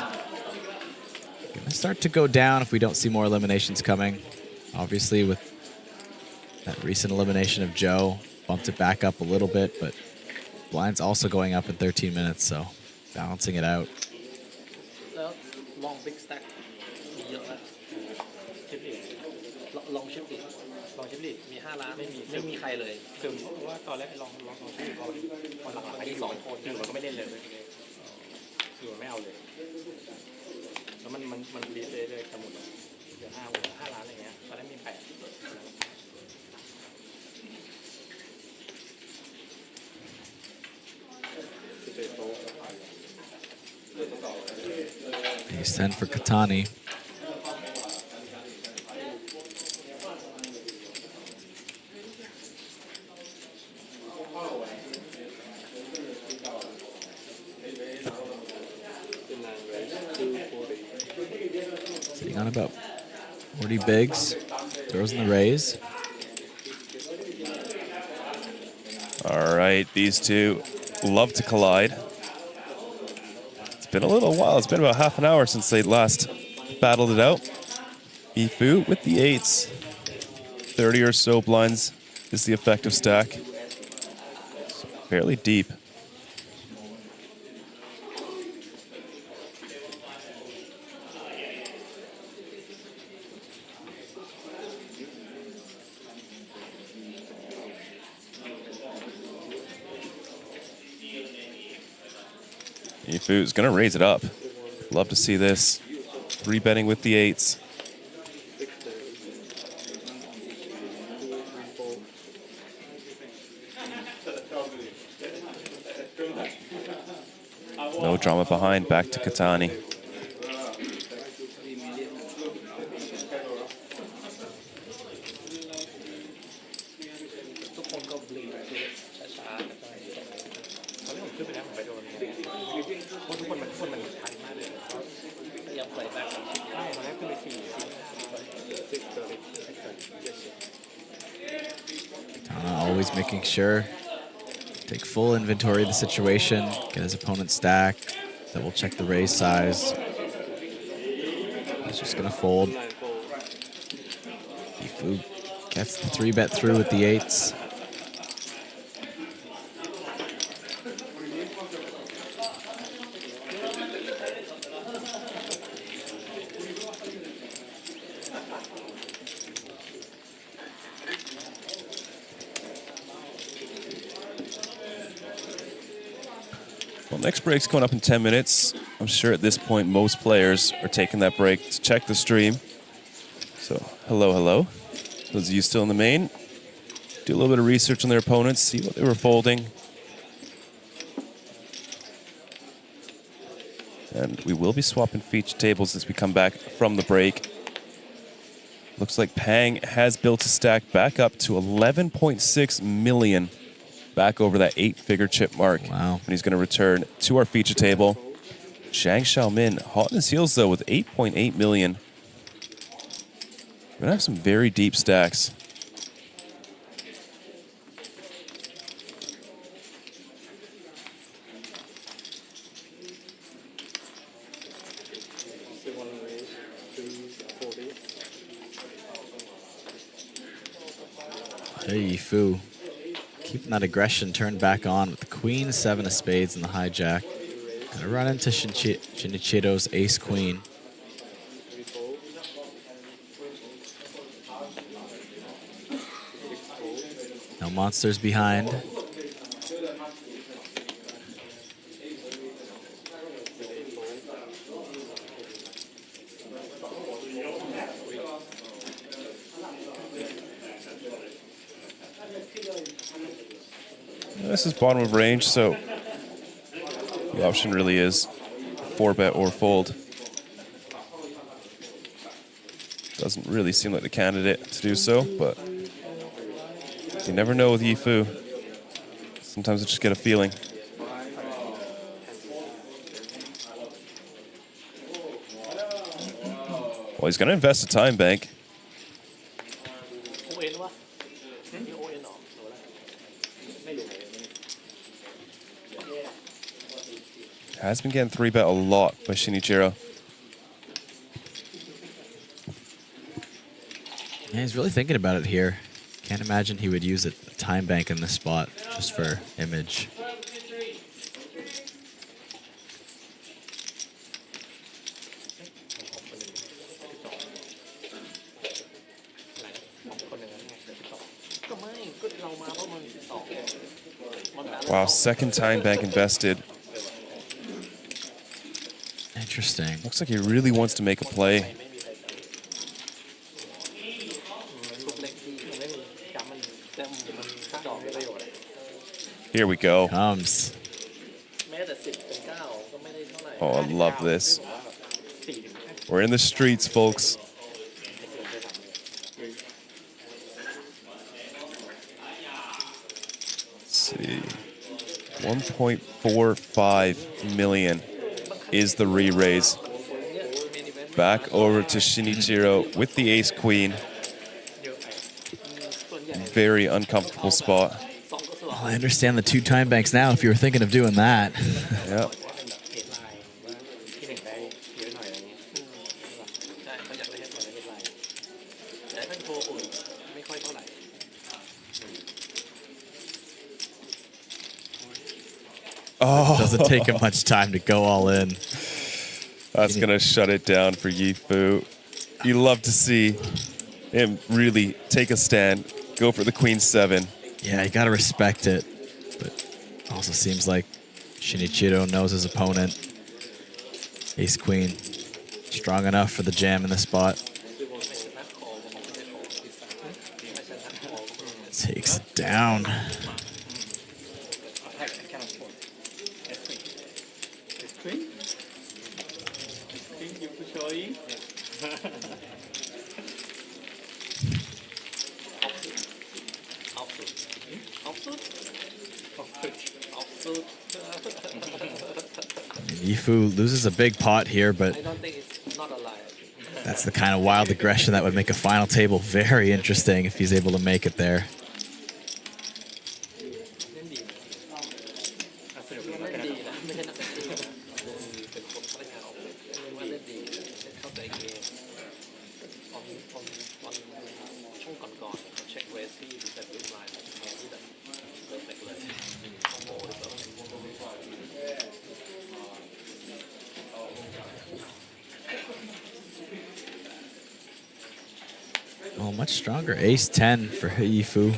gonna start to go down if we don't see more eliminations coming. Obviously with that recent elimination of Joe, bumped it back up a little bit, but blind's also going up in 13 minutes, so balancing it out. Long big stack มีเยอะนะชิปลีดลองชิปลีดมี5ล้านไม่มีใครเลยซึมเพราะว่าตอนแรกลองชิปลีดพอหลังๆไอ้2คนคือมันก็ไม่เล่นเลยคือมันไม่เอาเลยแล้วมันรีเรื่อยๆจะหมดเหลือ5ล้านอะไรเงี้ยตอนแรกมี8 He's 10 for Katani. Sitting on about 40 bigs. Throws in the raise. right, these two love to collide. It's been a little while. It's been about half an hour since they last battled it out. Yifu with the 8s. 30 or so blinds is the effective stack. It's fairly deep. Yifu's gonna raise it up. Love to see this. 3-betting with the 8s. No drama behind, back to Katani. Always making sure, take full inventory of the situation, get his opponent's stack, double check the raise size. He's just gonna fold. Yifu gets the 3-bet through with the 8s. Well, next break's coming up in 10 minutes. I'm sure at this point most players are taking that break to check the stream. So, hello, hello. Those of you still in the main, do a little bit of research on their opponents, see what they were folding. And we will be swapping feature tables as we come back from the break. Looks like Pang has built a stack back up to 11.6 million. Back over that 8-figure chip mark. Wow. And he's going to return to our feature table. Zhang Xiaomin hot in his heels, though, with 8.8 million. We're going to have some very deep stacks. Hey, Yifu. Keeping that aggression turned back on with the Queen, 7 of spades, and the hijack. Gonna run into Shinichiro's ace queen. No monsters behind. This is bottom of range, so the option really is 4-bet or fold. Doesn't really seem like the candidate to do so, but you never know with Yifu. Sometimes I just get a feeling. Well, he's going to invest a time bank. Has been getting 3-bet a lot by Shinichiro. Yeah, he's really thinking about it here. Can't imagine he would use a time bank in this spot just for image. Wow, second time bank invested. Interesting. Looks like he really wants to make a play. Here we go. Comes. Oh, I love this. We're in the streets, folks. Let's see. 1.45 million is the re-raise. Back over to Shinichiro with the ace queen. Very uncomfortable spot. Oh, I understand the 2 time banks now if you were thinking of doing that. Yep. ที่หนึ่งได้เยอะหน่อยอะไรเงี้ยใช่เขาอยากได้ให้ตัวได้เป็นไรแต่ท่านโทรอุ่นไม่ค่อยเท่าไหร่ Oh. Doesn't take him much time to go all in. That's going to shut it down for Yifu. You love to see him really take a stand, go for the queen 7. Yeah, you got to respect it. But also seems like Shinichiro knows his opponent. Ace queen. Strong enough for the jam in the spot. Takes it down. Yifu loses a big pot here, but that's the kind of wild aggression that would make a final table very interesting if he's able to make it there. Oh, much stronger. Ace 10 for Yifu.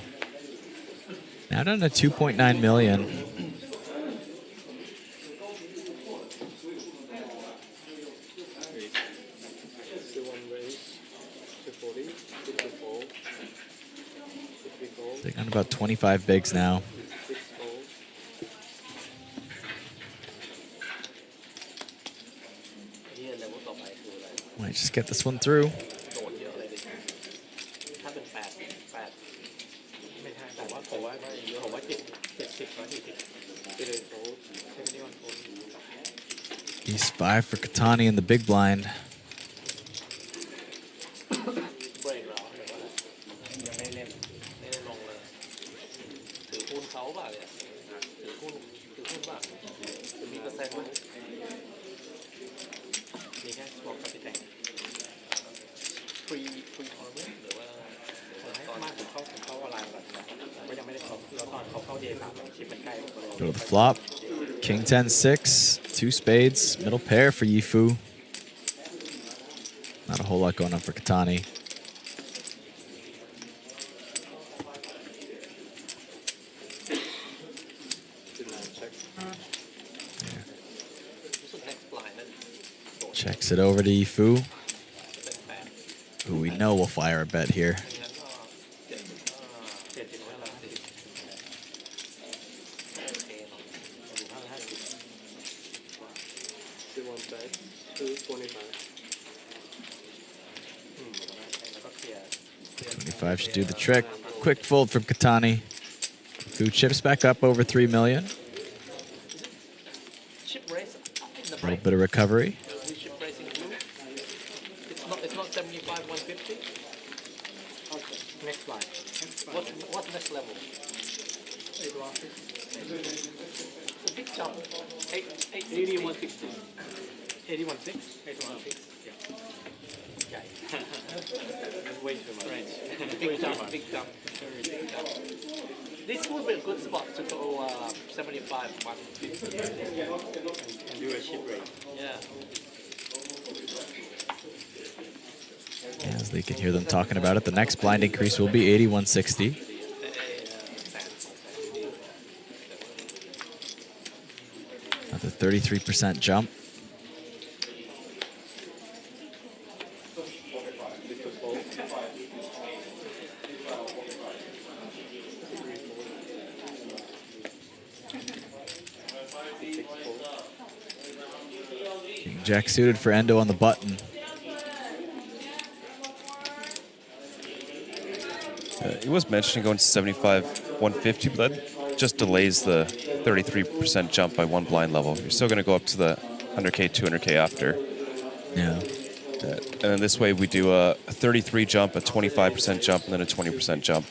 Now down to 2.9 million. They're on about 25 bigs now. Might just get this one through. ถ้าเป็น8ไม่ใช่แต่ว่าผมว่า70 He's 5 for Katani in the big blind. เบรกเหรอหรือว่ายังไม่ได้ลงเลยถือหุ้นเขาป่ะเนี่ยถือหุ้นป่ะหรือมีเปอร์เซ็นต์ไหมมีแค่สวอปกับพี่แตงฟรีทอร์นาเมนต์หรือว่าตอนมากผมเข้าอะไรแบบนี้ก็ยังไม่ได้เข้าแล้วตอนเขาเข้าเดย์3ชิปมันใกล้ผมก็เลย Go to the flop. King 10-6. 2 spades. Middle pair for Yifu. Not a whole lot going on for Katani. Checks it over to Yifu, who we know will fire a bet here. $25 should do the trick. Quick fold from Katani, who chips back up over 3 million. A little bit of recovery. It's not 75, 150. Next line. What's next level? It's a big jump. 8160. 81.6? 81.6. Yeah. Okay. That's way too much. Big jump. Big jump. Very big jump. This would be a good spot to go 75, 150. And do a ship rate. Yeah. As they can hear them talking about it, the next blind increase will be 81.60. Another 33% jump. King Jack suited for Endo on the button. He was mentioning going to 75, 150, but that just delays the 33% jump by 1 blind level. You're still going to go up to the 100K, 200K after. Yeah. And then this way we do a 33 jump, a 25% jump, and then a 20% jump.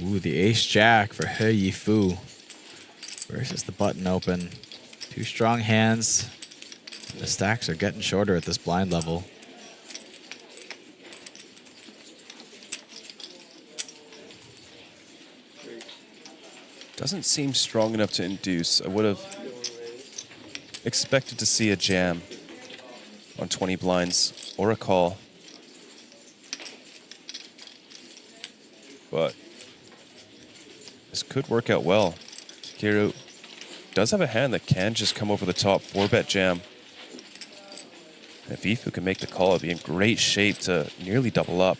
Ooh, the ace-jack for He Yifu versus the button open. Two strong hands. The stacks are getting shorter at this blind level. Doesn't seem strong enough to induce. I would have expected to see a jam on 20 blinds or a call. But this could work out well. Takeru does have a hand that can just come over the top 4-bet jam. And if Yifu can make the call, it'd be in great shape to nearly double up.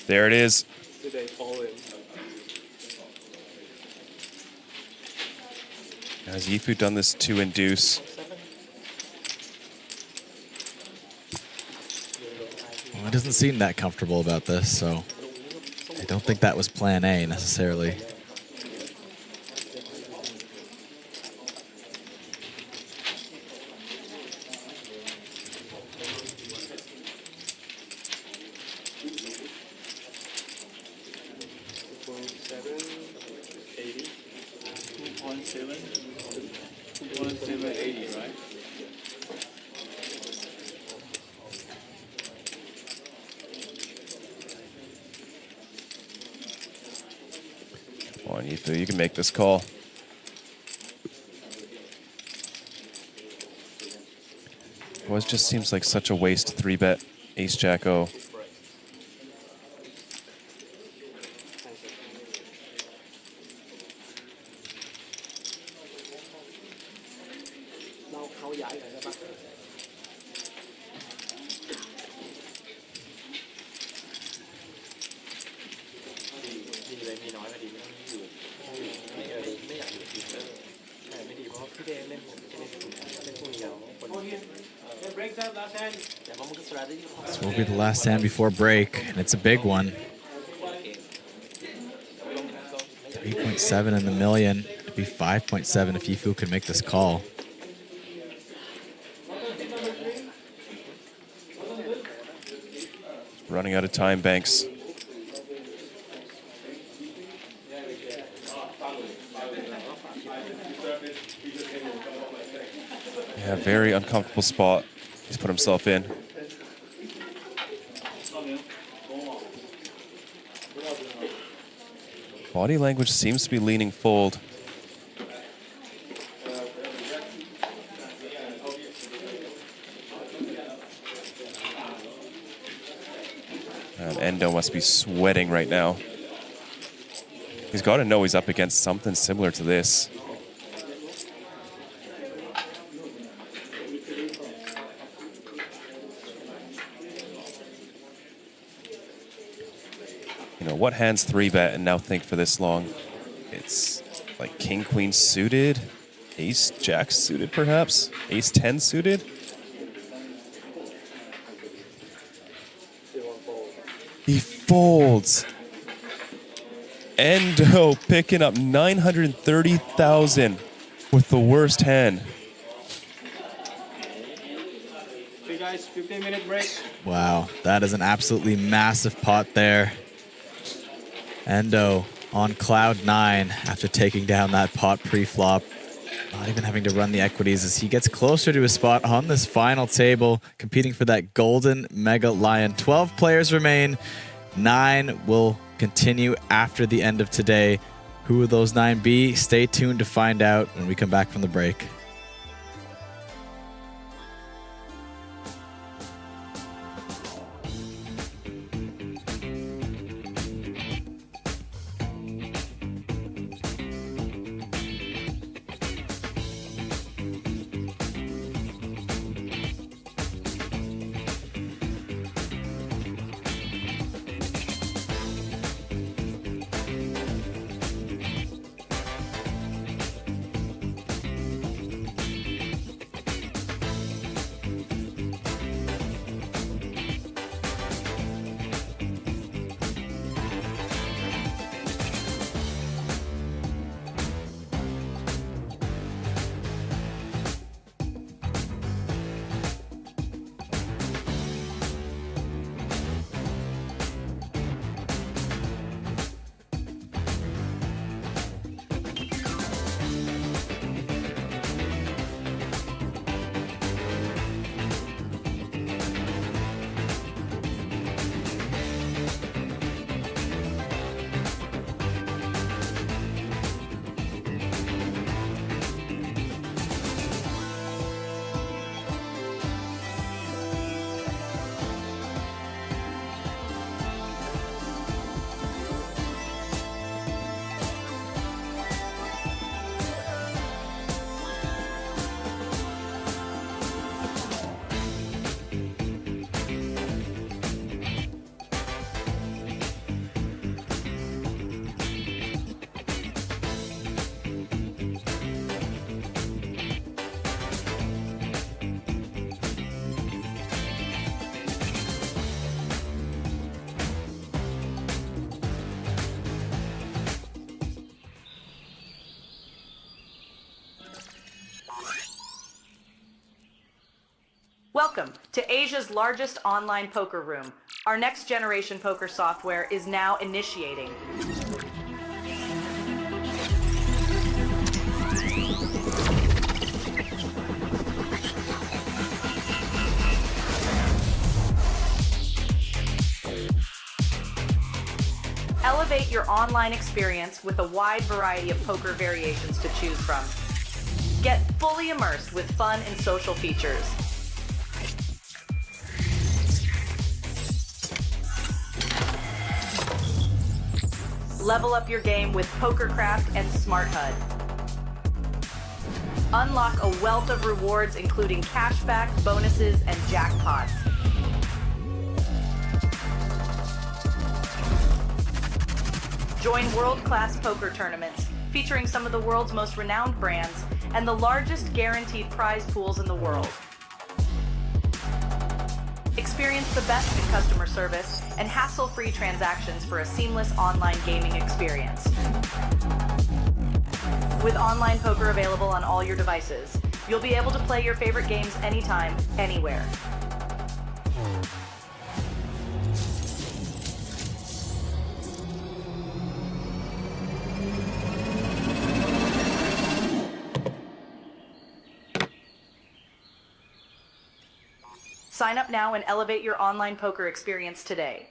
There it is. Has Yifu done this to induce? Well, he doesn't seem that comfortable about this, so I don't think that was plan A necessarily. Come on, Yifu, you can make this call. Well, it just seems like such a waste to 3-bet Ace-Jack-O. This will be the last hand before break, and it's a big one. 3.7 in the million. It'd be 5.7 if Yifu could make this call. Running out of time, Banks. Yeah, very uncomfortable spot he's put himself in. Body language seems to be leaning fold. And Endo must be sweating right now. He's got to know he's up against something similar to this. You know, what hands 3-bet and now think for this long? It's like King, Queen suited, Ace, Jack suited perhaps, Ace 10 suited. He folds. Endo picking up 930,000 with the worst hand. Okay, guys, 15-minute break. Wow, that is an absolutely massive pot there. Endo on cloud 9 after taking down that pot pre-flop. Not even having to run the equities as he gets closer to his spot on this final table, competing for that golden Mega Lion. 12 players remain. 9 will continue after the end of today. Who will those 9 be? Stay tuned to find out when we come back from the break. Welcome to Asia's largest online poker room. Our next generation poker software is now initiating. Elevate your online experience with a wide variety of poker variations to choose from. Get fully immersed with fun and social features. Level up your game with PokerCraft and Smart HUD. Unlock a wealth of rewards including cashback, bonuses, and jackpots. Join world-class poker tournaments featuring some of the world's most renowned brands and the largest guaranteed prize pools in the world. Experience the best in customer service and hassle-free transactions for a seamless online gaming experience. With online poker available on all your devices, you'll be able to play your favorite games anytime, anywhere. Sign up now and elevate your online poker experience today.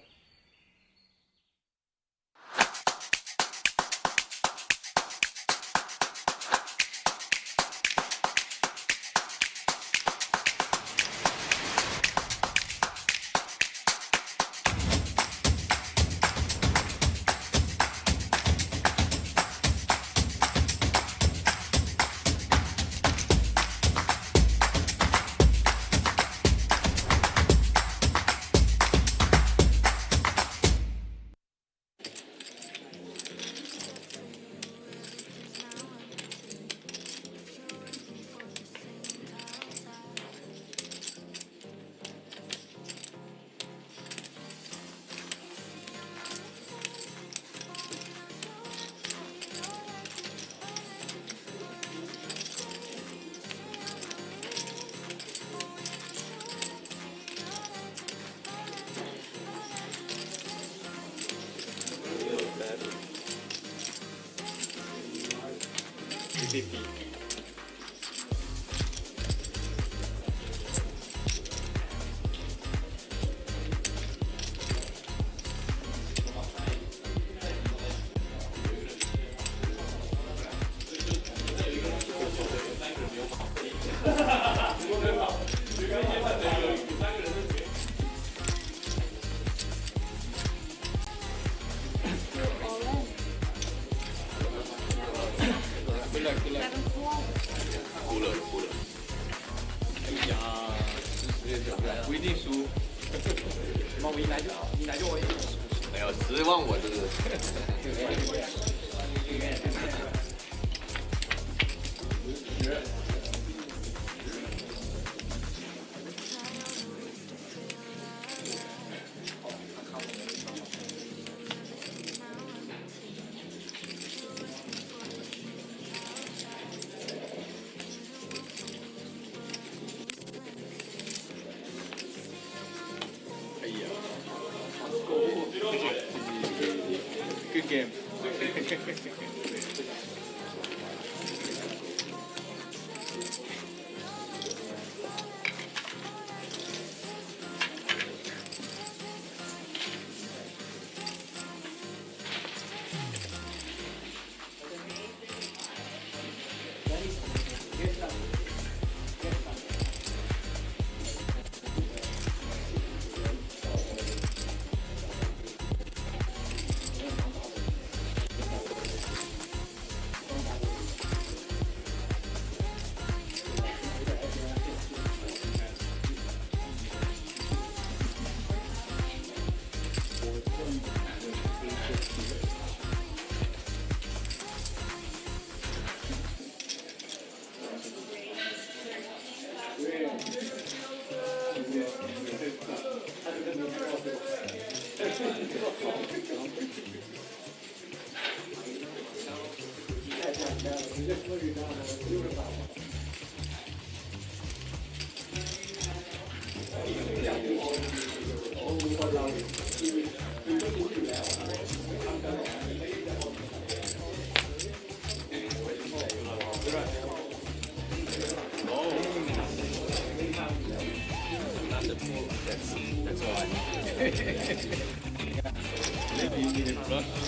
Good game.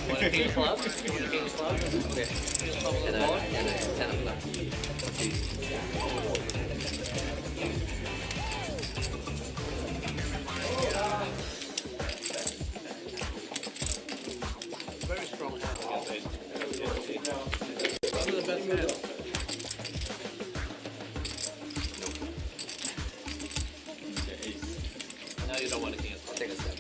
Want a king club? Want a king club? Okay. And a 10 of clubs. Very strong hand against ace. One of the best hands. Now you don't want a king. I'll take a step.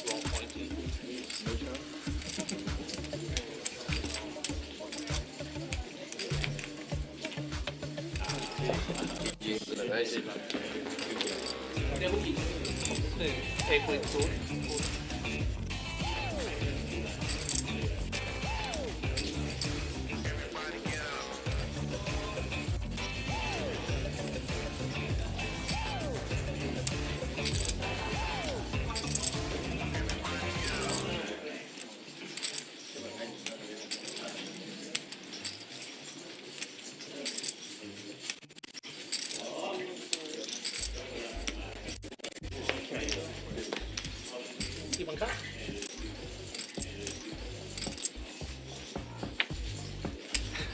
Wrong pointy. Take with sword.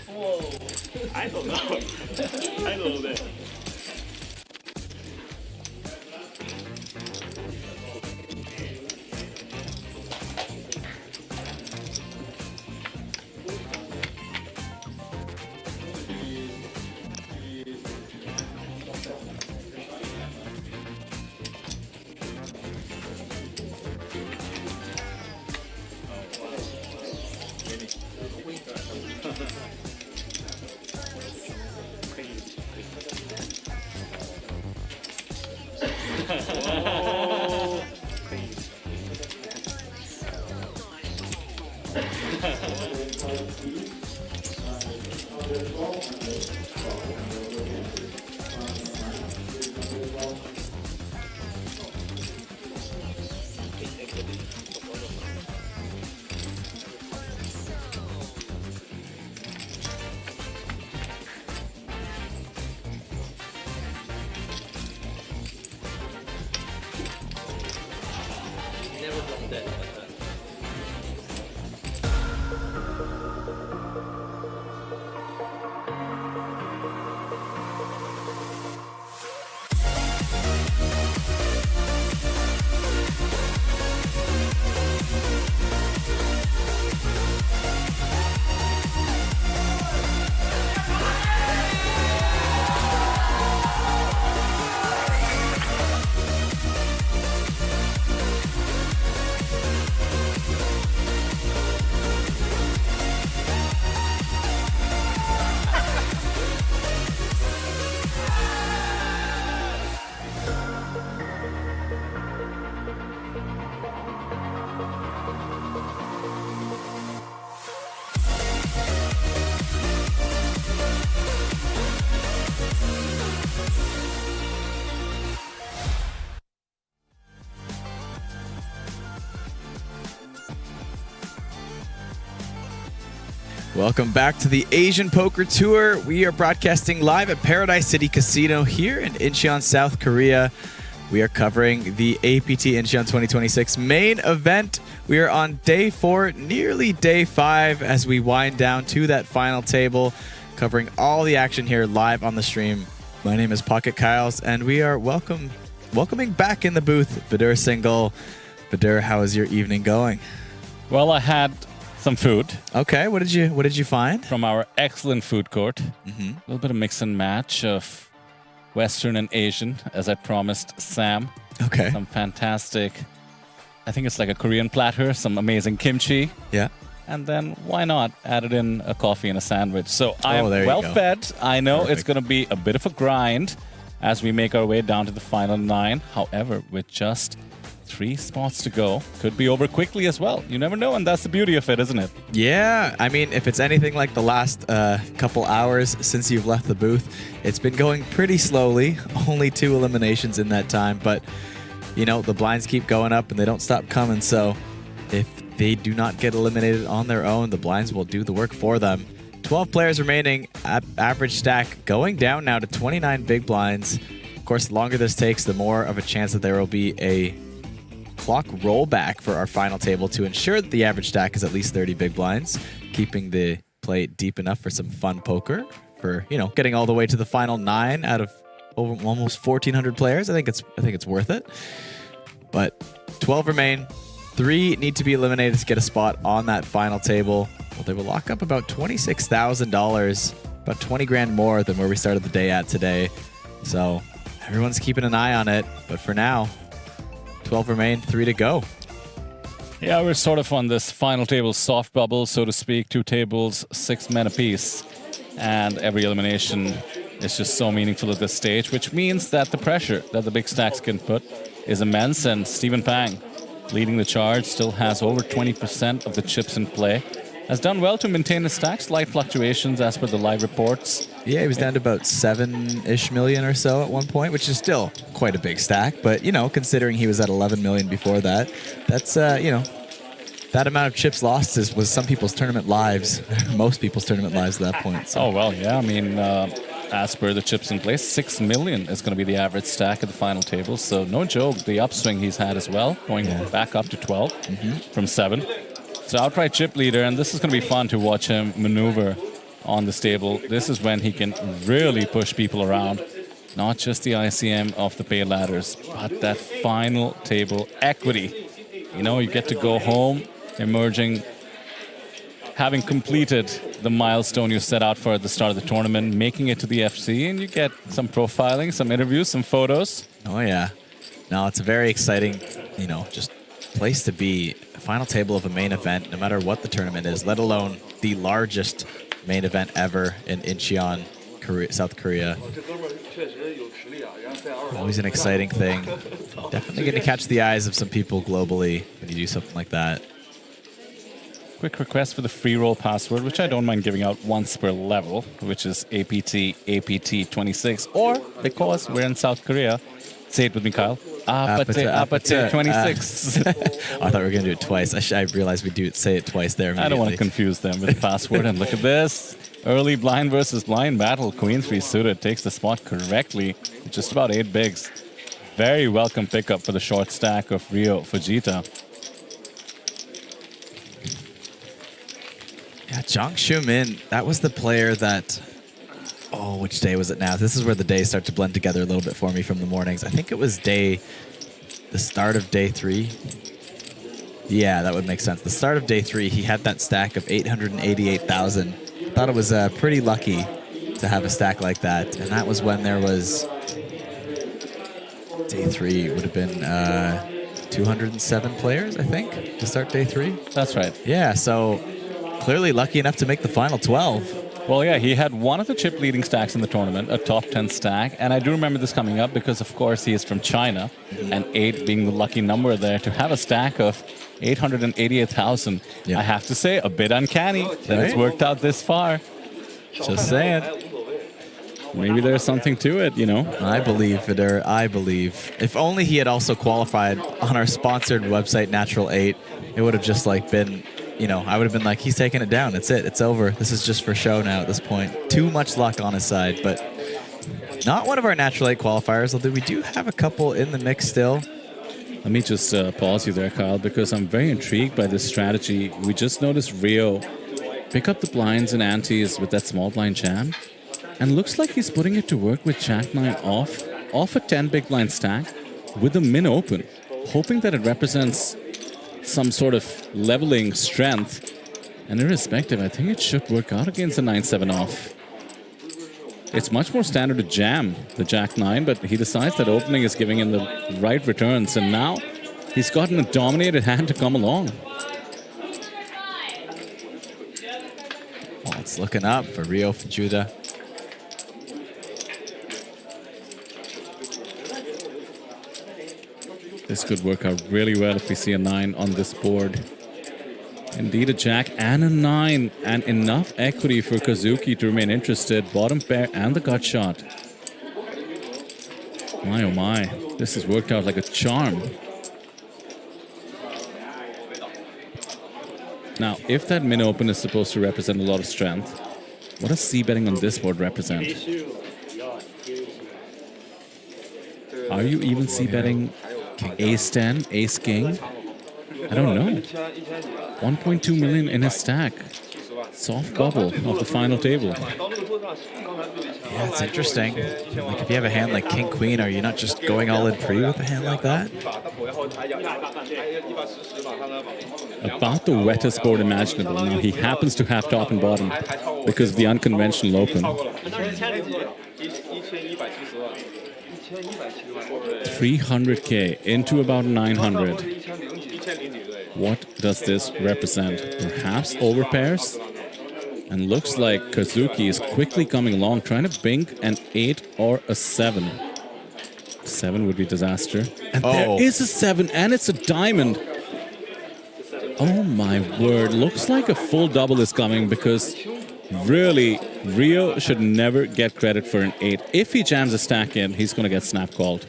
Whoa. I don't know. I don't know. Never blocked that. Welcome back to the Asian Poker Tour. We are broadcasting live at Paradise City Casino here in Incheon, South Korea. We are covering the APT Incheon 2026 main event. We are on day 4, nearly day 5, as we wind down to that final table, covering all the action here live on the stream. My name is PocketKyles, and we are welcoming back in the booth Vidur Single. Vidur, how is your evening going? Well, I had some food. Okay, what did you find? From our excellent food court. A little bit of mix and match of Western and Asian, as I promised Sam. Okay. Some fantastic, I think it's like a Korean platter, some amazing kimchi. Yeah. And then why not add it in a coffee and a sandwich? So I am there you well go. fed. I know Perfect. it's going to be a bit of a grind as we make our way down to the final 9. However, with just 3 spots to go, could be over quickly as well. You never know, and that's the beauty of it, isn't it? Yeah, I mean, if it's anything like the last couple hours since you've left the booth, it's been going pretty slowly. Only 2 eliminations in that time, but you know, the blinds keep going up and they don't stop coming, so if they do not get eliminated on their own, the blinds will do the work for them. 12 players remaining. Average stack going down now to 29 big blinds. Of course, the longer this takes, the more of a chance that there will be a clock rollback for our final table to ensure that the average stack is at least 30 big blinds, keeping the play deep enough for some fun poker, for, you know, getting all the way to the final 9 out of almost 1,400 players. I think it's worth it. But 12 remain. 3 need to be eliminated to get a spot on that final table. Well, they will lock up about $26,000, about 20 grand more than where we started the day at today. So everyone's keeping an eye on it. But for now, 12 remain, 3 to go. Yeah, we're sort of on this final table soft bubble, so to speak. 2 tables, 6 men apiece. And every elimination is just so meaningful at this stage, which means that the pressure that the big stacks can put is immense. And Stephen Pang, leading the charge, still has over 20% of the chips in play. Has done well to maintain his stack, slight fluctuations as per the live reports. Yeah, he was down to about 7-ish million or so at one point, which is still quite a big stack. But, you know, considering he was at 11 million before that, that's, you know, that amount of chips lost was some people's tournament lives, most people's tournament lives at that point. So. Oh, well, yeah. I mean, as per the chips in place, 6 million is going to be the average stack at the final table. So no joke, the upswing he's had as well, going back up to 12 from 7. So outright chip leader, and this is going to be fun to watch him maneuver on this table. This is when he can really push people around. Not just the ICM of the pay ladders, but that final table equity. You know, you get to go home emerging, having completed the milestone you set out for at the start of the tournament, making it to the FC, and you get some profiling, some interviews, some photos. Oh, yeah. No, it's a very exciting, you know, just place to be. Final table of a main event, no matter what the tournament is, let alone the largest main event ever in Incheon, South Korea. Always an exciting thing. Definitely going to catch the eyes of some people globally when you do something like that. Quick request for the free roll password, which I don't mind giving out once per level, which is APT 26, or because we're in South Korea, say it with me, Kyle. APT 26. I thought we were going to do it twice. I realized we do say it twice there. I don't want to confuse them with the password. And look at this. Early blind versus blind battle. Queen 3 suited takes the spot correctly. Just about 8 bigs. Very welcome pickup for the short stack of Ryo Fujita. Yeah, Jang Soo-min, that was the player that... Oh, which day was it now? This is where the days start to blend together a little bit for me from the mornings. I think it was the start of day 3. Yeah, that would make sense. The start of day 3, he had that stack of 888,000. Thought it was pretty lucky to have a stack like that. And that was when there was... Day 3 would have been 207 players, I think, to start day 3. That's right. Yeah, so clearly lucky enough to make the final 12. Well, yeah, he had one of the chip leading stacks in the tournament, a top 10 stack. And I do remember this coming up because, of course, he is from China, and 8 being the lucky number there. To have a stack of 888,000, I have to say, a bit uncanny that it's worked out this far. Just saying. Maybe there's something to it, you know. I believe, Vidur, I believe. If only he had also qualified on our sponsored website, Natural 8, it would have just like been... You know, I would have been like, he's taking it down. That's it. It's over. This is just for show now at this point. Too much luck on his side, but not one of our Natural 8 qualifiers, although we do have a couple in the mix still. Let me just pause you there, Kyle, because I'm very intrigued by this strategy. We just noticed Ryo pick up the blinds and antes with that small blind jam, and looks like he's putting it to work with Jack 9 off a 10 big blind stack with a min open, hoping that it represents some sort of leveling strength. And irrespective, I think it should work out against the 9-7 off. It's much more standard to jam the Jack 9, but he decides that opening is giving him the right returns, and now he's gotten a dominated hand to come along. Well, it's looking up for Ryo Fujita. This could work out really well if we see a 9 on this board. Indeed, a Jack and a 9, and enough equity for Kazuki to remain interested. Bottom pair and the gut shot. My oh my, this has worked out like a charm. Now, if that min open is supposed to represent a lot of strength, What does c-betting on this board represent? Are you even c-betting ace-10, ace-king? I don't know. 1.2 million in his stack. Soft bubble of the final table. Yeah, it's interesting. Like if you have a hand like King Queen, are you not just going all in pre with a hand like that? About the wettest board imaginable. Now he happens to have top and bottom because of the unconventional open. 300k into about 900. What does this represent? Perhaps overpairs? And looks like Kazuki is quickly coming along, trying to bink an 8 or a 7. 7 would be disaster. And there is a 7, and it's a diamond. Oh my word. Looks like a full double is coming because really, Rio should never get credit for an 8. If he jams a stack in, he's going to get snap called.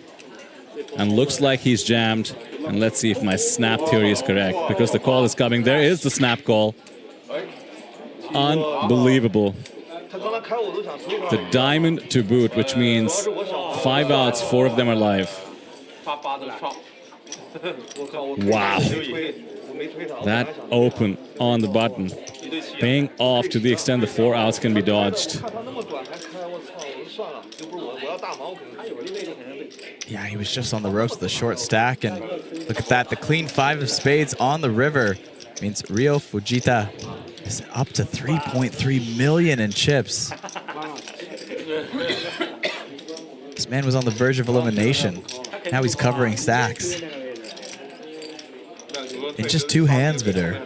And looks like he's jammed. And let's see if my snap theory is correct because the call is coming. There is the snap call. Unbelievable. The diamond to boot, which means 5 outs, 4 of them are live. Wow. That open on the button. Paying off to the extent the 4 outs can be dodged. Yeah, he was just on the ropes with the short stack, and look at that. The clean 5 of spades on the river means Rio Fujita is up to 3.3 million in chips. This man was on the verge of elimination. Now he's covering stacks. In just 2 hands, Vidur.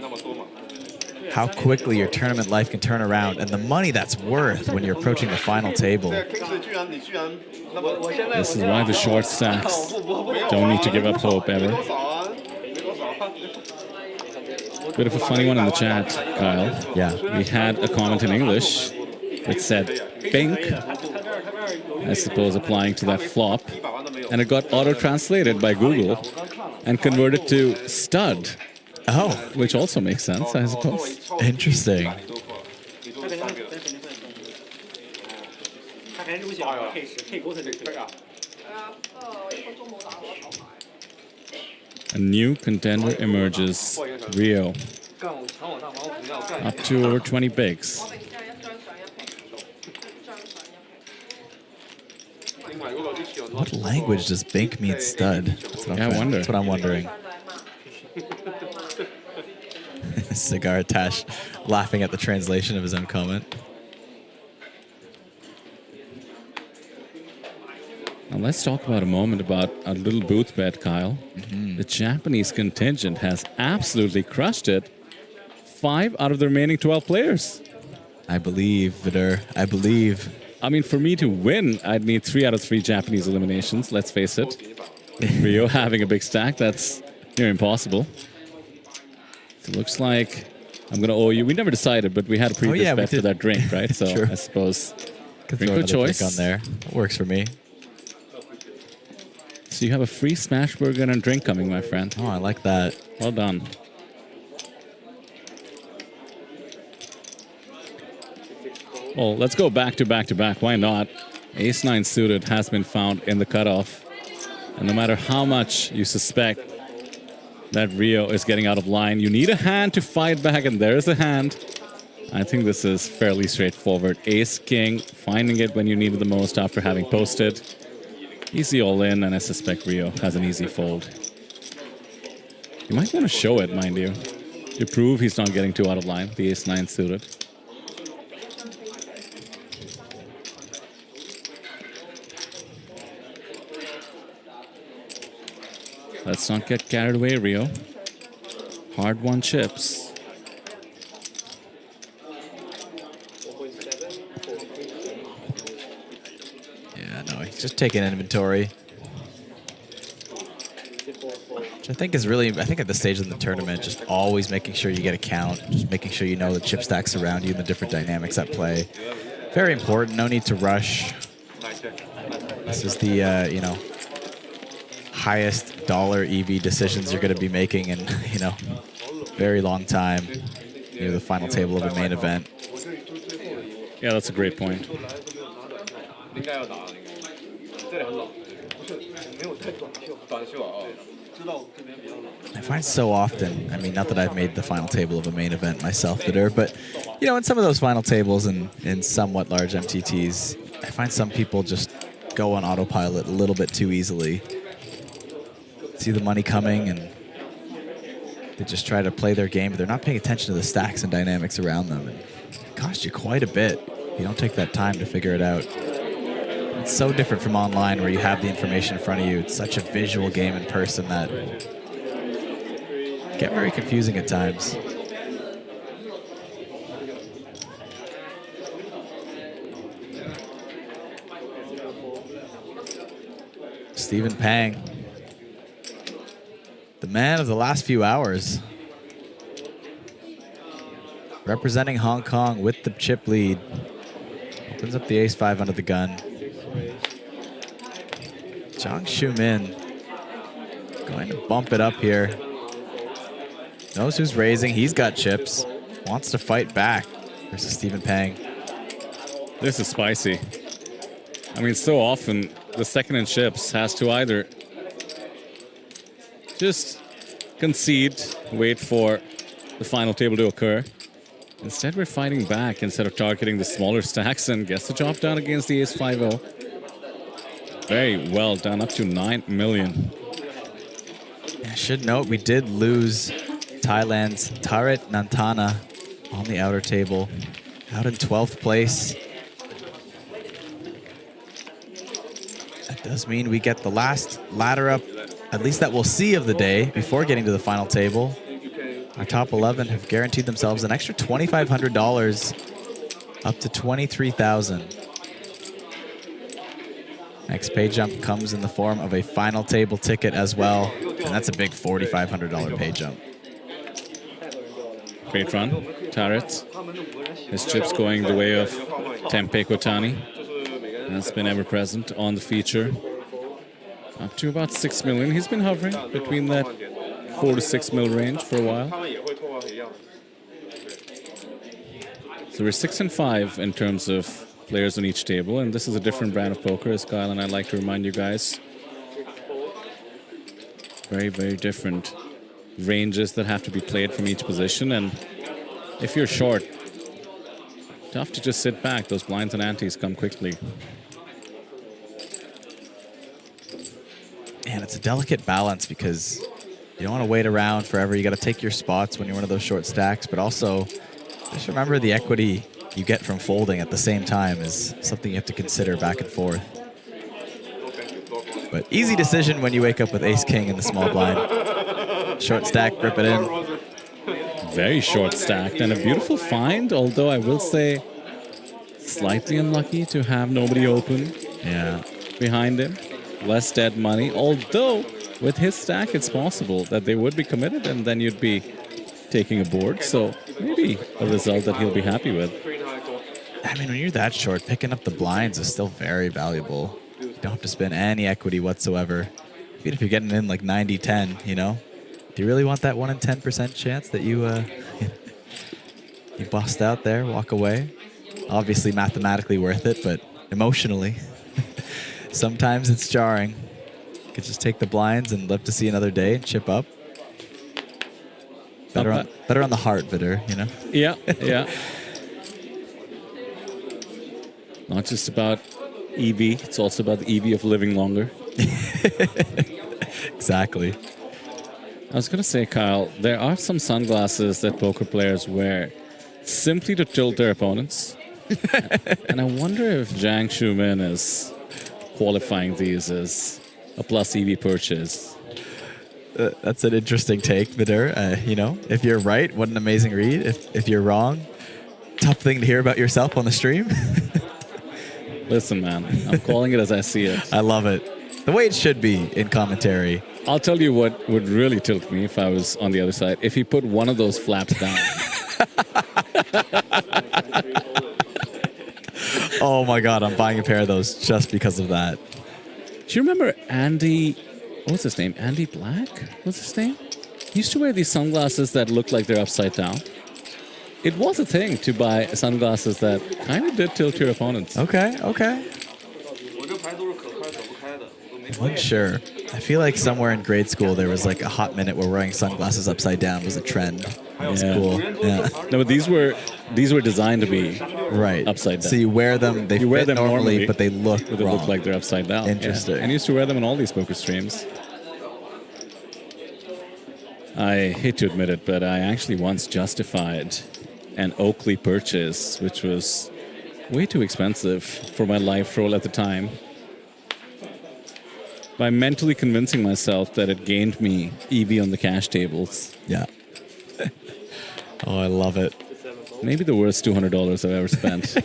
How quickly your tournament life can turn around and the money that's worth when you're approaching the final table. This is why the short stacks don't need to give up hope ever. Bit of a funny one in the chat, Kyle. Yeah. We had a comment in English which said pink, I suppose applying to that flop, and it got auto-translated by Google and converted to stud. Oh. Which also makes sense, I suppose. Interesting. A new contender emerges, Rio. Up to over 20 bigs. What language does bink mean stud? Yeah, I wonder. That's what I'm wondering. Cigar Tash laughing at the translation of his own comment. Now let's talk about a moment about a little booth bet, Kyle. The Japanese contingent has absolutely crushed it. 5 out of the remaining 12 players. I believe, Vidur. I believe. I mean, for me to win, I'd need 3 out of 3 Japanese eliminations, let's face it. Rio having a big stack, that's near impossible. It looks like I'm going to owe you. We never decided, but we had a previous bet for that drink, right? So True. I suppose Could drink throw of another choice. drink on there. That works for me. So you have a free smash burger and drink coming, my friend. Oh, I like that. Well done. Well, let's go back to back to back. Why not? Ace-9 suited has been found in the cutoff. And no matter how much you suspect that Rio is getting out of line, you need a hand to fight back, and there's a hand. I think this is fairly straightforward. Ace-King, finding it when you need it the most after having posted. Easy all in, and I suspect Rio has an easy fold. You might want to show it, mind you, to prove he's not getting too out of line, the Ace-9 suited. Let's not get carried away, Rio. Hard-won chips. Yeah, no, he's just taking inventory. Which I think is really, I think at this stage in the tournament, just always making sure you get a count, just making sure you know the chip stacks around you and the different dynamics at play. Very important, no need to rush. This is the, you know, highest dollar EV decisions you're going to be making in, you know, very long time near the final table of a main event. Yeah, that's a great point. I find so often, I mean, not that I've made the final table of a main event myself, Vidur, but, you know, in some of those final tables and in somewhat large MTTs, I find some people just go on autopilot a little bit too easily. See the money coming and they just try to play their game, but they're not paying attention to the stacks and dynamics around them. And it costs you quite a bit if you don't take that time to figure it out. It's so different from online where you have the information in front of you. It's such a visual game in person that it get very confusing at times. Stephen Pang, the man of the last few hours, representing Hong Kong with the chip lead. Opens up the ace-5 under the gun. Jiang Shu-min going to bump it up here. Knows who's raising. He's got chips. Wants to fight back versus Stephen Pang. This is spicy. I mean, so often the second in chips has to either just concede, wait for the final table to occur. Instead, we're fighting back instead of targeting the smaller stacks and gets the job done against the ace-5-0. Very well done, up to 9 million. I should note we did lose Thailand's Tarit Nantana on the outer table, out in 12th place. That does mean we get the last ladder up, at least that we'll see of the day before getting to the final table. Our top 11 have guaranteed themselves an extra $2,500 up to $23,000. Next pay jump comes in the form of a final table ticket as well, and that's a big $4,500 pay jump. Great run, Tarit. His chips going the way of Tempe Kotani. Has been ever present on the feature. Up to about 6 million. He's been hovering between that 4 to 6 mil range for a while. So we're 6 and 5 in terms of players on each table, and this is a different brand of poker, as Kyle and I like to remind you guys. Very, very different ranges that have to be played from each position, and if you're short, tough to just sit back. Those blinds and antes come quickly. And it's a delicate balance because you don't want to wait around forever. You got to take your spots when you're one of those short stacks, but also just remember the equity you get from folding at the same time is something you have to consider back and forth. But easy decision when you wake up with ace-king in the small blind. Short stack, grip it in. Very short stacked and a beautiful find, although I will say slightly unlucky to have nobody open behind him. Less dead money, although with his stack it's possible that they would be committed and then you'd be taking a board. So maybe a result that he'll be happy with. I mean, when you're that short, picking up the blinds is still very valuable. You don't have to spend any equity whatsoever. Even if you're getting in like 90-10, you know? Do you really want that 1 in 10% chance that you you bust out there, walk away? Obviously mathematically worth it, but emotionally, sometimes it's jarring. You could just take the blinds and live to see another day and chip up. Better on the heart, Vidur, you know? Yeah, yeah. Not just about EV, it's also about the EV of living longer. Exactly. I was going to say, Kyle, there are some sunglasses that poker players wear simply to tilt their opponents. And I wonder if Jiang Shu-min is qualifying these as a plus EV purchase. That's an interesting take, Vidur. You know, if you're right, what an amazing read. If you're wrong, tough thing to hear about yourself on the stream. Listen, man, I'm calling it as I see it. I love it. The way it should be in commentary. I'll tell you what would really tilt me if I was on the other side. If he put one of those flaps down. Oh my God, I'm buying a pair of those just because of that. Do you remember Andy, what's his name? Andy Black? What's his name? He used to wear these sunglasses that look like they're upside down. it was a thing to buy sunglasses that kind of did tilt your opponents. Okay. I'm sure. I feel like somewhere in grade school there was like a hot minute where wearing sunglasses upside down was a trend. It was cool. Yeah. No, but these were designed to be upside down. So you wear them. They fit them normally, but they look They look like they're upside down. Interesting. Yeah. And I used to wear them in all these poker streams. I hate to admit it, but I actually once justified an Oakley purchase, which was way too expensive for my life roll at the time, by mentally convincing myself that it gained me EV on the cash tables. Yeah. Oh, I love it. Maybe the worst $200 I've ever spent.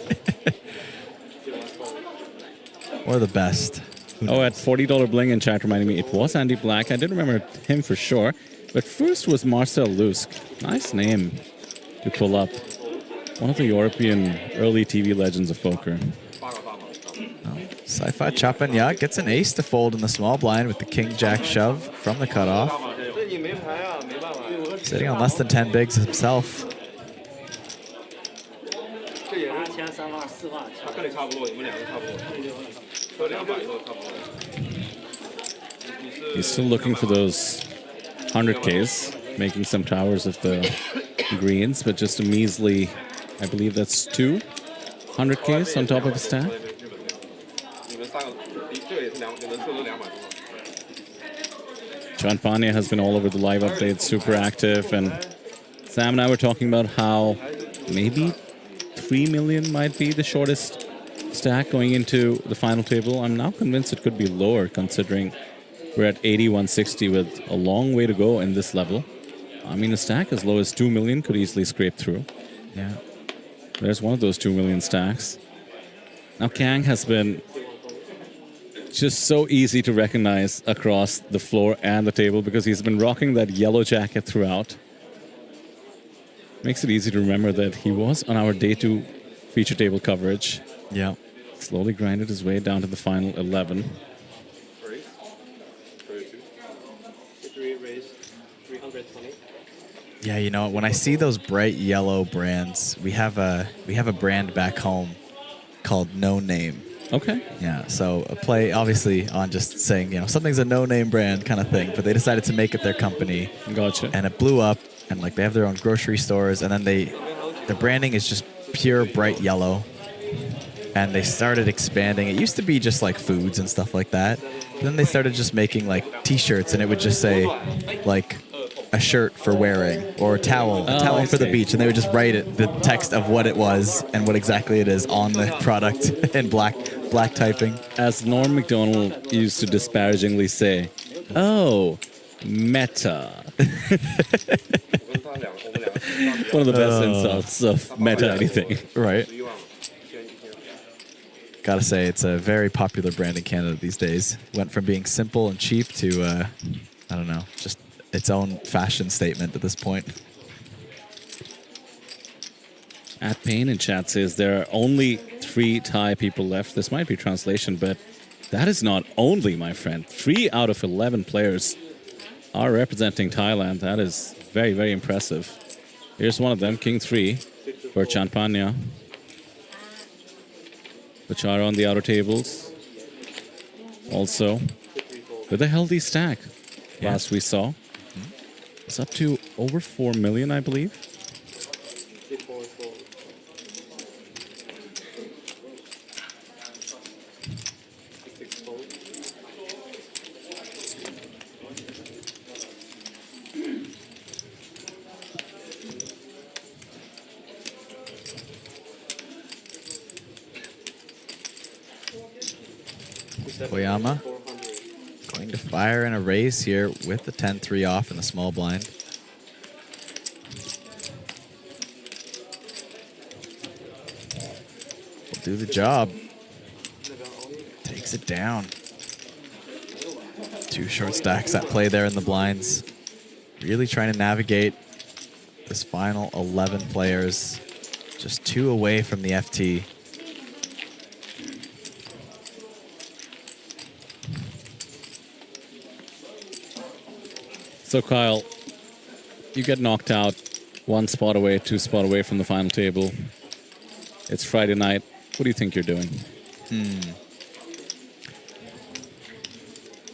Or the best. Oh, at $40 bling in chat reminding me, it was Andy Black. I didn't remember him for sure. But first was Marcel Lusk. Nice name to pull up. One of the European early TV legends of poker. Sci-Fi Championship gets an ace to fold in the small blind with the king-jack shove from the cutoff. Sitting on less than 10 bigs himself. He's still looking for those 100Ks, making some towers of the greens, but just a measly, I believe that's 2 100Ks on top of a stack. Champagne has been all over the live updates, super active, and Sam and I were talking about how maybe 3 million might be the shortest stack going into the final table. I'm now convinced it could be lower, considering we're at 8160 with a long way to go in this level. I mean, a stack as low as 2 million could easily scrape through. Yeah. There's one of those 2 million stacks. Now, Kang has been just so easy to recognize across the floor and the table because he's been rocking that yellow jacket throughout. Makes it easy to remember that he was on our day 2 feature table coverage. Yeah. Slowly grinded his way down to the final 11. Yeah, you know, when I see those bright yellow brands, we have a brand back home called No Name. Okay. Yeah, so a play obviously on just saying, you know, something's a no-name brand kind of thing, but they decided to make it their company. Gotcha. And it blew up, and like they have their own grocery stores, and then the branding is just pure bright yellow. And they started expanding. It used to be just like foods and stuff like that. But then they started just making like t-shirts, and it would just say like a shirt for wearing or a towel for the beach, and they would just write it, the text of what it was and what exactly it is on the product in black typing. As Norm MacDonald used to disparagingly say, "Oh, meta." One of the best insults of meta anything. Right. Gotta say, it's a very popular brand in Canada these days. Went from being simple and cheap to, I don't know, just its own fashion statement at this point. At Payne in chat says there are only 3 Thai people left. This might be translation, but that is not only, my friend. 3 out of 11 players are representing Thailand. That is very, very impressive. Here's one of them, King 3 for Champanya. Bachara on the outer tables. Also, with a healthy stack. Last we saw. It's up to over 4 million, I believe. Koyama going to fire in a raise here with the 10-3 off in the small blind. Will do the job. Takes it down. 2 short stacks at play there in the blinds. Really trying to navigate this final 11 players. Just 2 away from the FT. So, Kyle, you get knocked out 1 spot away, 2 spot away from the final table. It's Friday night. What do you think you're doing?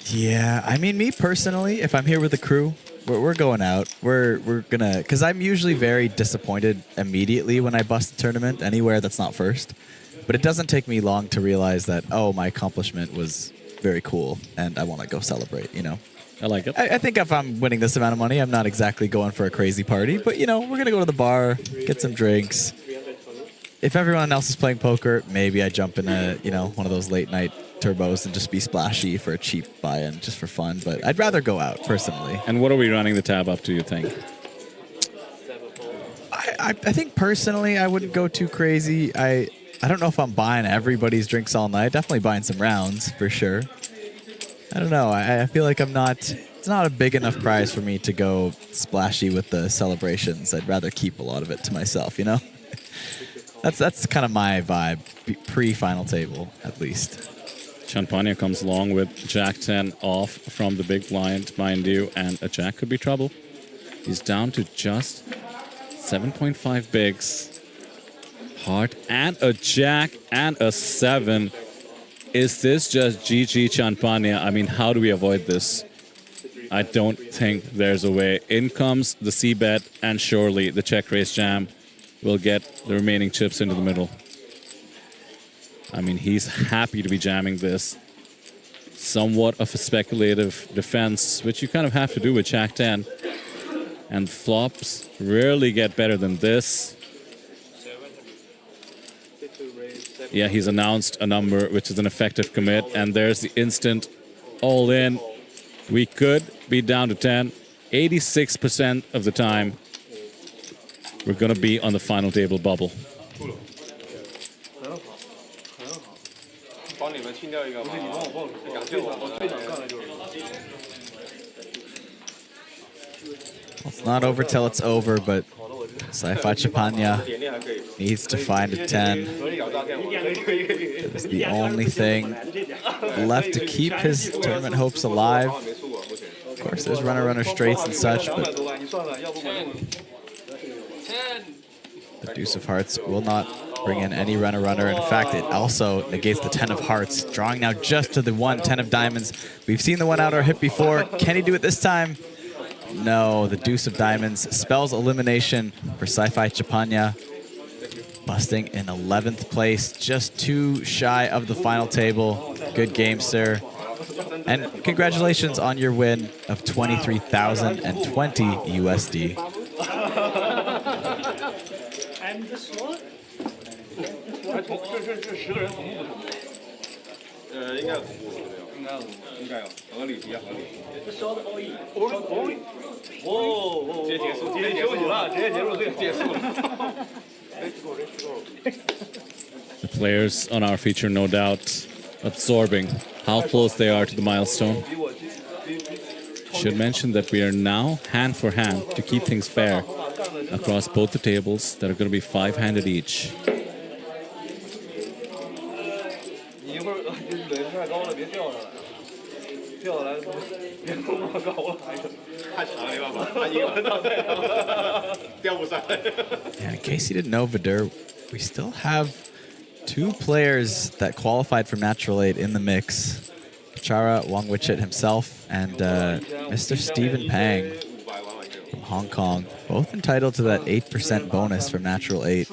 Yeah, I mean, me personally, if I'm here with the crew, we're going out. We're gonna, because I'm usually very disappointed immediately when I bust the tournament anywhere that's not first. But it doesn't take me long to realize that, oh, my accomplishment was very cool, and I want to go celebrate, you know? I like it. I think if I'm winning this amount of money, I'm not exactly going for a crazy party, but, you know, we're going to go to the bar, get some drinks. If everyone else is playing poker, maybe I jump in a, you know, one of those late night turbos and just be splashy for a cheap buy-in, just for fun. But I'd rather go out, personally. And what are we running the tab up to, you think? I think, personally, I wouldn't go too crazy. I don't know if I'm buying everybody's drinks all night. Definitely buying some rounds, for sure. I don't know. I feel like it's not a big enough prize for me to go splashy with the celebrations. I'd rather keep a lot of it to myself, you know? That's kind of my vibe, pre-final table, at least. Champagne comes along with Jack 10 off from the big blind, mind you, and a Jack could be trouble. He's down to just 7.5 bigs. Heart and a Jack and a 7. Is this just GG Champagne? I mean, how do we avoid this? I don't think there's a way. In comes the C-bet, and surely the check raise jam will get the remaining chips into the middle. I mean, he's happy to be jamming this. Somewhat of a speculative defense, which you kind of have to do with Jack 10. And flops rarely get better than this. Yeah, he's announced a number, which is an effective commit, and there's the instant all-in. We could be down to 10. 86% of the time, we're going to be on the final table bubble. It's not over till it's over, but Sci-Fi Champagne needs to find a 10. It's the only thing left to keep his tournament hopes alive. Of course, there's runner straights and such, but the Deuce of Hearts will not bring in any runner. In fact, it also negates the 10 of Hearts, drawing now just to the 10 of Diamonds. We've seen the 1 out or hit before. Can he do it this time? No, the Deuce of Diamonds spells elimination for Sci-Fi Champagne, busting in 11th place, just 2 shy of the final table. Good game, sir. And congratulations on your win of 23,020 USD. The players on our feature, no doubt, absorbing how close they are to the milestone. Should mention that we are now hand for hand to keep things fair across both the tables that are going to be 5-handed each. And in case you didn't know, Vidur, we still have 2 players that qualified from Natural 8 in the mix. Chara Wong Wichit himself and Mr. Stephen Pang from Hong Kong, both entitled to that 8% bonus from Natural 8.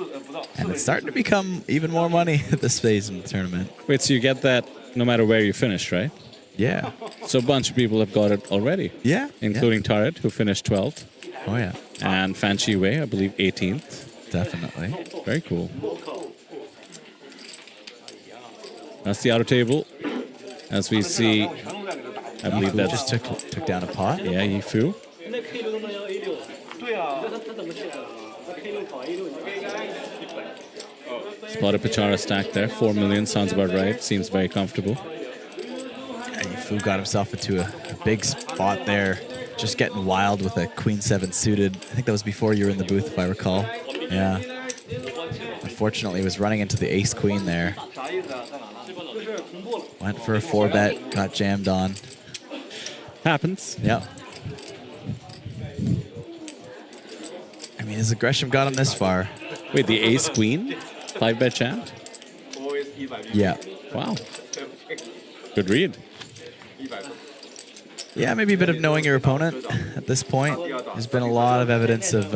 And it's starting to become even more money at this phase in the tournament. Wait, so you get that no matter where you finish, right? Yeah. So a bunch of people have got it already. Yeah. Including Turret, who finished 12th. Oh, yeah. And Fan Chi Wei, I believe, 18th. Definitely. Very cool. That's the outer table. As we see, I believe that just took down a pot. Yeah, Yifu. Spotted Pachara stack there. 4 million sounds about right. Seems very comfortable. Yeah, Yifu got himself into a big spot there. Just getting wild with a Queen 7 suited. I think that was before you were in the booth, if I recall. Yeah. Unfortunately, he was running into the Ace Queen there. Went for a 4-bet, got jammed on. Happens. Yep. I mean, his aggression got him this far. Wait, the ace queen? 5-bet champ? Yeah. Wow. Good read. Yeah, maybe a bit of knowing your opponent at this point. There's been a lot of evidence of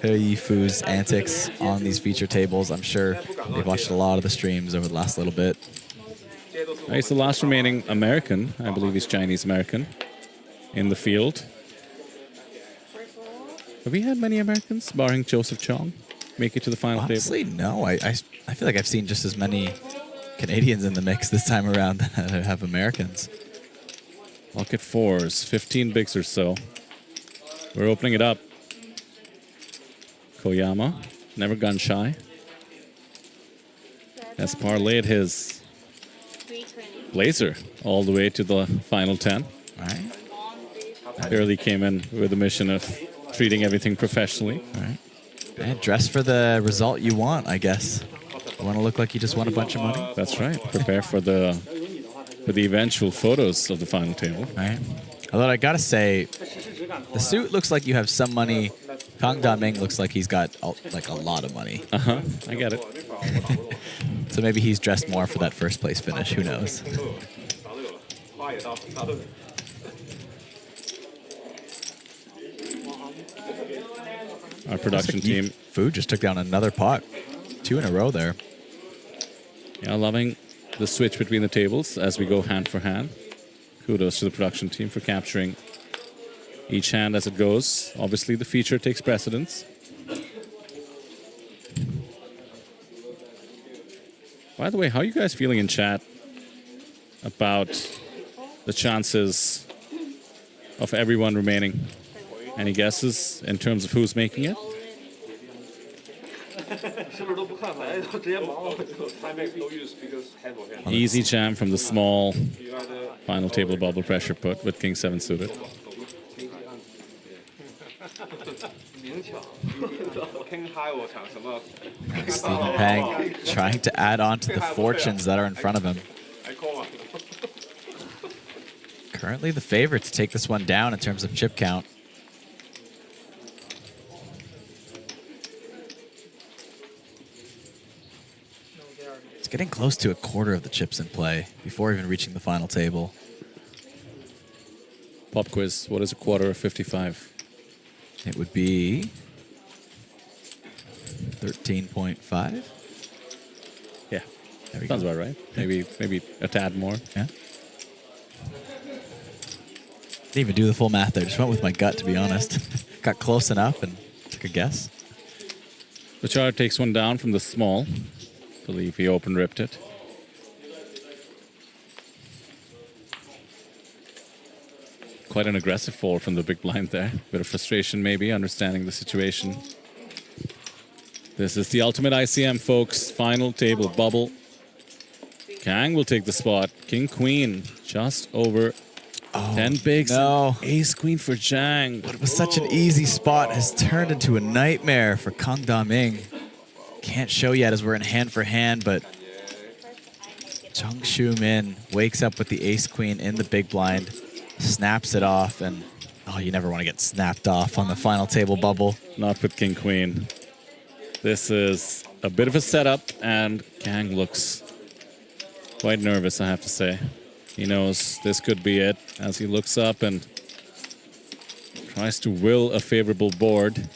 He Yifu's antics on these feature tables. I'm sure they've watched a lot of the streams over the last little bit. He's the last remaining American. I believe he's Chinese-American in the field. Have we had many Americans, barring Joseph Chong, make it to the final Honestly, table? no. I feel like I've seen just as many Canadians in the mix this time around that have Americans. Pocket fours, 15 bigs or so. We're opening it up. Koyama, never gun shy. Has parlayed his blazer all the way to the final 10. Right. Clearly came in with a mission of treating everything professionally. All right. And dress for the result you want, I guess. You want to look like you just won a bunch of money? That's right. Prepare for the eventual photos of the final table. Right. Although I gotta say, the suit looks like you have some money. Kang Da-Ming looks like he's got like a lot of money. I get it. So maybe he's dressed more for that first place finish. Who knows? Our production team. Fu just took down another pot. 2 in a row there. Yeah, loving the switch between the tables as we go hand for hand. Kudos to the production team for capturing each hand as it goes. Obviously, the feature takes precedence. By the way, how are you guys feeling in chat about the chances of everyone remaining? Any guesses in terms of who's making it? Easy jam from the small final table bubble pressure put with King 7 suited. Stephen Pang trying to add on to the fortunes that are in front of him. Currently the favorite to take this one down in terms of chip count. It's getting close to a quarter of the chips in play before even reaching the final table. Pop quiz, what is a quarter of 55? It would be 13.5. Yeah, sounds about right. Maybe a tad more. Yeah. Didn't even do the full math there. Just went with my gut, to be honest. Got close enough and took a guess. Bachar takes one down from the small. Believe he open ripped it. Quite an aggressive fold from the big blind there. Bit of frustration maybe, understanding the situation. This is the ultimate ICM, folks. Final table bubble. Kang will take the spot. King Queen just over 10 bigs. No. Ace Queen for Zhang. But it was such an easy spot, has turned into a nightmare for Kang Da-Ming. Can't show yet as we're in hand for hand, but Chung Shu Min wakes up with the ace queen in the big blind, snaps it off, and oh, you never want to get snapped off on the final table bubble. Not with King Queen. This is a bit of a setup, and Kang looks quite nervous, I have to say. He knows this could be it as he looks up and tries to will a favorable board.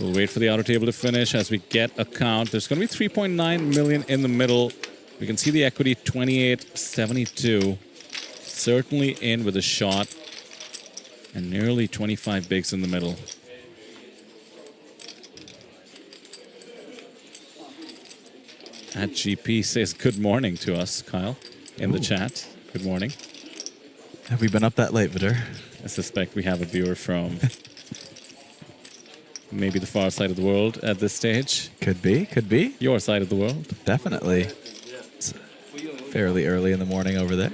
We'll wait for the outer table to finish as we get a count. There's going to be 3.9 million in the middle. We can see the equity 28.72. Certainly in with a shot. And nearly 25 bigs in the middle. At GP says good morning to us, Kyle, in the chat. Good morning. Have we been up that late, Vidur? I suspect we have a viewer from maybe the far side of the world at this stage. Could be, could be. Your side of the world. Definitely. It's fairly early in the morning over there.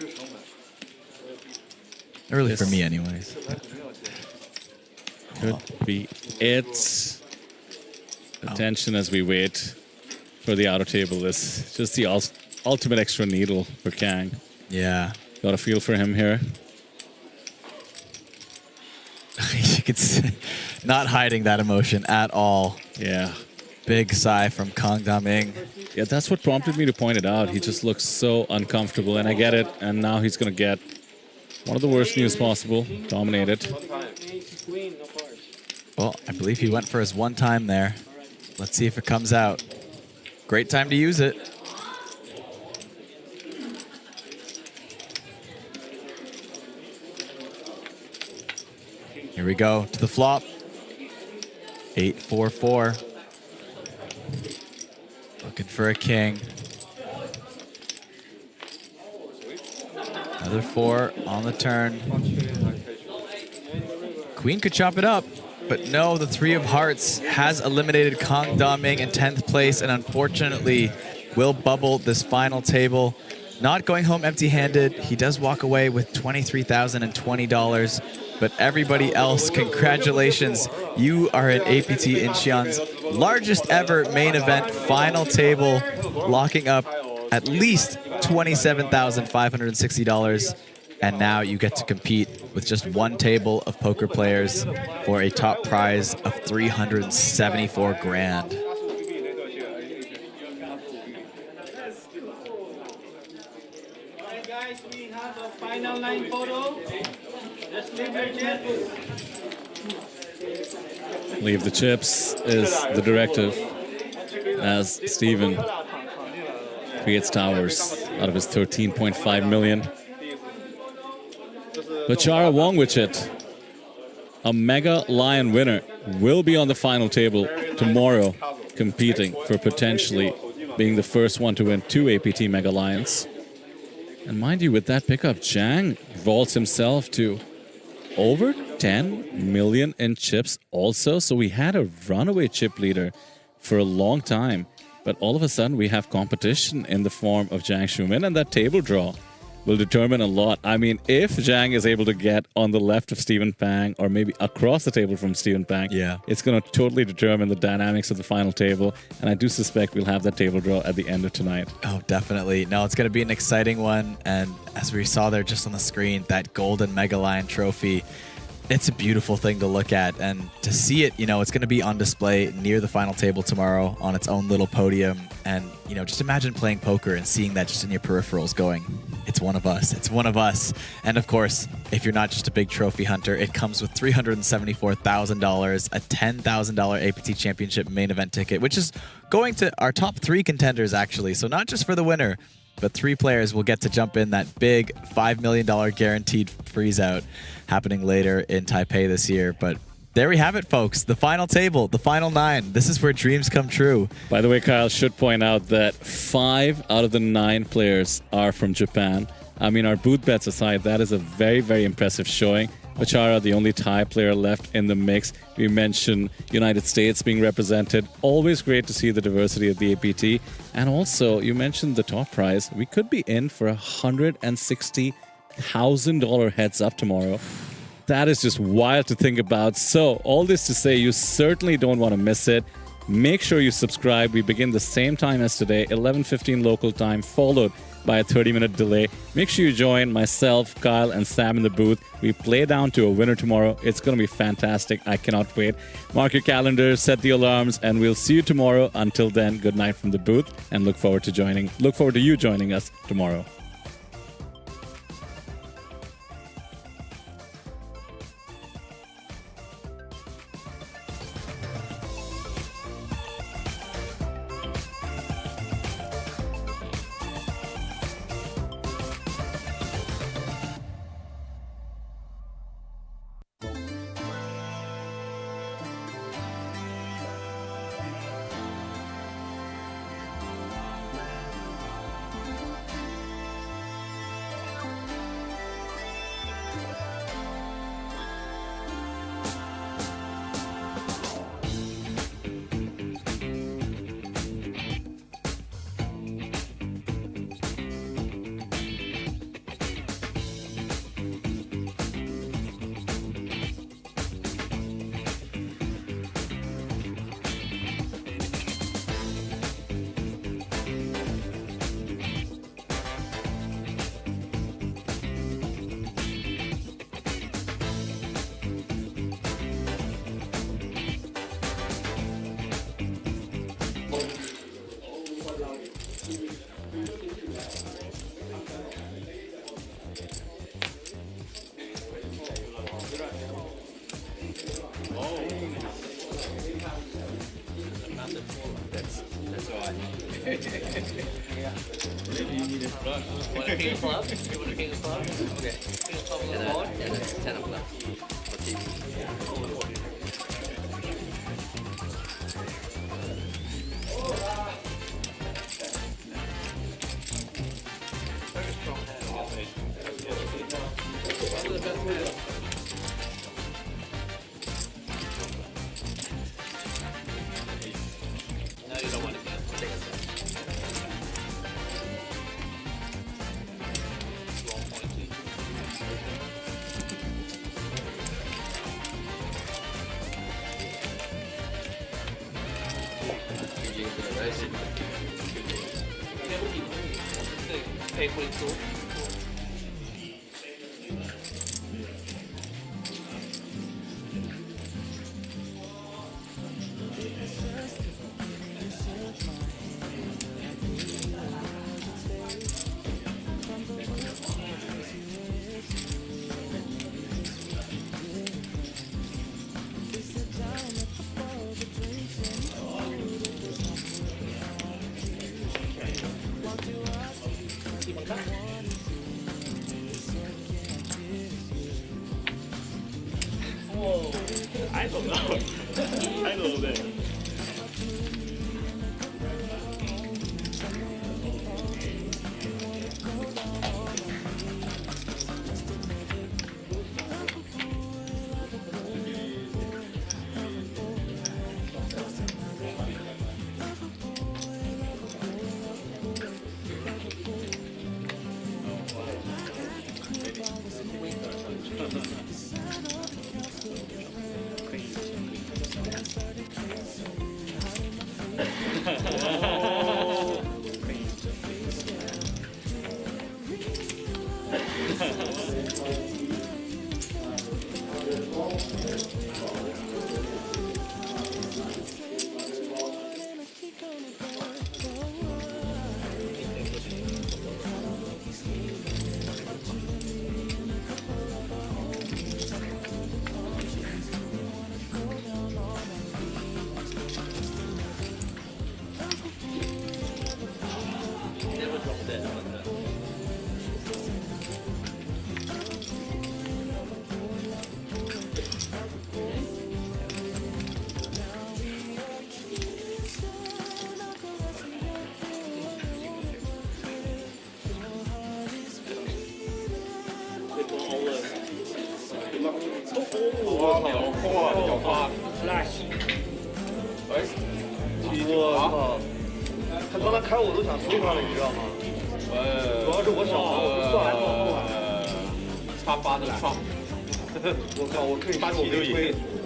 Early for me anyways. Could be it. Attention as we wait for the outer table. Is just the ultimate extra needle for Kang. Yeah. Got a feel for him here. You could see, Not hiding that emotion at all. Yeah. Big sigh from Kang Da-ming. Yeah, that's what prompted me to point it out. He just looks so uncomfortable, and I get it. And now he's going to get one of the worst news possible, dominated. Well, I believe he went for his one time there. Let's see if it comes out. Great time to use it. Here we go to the flop. 8-4-4. Looking for a king. Another 4 on the turn. Queen could chop it up, but no, the 3 of hearts has eliminated Kang Da-ming in 10th place, and unfortunately will bubble this final table. Not going home empty-handed. He does walk away with $23,020, but everybody else, congratulations. You are at APT Incheon's largest ever main event final table, locking up at least $27,560. And now you get to compete with just one table of poker players for a top prize of $374 grand. Guys, we have a final line photo. Let's leave your chips. Leave the chips is the directive as Steven creates towers out of his 13.5 million. But Chara Wongwichit, a Mega Lion winner, will be on the final table tomorrow, competing for potentially being the first one to win 2 APT Mega Lions. And mind you, with that pickup, Zhang vaults himself to over 10 million in chips also. So we had a runaway chip leader for a long time. But all of a sudden, we have competition in the form of Zhang Shumin, and that table draw will determine a lot. I mean, if Zhang is able to get on the left of Stephen Pang, or maybe across the table from Stephen Pang, it's going to totally determine the dynamics of the final table. And I do suspect we'll have that table draw at the end of tonight. Oh, definitely. No, it's going to be an exciting one. And as we saw there just on the screen, that golden Mega Lion trophy, it's a beautiful thing to look at. And to see it, you know, it's going to be on display near the final table tomorrow on its own little podium. And, you know, just imagine playing poker and seeing that just in your peripherals going, it's one of us. It's one of us. And of course, if you're not just a big trophy hunter, it comes with $374,000, a $10,000 APT Championship main event ticket, which is going to our top 3 contenders, actually. So not just for the winner, but 3 players will get to jump in that big $5 million guaranteed freeze out happening later in Taipei this year. But there we have it, folks. The final table, the final 9. This is where dreams come true. By the way, Kyle, should point out that 5 out of the 9 players are from Japan. I mean, our booth bets aside, that is a very, very impressive showing. Achara, the only Thai player left in the mix. We mentioned United States being represented. Always great to see the diversity of the APT. And also, you mentioned the top prize. We could be in for $160,000 heads up tomorrow. That is just wild to think about. So, all this to say, you certainly don't want to miss it. Make sure you subscribe. We begin the same time as today, 11:15 local time, followed by a 30-minute delay. Make sure you join myself, Kyle, and Sam in the booth. We play down to a winner tomorrow. It's going to be fantastic. I cannot wait. Mark your calendars, set the alarms, and we'll see you tomorrow. Until then, good night from the booth, and look forward to you joining us tomorrow. Want a king of clubs? You want a king of clubs? Okay. King of clubs on the board? And then 10 of clubs. Okay. No, you don't want to take a step. I don't know. I don't know.我靠！他刚才开我都想推他了，你知道吗？主要是我小孩我不算。他8的创。我靠！我可以8起就赢。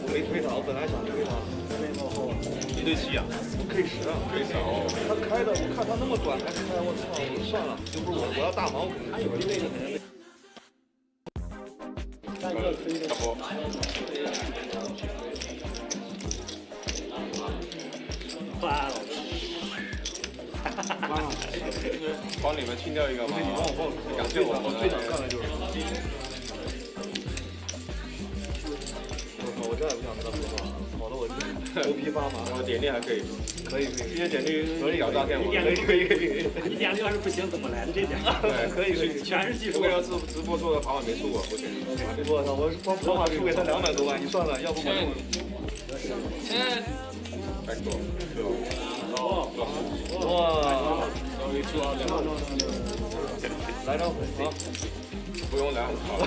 我没推他，我本来想推他，在那往后。1对7啊？我可以10啊。可以10哦。他开的，我看他那么短还开，我操！我说算了，就不是我要大毛，我肯定是那个。差不多。帮你们清掉一个吗？你帮我报，我最想干的就是。我真的不想跟他说话，搞得我头皮发麻。我点力还可以。可以。这些点力可以搞诈骗我。可以。一点6要是不行，怎么来的这点？对，可以。全是技术。为了直播做的跑马没输过，不行。我操！我光跑马输给他200多万，你算算，要不我用。没错，对哇！终于出了2万。来张粉啊！不用来，好。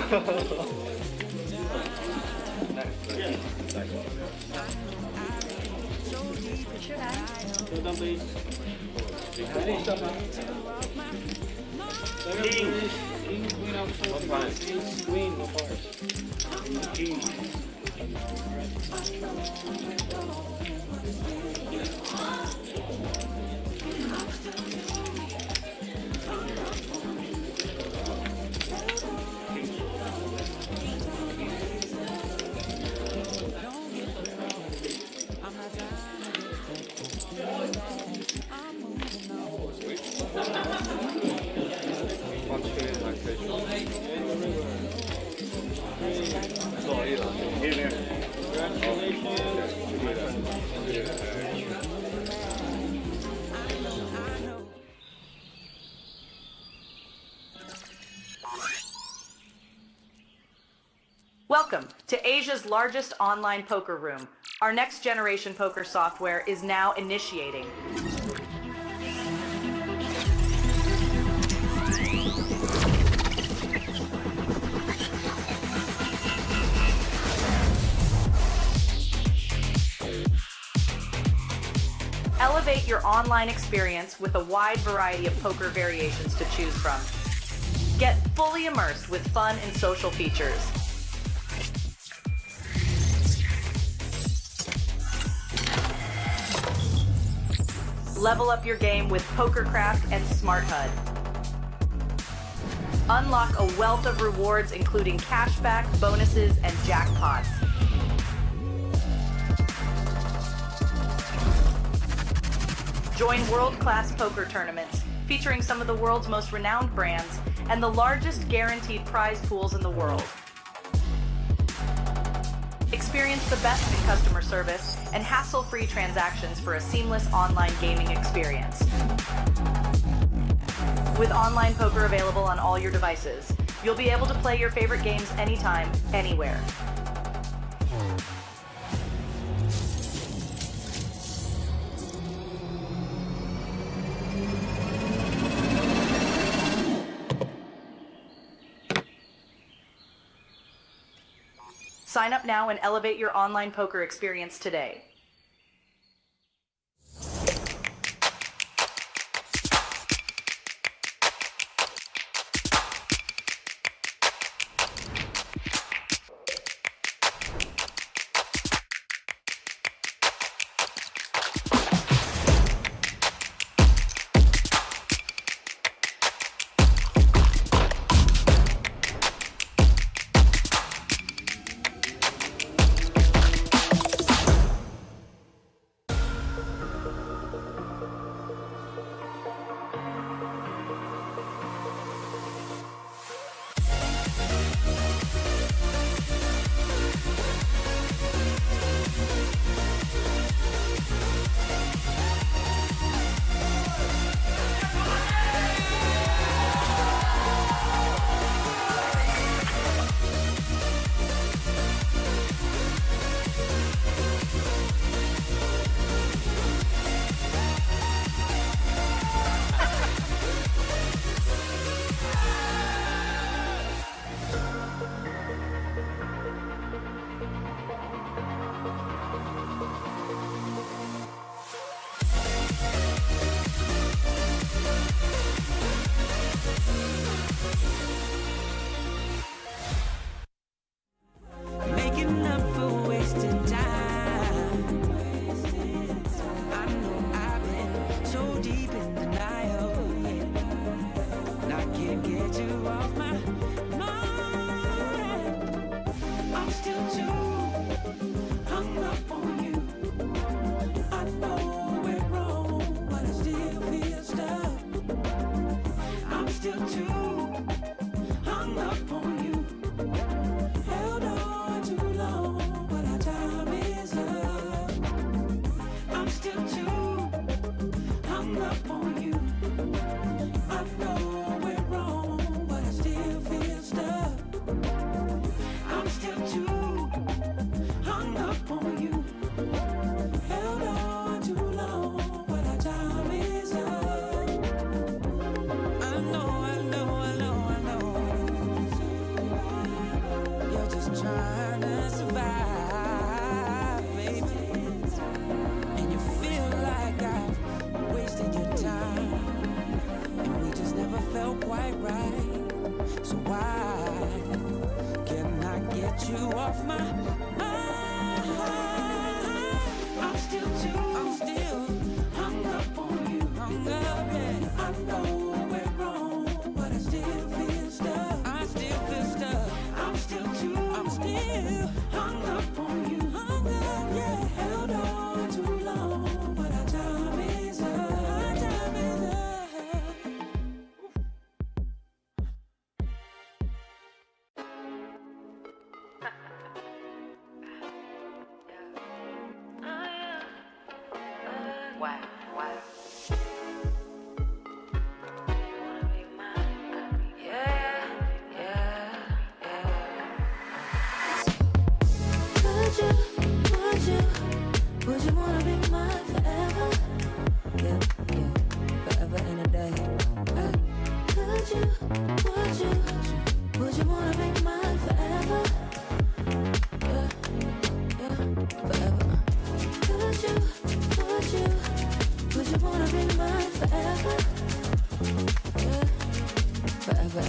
就当杯。Welcome to Asia's largest online poker room. Our next generation poker software is now initiating. Elevate your online experience with a wide variety of poker variations to choose from. Get fully immersed with fun and social features. Level up your game with PokerCraft and Smart HUD. Unlock a wealth of rewards including cashback, bonuses, and jackpots. Join world-class poker tournaments featuring some of the world's most renowned brands and the largest guaranteed prize pools in the world. Experience the best in customer service and hassle-free transactions for a seamless online gaming experience. With online poker available on all your devices, you'll be able to play your favorite games anytime, anywhere. Sign up now and elevate your online poker experience today.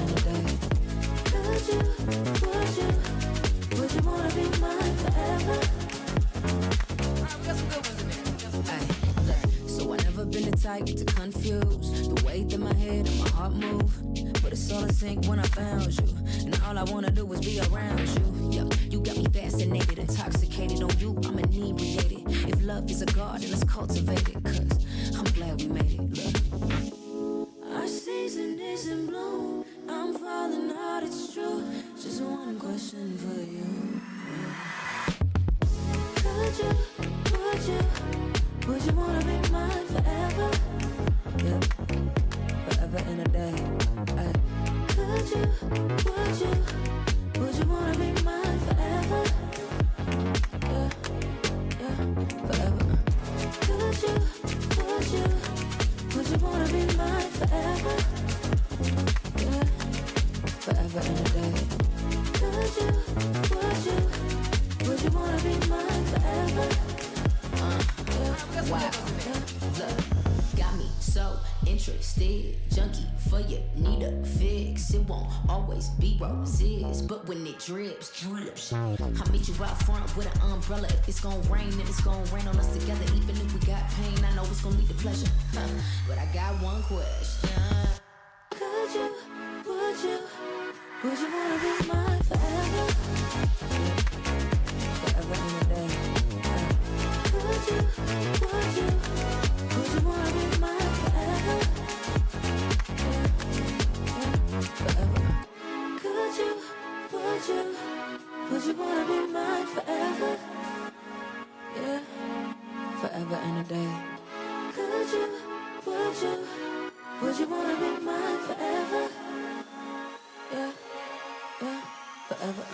and a day. Could you, would you wanna be mine forever? So I never been the type to confuse the way that my head and my heart move. But it's all in sync when I found you, and all I wanna do is be around you. Yeah, you got me fascinated, intoxicated on you. I'm inebriated. If love is a garden, let's cultivate it. 'Cause I'm glad we made it. Look, our season is in bloom. I'm falling out, it's true. Just one question for you. Could you, would you wanna be mine forever? Yeah, forever and a day. Ay. Could you, would you wanna be mine forever? Yeah, yeah, forever. Could you, would you wanna be mine forever? Yeah, forever and a day. Could you, would you wanna be mine forever? Wow, look, got me so interested. Junkie for you, need a fix. It won't always be roses, but when it drips, I'll meet you out front with an umbrella. If it's gonna rain, then it's gonna rain on us together. Even if we got pain, I know it's gonna lead to pleasure. But I got one question. Could you, would you wanna be mine forever? Forever and a day. Would you wanna be mine forever? Yeah, forever. Could you, would you wanna be mine forever? Yeah, forever and a day. Could you, would you wanna be mine forever? Yeah, yeah, forever.